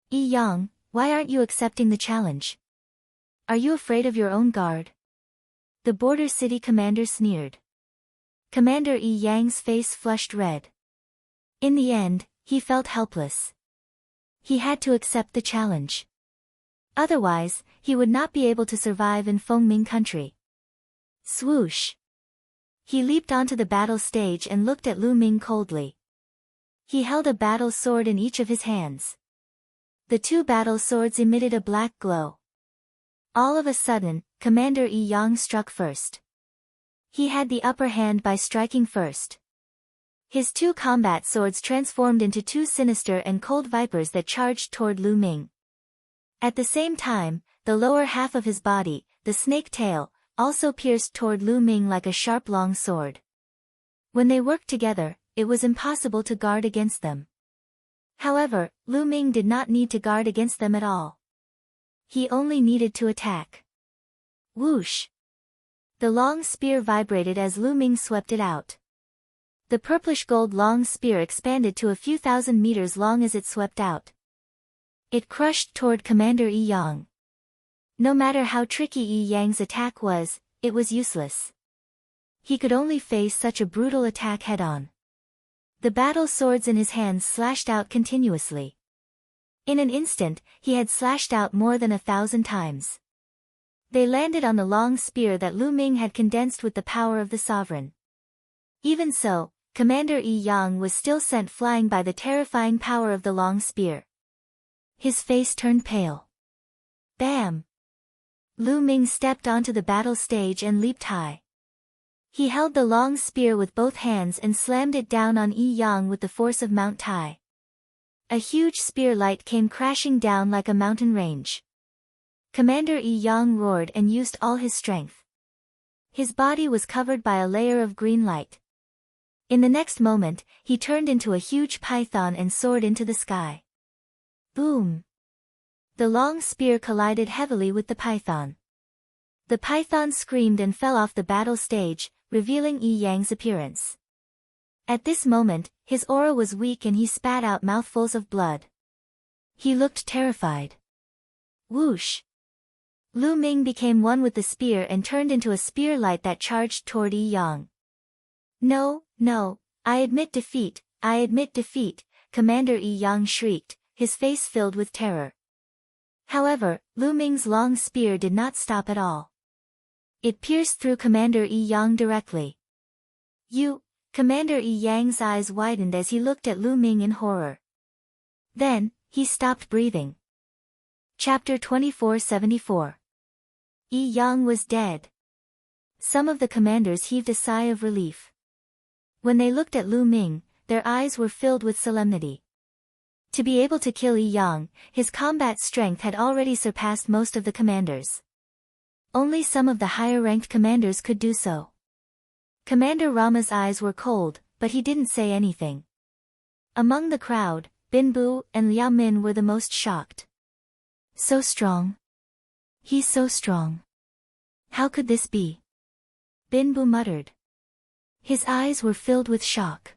Yi Yang, why aren't you accepting the challenge? Are you afraid of your own guard? The border city commander sneered. Commander Yi Yang's face flushed red. In the end, he felt helpless. He had to accept the challenge. Otherwise, he would not be able to survive in Fengming country. Swoosh! He leaped onto the battle stage and looked at Lu Ming coldly. He held a battle sword in each of his hands. The two battle swords emitted a black glow. All of a sudden, Commander Yi Yang struck first. He had the upper hand by striking first. His two combat swords transformed into two sinister and cold vipers that charged toward Lu Ming. At the same time, the lower half of his body, the snake tail, also pierced toward Lu Ming like a sharp long sword. When they worked together, it was impossible to guard against them. However, Lu Ming did not need to guard against them at all. He only needed to attack. Whoosh! The long spear vibrated as Lu Ming swept it out. The purplish-gold long spear expanded to a few thousand meters long as it swept out. It crushed toward Commander Yi Yang. No matter how tricky Yi Yang's attack was, it was useless. He could only face such a brutal attack head-on. The battle swords in his hands slashed out continuously. In an instant, he had slashed out more than 1,000 times. They landed on the long spear that Lu Ming had condensed with the power of the sovereign. Even so, Commander Yi Yang was still sent flying by the terrifying power of the long spear. His face turned pale. Bam! Lu Ming stepped onto the battle stage and leaped high. He held the long spear with both hands and slammed it down on Yi Yang with the force of Mount Tai. A huge spear light came crashing down like a mountain range. Commander Yi Yang roared and used all his strength. His body was covered by a layer of green light. In the next moment, he turned into a huge python and soared into the sky. Boom! The long spear collided heavily with the python. The python screamed and fell off the battle stage, revealing Yi Yang's appearance. At this moment, his aura was weak and he spat out mouthfuls of blood. He looked terrified. Whoosh! Lu Ming became one with the spear and turned into a spear light that charged toward Yi Yang. No, I admit defeat, Commander Yi Yang shrieked, his face filled with terror. However, Lu Ming's long spear did not stop at all. It pierced through Commander Yi Yang directly. Commander Yi Yang's eyes widened as he looked at Lu Ming in horror. Then, he stopped breathing. Chapter 2474. Yi Yang was dead. Some of the commanders heaved a sigh of relief. When they looked at Lu Ming, their eyes were filled with solemnity. To be able to kill Yi Yang, his combat strength had already surpassed most of the commanders. Only some of the higher-ranked commanders could do so. Commander Rama's eyes were cold, but he didn't say anything. Among the crowd, Bin Bu and Liao Min were the most shocked. So strong. He's so strong. How could this be? Bin Bu muttered. His eyes were filled with shock.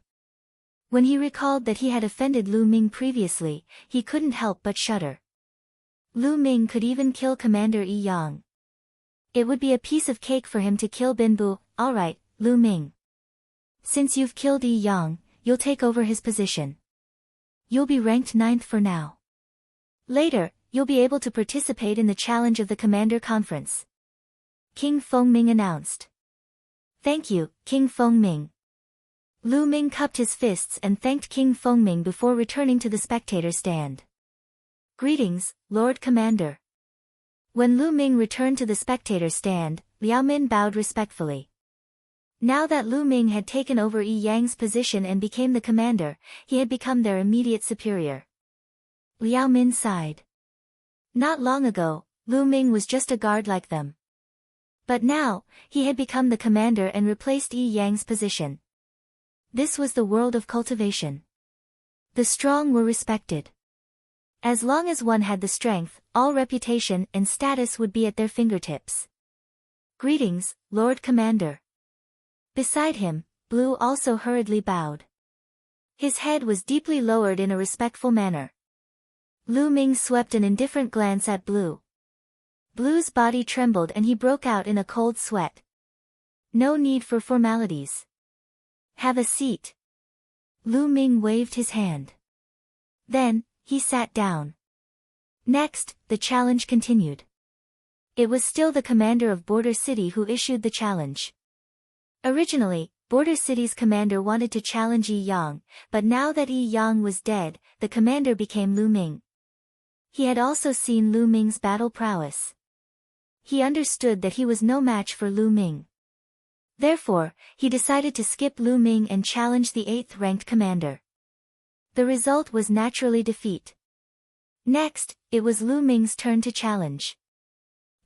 When he recalled that he had offended Lu Ming previously, he couldn't help but shudder. Lu Ming could even kill Commander Yi Yang. It would be a piece of cake for him to kill Bin Bu. Alright, Lu Ming. Since you've killed Yi Yang, you'll take over his position. You'll be ranked 9th for now. Later, you'll be able to participate in the challenge of the Commander Conference. King Fengming announced. Thank you, King Fengming. Lu Ming cupped his fists and thanked King Fengming before returning to the spectator stand. Greetings, Lord Commander. When Lu Ming returned to the spectator stand, Liao Min bowed respectfully. Now that Lu Ming had taken over Yi Yang's position and became the commander, he had become their immediate superior. Liao Min sighed. Not long ago, Lu Ming was just a guard like them. But now, he had become the commander and replaced Yi Yang's position. This was the world of cultivation. The strong were respected. As long as one had the strength, all reputation and status would be at their fingertips. Greetings, Lord Commander. Beside him, Blue also hurriedly bowed. His head was deeply lowered in a respectful manner. Lu Ming swept an indifferent glance at Blue. Blue's body trembled and he broke out in a cold sweat. No need for formalities. Have a seat. Lu Ming waved his hand. Then, he sat down. Next, the challenge continued. It was still the commander of Border City who issued the challenge. Originally, Border City's commander wanted to challenge Yi Yang, but now that Yi Yang was dead, the commander became Lu Ming. He had also seen Lu Ming's battle prowess. He understood that he was no match for Lu Ming. Therefore, he decided to skip Lu Ming and challenge the 8th-ranked commander. The result was naturally defeat. Next, it was Lu Ming's turn to challenge.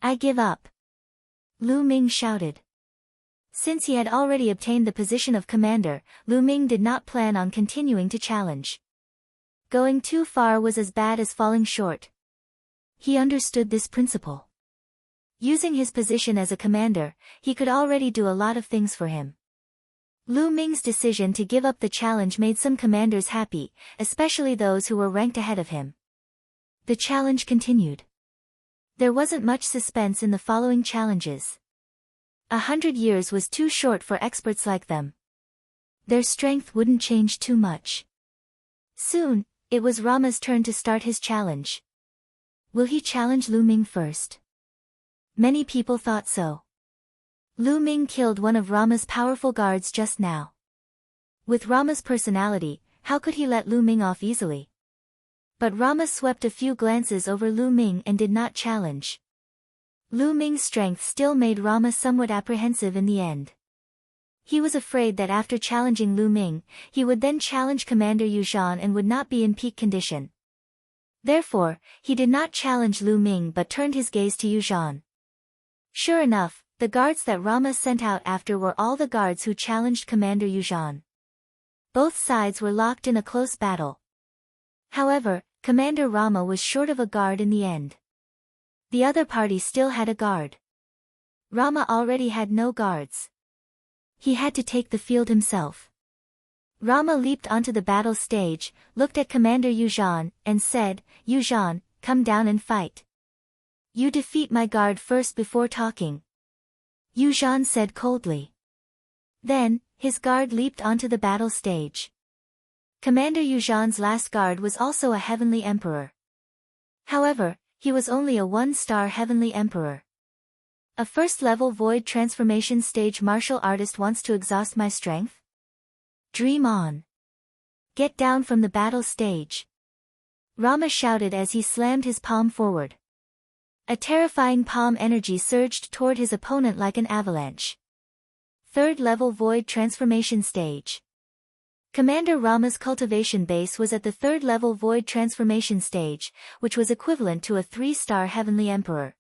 I give up. Lu Ming shouted. Since he had already obtained the position of commander, Lu Ming did not plan on continuing to challenge. Going too far was as bad as falling short. He understood this principle. Using his position as a commander, he could already do a lot of things for him. Lu Ming's decision to give up the challenge made some commanders happy, especially those who were ranked ahead of him. The challenge continued. There wasn't much suspense in the following challenges. 100 years was too short for experts like them. Their strength wouldn't change too much. Soon, it was Rama's turn to start his challenge. Will he challenge Lu Ming first? Many people thought so. Lu Ming killed one of Rama's powerful guards just now. With Rama's personality, how could he let Lu Ming off easily? But Rama swept a few glances over Lu Ming and did not challenge. Lu Ming's strength still made Rama somewhat apprehensive in the end. He was afraid that after challenging Lu Ming, he would then challenge Commander Yu Zhan and would not be in peak condition. Therefore, he did not challenge Lu Ming but turned his gaze to Yu Zhan. Sure enough, the guards that Rama sent out after were all the guards who challenged Commander Yu Zhan. Both sides were locked in a close battle. However, Commander Rama was short of a guard in the end. The other party still had a guard. Rama already had no guards. He had to take the field himself. Rama leaped onto the battle stage, looked at Commander Yu Zhan, and said, "Yu Zhan, come down and fight. You defeat my guard first before talking." Yu Zhan said coldly. Then, his guard leaped onto the battle stage. Commander Yu Zhan's last guard was also a heavenly emperor. However, he was only a 1-star heavenly emperor. A first-level void transformation stage martial artist wants to exhaust my strength? Dream on. Get down from the battle stage. Rama shouted as he slammed his palm forward. A terrifying palm energy surged toward his opponent like an avalanche. Third-level void transformation stage. Commander Rama's cultivation base was at the third-level void transformation stage, which was equivalent to a 3-star heavenly emperor.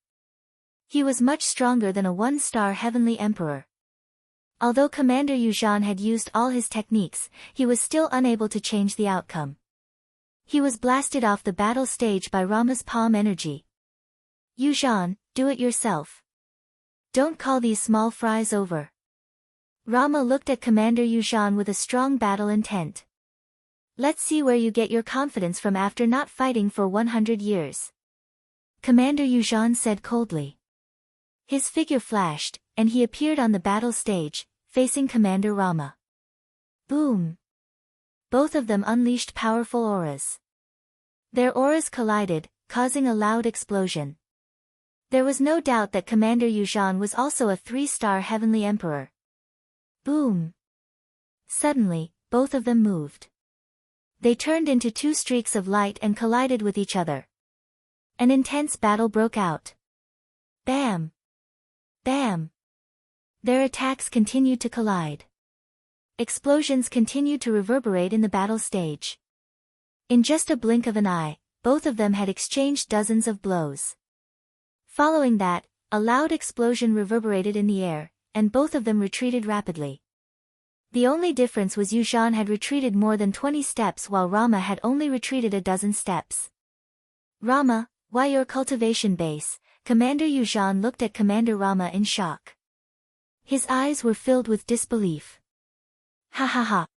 He was much stronger than a 1-star heavenly emperor. Although Commander Yu Zhan had used all his techniques, he was still unable to change the outcome. He was blasted off the battle stage by Rama's palm energy. Yu Zhan, do it yourself. Don't call these small fries over. Rama looked at Commander Yu Zhan with a strong battle intent. Let's see where you get your confidence from after not fighting for 100 years. Commander Yu Zhan said coldly. His figure flashed, and he appeared on the battle stage, facing Commander Rama. Boom! Both of them unleashed powerful auras. Their auras collided, causing a loud explosion. There was no doubt that Commander Yu Zhan was also a 3-star heavenly emperor. Boom! Suddenly, both of them moved. They turned into 2 streaks of light and collided with each other. An intense battle broke out. Bam! Bam! Their attacks continued to collide. Explosions continued to reverberate in the battle stage. In just a blink of an eye, both of them had exchanged dozens of blows. Following that, a loud explosion reverberated in the air, and both of them retreated rapidly. The only difference was Yu Zhan had retreated more than 20 steps while Rama had only retreated a dozen steps. Rama, why your cultivation base? Commander Yu Zhan looked at Commander Rama in shock. His eyes were filled with disbelief. Ha ha ha.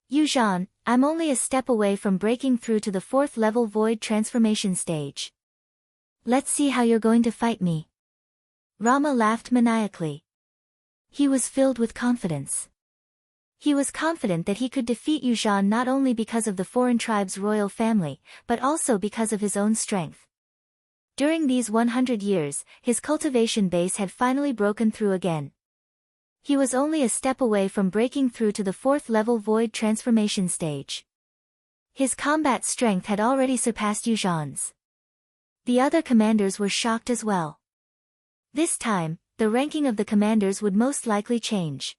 Yu Zhan, I'm only a step away from breaking through to the 4th-level void transformation stage. Let's see how you're going to fight me. Rama laughed maniacally. He was filled with confidence. He was confident that he could defeat Yu Zhan not only because of the foreign tribe's royal family, but also because of his own strength. During these 100 years, his cultivation base had finally broken through again. He was only a step away from breaking through to the 4th-level void transformation stage. His combat strength had already surpassed Yu Zhan's. The other commanders were shocked as well. This time, the ranking of the commanders would most likely change.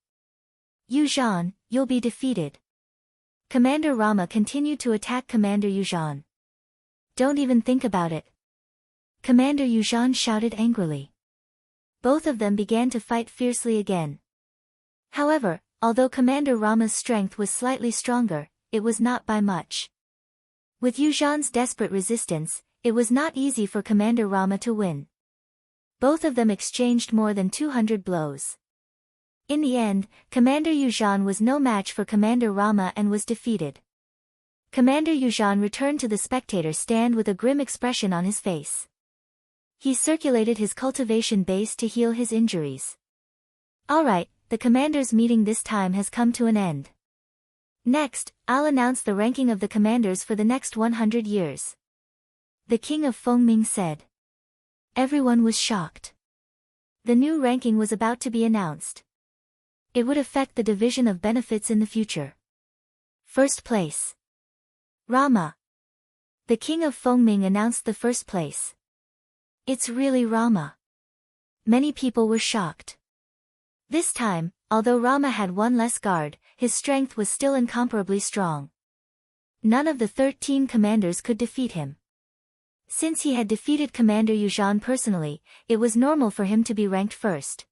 Yu Zhan, you'll be defeated. Commander Rama continued to attack Commander Yu Zhan. Don't even think about it. Commander Yu Zhan shouted angrily. Both of them began to fight fiercely again. However, although Commander Rama's strength was slightly stronger, it was not by much. With Yu Zhan's desperate resistance, it was not easy for Commander Rama to win. Both of them exchanged more than 200 blows. In the end, Commander Yu Zhan was no match for Commander Rama and was defeated. Commander Yu Zhan returned to the spectator stand with a grim expression on his face. He circulated his cultivation base to heal his injuries. Alright, the commanders' meeting this time has come to an end. Next, I'll announce the ranking of the commanders for the next 100 years. The king of Fengming said. Everyone was shocked. The new ranking was about to be announced. It would affect the division of benefits in the future. First place. Rama. The king of Fengming announced the first place. It's really Rama. Many people were shocked. This time, although Rama had one less guard, his strength was still incomparably strong. None of the 13 commanders could defeat him. Since he had defeated Commander Yuzhan personally, it was normal for him to be ranked first.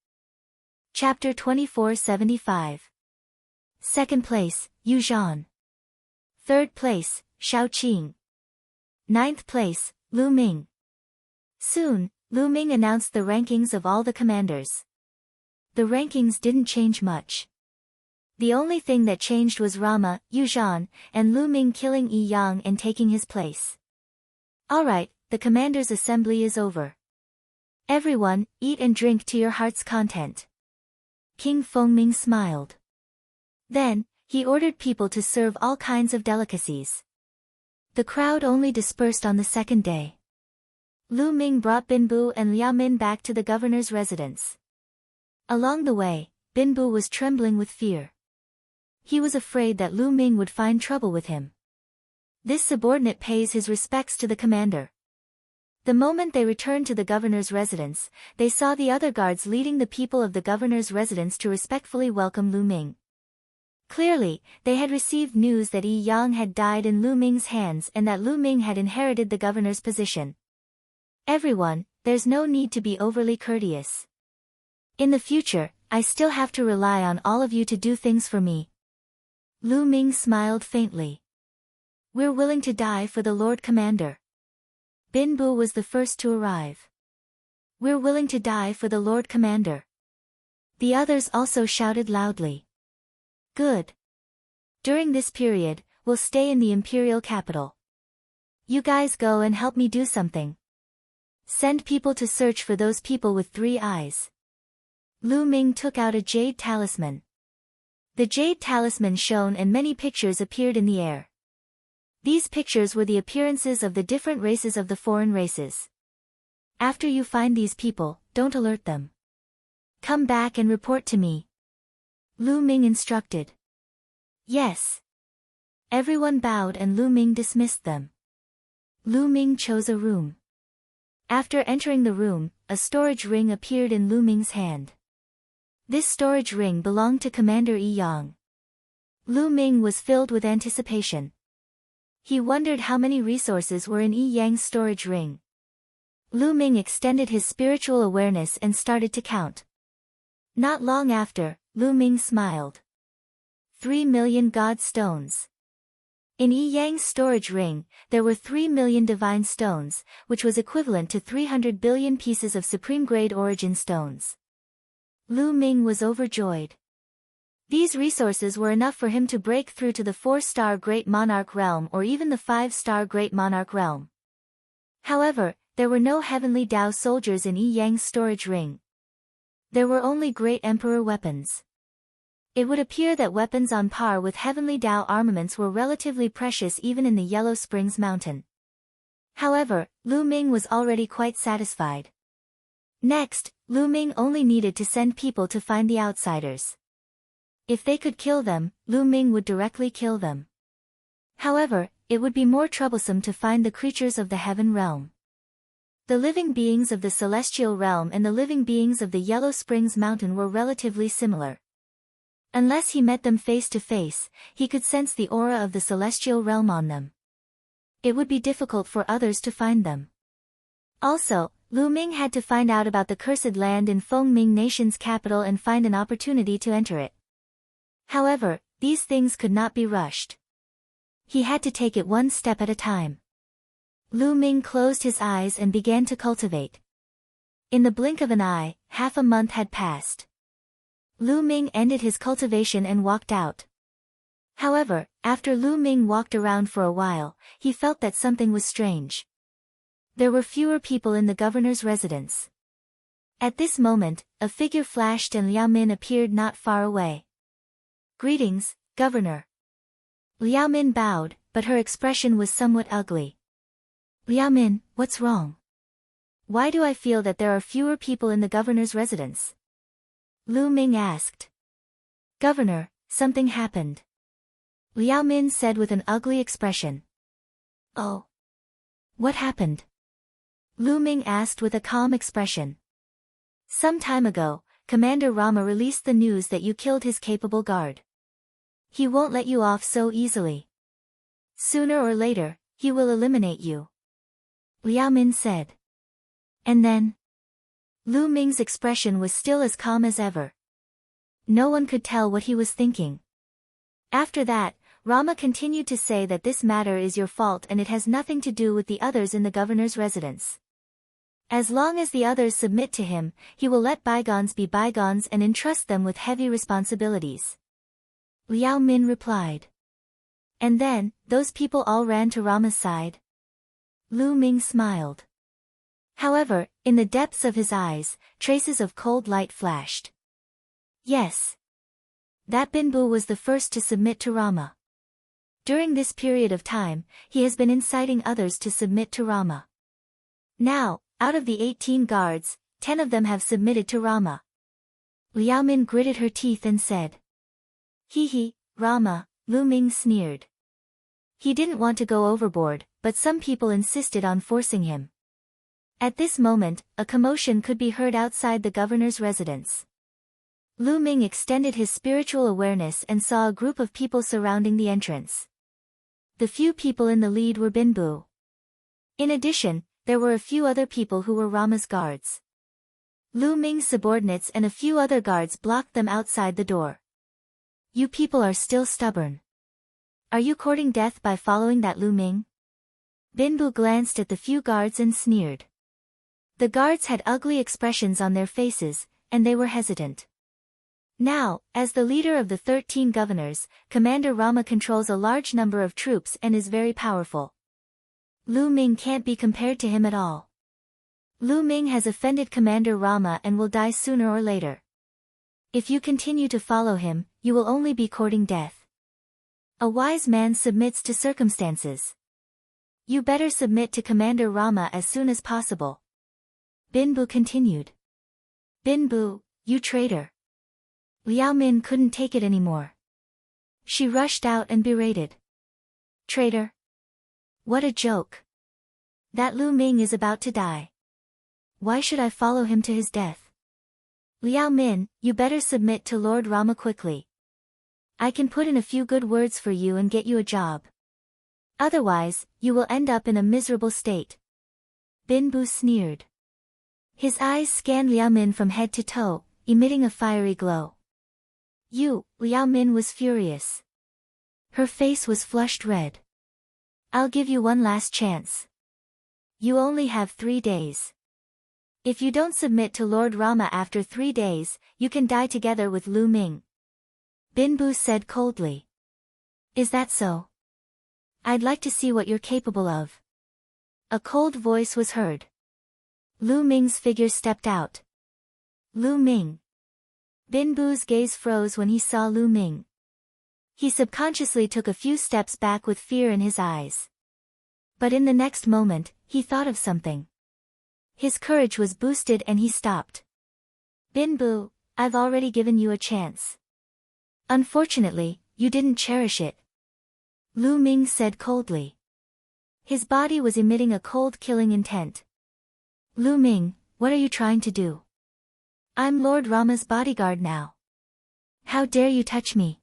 Chapter 2475. Second place, Yuzhan. Third place, Shaoqing. Ninth place, Lu Ming. Soon, Lu Ming announced the rankings of all the commanders. The rankings didn't change much. The only thing that changed was Rama, Yuzhan, and Lu Ming killing Yi Yang and taking his place. Alright, the commanders' assembly is over. Everyone, eat and drink to your heart's content. King Fengming smiled. Then, he ordered people to serve all kinds of delicacies. The crowd only dispersed on the second day. Lu Ming brought Binbu and Liao Min back to the governor's residence. Along the way, Binbu was trembling with fear. He was afraid that Lu Ming would find trouble with him. This subordinate pays his respects to the commander. The moment they returned to the governor's residence, they saw the other guards leading the people of the governor's residence to respectfully welcome Lu Ming. Clearly, they had received news that Yi Yang had died in Lu Ming's hands and that Lu Ming had inherited the governor's position. Everyone, there's no need to be overly courteous. In the future, I still have to rely on all of you to do things for me. Lu Ming smiled faintly. We're willing to die for the Lord Commander. Binbu was the first to arrive. We're willing to die for the Lord Commander. The others also shouted loudly. Good. During this period, we'll stay in the imperial capital. You guys go and help me do something. Send people to search for those people with 3 eyes. Lu Ming took out a jade talisman. The jade talisman shone and many pictures appeared in the air. These pictures were the appearances of the different races of the foreign races. After you find these people, don't alert them. Come back and report to me. Lu Ming instructed. Yes. Everyone bowed and Lu Ming dismissed them. Lu Ming chose a room. After entering the room, a storage ring appeared in Lu Ming's hand. This storage ring belonged to Commander Yi Yang. Lu Ming was filled with anticipation. He wondered how many resources were in Yi Yang's storage ring. Lu Ming extended his spiritual awareness and started to count. Not long after, Lu Ming smiled. 3 million God stones. In Yi Yang's storage ring, there were 3 million divine stones, which was equivalent to 300 billion pieces of supreme-grade origin stones. Lu Ming was overjoyed. These resources were enough for him to break through to the 4-star Great Monarch Realm or even the 5-star Great Monarch Realm. However, there were no heavenly Dao soldiers in Yi Yang's storage ring. There were only Great Emperor weapons. It would appear that weapons on par with heavenly Dao armaments were relatively precious even in the Yellow Springs Mountain. However, Lu Ming was already quite satisfied. Next, Lu Ming only needed to send people to find the outsiders. If they could kill them, Lu Ming would directly kill them. However, it would be more troublesome to find the creatures of the heaven realm. The living beings of the celestial realm and the living beings of the Yellow Springs Mountain were relatively similar. Unless he met them face to face, he could sense the aura of the celestial realm on them. It would be difficult for others to find them. Also, Lu Ming had to find out about the cursed land in Fengming Nation's capital and find an opportunity to enter it. However, these things could not be rushed. He had to take it one step at a time. Lu Ming closed his eyes and began to cultivate. In the blink of an eye, half a month had passed. Lu Ming ended his cultivation and walked out. However, after Lu Ming walked around for a while, he felt that something was strange. There were fewer people in the governor's residence. At this moment, a figure flashed and Liao Min appeared not far away. "Greetings, Governor." Liao Min bowed, but her expression was somewhat ugly. "Liao Min, what's wrong? Why do I feel that there are fewer people in the governor's residence?" Lu Ming asked. "Governor, something happened," Liao Min said with an ugly expression. "Oh. What happened?" Lu Ming asked with a calm expression. "Some time ago, Commander Rama released the news that you killed his capable guard. He won't let you off so easily. Sooner or later, he will eliminate you," Liao Min said. And then? Lu Ming's expression was still as calm as ever. No one could tell what he was thinking. After that, Rama continued to say that this matter is your fault and it has nothing to do with the others in the governor's residence. As long as the others submit to him, he will let bygones be bygones and entrust them with heavy responsibilities, Liao Min replied. And then, those people all ran to Rama's side? Lu Ming smiled. However, in the depths of his eyes, traces of cold light flashed. Yes. That Binbu was the first to submit to Rama. During this period of time, he has been inciting others to submit to Rama. Now, out of the 18 guards, 10 of them have submitted to Rama. Liao Min gritted her teeth and said. Hee, Rama, Lu Ming sneered. He didn't want to go overboard, but some people insisted on forcing him. At this moment, a commotion could be heard outside the governor's residence. Lu Ming extended his spiritual awareness and saw a group of people surrounding the entrance. The few people in the lead were Binbu. In addition, there were a few other people who were Rama's guards. Lu Ming's subordinates and a few other guards blocked them outside the door. You people are still stubborn. Are you courting death by following that Lu Ming? Binbu glanced at the few guards and sneered. The guards had ugly expressions on their faces, and they were hesitant. Now, as the leader of the 13 governors, Commander Rama controls a large number of troops and is very powerful. Lu Ming can't be compared to him at all. Lu Ming has offended Commander Rama and will die sooner or later. If you continue to follow him, you will only be courting death. A wise man submits to circumstances. You better submit to Commander Rama as soon as possible. Binbu continued. Binbu, you traitor. Liao Min couldn't take it anymore. She rushed out and berated. Traitor? What a joke. That Lu Ming is about to die. Why should I follow him to his death? Liao Min, you better submit to Lord Rama quickly. I can put in a few good words for you and get you a job. Otherwise, you will end up in a miserable state. Binbu sneered. His eyes scanned Liao Min from head to toe, emitting a fiery glow. Liao Min was furious. Her face was flushed red. I'll give you one last chance. You only have 3 days. If you don't submit to Lord Rama after 3 days, you can die together with Lu Ming. Binbu said coldly. Is that so? I'd like to see what you're capable of. A cold voice was heard. Lu Ming's figure stepped out. Lu Ming. Binbu's gaze froze when he saw Lu Ming. He subconsciously took a few steps back with fear in his eyes. But in the next moment, he thought of something. His courage was boosted and he stopped. Binbu, I've already given you a chance. Unfortunately, you didn't cherish it. Lu Ming said coldly. His body was emitting a cold killing intent. Lu Ming, what are you trying to do? I'm Lord Rama's bodyguard now. How dare you touch me?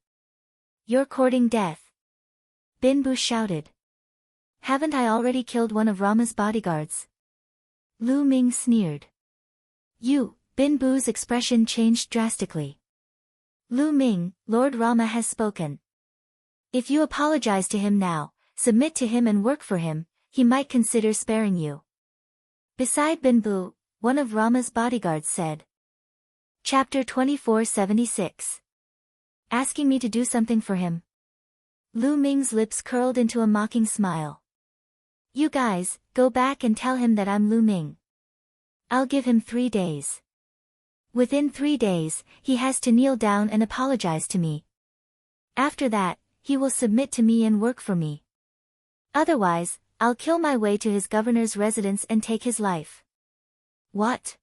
You're courting death. Binbu shouted. Haven't I already killed one of Rama's bodyguards? Lu Ming sneered. Binbu's expression changed drastically. Lu Ming, Lord Rama has spoken. If you apologize to him now, submit to him and work for him, he might consider sparing you. Beside Binbu, one of Rama's bodyguards said. Chapter 2476. Asking me to do something for him. Lu Ming's lips curled into a mocking smile. You guys, go back and tell him that I'm Lu Ming. I'll give him 3 days. Within 3 days, he has to kneel down and apologize to me. After that, he will submit to me and work for me. Otherwise, I'll kill my way to his governor's residence and take his life. What?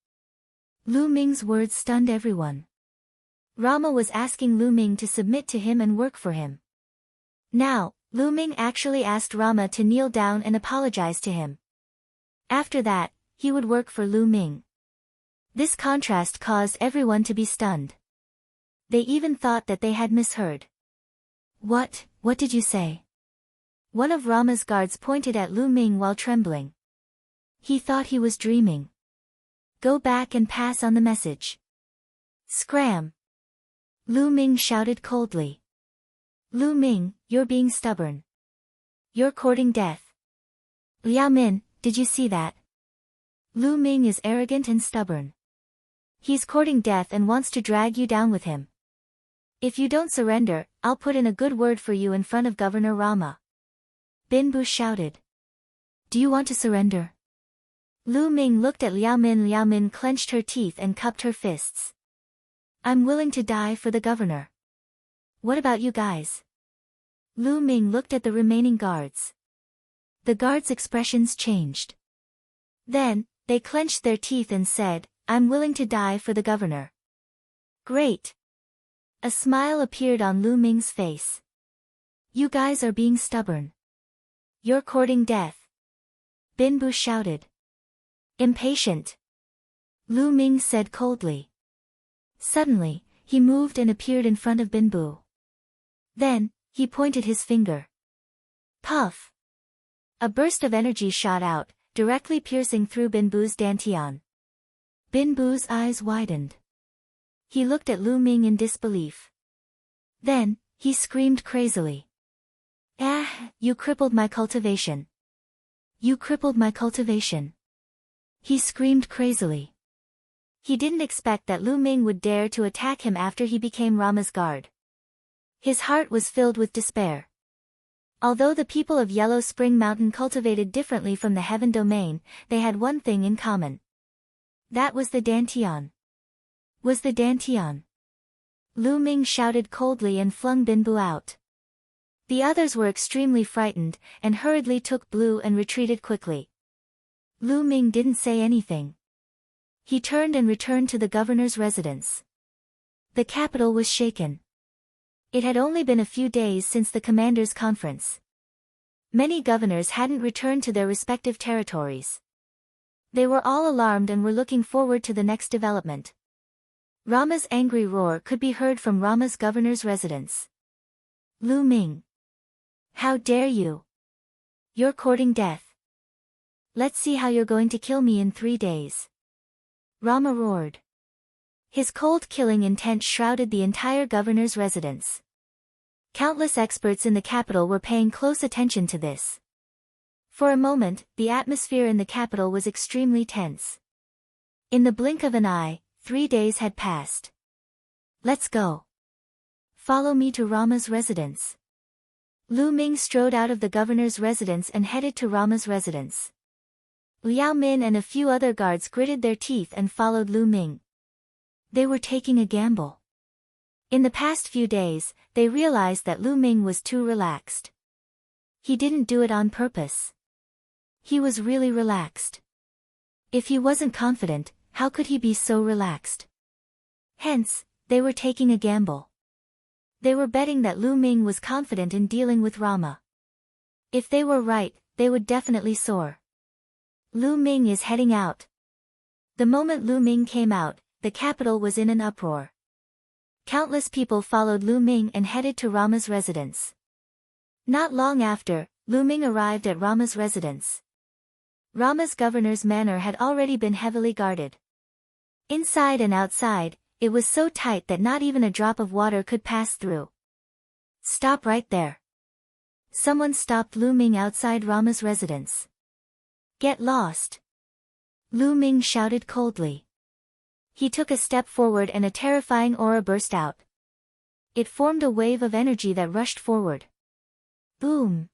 Lu Ming's words stunned everyone. Rama was asking Lu Ming to submit to him and work for him. Now, Lu Ming actually asked Rama to kneel down and apologize to him. After that, he would work for Lu Ming. This contrast caused everyone to be stunned. They even thought that they had misheard. What did you say? One of Rama's guards pointed at Lu Ming while trembling. He thought he was dreaming. Go back and pass on the message. Scram! Lu Ming shouted coldly. Lu Ming, you're being stubborn. You're courting death. Liao Min, did you see that? Lu Ming is arrogant and stubborn. He's courting death and wants to drag you down with him. If you don't surrender, I'll put in a good word for you in front of Governor Rama. Binbu shouted. Do you want to surrender? Lu Ming looked at Liao Min. Liao Min clenched her teeth and cupped her fists. I'm willing to die for the governor. What about you guys? Lu Ming looked at the remaining guards. The guards' expressions changed. Then, they clenched their teeth and said, I'm willing to die for the governor. Great. A smile appeared on Lu Ming's face. You guys are being stubborn. You're courting death. Binbu shouted. Impatient. Lu Ming said coldly. Suddenly, he moved and appeared in front of Binbu. Then, he pointed his finger. Puff! A burst of energy shot out, directly piercing through Binbu's dantian. Binbu's eyes widened. He looked at Lu Ming in disbelief. Then, he screamed crazily. Ah, you crippled my cultivation. You crippled my cultivation. He screamed crazily. He didn't expect that Lu Ming would dare to attack him after he became Rama's guard. His heart was filled with despair. Although the people of Yellow Spring Mountain cultivated differently from the Heaven Domain, they had one thing in common. That was the dantian. Was the dantian. Lu Ming shouted coldly and flung Binbu out. The others were extremely frightened, and hurriedly took Blue and retreated quickly. Lu Ming didn't say anything. He turned and returned to the governor's residence. The capital was shaken. It had only been a few days since the commanders' conference. Many governors hadn't returned to their respective territories. They were all alarmed and were looking forward to the next development. Rama's angry roar could be heard from Rama's governor's residence. Lu Ming. How dare you? You're courting death. Let's see how you're going to kill me in 3 days. Rama roared. His cold killing intent shrouded the entire governor's residence. Countless experts in the capital were paying close attention to this. For a moment, the atmosphere in the capital was extremely tense. In the blink of an eye, 3 days had passed. Let's go. Follow me to Rama's residence. Lu Ming strode out of the governor's residence and headed to Rama's residence. Liao Min and a few other guards gritted their teeth and followed Lu Ming. They were taking a gamble. In the past few days, they realized that Lu Ming was too relaxed. He didn't do it on purpose. He was really relaxed. If he wasn't confident, how could he be so relaxed? Hence, they were taking a gamble. They were betting that Lu Ming was confident in dealing with Rama. If they were right, they would definitely soar. Lu Ming is heading out. The moment Lu Ming came out, the capital was in an uproar. Countless people followed Lu Ming and headed to Rama's residence. Not long after, Lu Ming arrived at Rama's residence. Rama's governor's manor had already been heavily guarded. Inside and outside, it was so tight that not even a drop of water could pass through. Stop right there. Someone stopped Lu Ming outside Rama's residence. Get lost. Lu Ming shouted coldly. He took a step forward and a terrifying aura burst out. It formed a wave of energy that rushed forward. Boom!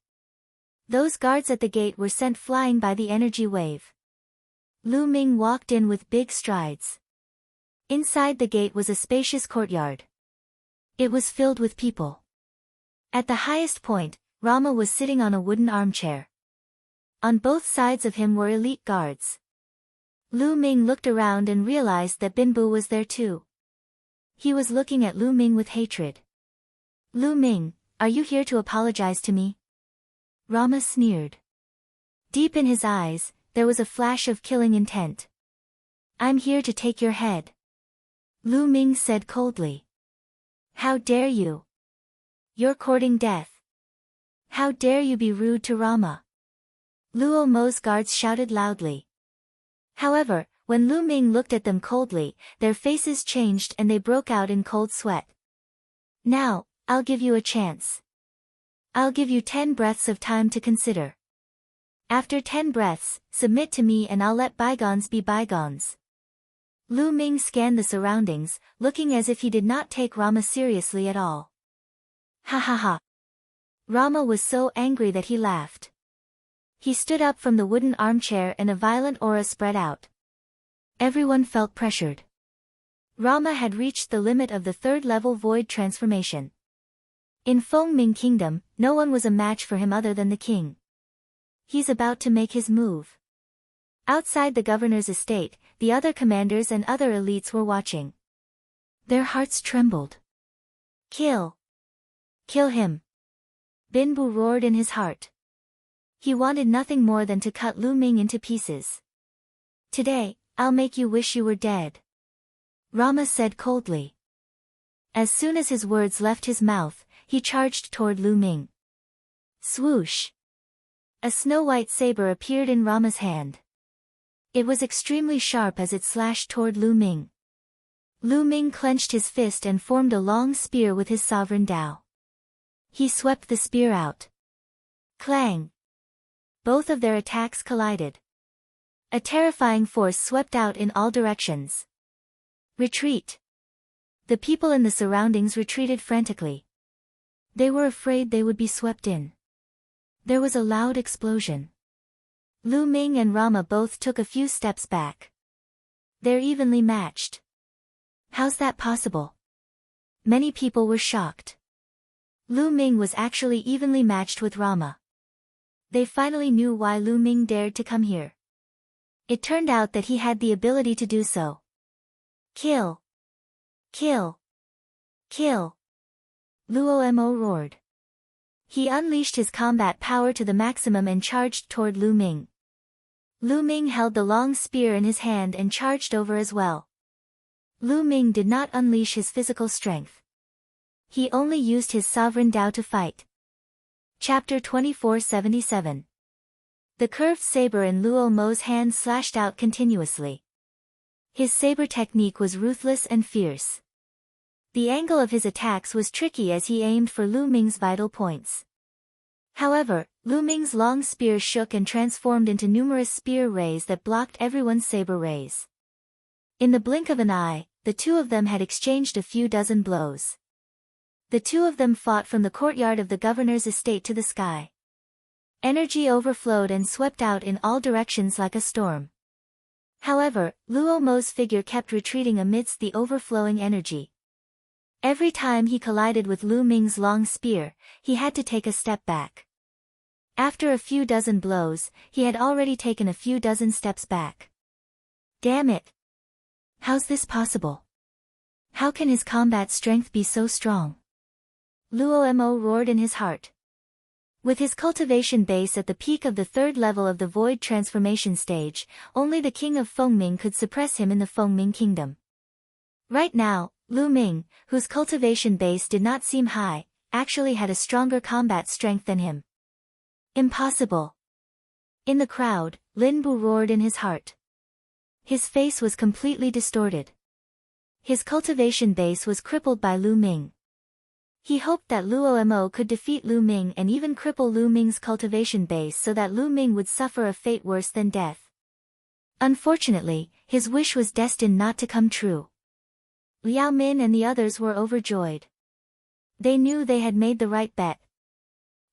Those guards at the gate were sent flying by the energy wave. Lu Ming walked in with big strides. Inside the gate was a spacious courtyard. It was filled with people. At the highest point, Rama was sitting on a wooden armchair. On both sides of him were elite guards. Lu Ming looked around and realized that Binbu was there too. He was looking at Lu Ming with hatred. "Lu Ming, are you here to apologize to me?" Rama sneered. Deep in his eyes, there was a flash of killing intent. "I'm here to take your head," Lu Ming said coldly. "How dare you? You're courting death. How dare you be rude to Rama?" Luo Mo's guards shouted loudly. However, when Lu Ming looked at them coldly, their faces changed and they broke out in cold sweat. "Now, I'll give you a chance. I'll give you 10 breaths of time to consider. After 10 breaths, submit to me and I'll let bygones be bygones." Lu Ming scanned the surroundings, looking as if he did not take Rama seriously at all. Ha ha ha. Rama was so angry that he laughed. He stood up from the wooden armchair and a violent aura spread out. Everyone felt pressured. Rama had reached the limit of the 3rd level void transformation. In Fengming Kingdom, no one was a match for him other than the king. He's about to make his move. Outside the governor's estate, the other commanders and other elites were watching. Their hearts trembled. "Kill! Kill him!" Binbu roared in his heart. He wanted nothing more than to cut Lu Ming into pieces. "Today, I'll make you wish you were dead," Rama said coldly. As soon as his words left his mouth, he charged toward Lu Ming. Swoosh! A snow-white saber appeared in Rama's hand. It was extremely sharp as it slashed toward Lu Ming. Lu Ming clenched his fist and formed a long spear with his sovereign Dao. He swept the spear out. Clang! Both of their attacks collided. A terrifying force swept out in all directions. Retreat! The people in the surroundings retreated frantically. They were afraid they would be swept in. There was a loud explosion. Lu Ming and Rama both took a few steps back. They're evenly matched. How's that possible? Many people were shocked. Lu Ming was actually evenly matched with Rama. They finally knew why Lu Ming dared to come here. It turned out that he had the ability to do so. Kill! Kill! Kill! Luo Mo roared. He unleashed his combat power to the maximum and charged toward Lu Ming. Lu Ming held the long spear in his hand and charged over as well. Lu Ming did not unleash his physical strength. He only used his sovereign Dao to fight. Chapter 2477. The curved saber in Luo Mo's hand slashed out continuously. His saber technique was ruthless and fierce. The angle of his attacks was tricky as he aimed for Lu Ming's vital points. However, Lu Ming's long spear shook and transformed into numerous spear rays that blocked everyone's saber rays. In the blink of an eye, the two of them had exchanged a few dozen blows. The two of them fought from the courtyard of the governor's estate to the sky. Energy overflowed and swept out in all directions like a storm. However, Luo Mo's figure kept retreating amidst the overflowing energy. Every time he collided with Lu Ming's long spear, he had to take a step back. After a few dozen blows, he had already taken a few dozen steps back. Damn it! How's this possible? How can his combat strength be so strong? Luo Mo roared in his heart. With his cultivation base at the peak of the 3rd level of the void transformation stage, only the king of Fengming could suppress him in the Fengming kingdom. Right now, Lu Ming, whose cultivation base did not seem high, actually had a stronger combat strength than him. Impossible! In the crowd, Lin Bu roared in his heart. His face was completely distorted. His cultivation base was crippled by Lu Ming. He hoped that Luo Mo could defeat Lu Ming and even cripple Lu Ming's cultivation base so that Lu Ming would suffer a fate worse than death. Unfortunately, his wish was destined not to come true. Liao Min and the others were overjoyed. They knew they had made the right bet.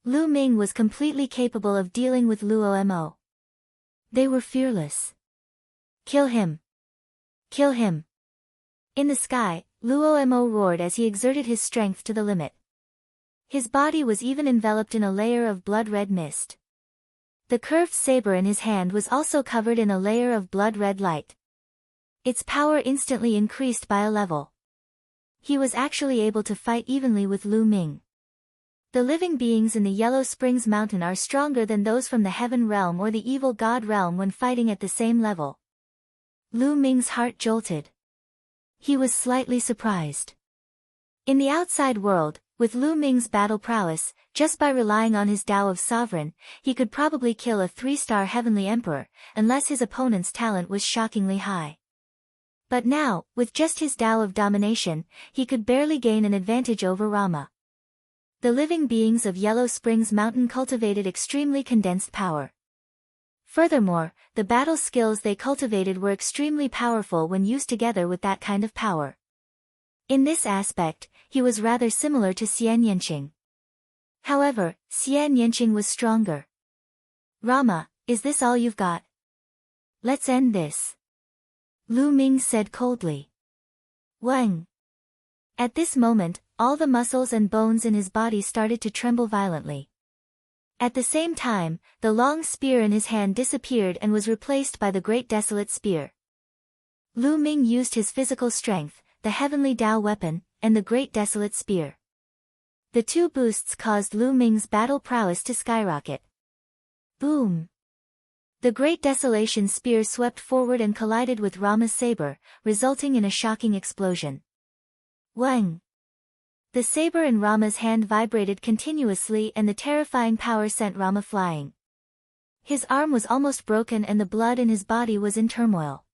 Lu Ming was completely capable of dealing with Luo Mo. They were fearless. Kill him! Kill him! In the sky, Luomo roared as he exerted his strength to the limit. His body was even enveloped in a layer of blood-red mist. The curved saber in his hand was also covered in a layer of blood-red light. Its power instantly increased by a level. He was actually able to fight evenly with Lu Ming. The living beings in the Yellow Springs Mountain are stronger than those from the Heaven Realm or the Evil God Realm when fighting at the same level. Lu Ming's heart jolted. He was slightly surprised. In the outside world, with Lu Ming's battle prowess, just by relying on his Tao of Sovereign, he could probably kill a 3-star Heavenly Emperor, unless his opponent's talent was shockingly high. But now, with just his Tao of Domination, he could barely gain an advantage over Rama. The living beings of Yellow Springs Mountain cultivated extremely condensed power. Furthermore, the battle skills they cultivated were extremely powerful when used together with that kind of power. In this aspect, he was rather similar to Xian Yanqing. However, Xian Yanqing was stronger. Rama, is this all you've got? Let's end this. Lu Ming said coldly. Wang. At this moment, all the muscles and bones in his body started to tremble violently. At the same time, the long spear in his hand disappeared and was replaced by the Great Desolate Spear. Lu Ming used his physical strength, the Heavenly Tao weapon, and the Great Desolate Spear. The two boosts caused Lu Ming's battle prowess to skyrocket. Boom! The Great Desolation Spear swept forward and collided with Rama's saber, resulting in a shocking explosion. Wang! The saber in Rama's hand vibrated continuously and the terrifying power sent Rama flying. His arm was almost broken and the blood in his body was in turmoil.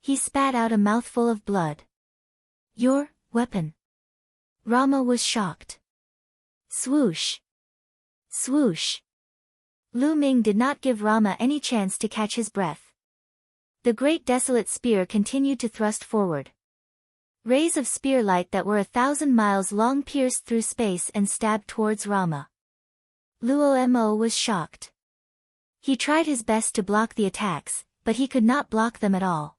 He spat out a mouthful of blood. Your weapon. Rama was shocked. Swoosh. Swoosh. Lu Ming did not give Rama any chance to catch his breath. The Great Desolate Spear continued to thrust forward. Rays of spear light that were 1,000 miles long pierced through space and stabbed towards Rama. Luomo was shocked. He tried his best to block the attacks, but he could not block them at all.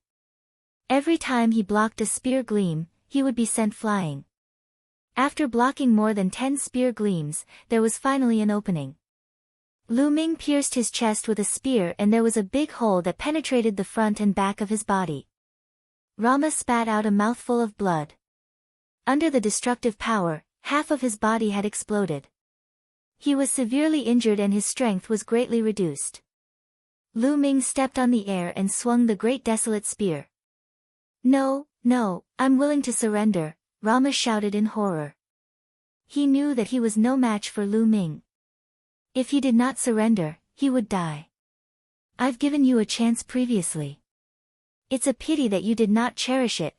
Every time he blocked a spear gleam, he would be sent flying. After blocking more than 10 spear gleams, there was finally an opening. Lu Ming pierced his chest with a spear and there was a big hole that penetrated the front and back of his body. Rama spat out a mouthful of blood. Under the destructive power, half of his body had exploded. He was severely injured and his strength was greatly reduced. Lu Ming stepped on the air and swung the Great Desolate Spear. No, no, I'm willing to surrender, Rama shouted in horror. He knew that he was no match for Lu Ming. If he did not surrender, he would die. I've given you a chance previously. It's a pity that you did not cherish it.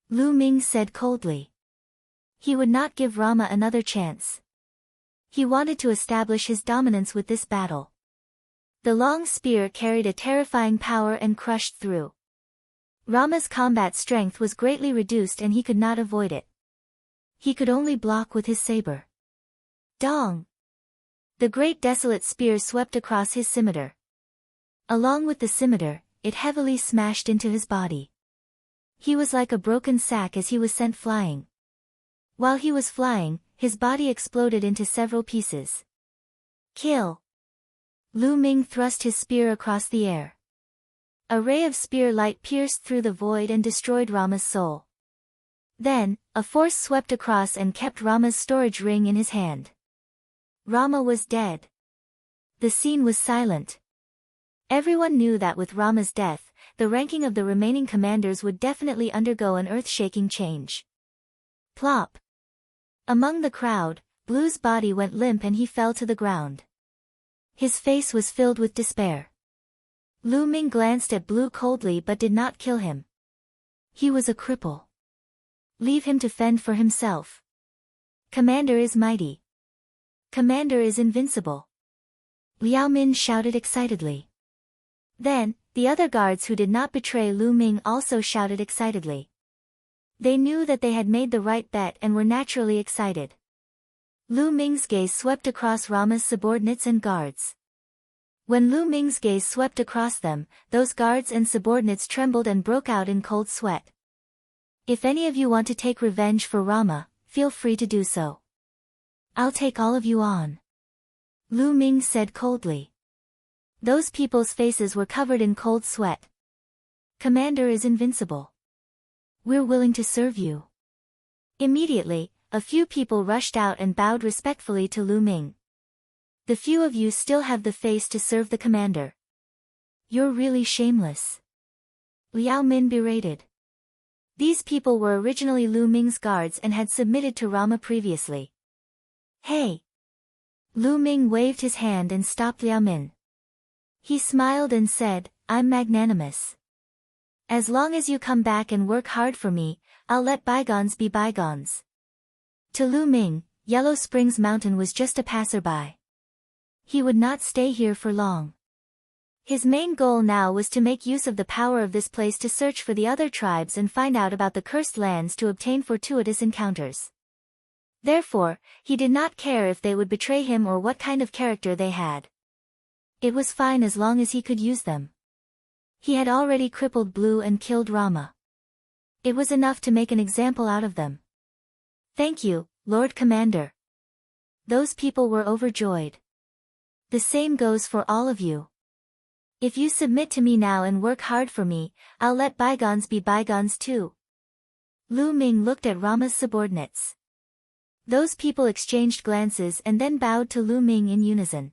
Lu Ming said coldly. He would not give Rama another chance. He wanted to establish his dominance with this battle. The long spear carried a terrifying power and crushed through. Rama's combat strength was greatly reduced and he could not avoid it. He could only block with his saber. Dong! The Great Desolate Spear swept across his scimitar. Along with the scimitar, it heavily smashed into his body. He was like a broken sack as he was sent flying. While he was flying, his body exploded into several pieces. Kill! Lu Ming thrust his spear across the air. A ray of spear light pierced through the void and destroyed Rama's soul. Then, a force swept across and kept Rama's storage ring in his hand. Rama was dead. The scene was silent. Everyone knew that with Rama's death, the ranking of the remaining commanders would definitely undergo an earth-shaking change. Plop! Among the crowd, Blue's body went limp and he fell to the ground. His face was filled with despair. Lu Ming glanced at Blue coldly but did not kill him. He was a cripple. Leave him to fend for himself. Commander is mighty. Commander is invincible. Liao Min shouted excitedly. Then, the other guards who did not betray Lu Ming also shouted excitedly. They knew that they had made the right bet and were naturally excited. Lu Ming's gaze swept across Rama's subordinates and guards. When Lu Ming's gaze swept across them, those guards and subordinates trembled and broke out in cold sweat. If any of you want to take revenge for Rama, feel free to do so. I'll take all of you on. Lu Ming said coldly. Those people's faces were covered in cold sweat. Commander is invincible. We're willing to serve you. Immediately, a few people rushed out and bowed respectfully to Lu Ming. The few of you still have the face to serve the commander. You're really shameless. Liao Min berated. These people were originally Lu Ming's guards and had submitted to Rama previously. Hey! Lu Ming waved his hand and stopped Liao Min. He smiled and said, I'm magnanimous. As long as you come back and work hard for me, I'll let bygones be bygones. To Lu Ming, Yellow Springs Mountain was just a passerby. He would not stay here for long. His main goal now was to make use of the power of this place to search for the other tribes and find out about the cursed lands to obtain fortuitous encounters. Therefore, he did not care if they would betray him or what kind of character they had. It was fine as long as he could use them. He had already crippled Blue and killed Rama. It was enough to make an example out of them. Thank you, Lord Commander. Those people were overjoyed. The same goes for all of you. If you submit to me now and work hard for me, I'll let bygones be bygones too. Lu Ming looked at Rama's subordinates. Those people exchanged glances and then bowed to Lu Ming in unison.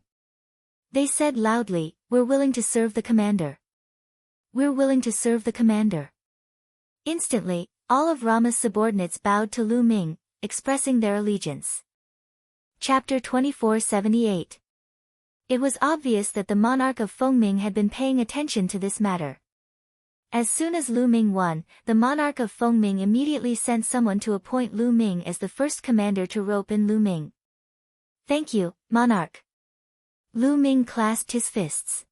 They said loudly, We're willing to serve the commander. We're willing to serve the commander. Instantly, all of Rama's subordinates bowed to Lu Ming, expressing their allegiance. Chapter 2478. It was obvious that the monarch of Fengming had been paying attention to this matter. As soon as Lu Ming won, the monarch of Fengming immediately sent someone to appoint Lu Ming as the first commander to rope in Lu Ming. Thank you, monarch. Lu Ming clasped his fists.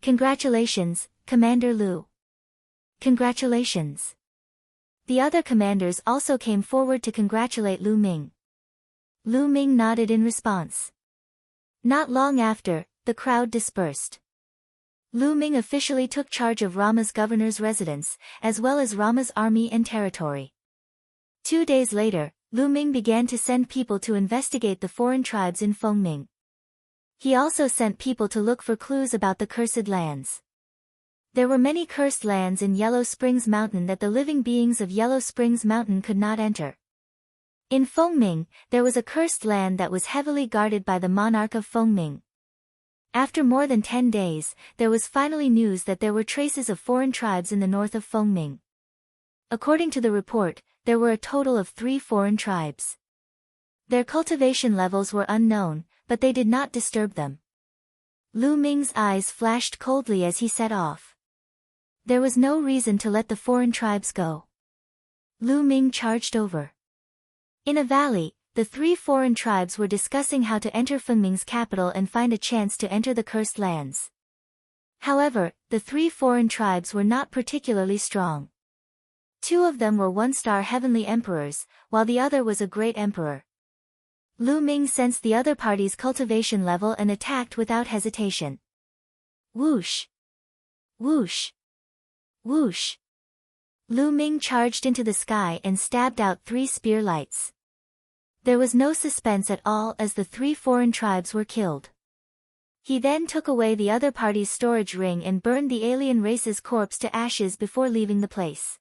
Congratulations, Commander Lu. Congratulations. The other commanders also came forward to congratulate Lu Ming. Lu Ming nodded in response. Not long after, the crowd dispersed. Lu Ming officially took charge of Rama's governor's residence, as well as Rama's army and territory. 2 days later, Lu Ming began to send people to investigate the foreign tribes in Fengming. He also sent people to look for clues about the cursed lands. There were many cursed lands in Yellow Springs Mountain that the living beings of Yellow Springs Mountain could not enter. In Fengming, there was a cursed land that was heavily guarded by the monarch of Fengming. After more than 10 days, there was finally news that there were traces of foreign tribes in the north of Fengming. According to the report, there were a total of 3 foreign tribes. Their cultivation levels were unknown, but they did not disturb them. Lu Ming's eyes flashed coldly as he set off. There was no reason to let the foreign tribes go. Lu Ming charged over. In a valley, the 3 foreign tribes were discussing how to enter Fengming's capital and find a chance to enter the cursed lands. However, the 3 foreign tribes were not particularly strong. 2 of them were 1-star heavenly emperors, while the other was a great emperor. Lu Ming sensed the other party's cultivation level and attacked without hesitation. Whoosh! Whoosh! Whoosh! Lu Ming charged into the sky and stabbed out 3 spear lights. There was no suspense at all as the 3 foreign tribes were killed. He then took away the other party's storage ring and burned the alien race's corpse to ashes before leaving the place.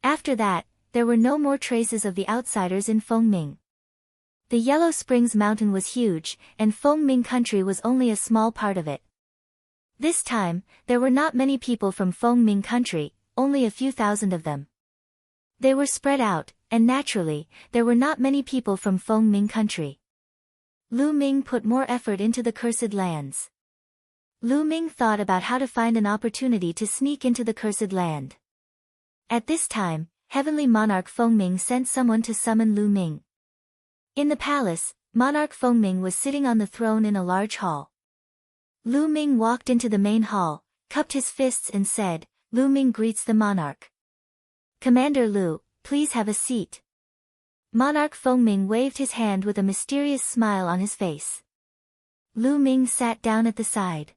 After that, there were no more traces of the outsiders in Fengming. The Yellow Springs Mountain was huge, and Fengming country was only a small part of it. This time, there were not many people from Fengming country, only a few thousand of them. They were spread out, and naturally, there were not many people from Fengming country. Lu Ming put more effort into the cursed lands. Lu Ming thought about how to find an opportunity to sneak into the cursed land. At this time, Heavenly Monarch Fengming sent someone to summon Lu Ming. In the palace, Monarch Fengming was sitting on the throne in a large hall. Lu Ming walked into the main hall, cupped his fists and said, Lu Ming greets the monarch. Commander Lu, please have a seat. Monarch Fengming waved his hand with a mysterious smile on his face. Lu Ming sat down at the side.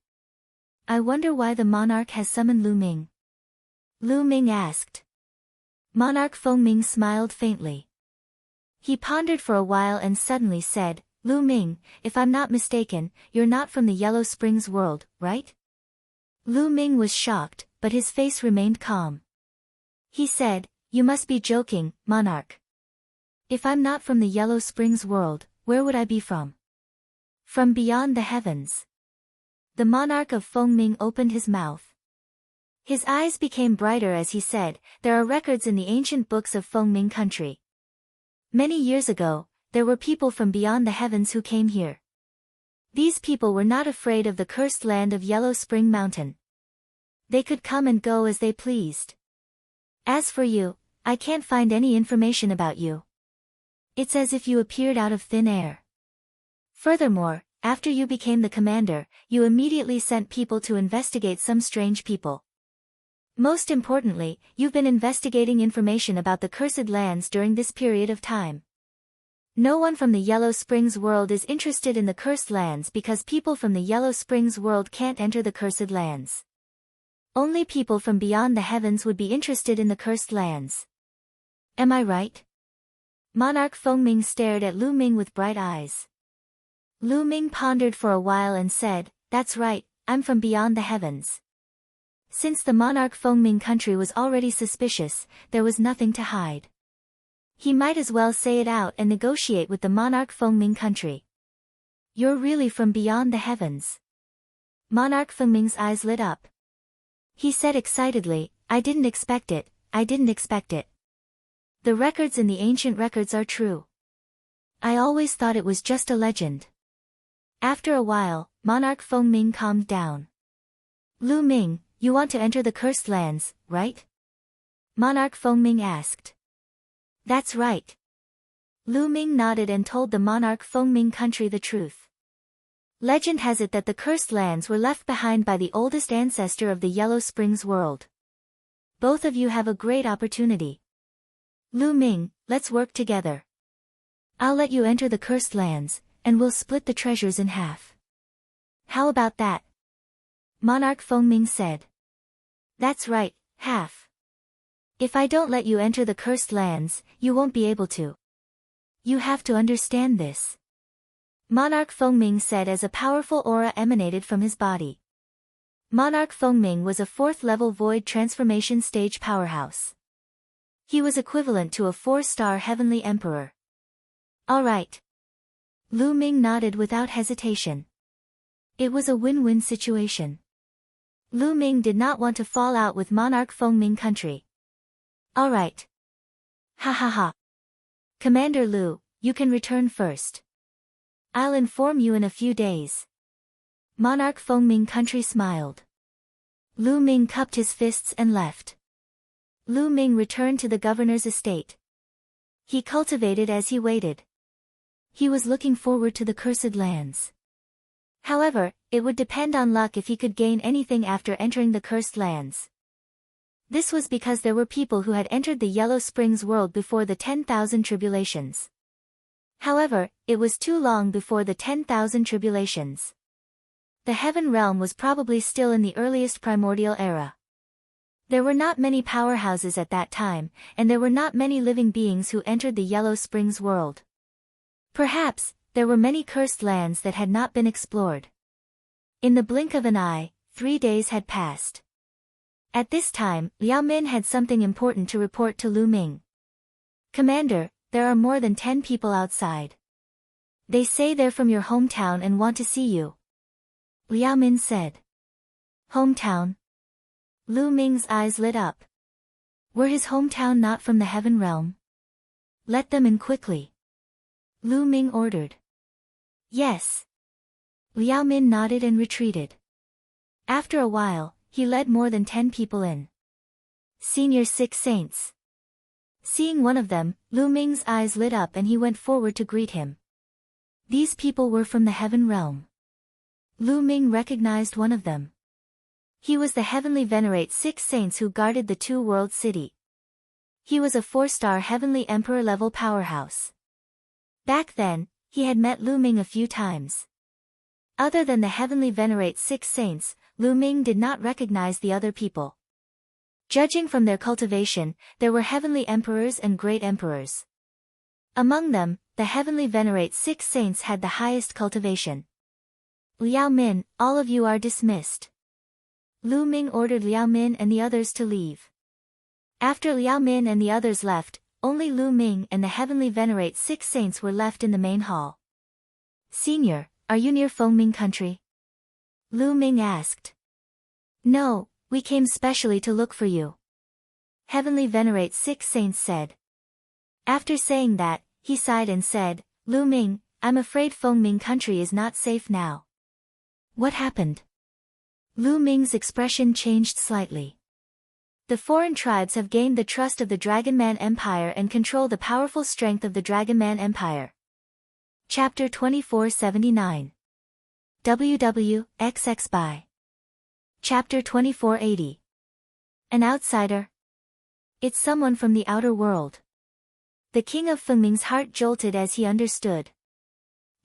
I wonder why the monarch has summoned Lu Ming. Lu Ming asked. Monarch Fengming smiled faintly. He pondered for a while and suddenly said, Lu Ming, if I'm not mistaken, you're not from the Yellow Springs world, right? Lu Ming was shocked, but his face remained calm. He said, You must be joking, Monarch. If I'm not from the Yellow Springs world, where would I be from? From beyond the heavens. The monarch of Fengming opened his mouth. His eyes became brighter as he said, There are records in the ancient books of Fengming country. Many years ago, there were people from beyond the heavens who came here. These people were not afraid of the cursed land of Yellow Spring Mountain. They could come and go as they pleased. As for you, I can't find any information about you. It's as if you appeared out of thin air. Furthermore, after you became the commander, you immediately sent people to investigate some strange people. Most importantly, you've been investigating information about the cursed lands during this period of time. No one from the Yellow Springs world is interested in the cursed lands because people from the Yellow Springs world can't enter the cursed lands. Only people from beyond the heavens would be interested in the cursed lands. Am I right? Monarch Fengming stared at Lu Ming with bright eyes. Lu Ming pondered for a while and said, That's right, I'm from beyond the heavens. Since the monarch Fengming country was already suspicious, there was nothing to hide. He might as well say it out and negotiate with the monarch Fengming country. You're really from beyond the heavens. Monarch Fengming's eyes lit up. He said excitedly, I didn't expect it, I didn't expect it. The records in the ancient records are true. I always thought it was just a legend. After a while, Monarch Fengming calmed down. Lu Ming, you want to enter the cursed lands, right? Monarch Fengming asked. That's right. Lu Ming nodded and told the monarch Fengming country the truth. Legend has it that the cursed lands were left behind by the oldest ancestor of the Yellow Springs world. Both of you have a great opportunity. Lu Ming, let's work together. I'll let you enter the cursed lands, and we'll split the treasures in half. How about that? Monarch Fengming said. That's right, half. If I don't let you enter the cursed lands, you won't be able to. You have to understand this. Monarch Fengming said as a powerful aura emanated from his body. Monarch Fengming was a 4th-level void transformation stage powerhouse. He was equivalent to a 4-star heavenly emperor. All right. Lu Ming nodded without hesitation. It was a win-win situation. Lu Ming did not want to fall out with Monarch Fengming country. All right. Ha ha ha. Commander Lu, you can return first. I'll inform you in a few days. Monarch Fengming country smiled. Lu Ming cupped his fists and left. Lu Ming returned to the governor's estate. He cultivated as he waited. He was looking forward to the cursed lands. However, it would depend on luck if he could gain anything after entering the cursed lands. This was because there were people who had entered the Yellow Springs world before the 10,000 tribulations. However, it was too long before the 10,000 tribulations. The Heaven Realm was probably still in the earliest primordial era. There were not many powerhouses at that time, and there were not many living beings who entered the Yellow Springs world. Perhaps, there were many cursed lands that had not been explored. In the blink of an eye, 3 days had passed. At this time, Liao Min had something important to report to Lu Ming. Commander, there are more than 10 people outside. They say they're from your hometown and want to see you. Liao Min said. Hometown? Lu Ming's eyes lit up. Were his hometown not from the Heaven Realm? Let them in quickly. Lu Ming ordered. Yes. Liao Min nodded and retreated. After a while, he led more than 10 people in. Senior 6 saints. Seeing one of them, Lu Ming's eyes lit up and he went forward to greet him. These people were from the Heaven Realm. Lu Ming recognized one of them. He was the heavenly venerate 6 saints who guarded the two-world city. He was a 4-star heavenly emperor-level powerhouse. Back then, he had met Lu Ming a few times. Other than the heavenly venerate 6 saints, Lu Ming did not recognize the other people. Judging from their cultivation, there were heavenly emperors and great emperors. Among them, the heavenly venerate 6 saints had the highest cultivation. Liao Min, all of you are dismissed. Lu Ming ordered Liao Min and the others to leave. After Liao Min and the others left, only Lu Ming and the heavenly venerate 6 saints were left in the main hall. Senior, are you near Fengming country? Lu Ming asked. No, we came specially to look for you. Heavenly venerate 6 saints said. After saying that, he sighed and said, Lu Ming, I'm afraid Fengming country is not safe now. What happened? Lu Ming's expression changed slightly. The foreign tribes have gained the trust of the Dragon Man Empire and control the powerful strength of the Dragon Man Empire. Chapter 2479. WWXX by Chapter 2480. An outsider? It's someone from the outer world. The king of Fengming's heart jolted as he understood.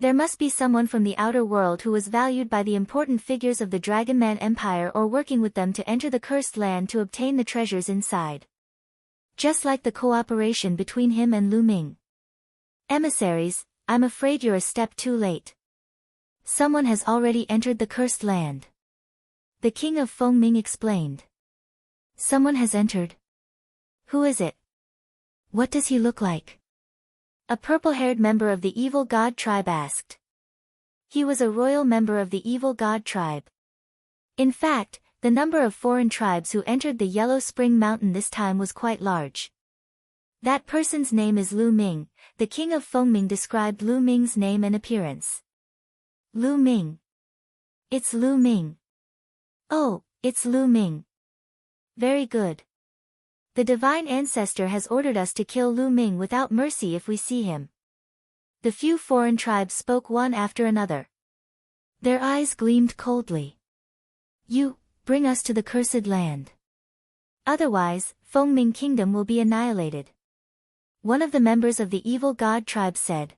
There must be someone from the outer world who was valued by the important figures of the Dragon Man Empire or working with them to enter the cursed land to obtain the treasures inside. Just like the cooperation between him and Lu Ming. Emissaries, I'm afraid you're a step too late. Someone has already entered the cursed land. The king of Fengming explained. Someone has entered. Who is it? What does he look like? A purple-haired member of the evil god tribe asked. He was a royal member of the evil god tribe. In fact, the number of foreign tribes who entered the Yellow Spring Mountain this time was quite large. That person's name is Lu Ming. The king of Fengming described Lu Ming's name and appearance. Lu Ming. It's Lu Ming. Oh, it's Lu Ming. Very good. The divine ancestor has ordered us to kill Lu Ming without mercy if we see him. The few foreign tribes spoke one after another. Their eyes gleamed coldly. You, bring us to the cursed land. Otherwise, Fengming Kingdom will be annihilated. One of the members of the evil god tribe said.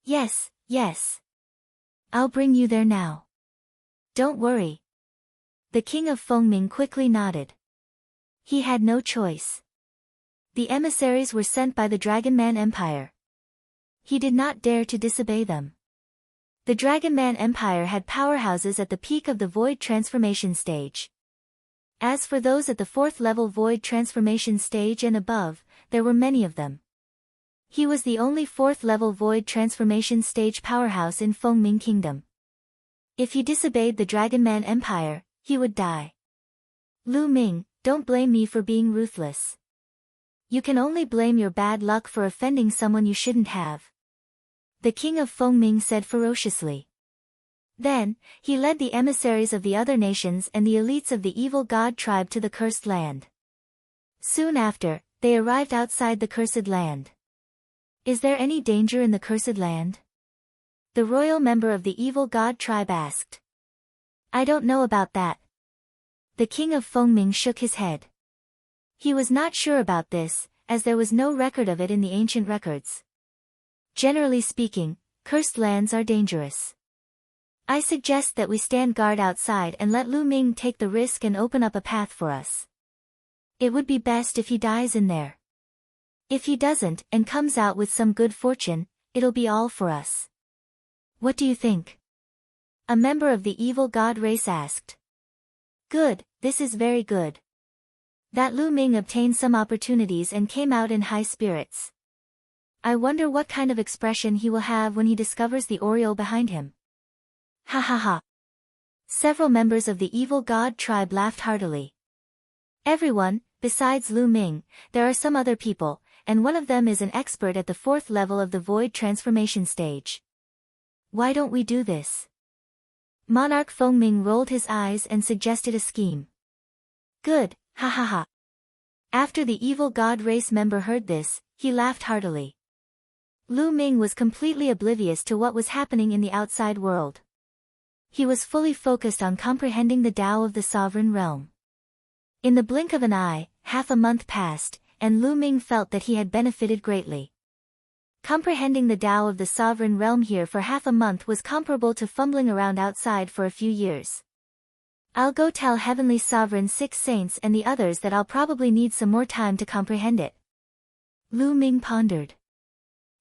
Yes, yes. I'll bring you there now. Don't worry. The king of Fengming quickly nodded. He had no choice. The emissaries were sent by the Dragon Man Empire. He did not dare to disobey them. The Dragon Man Empire had powerhouses at the peak of the Void Transformation stage. As for those at the 4th level Void Transformation stage and above, there were many of them. He was the only 4th level Void Transformation stage powerhouse in Fengming Kingdom. If he disobeyed the Dragon Man Empire, he would die. Lu Ming, don't blame me for being ruthless. You can only blame your bad luck for offending someone you shouldn't have. The king of Fengming said ferociously. Then, he led the emissaries of the other nations and the elites of the evil god tribe to the cursed land. Soon after, they arrived outside the cursed land. Is there any danger in the cursed land? The royal member of the evil god tribe asked. I don't know about that. The king of Fengming shook his head. He was not sure about this, as there was no record of it in the ancient records. Generally speaking, cursed lands are dangerous. I suggest that we stand guard outside and let Lu Ming take the risk and open up a path for us. It would be best if he dies in there. If he doesn't and comes out with some good fortune, it'll be all for us. What do you think? A member of the evil god race asked. Good, this is very good. That Lu Ming obtained some opportunities and came out in high spirits. I wonder what kind of expression he will have when he discovers the Oriole behind him. Ha ha ha. Several members of the evil god tribe laughed heartily. Everyone, besides Lu Ming, there are some other people, and one of them is an expert at the 4th level of the Void Transformation stage. Why don't we do this? Monarch Fengming rolled his eyes and suggested a scheme. Good, ha ha ha. After the evil god race member heard this, he laughed heartily. Lu Ming was completely oblivious to what was happening in the outside world. He was fully focused on comprehending the Tao of the sovereign realm. In the blink of an eye, half a month passed, and Lu Ming felt that he had benefited greatly. Comprehending the Tao of the sovereign realm here for half a month was comparable to fumbling around outside for a few years. I'll go tell Heavenly Sovereign 6 saints and the others that I'll probably need some more time to comprehend it. Lu Ming pondered.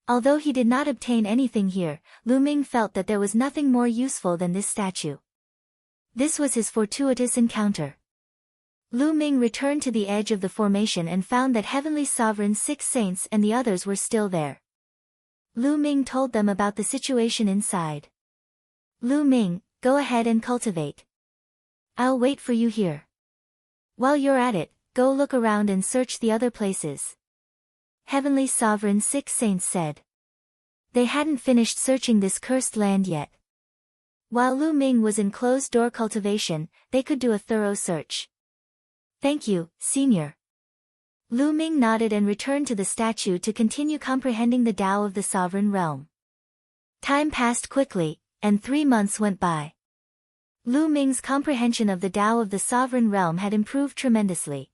Although he did not obtain anything here, Lu Ming felt that there was nothing more useful than this statue. This was his fortuitous encounter. Lu Ming returned to the edge of the formation and found that Heavenly Sovereign's 6 saints and the others were still there. Lu Ming told them about the situation inside. Lu Ming, go ahead and cultivate. I'll wait for you here. While you're at it, go look around and search the other places. Heavenly Sovereign's 6 saints said. They hadn't finished searching this cursed land yet. While Lu Ming was in closed-door cultivation, they could do a thorough search. Thank you, Senior. Lu Ming nodded and returned to the statue to continue comprehending the Tao of the sovereign realm. Time passed quickly, and 3 months went by. Lu Ming's comprehension of the Tao of the sovereign realm had improved tremendously.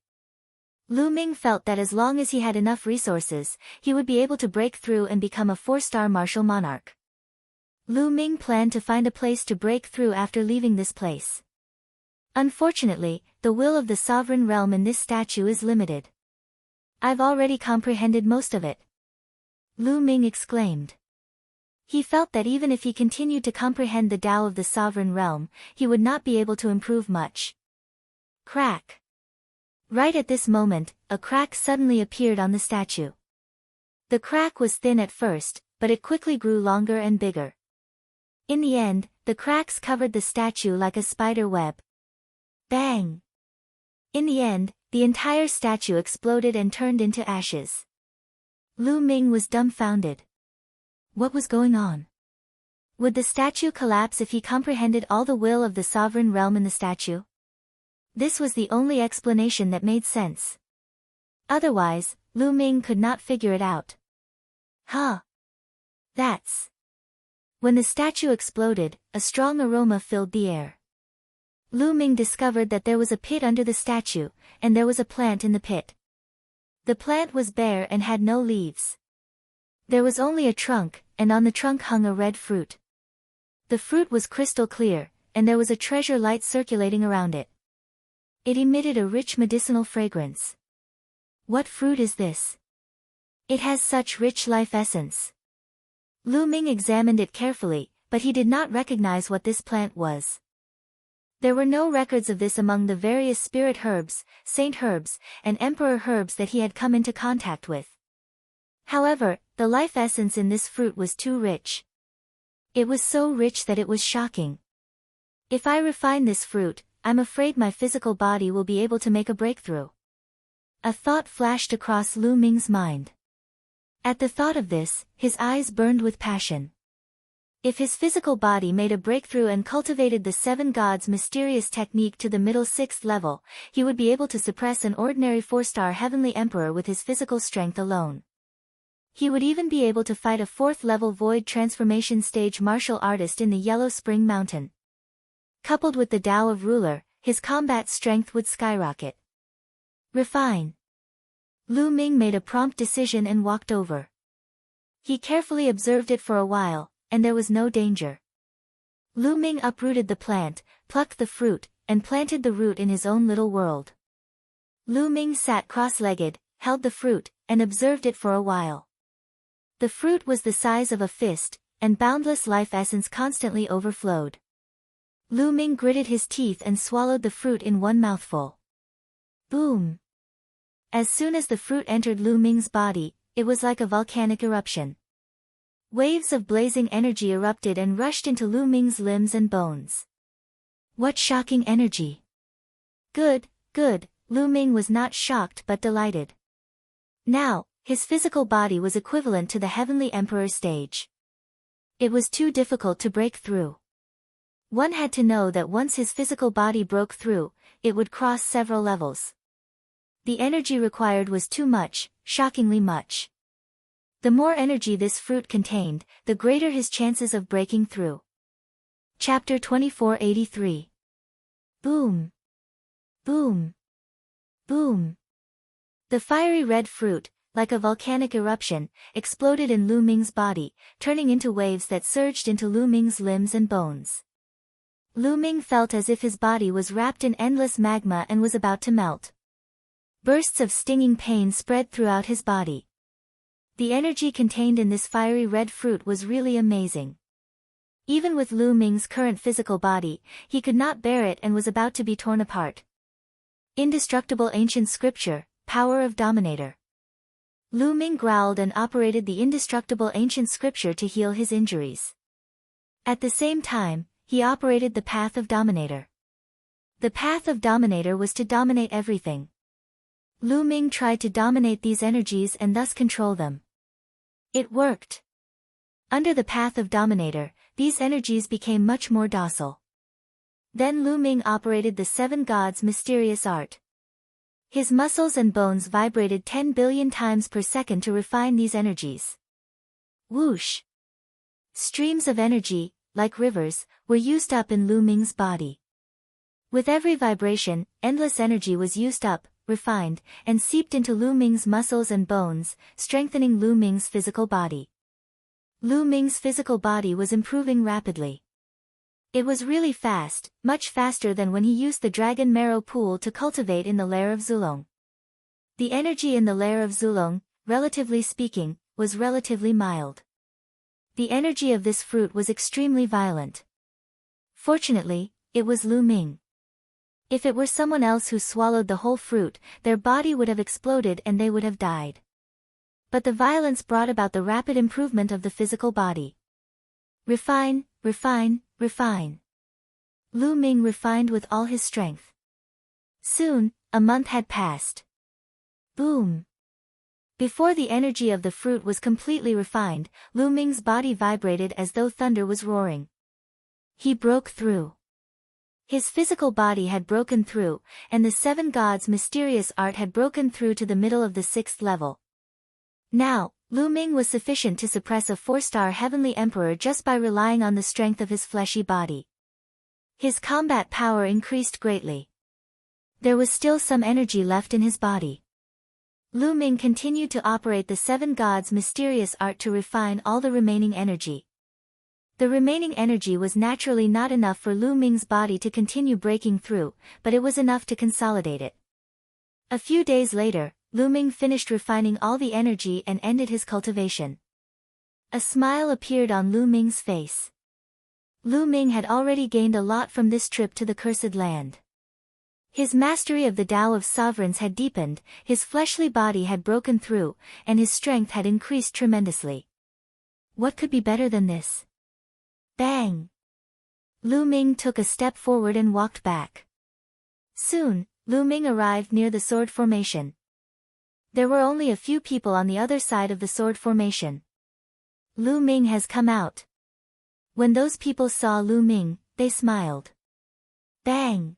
Lu Ming felt that as long as he had enough resources, he would be able to break through and become a 4-star martial monarch. Lu Ming planned to find a place to break through after leaving this place. Unfortunately, the will of the sovereign realm in this statue is limited. I've already comprehended most of it. Lu Ming exclaimed. He felt that even if he continued to comprehend the Tao of the sovereign realm, he would not be able to improve much. Crack. Right at this moment, a crack suddenly appeared on the statue. The crack was thin at first, but it quickly grew longer and bigger. In the end, the cracks covered the statue like a spider web. Bang! In the end, the entire statue exploded and turned into ashes. Lu Ming was dumbfounded. What was going on? Would the statue collapse if he comprehended all the will of the sovereign realm in the statue? This was the only explanation that made sense. Otherwise, Lu Ming could not figure it out. Huh. That's... When the statue exploded, a strong aroma filled the air. Lu Ming discovered that there was a pit under the statue, and there was a plant in the pit. The plant was bare and had no leaves. There was only a trunk, and on the trunk hung a red fruit. The fruit was crystal clear, and there was a treasure light circulating around it. It emitted a rich medicinal fragrance. What fruit is this? It has such rich life essence. Lu Ming examined it carefully, but he did not recognize what this plant was. There were no records of this among the various spirit herbs, saint herbs, and emperor herbs that he had come into contact with. However, the life essence in this fruit was too rich. It was so rich that it was shocking. If I refine this fruit, I'm afraid my physical body will be able to make a breakthrough. A thought flashed across Lu Ming's mind. At the thought of this, his eyes burned with passion. If his physical body made a breakthrough and cultivated the 7 gods' mysterious technique to the middle 6th level, he would be able to suppress an ordinary 4-star heavenly emperor with his physical strength alone. He would even be able to fight a 4th-level void transformation stage martial artist in the Yellow Spring Mountain. Coupled with the Tao of Ruler, his combat strength would skyrocket. Refine. Lu Ming made a prompt decision and walked over. He carefully observed it for a while, and there was no danger. Lu Ming uprooted the plant, plucked the fruit, and planted the root in his own little world. Lu Ming sat cross-legged, held the fruit, and observed it for a while. The fruit was the size of a fist, and boundless life essence constantly overflowed. Lu Ming gritted his teeth and swallowed the fruit in one mouthful. Boom! As soon as the fruit entered Lu Ming's body, it was like a volcanic eruption. Waves of blazing energy erupted and rushed into Lu Ming's limbs and bones. What shocking energy! Good, good, Lu Ming was not shocked but delighted. Now, his physical body was equivalent to the Heavenly Emperor stage. It was too difficult to break through. One had to know that once his physical body broke through, it would cross several levels. The energy required was too much, shockingly much. The more energy this fruit contained, the greater his chances of breaking through. Chapter 2483. Boom! Boom! Boom! The fiery red fruit, like a volcanic eruption, exploded in Lu Ming's body, turning into waves that surged into Lu Ming's limbs and bones. Lu Ming felt as if his body was wrapped in endless magma and was about to melt. Bursts of stinging pain spread throughout his body. The energy contained in this fiery red fruit was really amazing. Even with Lu Ming's current physical body, he could not bear it and was about to be torn apart. Indestructible ancient scripture, power of dominator. Lu Ming growled and operated the indestructible ancient scripture to heal his injuries. At the same time, he operated the path of dominator. The path of dominator was to dominate everything. Lu Ming tried to dominate these energies and thus control them. It worked. Under the path of dominator, these energies became much more docile. Then Lu Ming operated the seven gods' mysterious art. His muscles and bones vibrated 10 billion times per second to refine these energies. Whoosh! Streams of energy, like rivers, were used up in Lu Ming's body. With every vibration, endless energy was used up, refined, and seeped into Lu Ming's muscles and bones, strengthening Lu Ming's physical body. Lu Ming's physical body was improving rapidly. It was really fast, much faster than when he used the dragon marrow pool to cultivate in the lair of Zulong. The energy in the lair of Zulong, relatively speaking, was relatively mild. The energy of this fruit was extremely violent. Fortunately, it was Lu Ming. If it were someone else who swallowed the whole fruit, their body would have exploded and they would have died. But the violence brought about the rapid improvement of the physical body. Refine, refine, refine. Lu Ming refined with all his strength. Soon, a month had passed. Boom! Before the energy of the fruit was completely refined, Lu Ming's body vibrated as though thunder was roaring. He broke through. His physical body had broken through, and the seven gods' mysterious art had broken through to the middle of the 6th level. Now, Lu Ming was sufficient to suppress a 4-star heavenly emperor just by relying on the strength of his fleshy body. His combat power increased greatly. There was still some energy left in his body. Lu Ming continued to operate the seven gods' mysterious art to refine all the remaining energy. The remaining energy was naturally not enough for Lu Ming's body to continue breaking through, but it was enough to consolidate it. A few days later, Lu Ming finished refining all the energy and ended his cultivation. A smile appeared on Lu Ming's face. Lu Ming had already gained a lot from this trip to the cursed land. His mastery of the Tao of Sovereigns had deepened, his fleshly body had broken through, and his strength had increased tremendously. What could be better than this? Bang! Lu Ming took a step forward and walked back. Soon, Lu Ming arrived near the sword formation. There were only a few people on the other side of the sword formation. Lu Ming has come out. When those people saw Lu Ming, they smiled. Bang!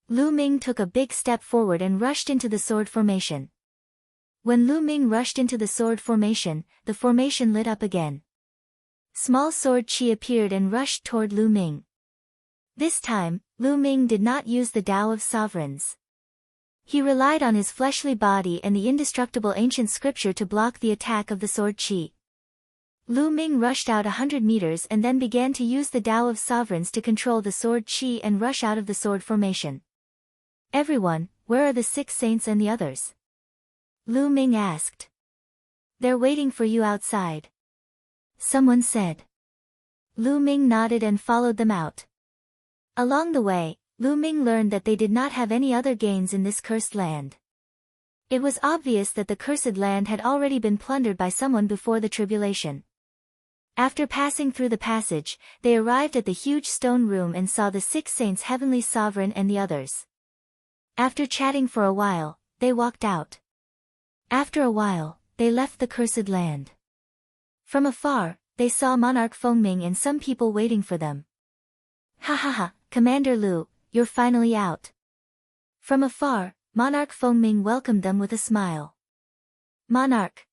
Lu Ming took a big step forward and rushed into the sword formation. When Lu Ming rushed into the sword formation, the formation lit up again. Small sword chi appeared and rushed toward Lu Ming. This time, Lu Ming did not use the Tao of Sovereigns. He relied on his fleshly body and the indestructible ancient scripture to block the attack of the sword chi. Lu Ming rushed out 100 meters and then began to use the Tao of Sovereigns to control the sword chi and rush out of the sword formation. Everyone, where are the 6 saints and the others? Lu Ming asked. They're waiting for you outside. Someone said. Lu Ming nodded and followed them out. Along the way, Lu Ming learned that they did not have any other gains in this cursed land. It was obvious that the cursed land had already been plundered by someone before the tribulation. After passing through the passage, they arrived at the huge stone room and saw the 6 saints, heavenly sovereign and the others. After chatting for a while, they walked out. After a while, they left the cursed land. From afar, they saw Monarch Fengming and some people waiting for them. Ha ha ha, Commander Lu, you're finally out. From afar, Monarch Fengming welcomed them with a smile. Monarch.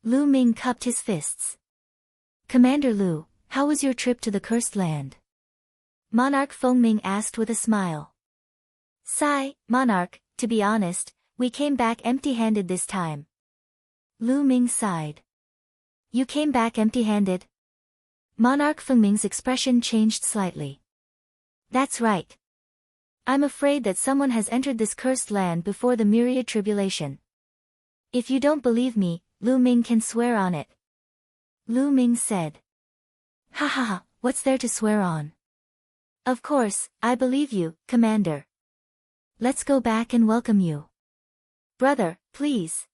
Lu Ming cupped his fists. Commander Lu, how was your trip to the cursed land? Monarch Fengming asked with a smile. Sigh, Monarch, to be honest, we came back empty-handed this time. Lu Ming sighed. You came back empty-handed? Monarch Fengming's expression changed slightly. That's right. I'm afraid that someone has entered this cursed land before the myriad tribulation. If you don't believe me, Lu Ming can swear on it. Lu Ming said. Ha ha ha, what's there to swear on? Of course, I believe you, Commander. Let's go back and welcome you. Brother, please.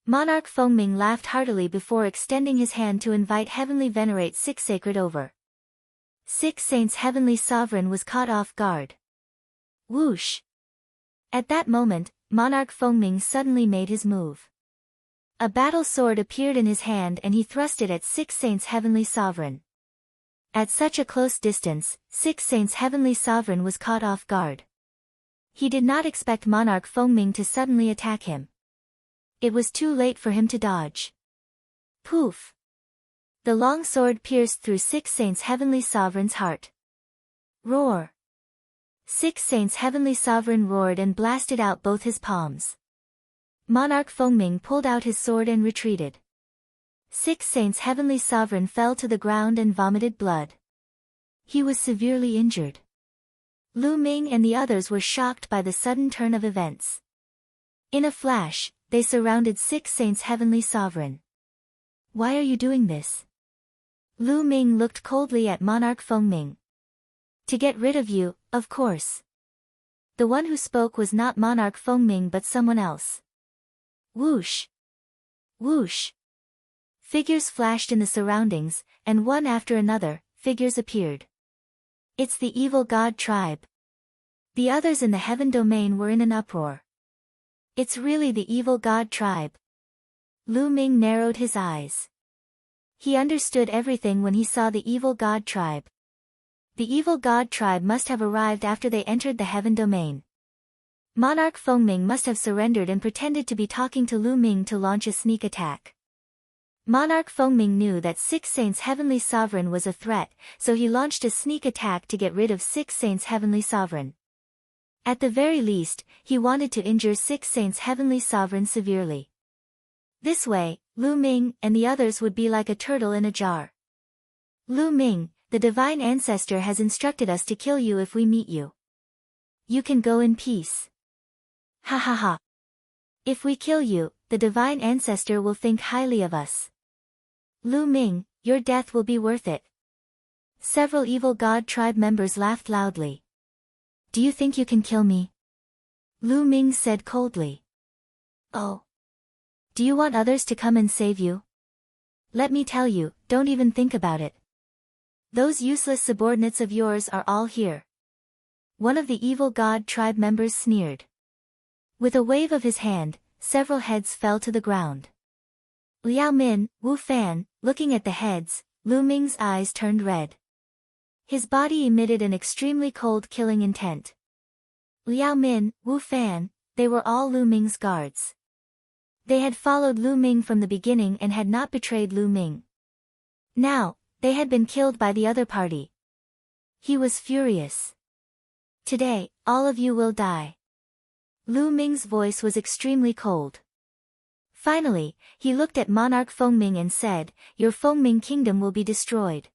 Monarch Fengming laughed heartily before extending his hand to invite Heavenly Venerate Six Sacred over. Six Saints Heavenly Sovereign was caught off guard. Whoosh! At that moment, Monarch Fengming suddenly made his move. A battle sword appeared in his hand and he thrust it at Six Saints Heavenly Sovereign. At such a close distance, Six Saints Heavenly Sovereign was caught off guard. He did not expect Monarch Fengming to suddenly attack him. It was too late for him to dodge. Poof! The long sword pierced through Six Saints Heavenly Sovereign's heart. Roar! Six Saints Heavenly Sovereign roared and blasted out both his palms. Monarch Fengming pulled out his sword and retreated. Six Saints Heavenly Sovereign fell to the ground and vomited blood. He was severely injured. Lu Ming and the others were shocked by the sudden turn of events. In a flash, they surrounded Six Saints Heavenly Sovereign. Why are you doing this? Lu Ming looked coldly at Monarch Fengming. To get rid of you, of course. The one who spoke was not Monarch Fengming but someone else. Whoosh! Whoosh! Figures flashed in the surroundings, and one after another, figures appeared. It's the evil god tribe. The others in the heaven domain were in an uproar. It's really the evil god tribe. Lu Ming narrowed his eyes. He understood everything when he saw the evil god tribe. The evil god tribe must have arrived after they entered the heaven domain. Monarch Fengming must have surrendered and pretended to be talking to Lu Ming to launch a sneak attack. Monarch Fengming knew that Six Saints Heavenly Sovereign was a threat, so he launched a sneak attack to get rid of Six Saints Heavenly Sovereign. At the very least, he wanted to injure Six Saints Heavenly Sovereign severely. This way, Lu Ming and the others would be like a turtle in a jar. Lu Ming, the Divine Ancestor has instructed us to kill you if we meet you. You can go in peace. Ha ha ha. If we kill you, the Divine Ancestor will think highly of us. Lu Ming, your death will be worth it. Several evil god tribe members laughed loudly. Do you think you can kill me? Lu Ming said coldly. Oh. Do you want others to come and save you? Let me tell you, don't even think about it. Those useless subordinates of yours are all here. One of the evil god tribe members sneered. With a wave of his hand, several heads fell to the ground. Liao Min, Wu Fan, looking at the heads, Lu Ming's eyes turned red. His body emitted an extremely cold killing intent. Liao Min, Wu Fan, they were all Lu Ming's guards. They had followed Lu Ming from the beginning and had not betrayed Lu Ming. Now, they had been killed by the other party. He was furious. Today, all of you will die. Lu Ming's voice was extremely cold. Finally, he looked at Monarch Fengming and said, Your Fengming kingdom will be destroyed.